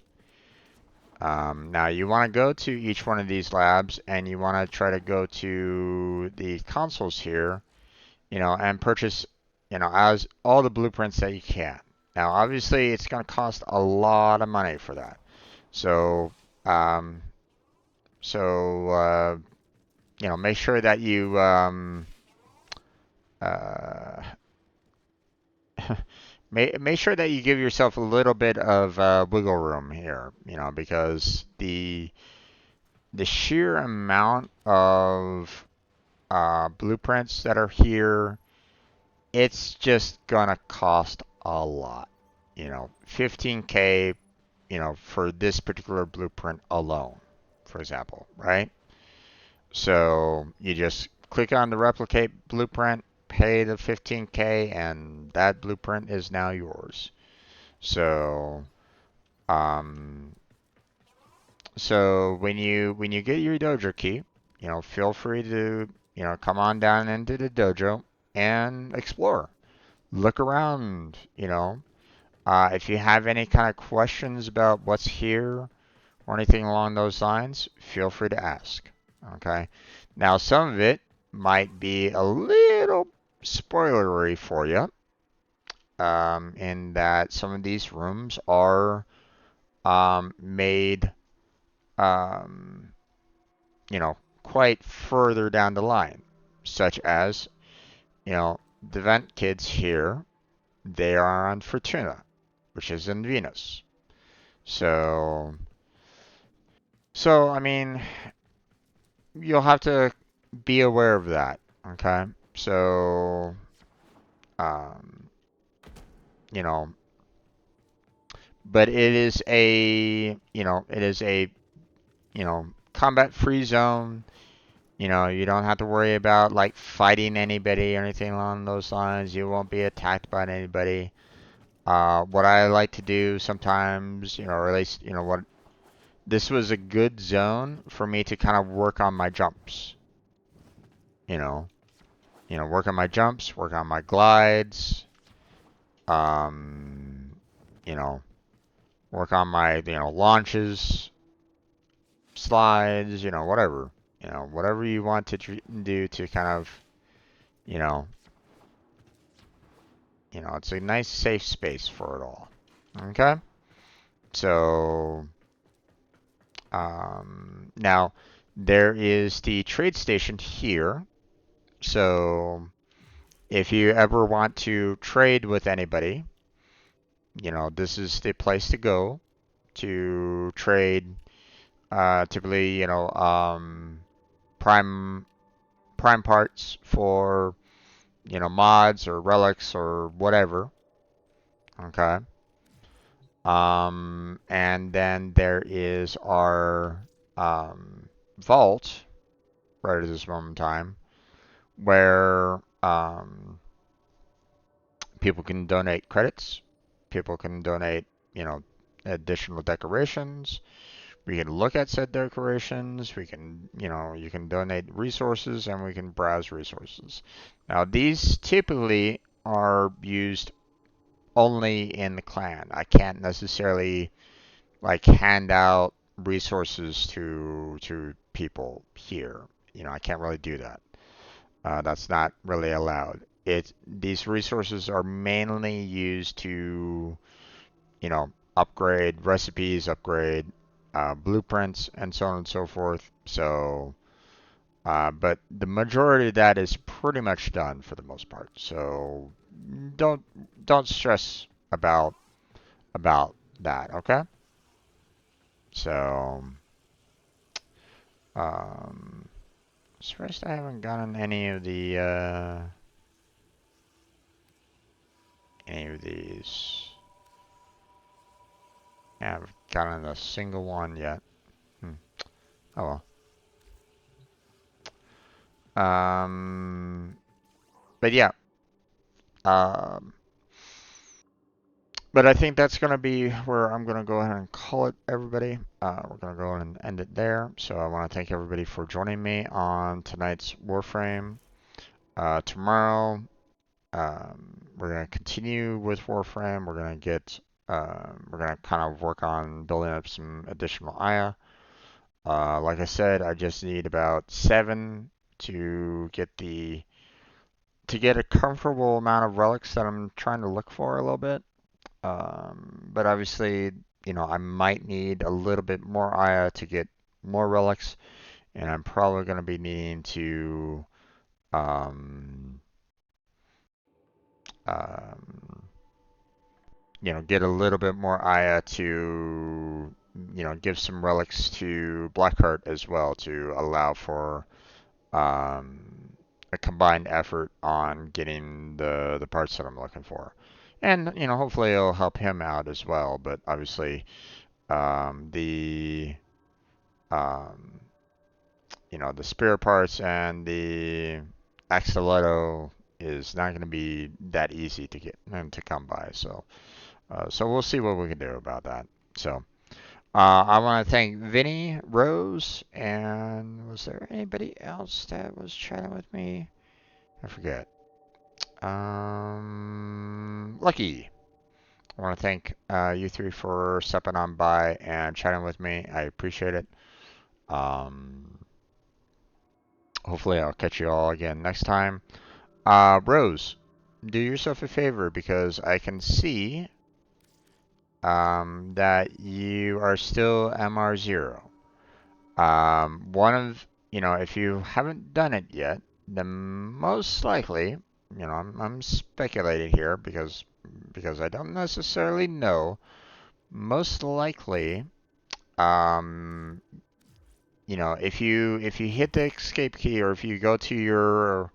Now you want to go to each one of these labs and you want to try to go to the consoles here, you know, and purchase, you know, as all the blueprints that you can. Now, obviously, it's going to cost a lot of money for that. So, um, you know, make sure that you, uh, make sure that you give yourself a little bit of wiggle room here, you know, because the sheer amount of blueprints that are here, it's just gonna cost a lot. You know, 15K, you know, for this particular blueprint alone, for example, right? So you just click on the replicate blueprint, pay the 15K, and that blueprint is now yours. So, um, so when you get your dojo key, you know, feel free to, you know, come on down into the dojo and explore. Look around, you know. If you have any kind of questions about what's here or anything along those lines, feel free to ask. Okay. Now, some of it might be a little spoilery for you, in that some of these rooms are made, um, you know, quite further down the line, such as, you know, the vent kids here, they are on Fortuna, which is in Venus. So, I mean, you'll have to be aware of that, okay? So, um, you know, but it is a, you know, it is a, you know, combat-free zone. You know, you don't have to worry about like fighting anybody or anything along those lines. You won't be attacked by anybody. What I like to do sometimes, you know, or at least, you know, what this was a good zone for me to kind of work on my jumps. You know, work on my jumps, work on my glides. Um, you know, work on my, you know, launches, slides. You know, whatever. You know, whatever you want to do to kind of, you know, it's a nice safe space for it all. Okay? So, now there is the trade station here. So, if you ever want to trade with anybody, you know, this is the place to go to trade, typically, you know, prime parts for, you know, mods or relics or whatever. Okay. And then there is our vault right at this moment in time where people can donate credits, people can donate, you know, additional decorations, We can look at said decorations. We can, you can donate resources and we can browse resources. Now, these typically are used only in the clan. I can't necessarily like hand out resources to people here. I can't really do that. That's not really allowed. These resources are mainly used to, upgrade recipes, upgrade blueprints, and so on and so forth. So, but the majority of that is pretty much done for the most part. So don't don't stress about that. Okay. So, surprised I haven't gotten any of these. I haven't gotten a single one yet. Oh well. But yeah. Um, but I think that's going to be where I'm going to go ahead and call it, everybody. We're going to go ahead and end it there. So I want to thank everybody for joining me on tonight's Warframe. Tomorrow, we're going to continue with Warframe. We're going to kind of work on building up some additional Aya. Like I said, I just need about 7 to get a comfortable amount of relics that I'm trying to look for a little bit. But obviously, I might need a little bit more Aya to get more relics, and I'm probably going to be needing to um, get a little bit more Aya to, give some relics to Blackheart as well to allow for a combined effort on getting the parts that I'm looking for. And, hopefully it'll help him out as well. But obviously, the, um, the spare parts and the Axolotl is not going to be that easy to get and to come by. So we'll see what we can do about that. So, I want to thank Vinny, Rose, and was there anybody else that was chatting with me? I forget. Lucky. I want to thank you three for stepping on by and chatting with me. I appreciate it. Hopefully, I'll catch you all again next time. Rose, do yourself a favor because I can see that you are still MR0. If you haven't done it yet, then most likely, I'm speculating here because I don't necessarily know. Most likely, um, if you hit the escape key or if you go to your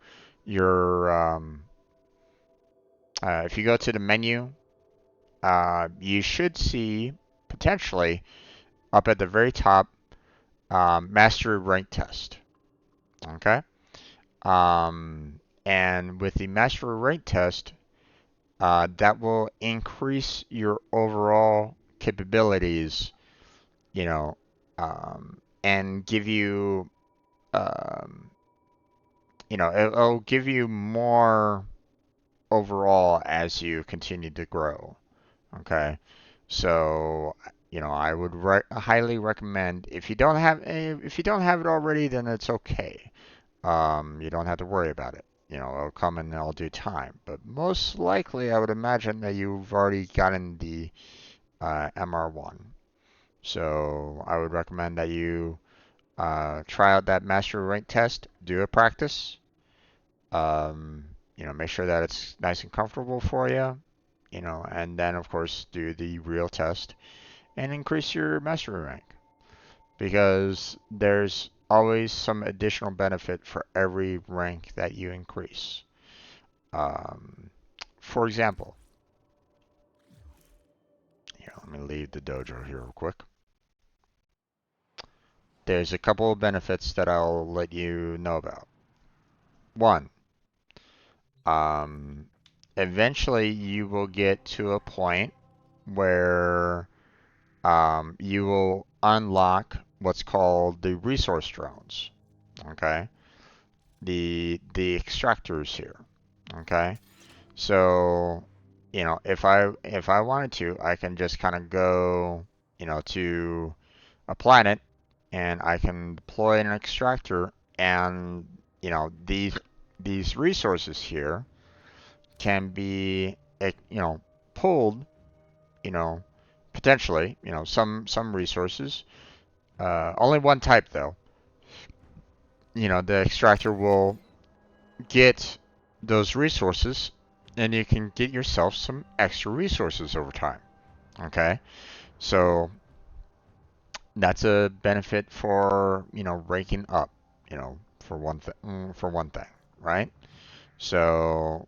if you go to the menu, you should see potentially up at the very top mastery rank test. Okay. And with the mastery rank test, that will increase your overall capabilities, and give you, um, it'll give you more overall as you continue to grow. Okay. So, I would highly recommend if you don't have it already, then it's okay. You don't have to worry about it. It'll come in all due time. But most likely, I would imagine that you've already gotten the MR1. So I would recommend that you try out that mastery rank test, do a practice. Make sure that it's nice and comfortable for you. And then of course do the real test and increase your mastery rank because there's always some additional benefit for every rank that you increase. For example, let me leave the dojo here real quick. There's a couple of benefits that I'll let you know about. One, eventually you will get to a point where you will unlock what's called the resource drones. Okay, the extractors here. Okay, so if I wanted to, I can just kind of go to a planet, and I can deploy an extractor, and these resources here can be pulled, you know potentially, some resources, only one type though. The extractor will get those resources, and you can get yourself some extra resources over time. Okay, so that's a benefit for ranking up, for one thing, right? So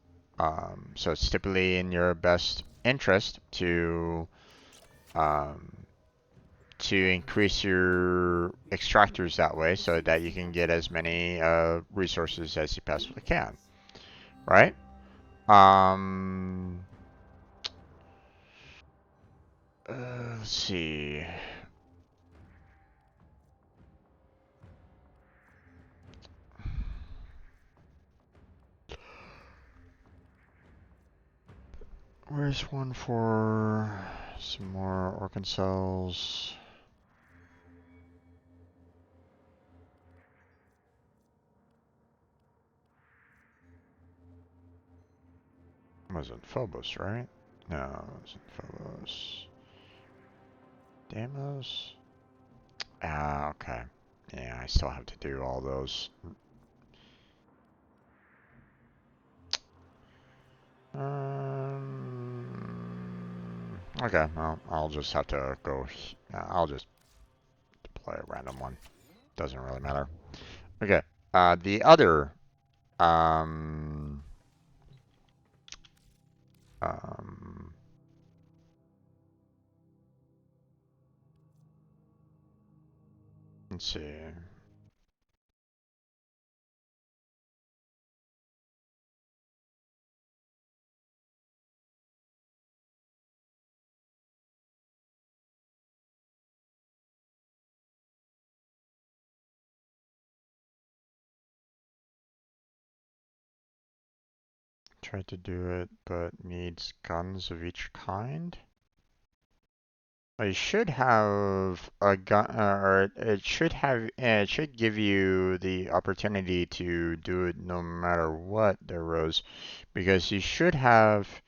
so it's typically in your best interest um, to increase your extractors that way, so that you can get as many resources as you possibly can, right? Um, let's see. Where's one for some more organ cells? Wasn't Phobos, right? No, it wasn't Phobos. Deimos? Ah, okay. Yeah, I still have to do all those. Okay, well, I'll just have to go. I'll just play a random one. Doesn't really matter. Okay, the other, um, um, let's see. Try to do it, but needs guns of each kind. I should have a gun, or it should give you the opportunity to do it no matter what there was, because you should have,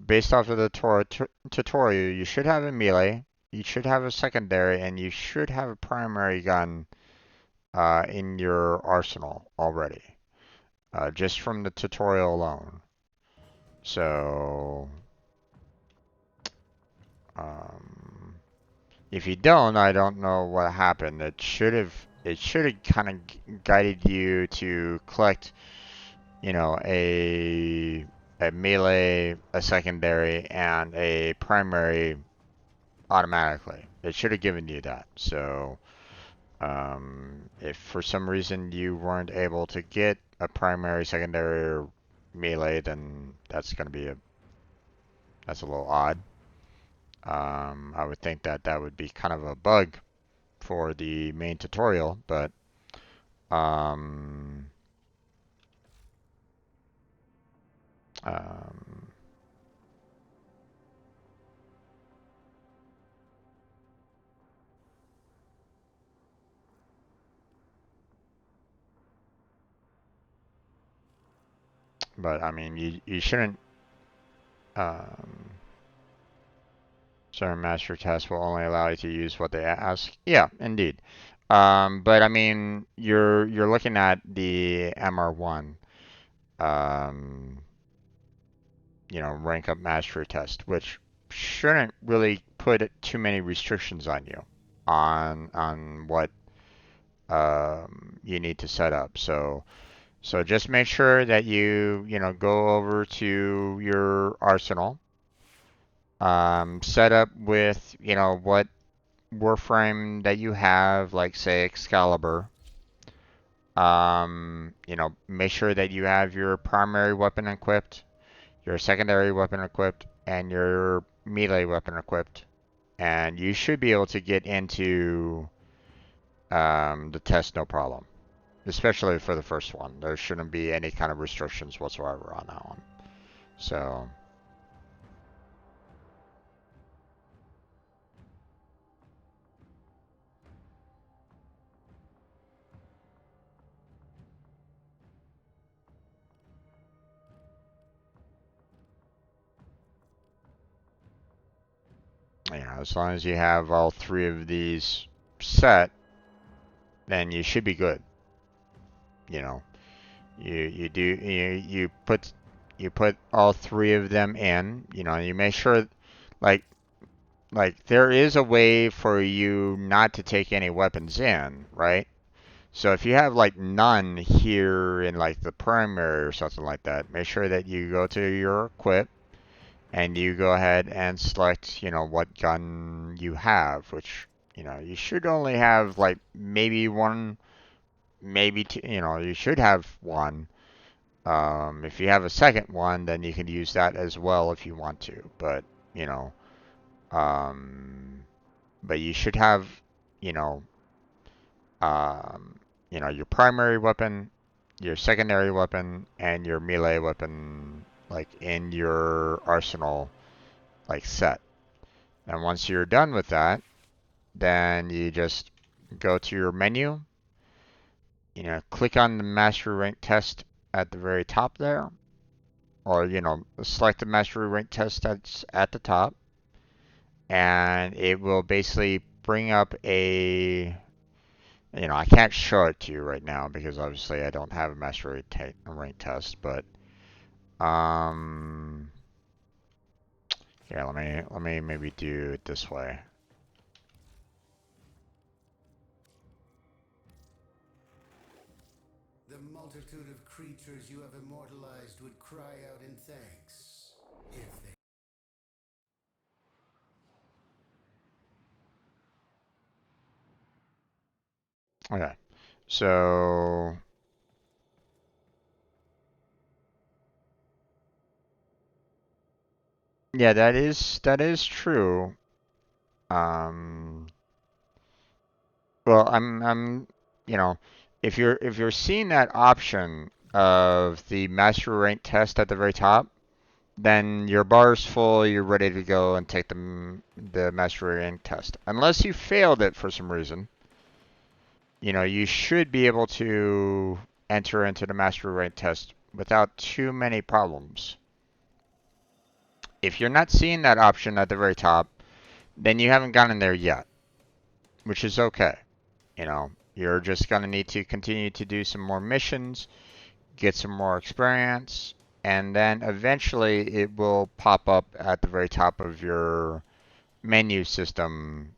based off of the tutorial, you should have a melee, you should have a secondary, and you should have a primary gun in your arsenal already, just from the tutorial alone. So, if you don't, I don't know what happened. It should have kind of guided you to collect, a melee, a secondary, and a primary automatically. It should have given you that. So, if for some reason you weren't able to get a primary, secondary, or melee, then that's a little odd. I would think that that would be kind of a bug for the main tutorial, but um, um, but I mean, you shouldn't. Um, Certain master tests will only allow you to use what they ask. Yeah, indeed. But I mean, you're looking at the MR1, um, rank up mastery test, which shouldn't really put too many restrictions on you on what you need to set up. So just make sure that you go over to your arsenal, set up with what Warframe that you have, like say Excalibur. Make sure that you have your primary weapon equipped, your secondary weapon equipped, and your melee weapon equipped. and you should be able to get into the test no problem, especially for the first one. There shouldn't be any kind of restrictions whatsoever on that one. So yeah, as long as you have all three of these set, then you should be good. You know, you put all three of them in. You know, you make sure like there is a way for you not to take any weapons in, right? So if you have like none here in like the primary or something like that, make sure that you go to your equip and you go ahead and select, you know, what gun you have, which, you know, you should only have like maybe one, maybe two, you know, you should have one. If you have a second one, then you can use that as well if you want to, but, you know, but you should have, you know, um, your primary weapon, your secondary weapon, and your melee weapon, like in your arsenal, like set. And once you're done with that, then you just go to your menu, click on the mastery rank test at the very top there, or, select the mastery rank test that's at the top, and it will basically bring up a I can't show it to you right now because obviously I don't have a mastery rank test, but yeah, let me maybe do it this way.
The multitude of creatures you have immortalized would cry out in thanks if they.
Okay, so yeah, that is true. Well, if you're seeing that option of the mastery rank test at the very top, then your bar is full, you're ready to go and take the mastery rank test. Unless you failed it for some reason, you should be able to enter into the mastery rank test without too many problems. If you're not seeing that option at the very top, then you haven't gotten there yet, which is okay. You're just going to need to continue to do some more missions, get some more experience, and then eventually it will pop up at the very top of your menu system,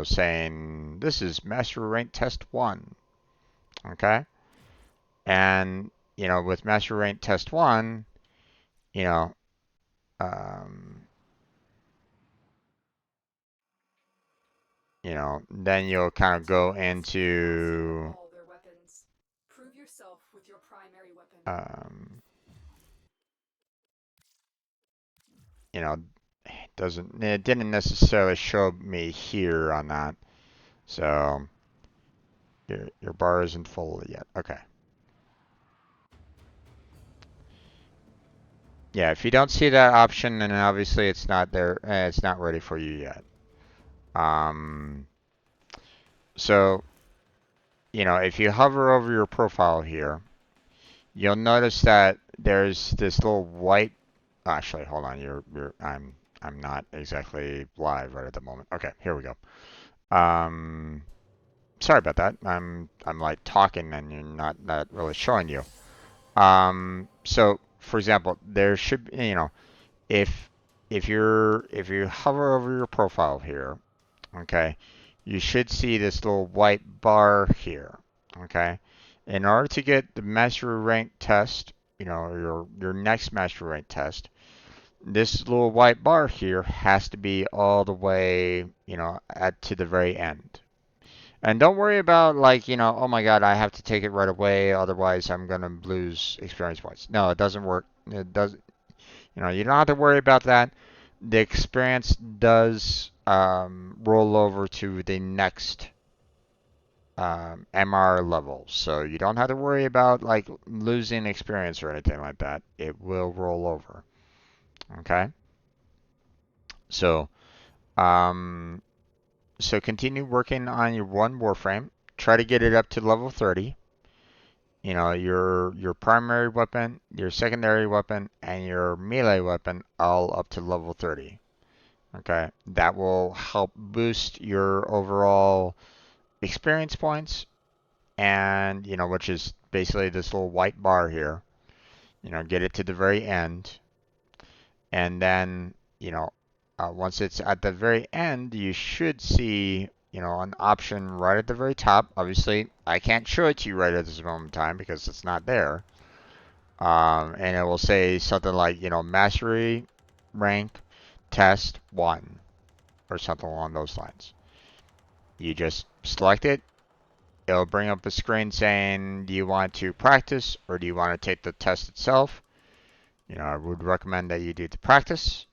saying this is Master Rank Test 1. Okay? And, with Master Rank Test 1, you know, um, then you'll kind of go into
all their weapons. Prove yourself with your primary weapon.
It didn't necessarily show me here on that. So your bar isn't full yet. Okay. Yeah, if you don't see that option, then obviously it's not there. It's not ready for you yet. So, if you hover over your profile here, you'll notice that there's this little white. Actually, hold on. I'm not exactly live right at the moment. Okay, here we go. Sorry about that. I'm like talking and you're not really showing you. So for example, there should be, if you hover over your profile here, okay, you should see this little white bar here, okay. In order to get the mastery rank test, your next mastery rank test, this little white bar here has to be all the way, to the very end. And don't worry about like, oh my God, I have to take it right away, otherwise I'm gonna lose experience points. No, it doesn't work. It doesn't, you don't have to worry about that. The experience does roll over to the next MR level. So you don't have to worry about like losing experience or anything like that. It will roll over. Okay. So so continue working on your one Warframe. Try to get it up to level 30. You know, your primary weapon, your secondary weapon, and your melee weapon all up to level 30. Okay, that will help boost your overall experience points, and you know, which is basically this little white bar here. You know, get it to the very end, and then you know, once it's at the very end, you should see an option right at the very top. Obviously, I can't show it to you right at this moment in time because it's not there. And it will say something like, mastery rank test 1 or something along those lines. You just select it. It'll bring up a screen saying, do you want to practice or do you want to take the test itself? I would recommend that you do the practice.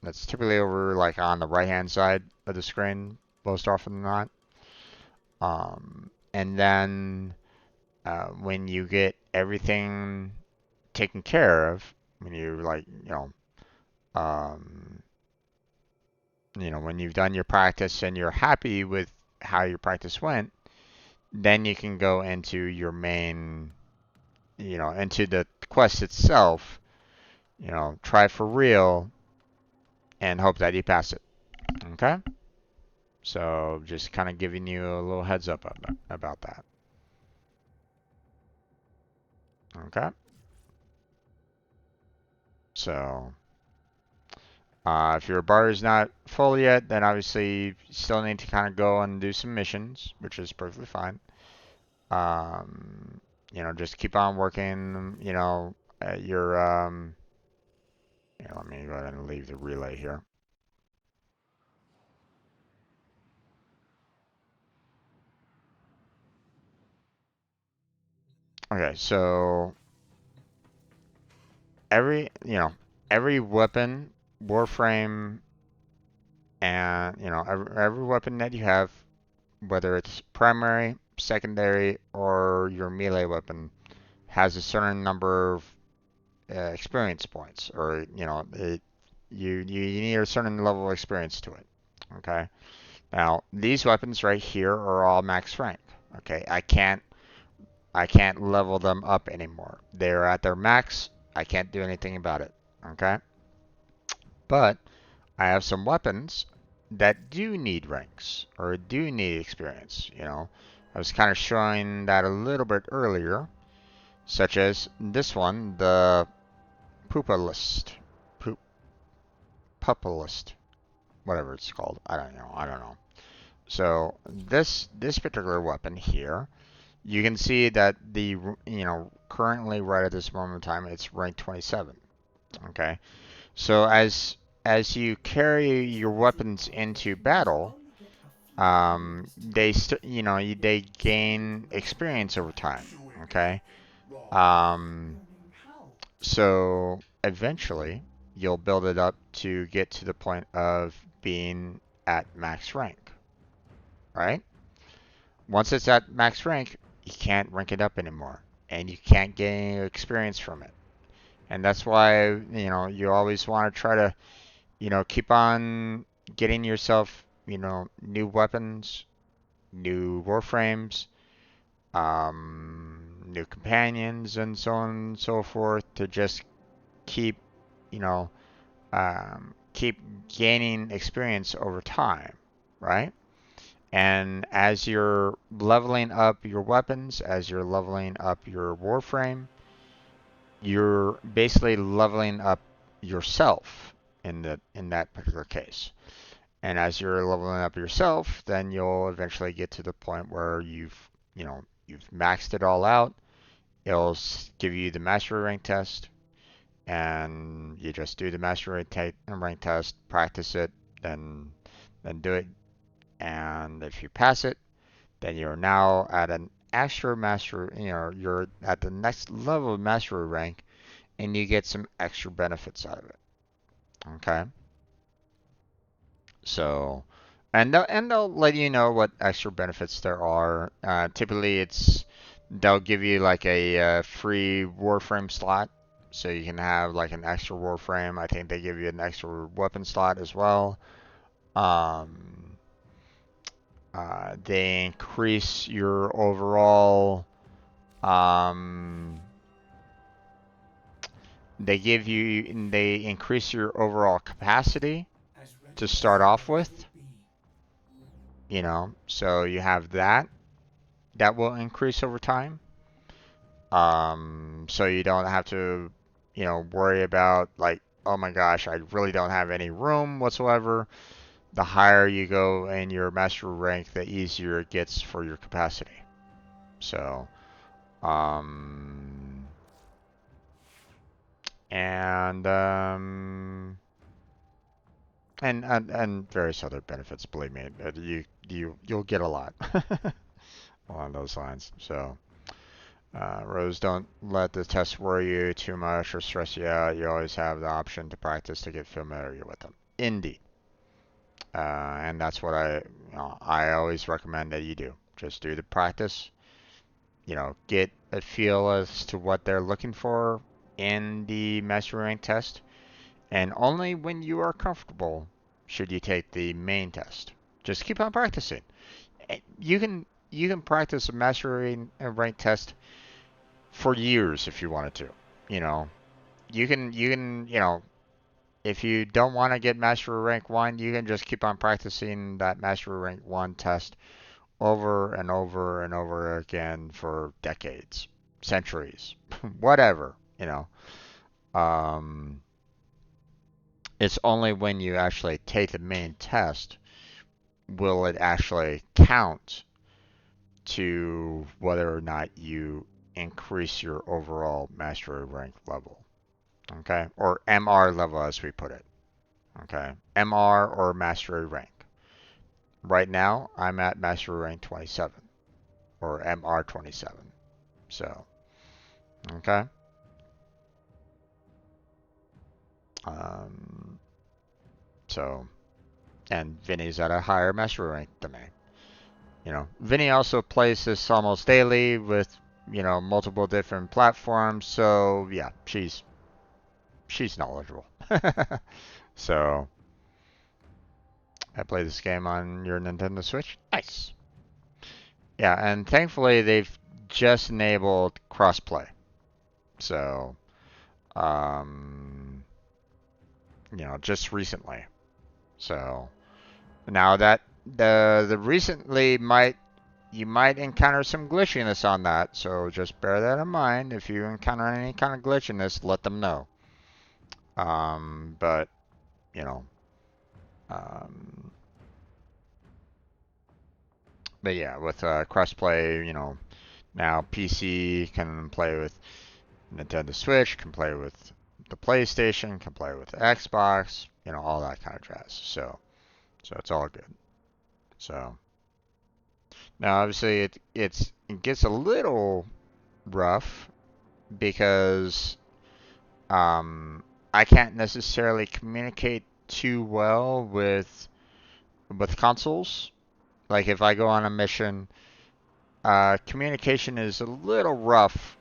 That's typically over like on the right hand side of the screen most often than not. And then when you get everything taken care of, when you when you've done your practice and you're happy with how your practice went, then you can go into your main, into the quest itself, try for real and hope that you pass it. Okay? So just kind of giving you a little heads up about that. Okay? So if your bar is not full yet, then obviously you still need to kind of go and do some missions, which is perfectly fine. Just keep on working, at your, let me go ahead and leave the relay here. Okay, so every weapon, Warframe, and, every weapon that you have, whether it's primary, secondary, or your melee weapon, has a certain number of experience points, or you need a certain level of experience to it. Okay. Now these weapons right here are all max rank. Okay, I can't level them up anymore. They're at their max. I can't do anything about it. Okay. But I have some weapons that do need ranks or do need experience. I was kind of showing that a little bit earlier, such as this one, the Pupalist. Pupalist. Whatever it's called. I don't know. So this particular weapon here, you can see that the currently right at this moment in time it's rank 27. Okay. So as you carry your weapons into battle, they gain experience over time. Okay. So eventually you'll build it up to get to the point of being at max rank, right? Once it's at max rank, you can't rank it up anymore, and you can't gain experience from it. And that's why, you always want to try to, keep on getting yourself, new weapons, new warframes, new companions, and so on and so forth to just keep, you know, keep gaining experience over time, right? And as you're leveling up your weapons, as you're leveling up your warframe, you're basically leveling up yourself in that particular case. And as you're leveling up yourself, then you'll eventually get to the point where you've maxed it all out. It'll give you the mastery rank test, and you just do the mastery rank test, practice it, then do it. And if you pass it, then you're now at an extra master, you're at the next level of mastery rank, and you get some extra benefits out of it. Okay? So, And they'll let you know what extra benefits there are. Typically, they'll give you like a free Warframe slot, so you can have like an extra Warframe. I think they give you an extra weapon slot as well. They increase your overall. They increase your overall capacity to start off with. You know, so you have that. That will increase over time. So you don't have to, worry about like, oh my gosh, I really don't have any room whatsoever. The higher you go in your master rank, the easier it gets for your capacity. So, and and various other benefits. Believe me, you'll get a lot along those lines. So. Rose, don't let the test worry you too much or stress you out. You always have the option to practice to get familiar with them. Indeed. And that's what I always recommend that you do. Just do the practice. Get a feel as to what they're looking for in the master rank test. And only when you are comfortable should you take the main test. Just keep on practicing. You can practice a master rank test for years if you wanted to. You can, if you don't want to get Master Rank 1, you can just keep on practicing that Master Rank 1 test over and over and over again for decades, centuries, whatever. It's only when you actually take the main test will it actually count to whether or not you increase your overall mastery rank level. Okay? Or MR level as we put it. Okay? MR or mastery rank. Right now, I'm at mastery rank 27 or MR 27. So, okay? So, and Vinny's at a higher mastery rank than me. Vinny also plays this almost daily with, multiple different platforms. So, yeah, she's knowledgeable. So, I play this game on your Nintendo Switch. Nice. Yeah, and thankfully they've just enabled crossplay. So, just recently. So, now that the recently you might encounter some glitchiness on that. So just bear that in mind. If you encounter any kind of glitchiness, let them know. But but yeah, with crossplay, now PC can play with Nintendo Switch, can play with the PlayStation, can play with the Xbox, all that kind of jazz. So it's all good. So now obviously it gets a little rough because I can't necessarily communicate too well with consoles. Like if I go on a mission, communication is a little rough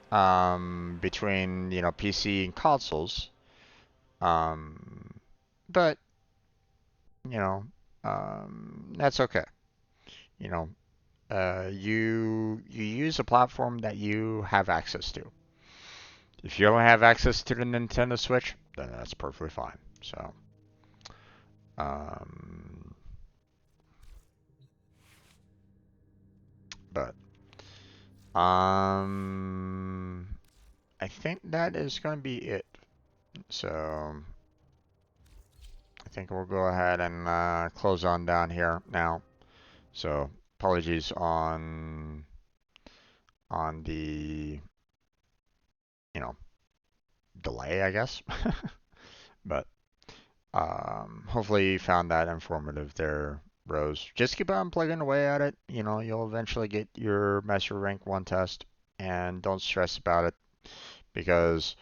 between PC and consoles. But that's okay. You use a platform that you have access to. If you don't have access to the Nintendo Switch, then that's perfectly fine. So, but I think that is going to be it. So, I think we'll go ahead and close on down here now. So, apologies on the delay, I guess. But hopefully you found that informative there, Rose. Just keep on plugging away at it. You'll eventually get your Master Rank 1 test, and don't stress about it because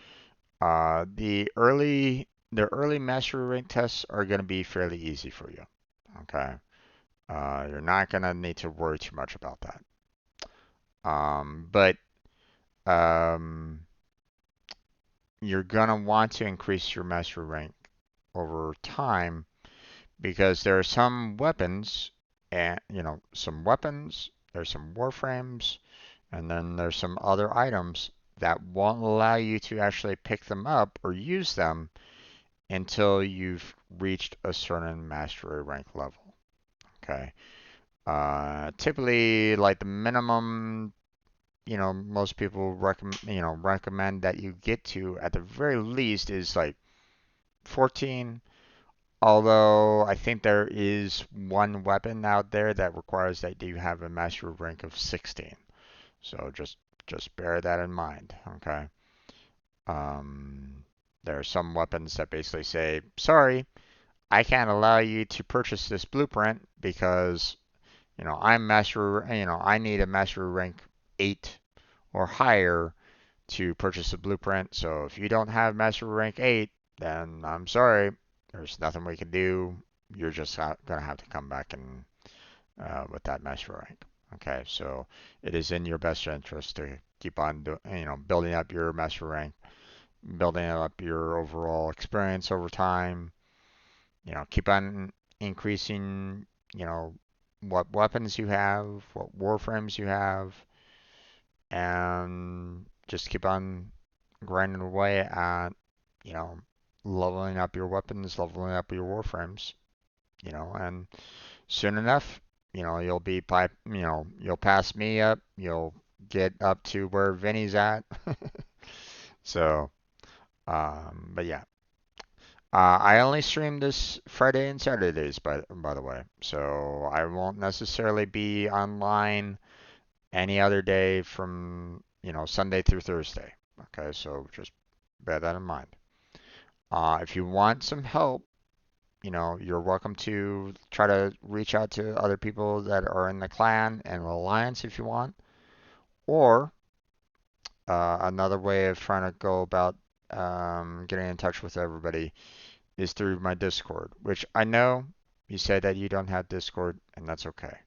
the early Master Rank tests are going to be fairly easy for you. Okay. You're not going to need to worry too much about that. But you're going to want to increase your mastery rank over time because there are some weapons, and some weapons, there's some warframes, and then there's some other items that won't allow you to actually pick them up or use them until you've reached a certain mastery rank level. Okay. Typically, like the minimum, most people recommend that you get to at the very least is like 14. Although I think there is one weapon out there that requires that you have a mastery rank of 16. So just bear that in mind, okay? There are some weapons that basically say, sorry, I can't allow you to purchase this blueprint because, I need a mastery rank 8 or higher to purchase a blueprint. So if you don't have mastery rank 8, then I'm sorry, there's nothing we can do. You're just gonna have to come back and with that mastery rank. Okay, so it is in your best interest to keep on building up your mastery rank, building up your overall experience over time. Keep on increasing, what weapons you have, what warframes you have, and just keep on grinding away at, you know, leveling up your weapons, leveling up your warframes, and soon enough, you'll pass me up, you'll get up to where Vinny's at. So, but yeah. I only stream this Friday and Saturdays, by the way, so I won't necessarily be online any other day from Sunday through Thursday. Okay, so just bear that in mind. If you want some help, you're welcome to try to reach out to other people that are in the clan and alliance if you want, or another way of trying to go about getting in touch with everybody is through my Discord, which I know you say that you don't have Discord, and that's okay.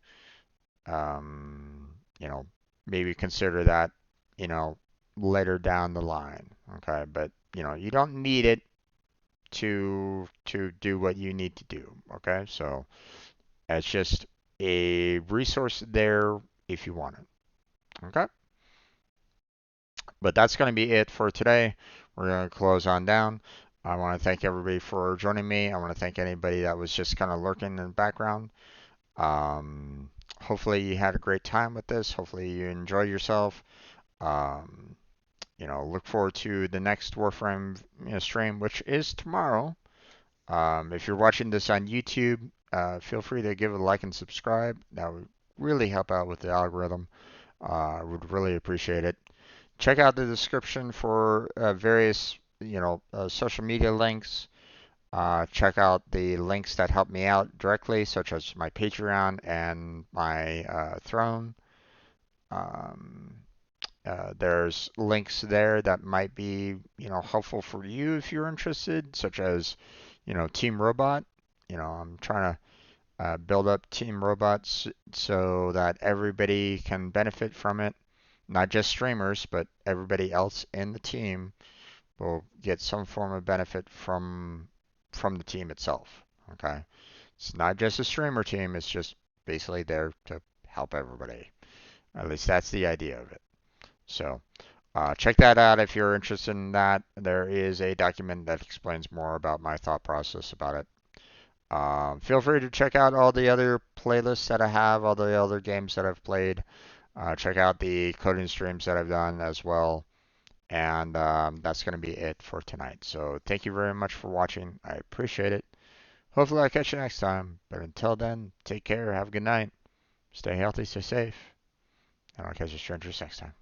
Um, you know, maybe consider that, you know, later down the line, okay? But, you don't need it to do what you need to do, okay? So it's just a resource there if you want it, okay? But that's going to be it for today. We're going to close on down. I want to thank everybody for joining me. I want to thank anybody that was just kind of lurking in the background. Hopefully you had a great time with this. Hopefully you enjoyed yourself. Um, look forward to the next Warframe stream, which is tomorrow. If you're watching this on YouTube, feel free to give it a like and subscribe. That would really help out with the algorithm. I would really appreciate it. Check out the description for various, social media links. Check out the links that help me out directly, such as my Patreon and my Throne. Um, there's links there that might be, helpful for you if you're interested, such as, Team Robot. I'm trying to build up Team Robots so that everybody can benefit from it. Not just streamers, but everybody else in the team will get some form of benefit from the team itself. Okay, it's not just a streamer team; it's just basically there to help everybody. At least that's the idea of it. So check that out if you're interested in that. There is a document that explains more about my thought process about it. Feel free to check out all the other playlists that I have, all the other games that I've played. Check out the coding streams that I've done as well. And that's going to be it for tonight. So thank you very much for watching. I appreciate it. Hopefully I'll catch you next time. But until then, take care. Have a good night. Stay healthy, stay safe. And I'll catch you strangers next time.